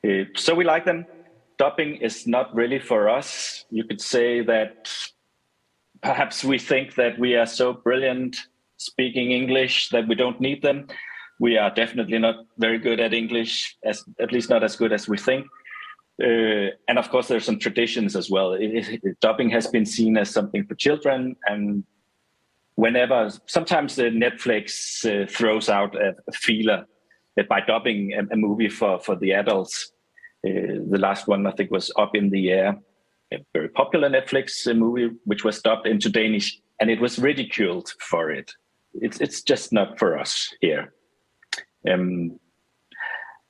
we like them. Dubbing is not really for us. You could say that perhaps we think that we are so brilliant speaking English that we don't need them. We are definitely not very good at English, at least not as good as we think. And of course, there's some traditions as well. Dubbing has been seen as something for children, and sometimes the Netflix throws out a feeler by dubbing a movie for the adults. The last one, I think, was Up in the Air, a very popular Netflix movie, which was dubbed into Danish, and it was ridiculed for it. It's just not for us here.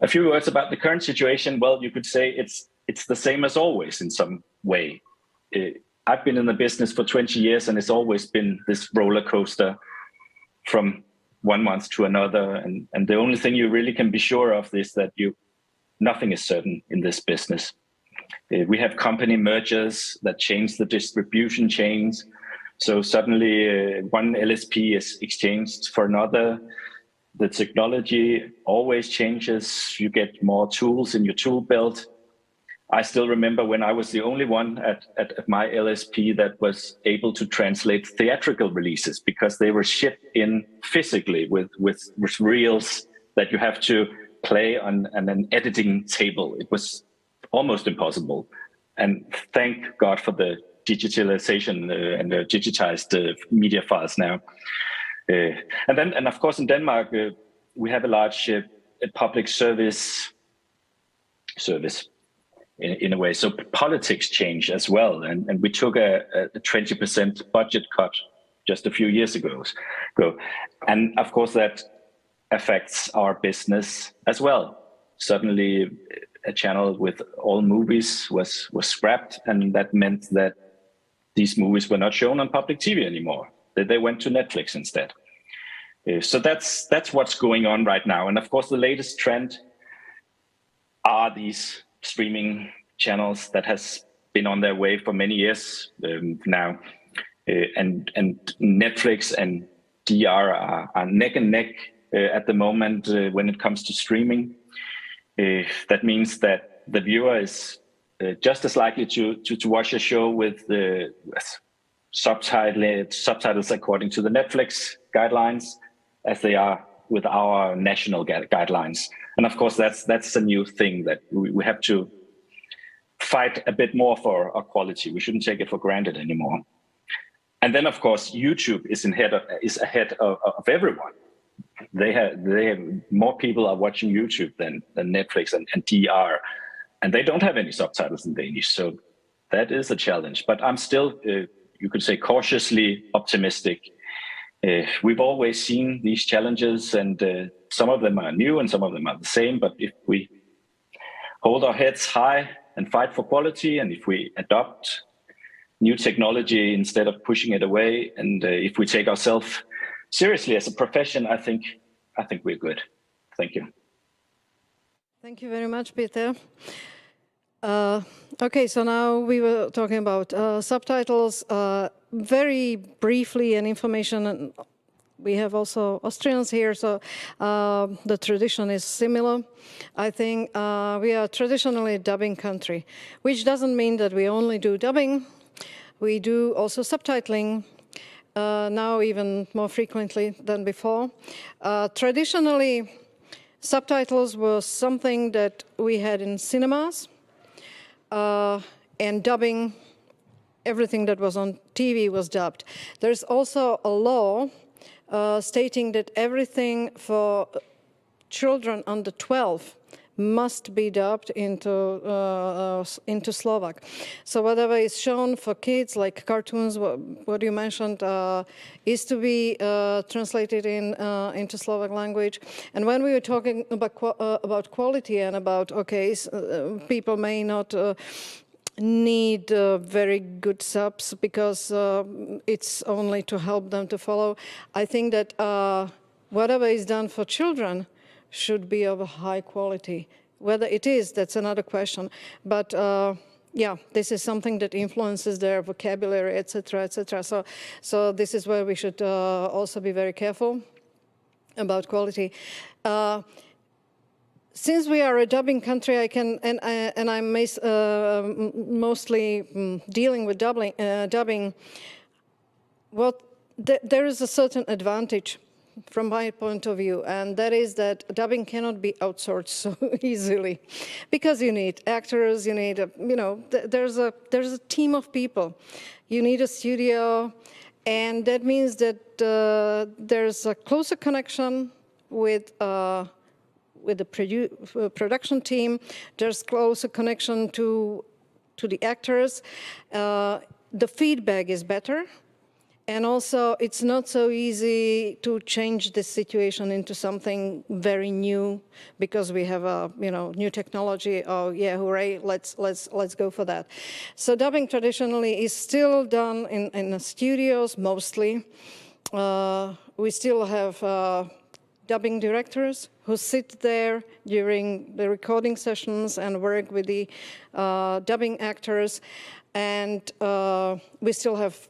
A few words about the current situation. Well, you could say it's the same as always in some way. I've been in the business for 20 years, and it's always been this roller coaster from one month to another. And the only thing you really can be sure of is that nothing is certain in this business. We have company mergers that change the distribution chains. So suddenly one LSP is exchanged for another. The technology always changes. You get more tools in your tool belt. I still remember when I was the only one at my LSP that was able to translate theatrical releases, because they were shipped in physically with reels that you have to play on an editing table. It was almost impossible. And thank God for the digitalization and the digitized media files now. And of course in Denmark, we have a large public service in a way. So politics change as well. And we took a 20% budget cut just a few years ago. And of course that affects our business as well. Suddenly a channel with all movies was scrapped, and that meant that these movies were not shown on public TV anymore. They went to Netflix instead. So that's what's going on right now. And of course the latest trend are these streaming channels that has been on their way for many years now. And Netflix and DR are neck and neck at the moment when it comes to streaming. That means that the viewer is just as likely to watch a show with the subtitles according to the Netflix guidelines as they are with our national guidelines. And of course, that's a new thing that we have to fight a bit more for our quality. We shouldn't take it for granted anymore. And then, of course, YouTube is ahead of everyone. They have more people are watching YouTube than Netflix and DR, and they don't have any subtitles in Danish. So that is a challenge. But I'm still, you could say, cautiously optimistic. We've always seen these challenges, and some of them are new and some of them are the same. But if we hold our heads high and fight for quality, and if we adopt new technology instead of pushing it away, and if we take ourselves seriously as a profession, I think we're good. Thank you. Thank you very much, Peter. Okay, so now we were talking about subtitles. Very briefly, and information, and we have also Austrians here, so the tradition is similar. I think we are traditionally a dubbing country, which doesn't mean that we only do dubbing. We do also subtitling, now even more frequently than before. Traditionally, subtitles were something that we had in cinemas, and dubbing, everything that was on TV was dubbed. There's also a law stating that everything for children under 12 must be dubbed into Slovak. So whatever is shown for kids, like cartoons, what you mentioned, is to be translated into Slovak language. And when we were talking about quality and about, okay, people may not need very good subs because it's only to help them to follow. I think that whatever is done for children should be of a high quality. Whether it is, that's another question. But yeah, this is something that influences their vocabulary, etc., etc. So this is where we should also be very careful about quality. Since we are a dubbing country, I can, and I'm mostly dealing with dubbing. There is a certain advantage from my point of view, and that is that dubbing cannot be outsourced so easily, because you need actors, you need there's a team of people, you need a studio, and that means that there's a closer connection with the production team. There's closer connection to the actors. The feedback is better. And also, it's not so easy to change this situation into something very new because we have a new technology. Oh yeah, hooray! Let's go for that. So dubbing traditionally is still done in the studios mostly, we still have dubbing directors who sit there during the recording sessions and work with the dubbing actors. And we still have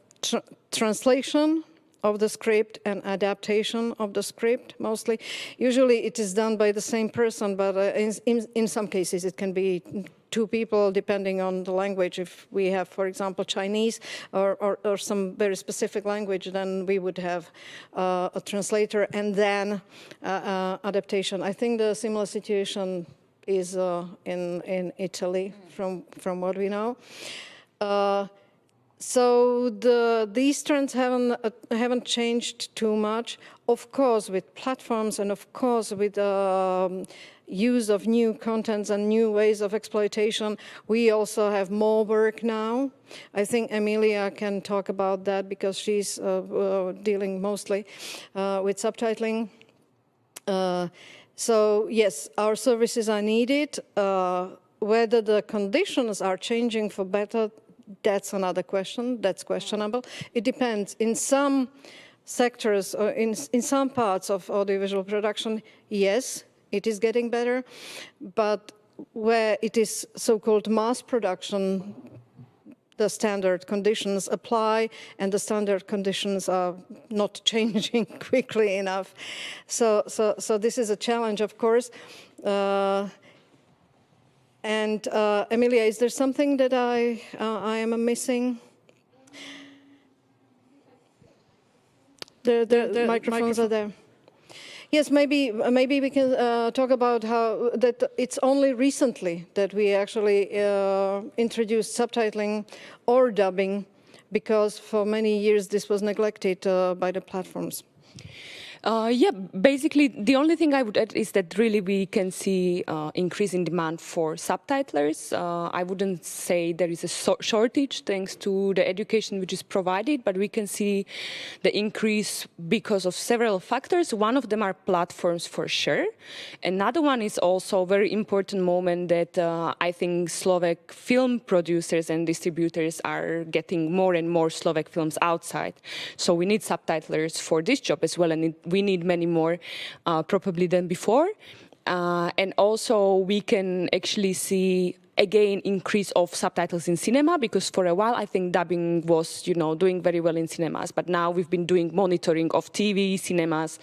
translation of the script and adaptation of the script, mostly. Usually it is done by the same person, but in some cases it can be two people, depending on the language. If we have, for example, Chinese or some very specific language, then we would have a translator and then adaptation. I think the similar situation is in Italy, from what we know. So these trends haven't changed too much. Of course, with platforms and of course with use of new contents and new ways of exploitation, we also have more work now. I think Emilia can talk about that because she's dealing mostly with subtitling. So yes, our services are needed. Whether the conditions are changing for better, that's another question. That's questionable. It depends. In some sectors, or in some parts of audiovisual production, yes, it is getting better. But where it is so-called mass production, the standard conditions apply, and the standard conditions are not changing quickly enough. So this is a challenge, of course. And Emilia, is there something that I am missing? The microphones are there. Yes, maybe we can talk about how that it's only recently that we actually introduced subtitling or dubbing, because for many years this was neglected by the platforms. Yeah, basically the only thing I would add is that really we can see increasing demand for subtitlers. I wouldn't say there is a shortage thanks to the education which is provided, but we can see the increase because of several factors. One of them are platforms for sure. Another one is also a very important moment that I think Slovak film producers and distributors are getting more and more Slovak films outside. So we need subtitlers for this job as well, and we need many more probably than before. And also we can actually see again increase of subtitles in cinema, because for a while I think dubbing was doing very well in cinemas, but now we've been doing monitoring of TV cinemas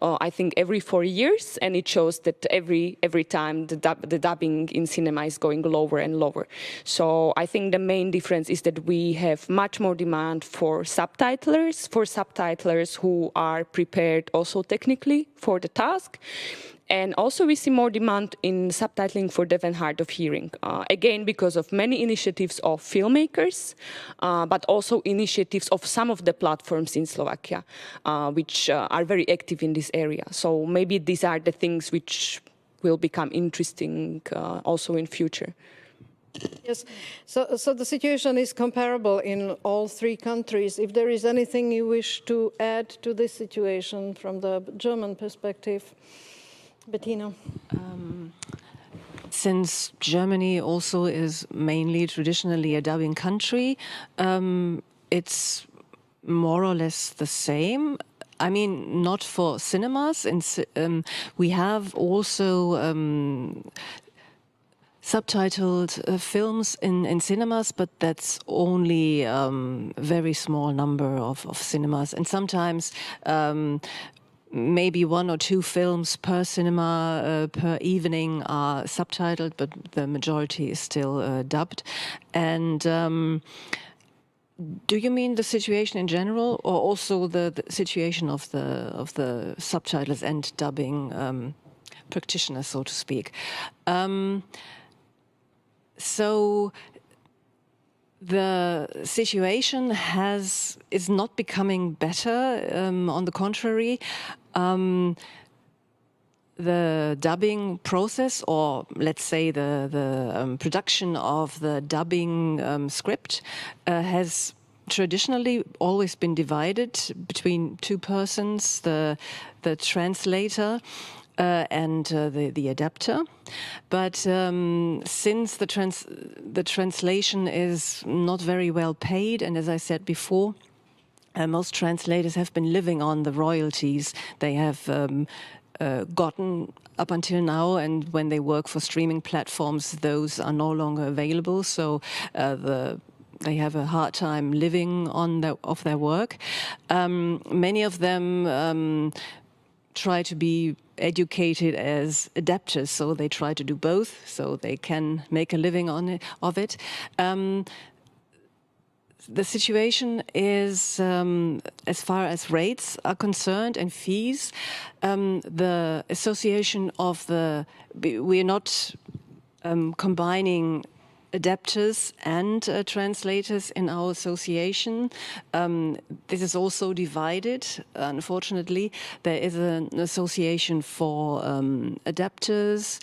I think every 4 years, and it shows that every time the dubbing in cinema is going lower and lower. So I think the main difference is that we have much more demand for subtitlers who are prepared also technically for the task. And also we see more demand in subtitling for deaf and hard of hearing, again, because of many initiatives of filmmakers, but also initiatives of some of the platforms in Slovakia, which are very active in this area. So maybe these are the things which will become interesting also in future. Yes, so the situation is comparable in all three countries. If there is anything you wish to add to this situation from the German perspective, Bettina. Since Germany also is mainly traditionally a dubbing country, it's more or less the same. I mean, not for cinemas. We have also subtitled films in cinemas, but that's only a very small number of cinemas. And sometimes maybe 1 or 2 films per cinema per evening are subtitled, but the majority is still dubbed. And do you mean the situation in general, or also the situation of the subtitles and dubbing practitioners, so to speak? So the situation is not becoming better. On the contrary, the dubbing process, or let's say the production of the dubbing script, has traditionally always been divided between 2 persons: the translator and the adapter. But since the translation is not very well paid, and as I said before, most translators have been living on the royalties they have gotten up until now, and when they work for streaming platforms, those are no longer available. So they have a hard time living on off their work. Many of them try to be educated as adapters, so they try to do both, so they can make a living of it. The situation is, as far as rates are concerned and fees, the association of we're not combining adapters and translators in our association. This is also divided, unfortunately. There is an association for adapters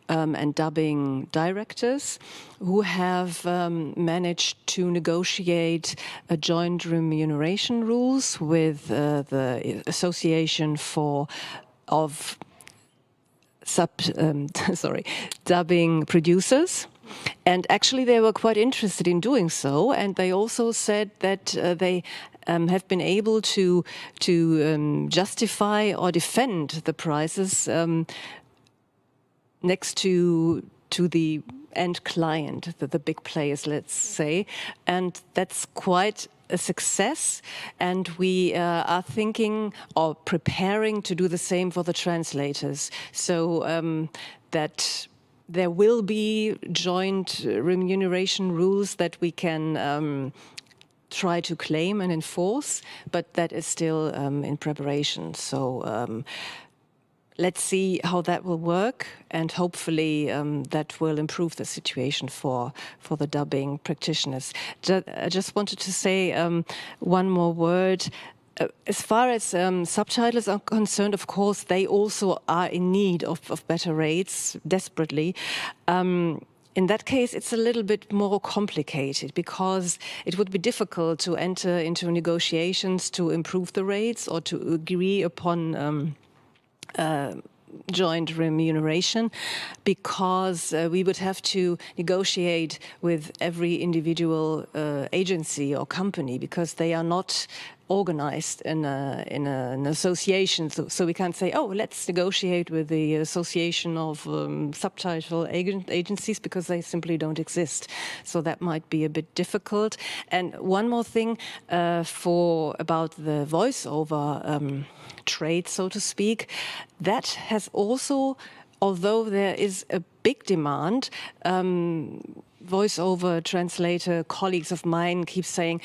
and dubbing directors who have managed to negotiate a joint remuneration rules with the Association of dubbing producers. And actually they were quite interested in doing so, and they also said that they have been able to justify or defend the prices next to the end client, the big players, let's say, and that's quite a success. And we are thinking or preparing to do the same for the translators, so that there will be joint remuneration rules that we can try to claim and enforce, but that is still in preparation. So let's see how that will work, and hopefully that will improve the situation for the dubbing practitioners. I just wanted to say one more word. As far as subtitles are concerned, of course, they also are in need of better rates, desperately. In that case, it's a little bit more complicated, because it would be difficult to enter into negotiations to improve the rates or to agree upon joint remuneration, because we would have to negotiate with every individual agency or company, because they are not organized in an association. So we can't say, oh, let's negotiate with the Association of Subtitle Agencies, because they simply don't exist. So that might be a bit difficult. And one more thing about the voiceover trade, so to speak, that has also, although there is a big demand, voiceover translator colleagues of mine keep saying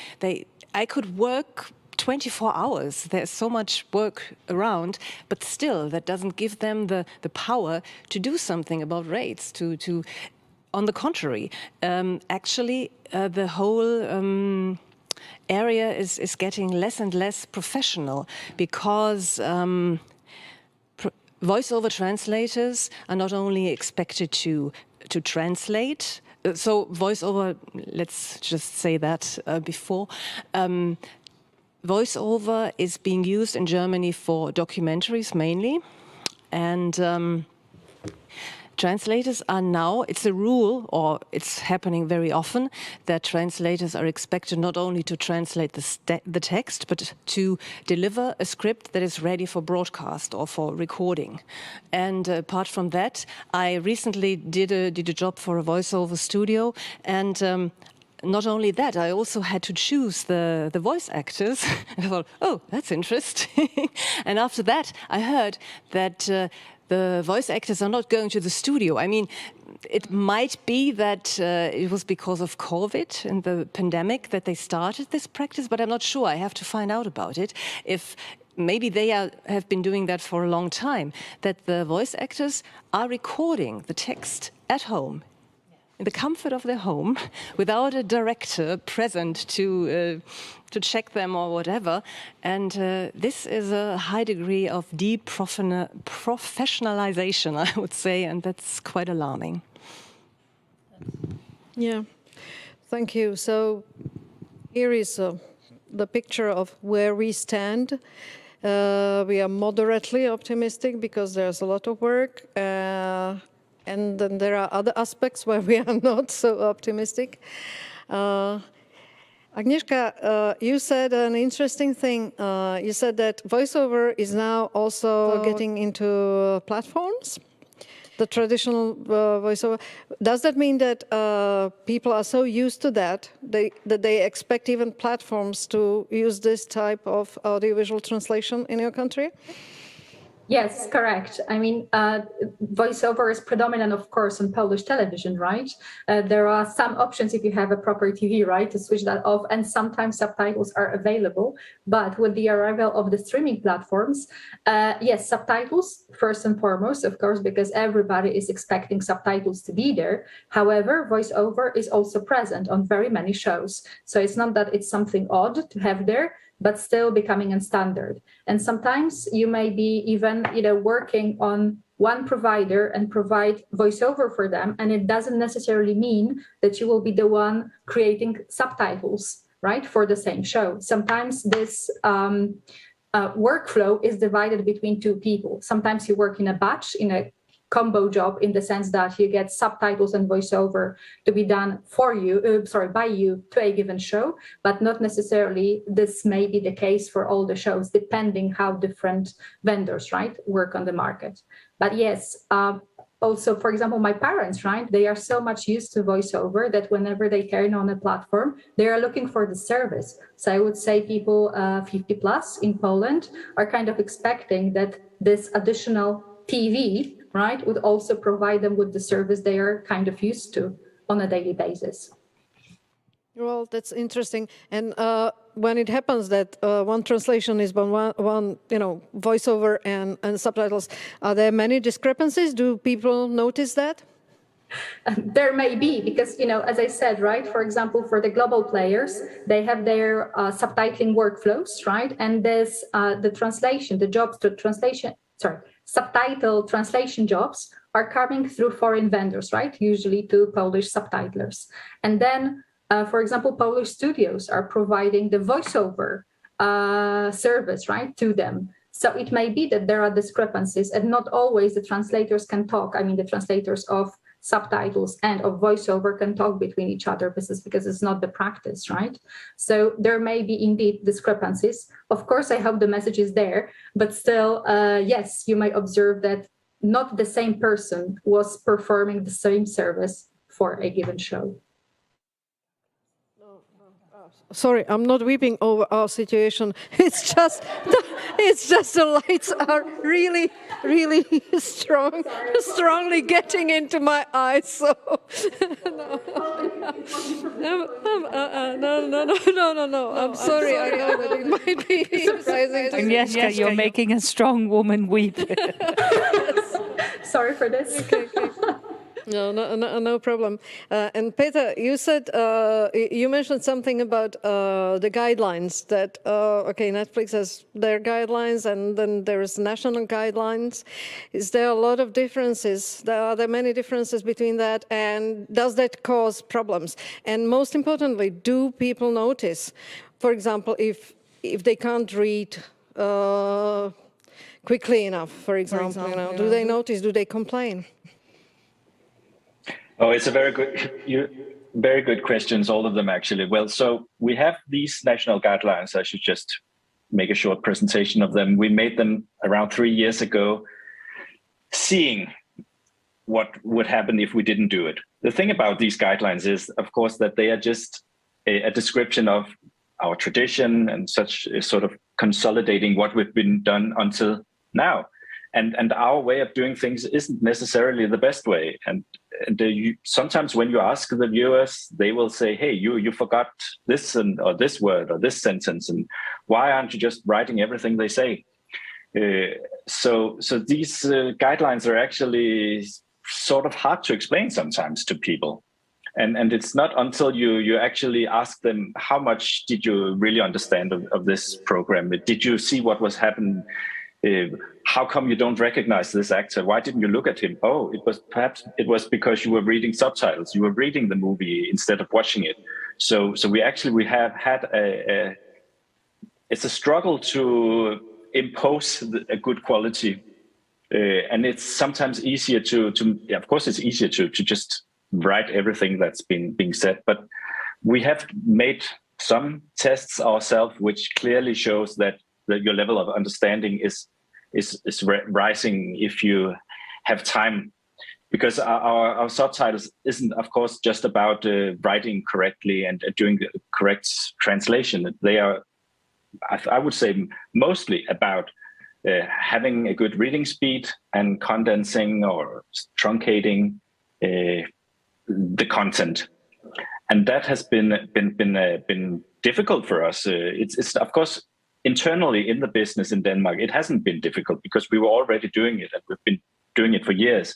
I could work 24 hours. There's so much work around, but still that doesn't give them the power to do something about rates. On the contrary, actually the whole area is getting less and less professional, because voiceover translators are not only expected to translate. So voiceover, let's just say that before. Voiceover is being used in Germany for documentaries mainly, and translators are now, it's a rule, or it's happening very often, that translators are expected not only to translate the text, but to deliver a script that is ready for broadcast or for recording. And apart from that, I recently did a job for a voiceover studio, and not only that, I also had to choose the voice actors. And I thought, oh, that's interesting. And after that, I heard that the voice actors are not going to the studio. I mean, it might be that it was because of COVID and the pandemic that they started this practice, but I'm not sure. I have to find out about it. If maybe they have been doing that for a long time, that the voice actors are recording the text at home, in the comfort of their home, without a director present to check them or whatever. And this is a high degree of professionalization, I would say, and that's quite alarming. Yeah, thank you. So here is the picture of where we stand. We are moderately optimistic because there's a lot of work. And then there are other aspects where we are not so optimistic. Agnieszka, you said an interesting thing. You said that voiceover is now also getting into platforms, the traditional voiceover. Does that mean that people are so used to that that they expect even platforms to use this type of audiovisual translation in your country? Yes, correct. I mean, voiceover is predominant, of course, on Polish television, right? There are some options if you have a proper TV, right, to switch that off, and sometimes subtitles are available. But with the arrival of the streaming platforms, yes, subtitles, first and foremost, of course, because everybody is expecting subtitles to be there. However, voiceover is also present on very many shows. So it's not that it's something odd to have there, but still becoming a standard. And sometimes you may be even, working on one provider and provide voiceover for them, and it doesn't necessarily mean that you will be the one creating subtitles, right, for the same show. Sometimes this workflow is divided between two people. Sometimes you work in a batch, in a combo job, in the sense that you get subtitles and voiceover to be done for you, by you to a given show, but not necessarily this may be the case for all the shows, depending how different vendors, right, work on the market. But yes, also, for example, my parents, right, they are so much used to voiceover that whenever they turn on a platform, they are looking for the service. So I would say people 50 plus in Poland are kind of expecting that this additional TV, right, would also provide them with the service they are kind of used to on a daily basis. Well, that's interesting. And when it happens that one translation is one voiceover and subtitles, are there many discrepancies? Do people notice that? There may be, because, as I said, right, for example, for the global players, they have their subtitling workflows, right? And there's the translation, the jobs to translation, subtitle translation jobs are coming through foreign vendors, right? Usually to Polish subtitlers. And then, for example, Polish studios are providing the voiceover service, right, to them. So it may be that there are discrepancies and not always the translators can talk. I mean, the translators of subtitles and of voiceover can talk between each other because it's not the practice, right? So there may be indeed discrepancies. Of course, I hope the message is there, but still, yes, you may observe that not the same person was performing the same service for a given show. Sorry, I'm not weeping over our situation. It's just the lights are really, really strongly getting into my eyes. So no. I'm sorry. I know that it might be surprising. Agnieszka, you're making a strong woman weep. Sorry for this. Okay. No problem. And Peter, you said you mentioned something about the guidelines that Netflix has their guidelines and then there's national guidelines. Is there a lot of differences? Are there many differences between that, and does that cause problems? And most importantly, do people notice, for example, if they can't read quickly enough, for example, do they notice? Do they complain? Oh, it's a very good questions, all of them actually. Well, so we have these national guidelines. I should just make a short presentation of them. We made them around 3 years ago, seeing what would happen if we didn't do it. The thing about these guidelines is, of course, that they are just a description of our tradition and such, sort of consolidating what we've been done until now. And our way of doing things isn't necessarily the best way. And sometimes when you ask the viewers, they will say, hey, you forgot this or this word or this sentence. And why aren't you just writing everything they say? So these guidelines are actually sort of hard to explain sometimes to people. And it's not until you actually ask them, how much did you really understand of this program? Did you see what was happening? How come you don't recognize this actor? Why didn't you look at him? Oh, it was because you were reading subtitles. You were reading the movie instead of watching it. So we have had it's a struggle to impose a good quality. And it's sometimes easier of course it's easier to just write everything that's being said. But we have made some tests ourselves, which clearly shows that your level of understanding is rising if you have time. Because our subtitles isn't, of course, just about writing correctly and doing the correct translation. They are, I would say, mostly about having a good reading speed and condensing or truncating the content, and that has been difficult for us. It's of course internally in the business in Denmark, it hasn't been difficult because we were already doing it and we've been doing it for years.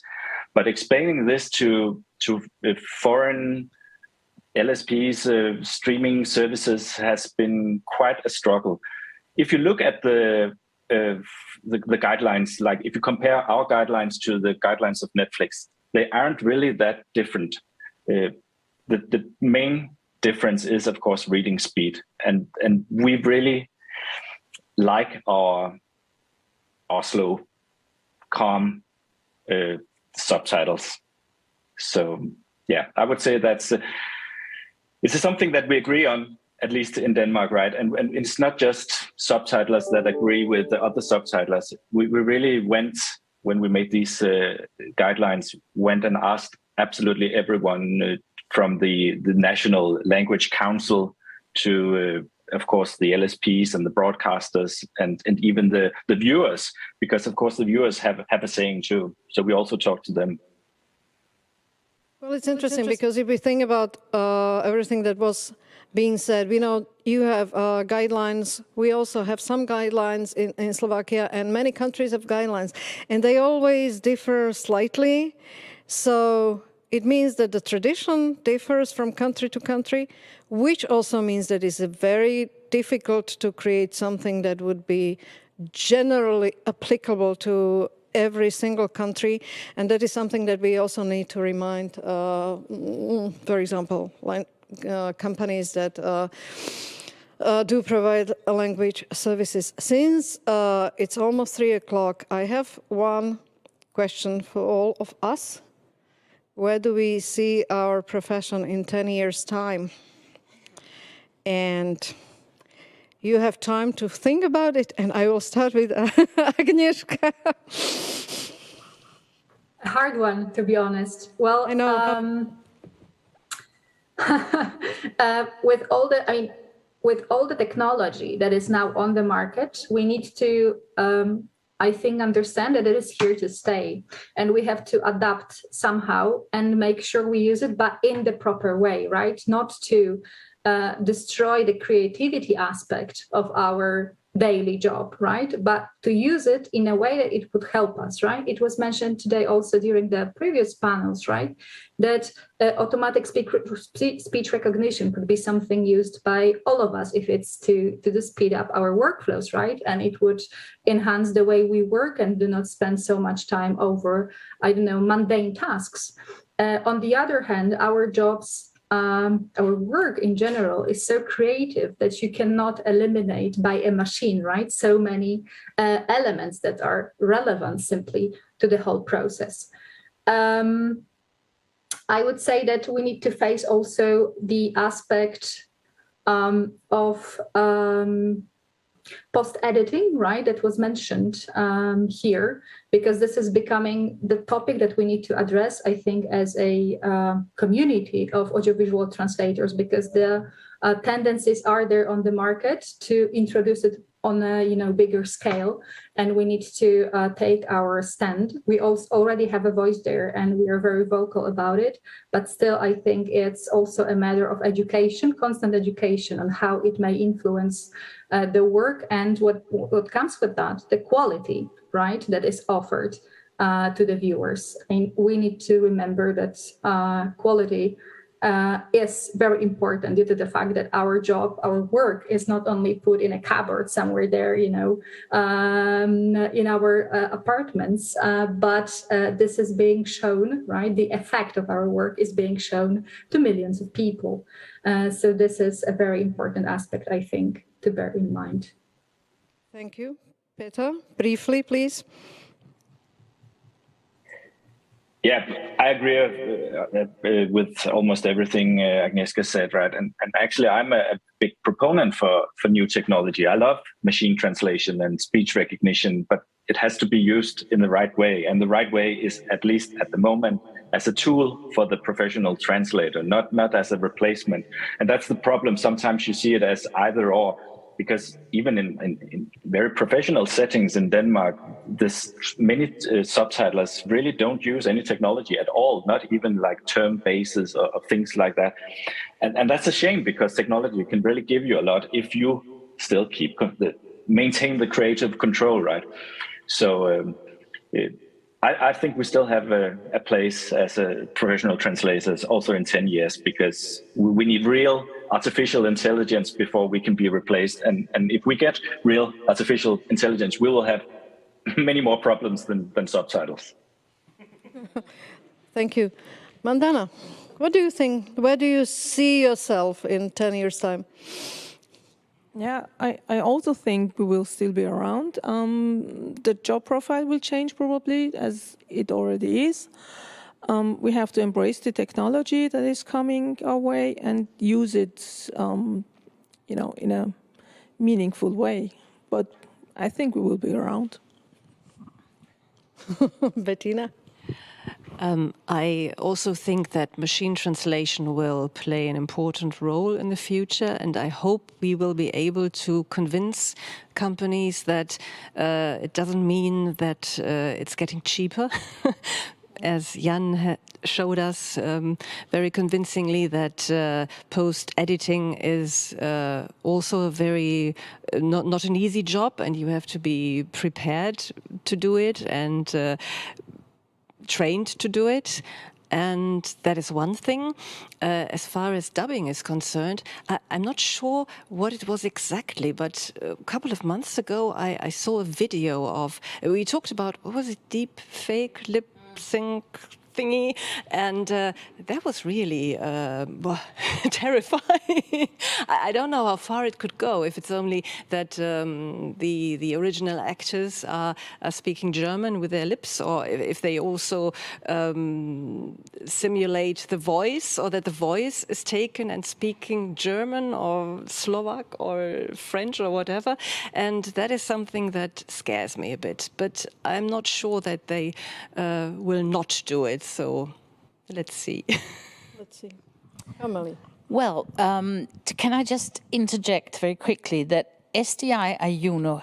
But explaining this to foreign LSPs, streaming services, has been quite a struggle. If you look at the guidelines, like if you compare our guidelines to the guidelines of Netflix, they aren't really that different. The main difference is, of course, reading speed, and we really like our slow, calm subtitles. So yeah, I would say this is something that we agree on, at least in Denmark, right? And it's not just subtitlers that agree with the other subtitlers. We really went, when we made these guidelines, went and asked absolutely everyone from the National Language Council to, of course, the LSPs and the broadcasters and even the viewers, because, of course, the viewers have a saying too. So we also talked to them. Well, it's interesting because if we think about everything that was being said, we know you have guidelines. We also have some guidelines in Slovakia, and many countries have guidelines, and they always differ slightly. So it means that the tradition differs from country to country, which also means that it's very difficult to create something that would be generally applicable to every single country. And that is something that we also need to remind, for example, companies that do provide language services. Since it's almost 3 o'clock, I have one question for all of us. Where do we see our profession in 10 years' time? And you have time to think about it, and I will start with Agnieszka. A hard one, to be honest. Well, I know. With all the technology that is now on the market, we need to, I think, understand that it is here to stay, and we have to adapt somehow and make sure we use it, but in the proper way, right? Not to destroy the creativity aspect of our daily job, right? But to use it in a way that it would help us, right? It was mentioned today also during the previous panels, right? That automatic speech recognition could be something used by all of us if it's to speed up our workflows, right? And it would enhance the way we work and do not spend so much time over, I don't know, mundane tasks. On the other hand, our jobs, our work in general is so creative that you cannot eliminate by a machine, right? So many elements that are relevant simply to the whole process. I would say that we need to face also the aspect of post-editing, right, that was mentioned here, because this is becoming the topic that we need to address, I think, as a community of audiovisual translators, because the tendencies are there on the market to introduce it on a bigger scale, and we need to take our stand. We also already have a voice there, and we are very vocal about it. But still, I think it's also a matter of education, constant education, on how it may influence the work and what comes with that, the quality, right, that is offered to the viewers. And we need to remember that quality is very important due to the fact that our job, our work is not only put in a cupboard somewhere there, in our apartments, but this is being shown, right? The effect of our work is being shown to millions of people. So this is a very important aspect, I think, to bear in mind. Thank you. Peter, briefly, please. Yeah, I agree with almost everything Agnieszka said, right? And actually, I'm a big proponent for new technology. I love machine translation and speech recognition, but it has to be used in the right way. And the right way is, at least at the moment, as a tool for the professional translator, not as a replacement. And that's the problem. Sometimes you see it as either or, because even in very professional settings in Denmark, many subtitlers really don't use any technology at all, not even like term bases or things like that. And that's a shame, because technology can really give you a lot if you still maintain the creative control, right? So I think we still have a place as a professional translators also in 10 years, because we need real artificial intelligence before we can be replaced. And if we get real artificial intelligence, we will have many more problems than subtitles. Thank you. Mandana, what do you think? Where do you see yourself in 10 years' time? Yeah, I also think we will still be around. The job profile will change probably, as it already is. We have to embrace the technology that is coming our way and use it, in a meaningful way. But I think we will be around. Bettina? I also think that machine translation will play an important role in the future, and I hope we will be able to convince companies that it doesn't mean that it's getting cheaper. As Jan showed us very convincingly, that post-editing is also a very not an easy job, and you have to be prepared to do it and trained to do it. And that is one thing. As far as dubbing is concerned, I'm not sure what it was exactly, but a couple of months ago I saw a video of, we talked about, what was it, deep fake lip sync thingy, and that was really terrifying. I don't know how far it could go, if it's only that the original actors are speaking German with their lips, or if they also simulate the voice, or that the voice is taken and speaking German or Slovak or French or whatever. And that is something that scares me a bit, but I'm not sure that they will not do it. So let's see. Let's see. Emily. Well, can I just interject very quickly that SDI Ayuno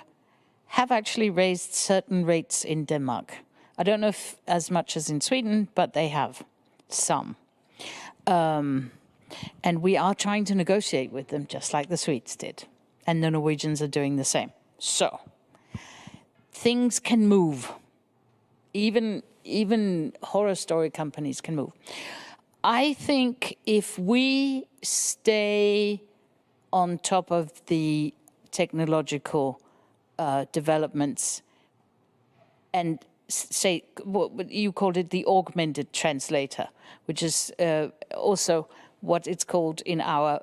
have actually raised certain rates in Denmark. I don't know if as much as in Sweden, but they have some. And we are trying to negotiate with them, just like the Swedes did. And the Norwegians are doing the same. So things can move. Even horror story companies can move. I think if we stay on top of the technological developments and say, what you called it, the augmented translator, which is also what it's called in our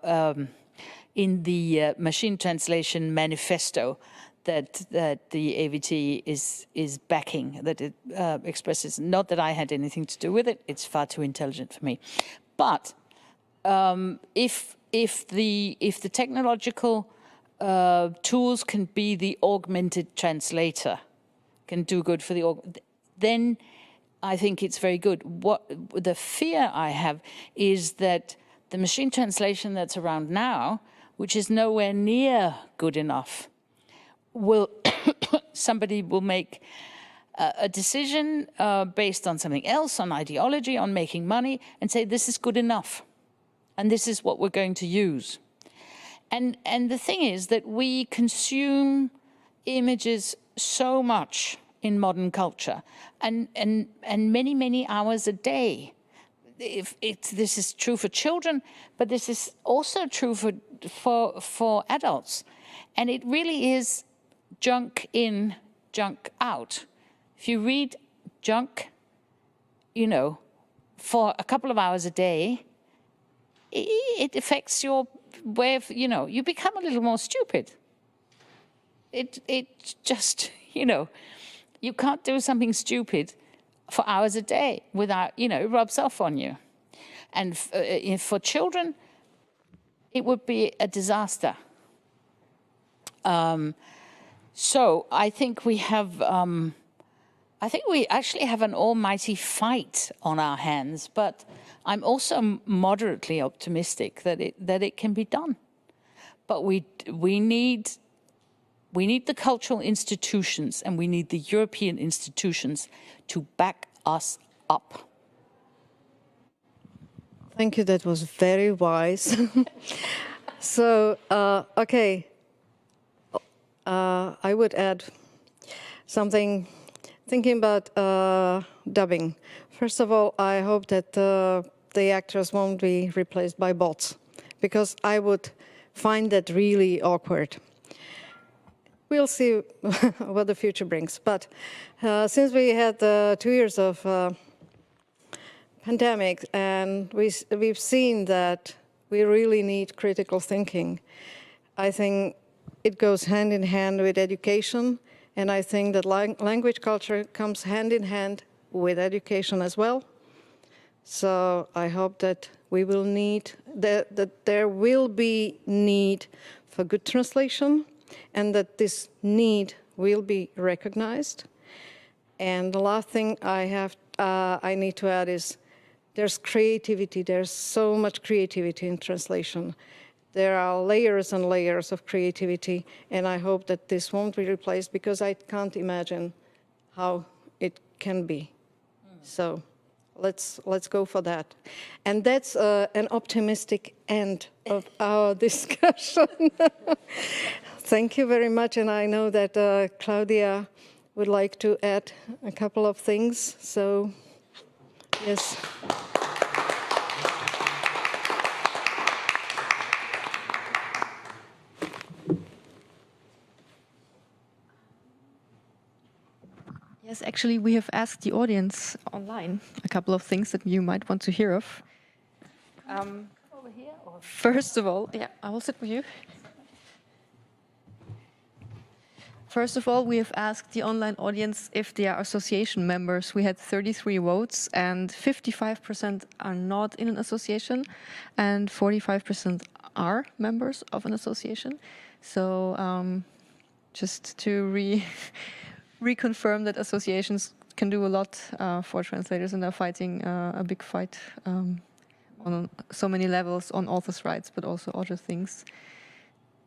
in the machine translation manifesto that the AVT is backing, that it expresses. Not that I had anything to do with it; it's far too intelligent for me. But if the technological tools can be the augmented translator, can do good for then I think it's very good. What the fear I have is that the machine translation that's around now, which is nowhere near good enough, somebody will make a decision based on something else, on ideology, on making money, and say this is good enough, and this is what we're going to use. And the thing is that we consume images so much in modern culture, and many hours a day. This is true for children, but this is also true for adults, and it really is junk in, junk out. If you read junk, for a couple of hours a day, it affects your way of, you become a little more stupid. It just, you can't do something stupid for hours a day without, you know, it rubs off on you. And for children, it would be a disaster. So I think we have, I think we actually have an almighty fight on our hands, but I'm also moderately optimistic that it can be done. But we need the cultural institutions and we need the European institutions to back us up. Thank you, that was very wise. So, okay, I would add something, thinking about dubbing. First of all, I hope that the actors won't be replaced by bots, because I would find that really awkward. We'll see what the future brings. But since we had 2 years of pandemic, and we've seen that we really need critical thinking, I think it goes hand in hand with education, and I think that language culture comes hand in hand with education as well. So I hope that we will need, that there will be need for good translation, and that this need will be recognized. And the last thing I need to add is there's creativity. There's so much creativity in translation. There are layers and layers of creativity, and I hope that this won't be replaced, because I can't imagine how it can be. So let's go for that. And that's an optimistic end of our discussion. Thank you very much, and I know that Claudia would like to add a couple of things, so yes. Yes, actually, we have asked the audience online a couple of things that you might want to hear of. Over here, or? First of all, yeah, I will sit with you. First of all, we have asked the online audience if they are association members. We had 33 votes, and 55% are not in an association, and 45% are members of an association. So just to reconfirm that associations can do a lot for translators, and are fighting a big fight on so many levels, on authors' rights, but also other things.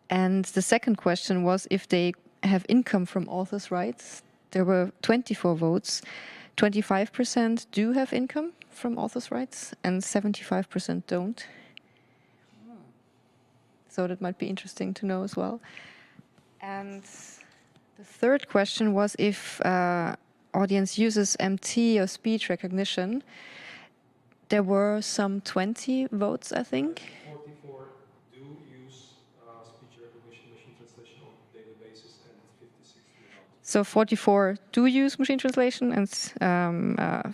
And the second question was if they have income from authors' rights. There were 24 votes. 25% do have income from authors' rights, and 75% don't. So that might be interesting to know as well. And the third question was if audience uses MT or speech recognition. There were some 20 votes, I think. 44 do use speech recognition machine translation on a daily basis, and 56 do not. So 44 do use machine translation, and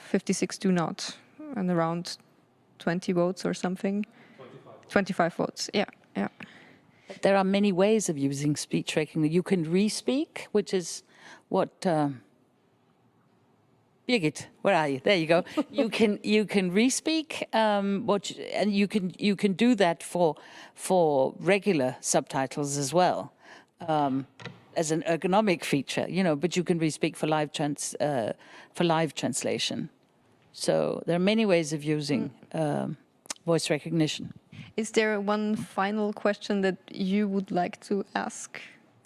56 do not, and around 20 votes or something. 25 votes, yeah. There are many ways of using speech recognition. You can re-speak, which is what Birgit, where are you? There you go. You can re-speak, and you can do that for regular subtitles as well, as an ergonomic feature, you know. But you can re-speak for live translation. So there are many ways of using voice recognition. Is there one final question that you would like to ask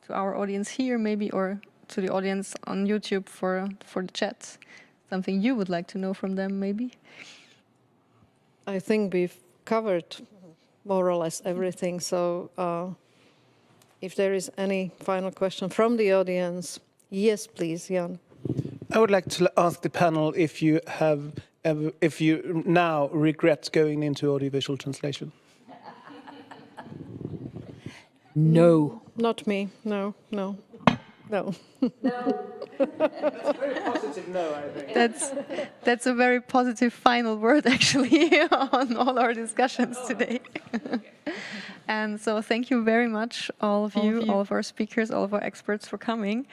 to our audience here, maybe, or to the audience on YouTube for the chat? Something you would like to know from them, maybe? I think we've covered more or less everything. So if there is any final question from the audience, yes, please, Jan. I would like to ask the panel if you now regret going into audiovisual translation. No. Not me. No. No. That's a very positive no, I think. That's a very positive final word, actually, on all our discussions today. And so thank you very much, all of you, all of our speakers, all of our experts for coming,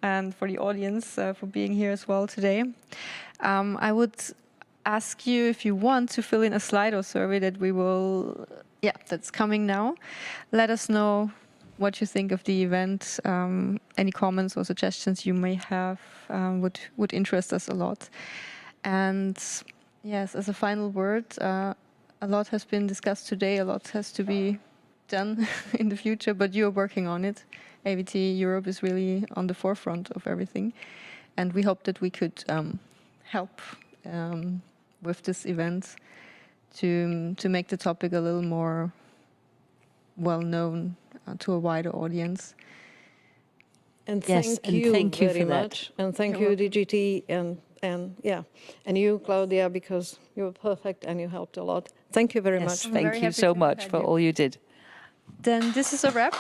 and for the audience for being here as well today. I would ask you, if you want, to fill in a Slido survey that we will, that's coming now. Let us know what you think of the event. Any comments or suggestions you may have would interest us a lot. And yes, as a final word, a lot has been discussed today, a lot has to be done in the future, but you're working on it. AVT Europe is really on the forefront of everything. And we hope that we could help with this event to make the topic a little more well-known to a wider audience. And thank you very much. And thank you, DGT, and you, Claudia, because you were perfect and you helped a lot. Thank you very much. Thank you so much for all you did. Then this is a wrap.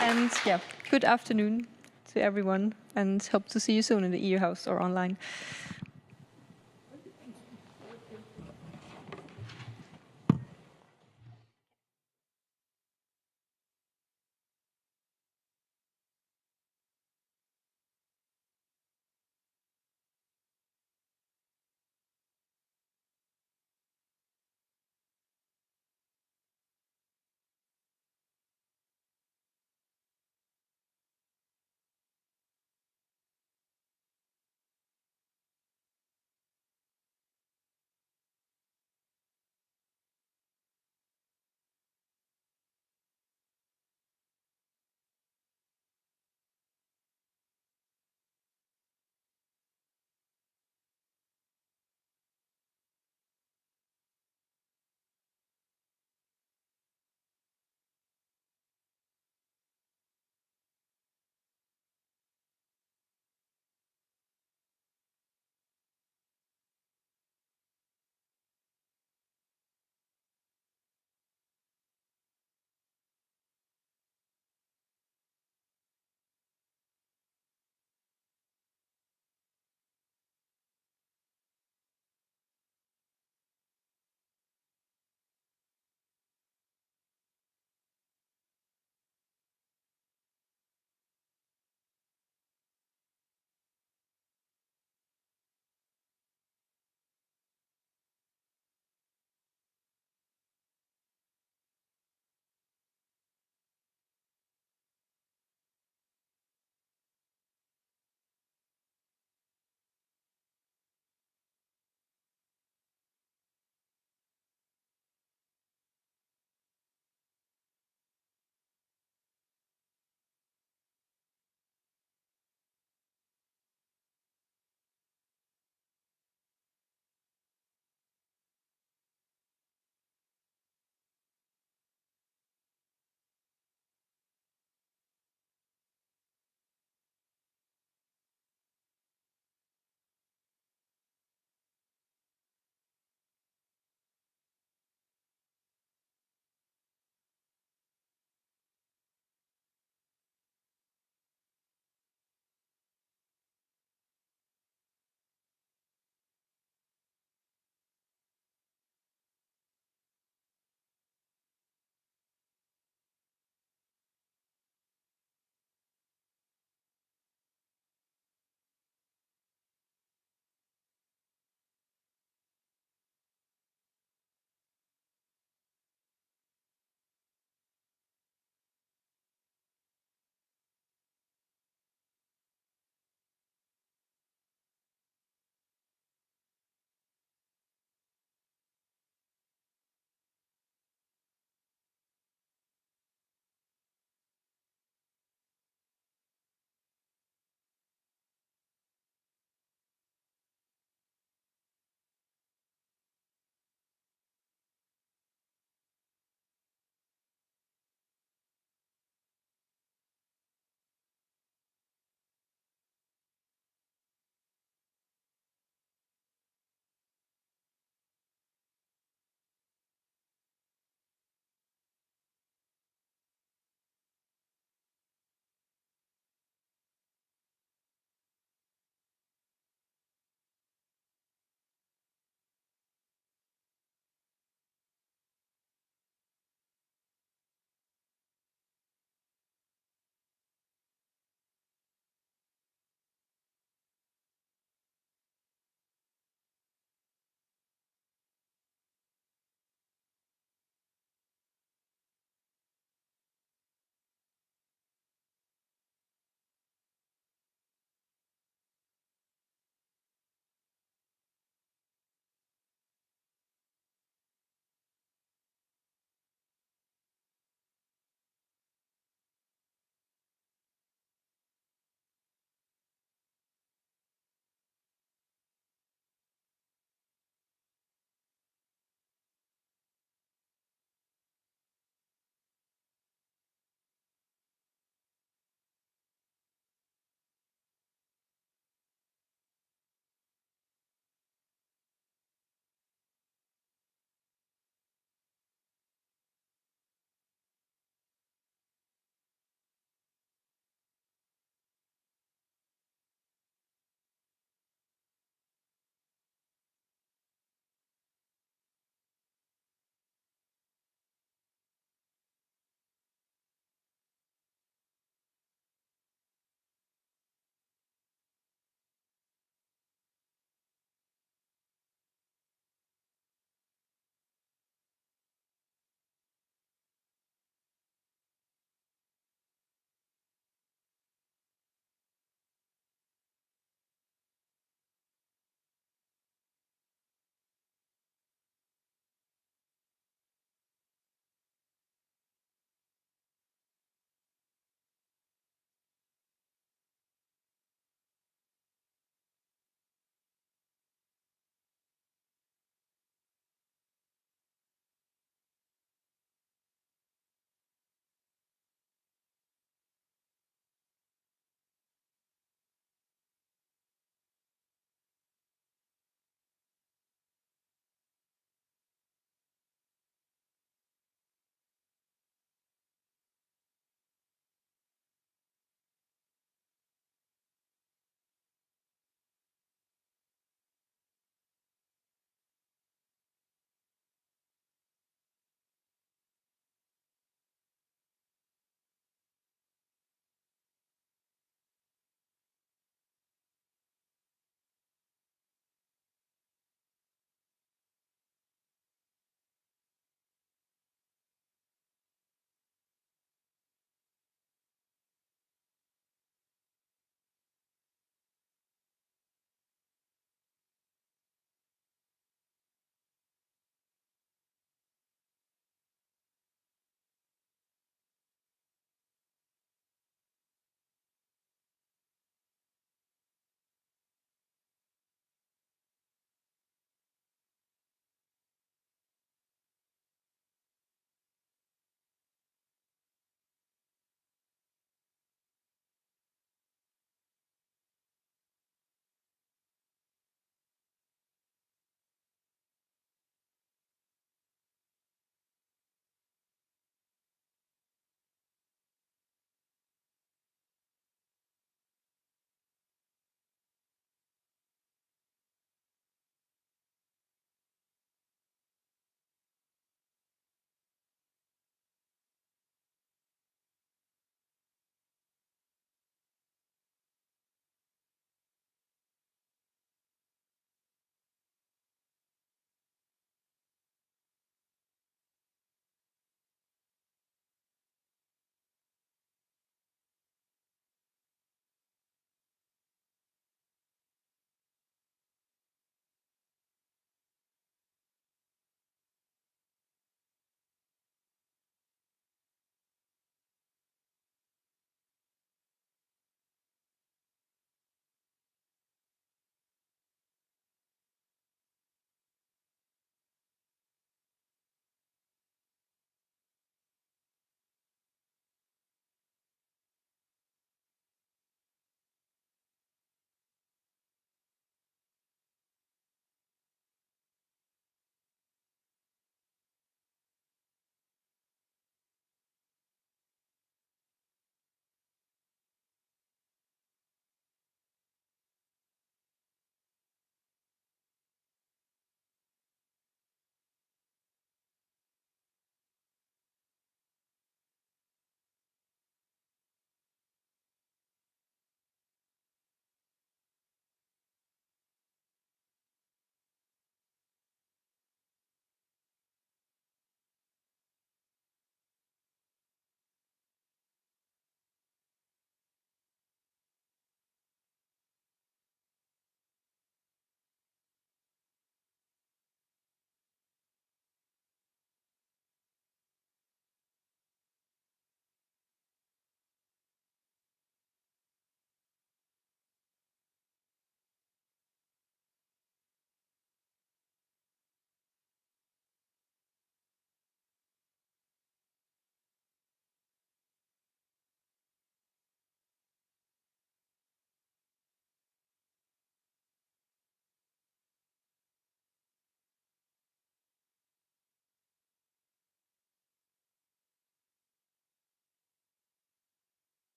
And good afternoon to everyone, and hope to see you soon in the EU House or online.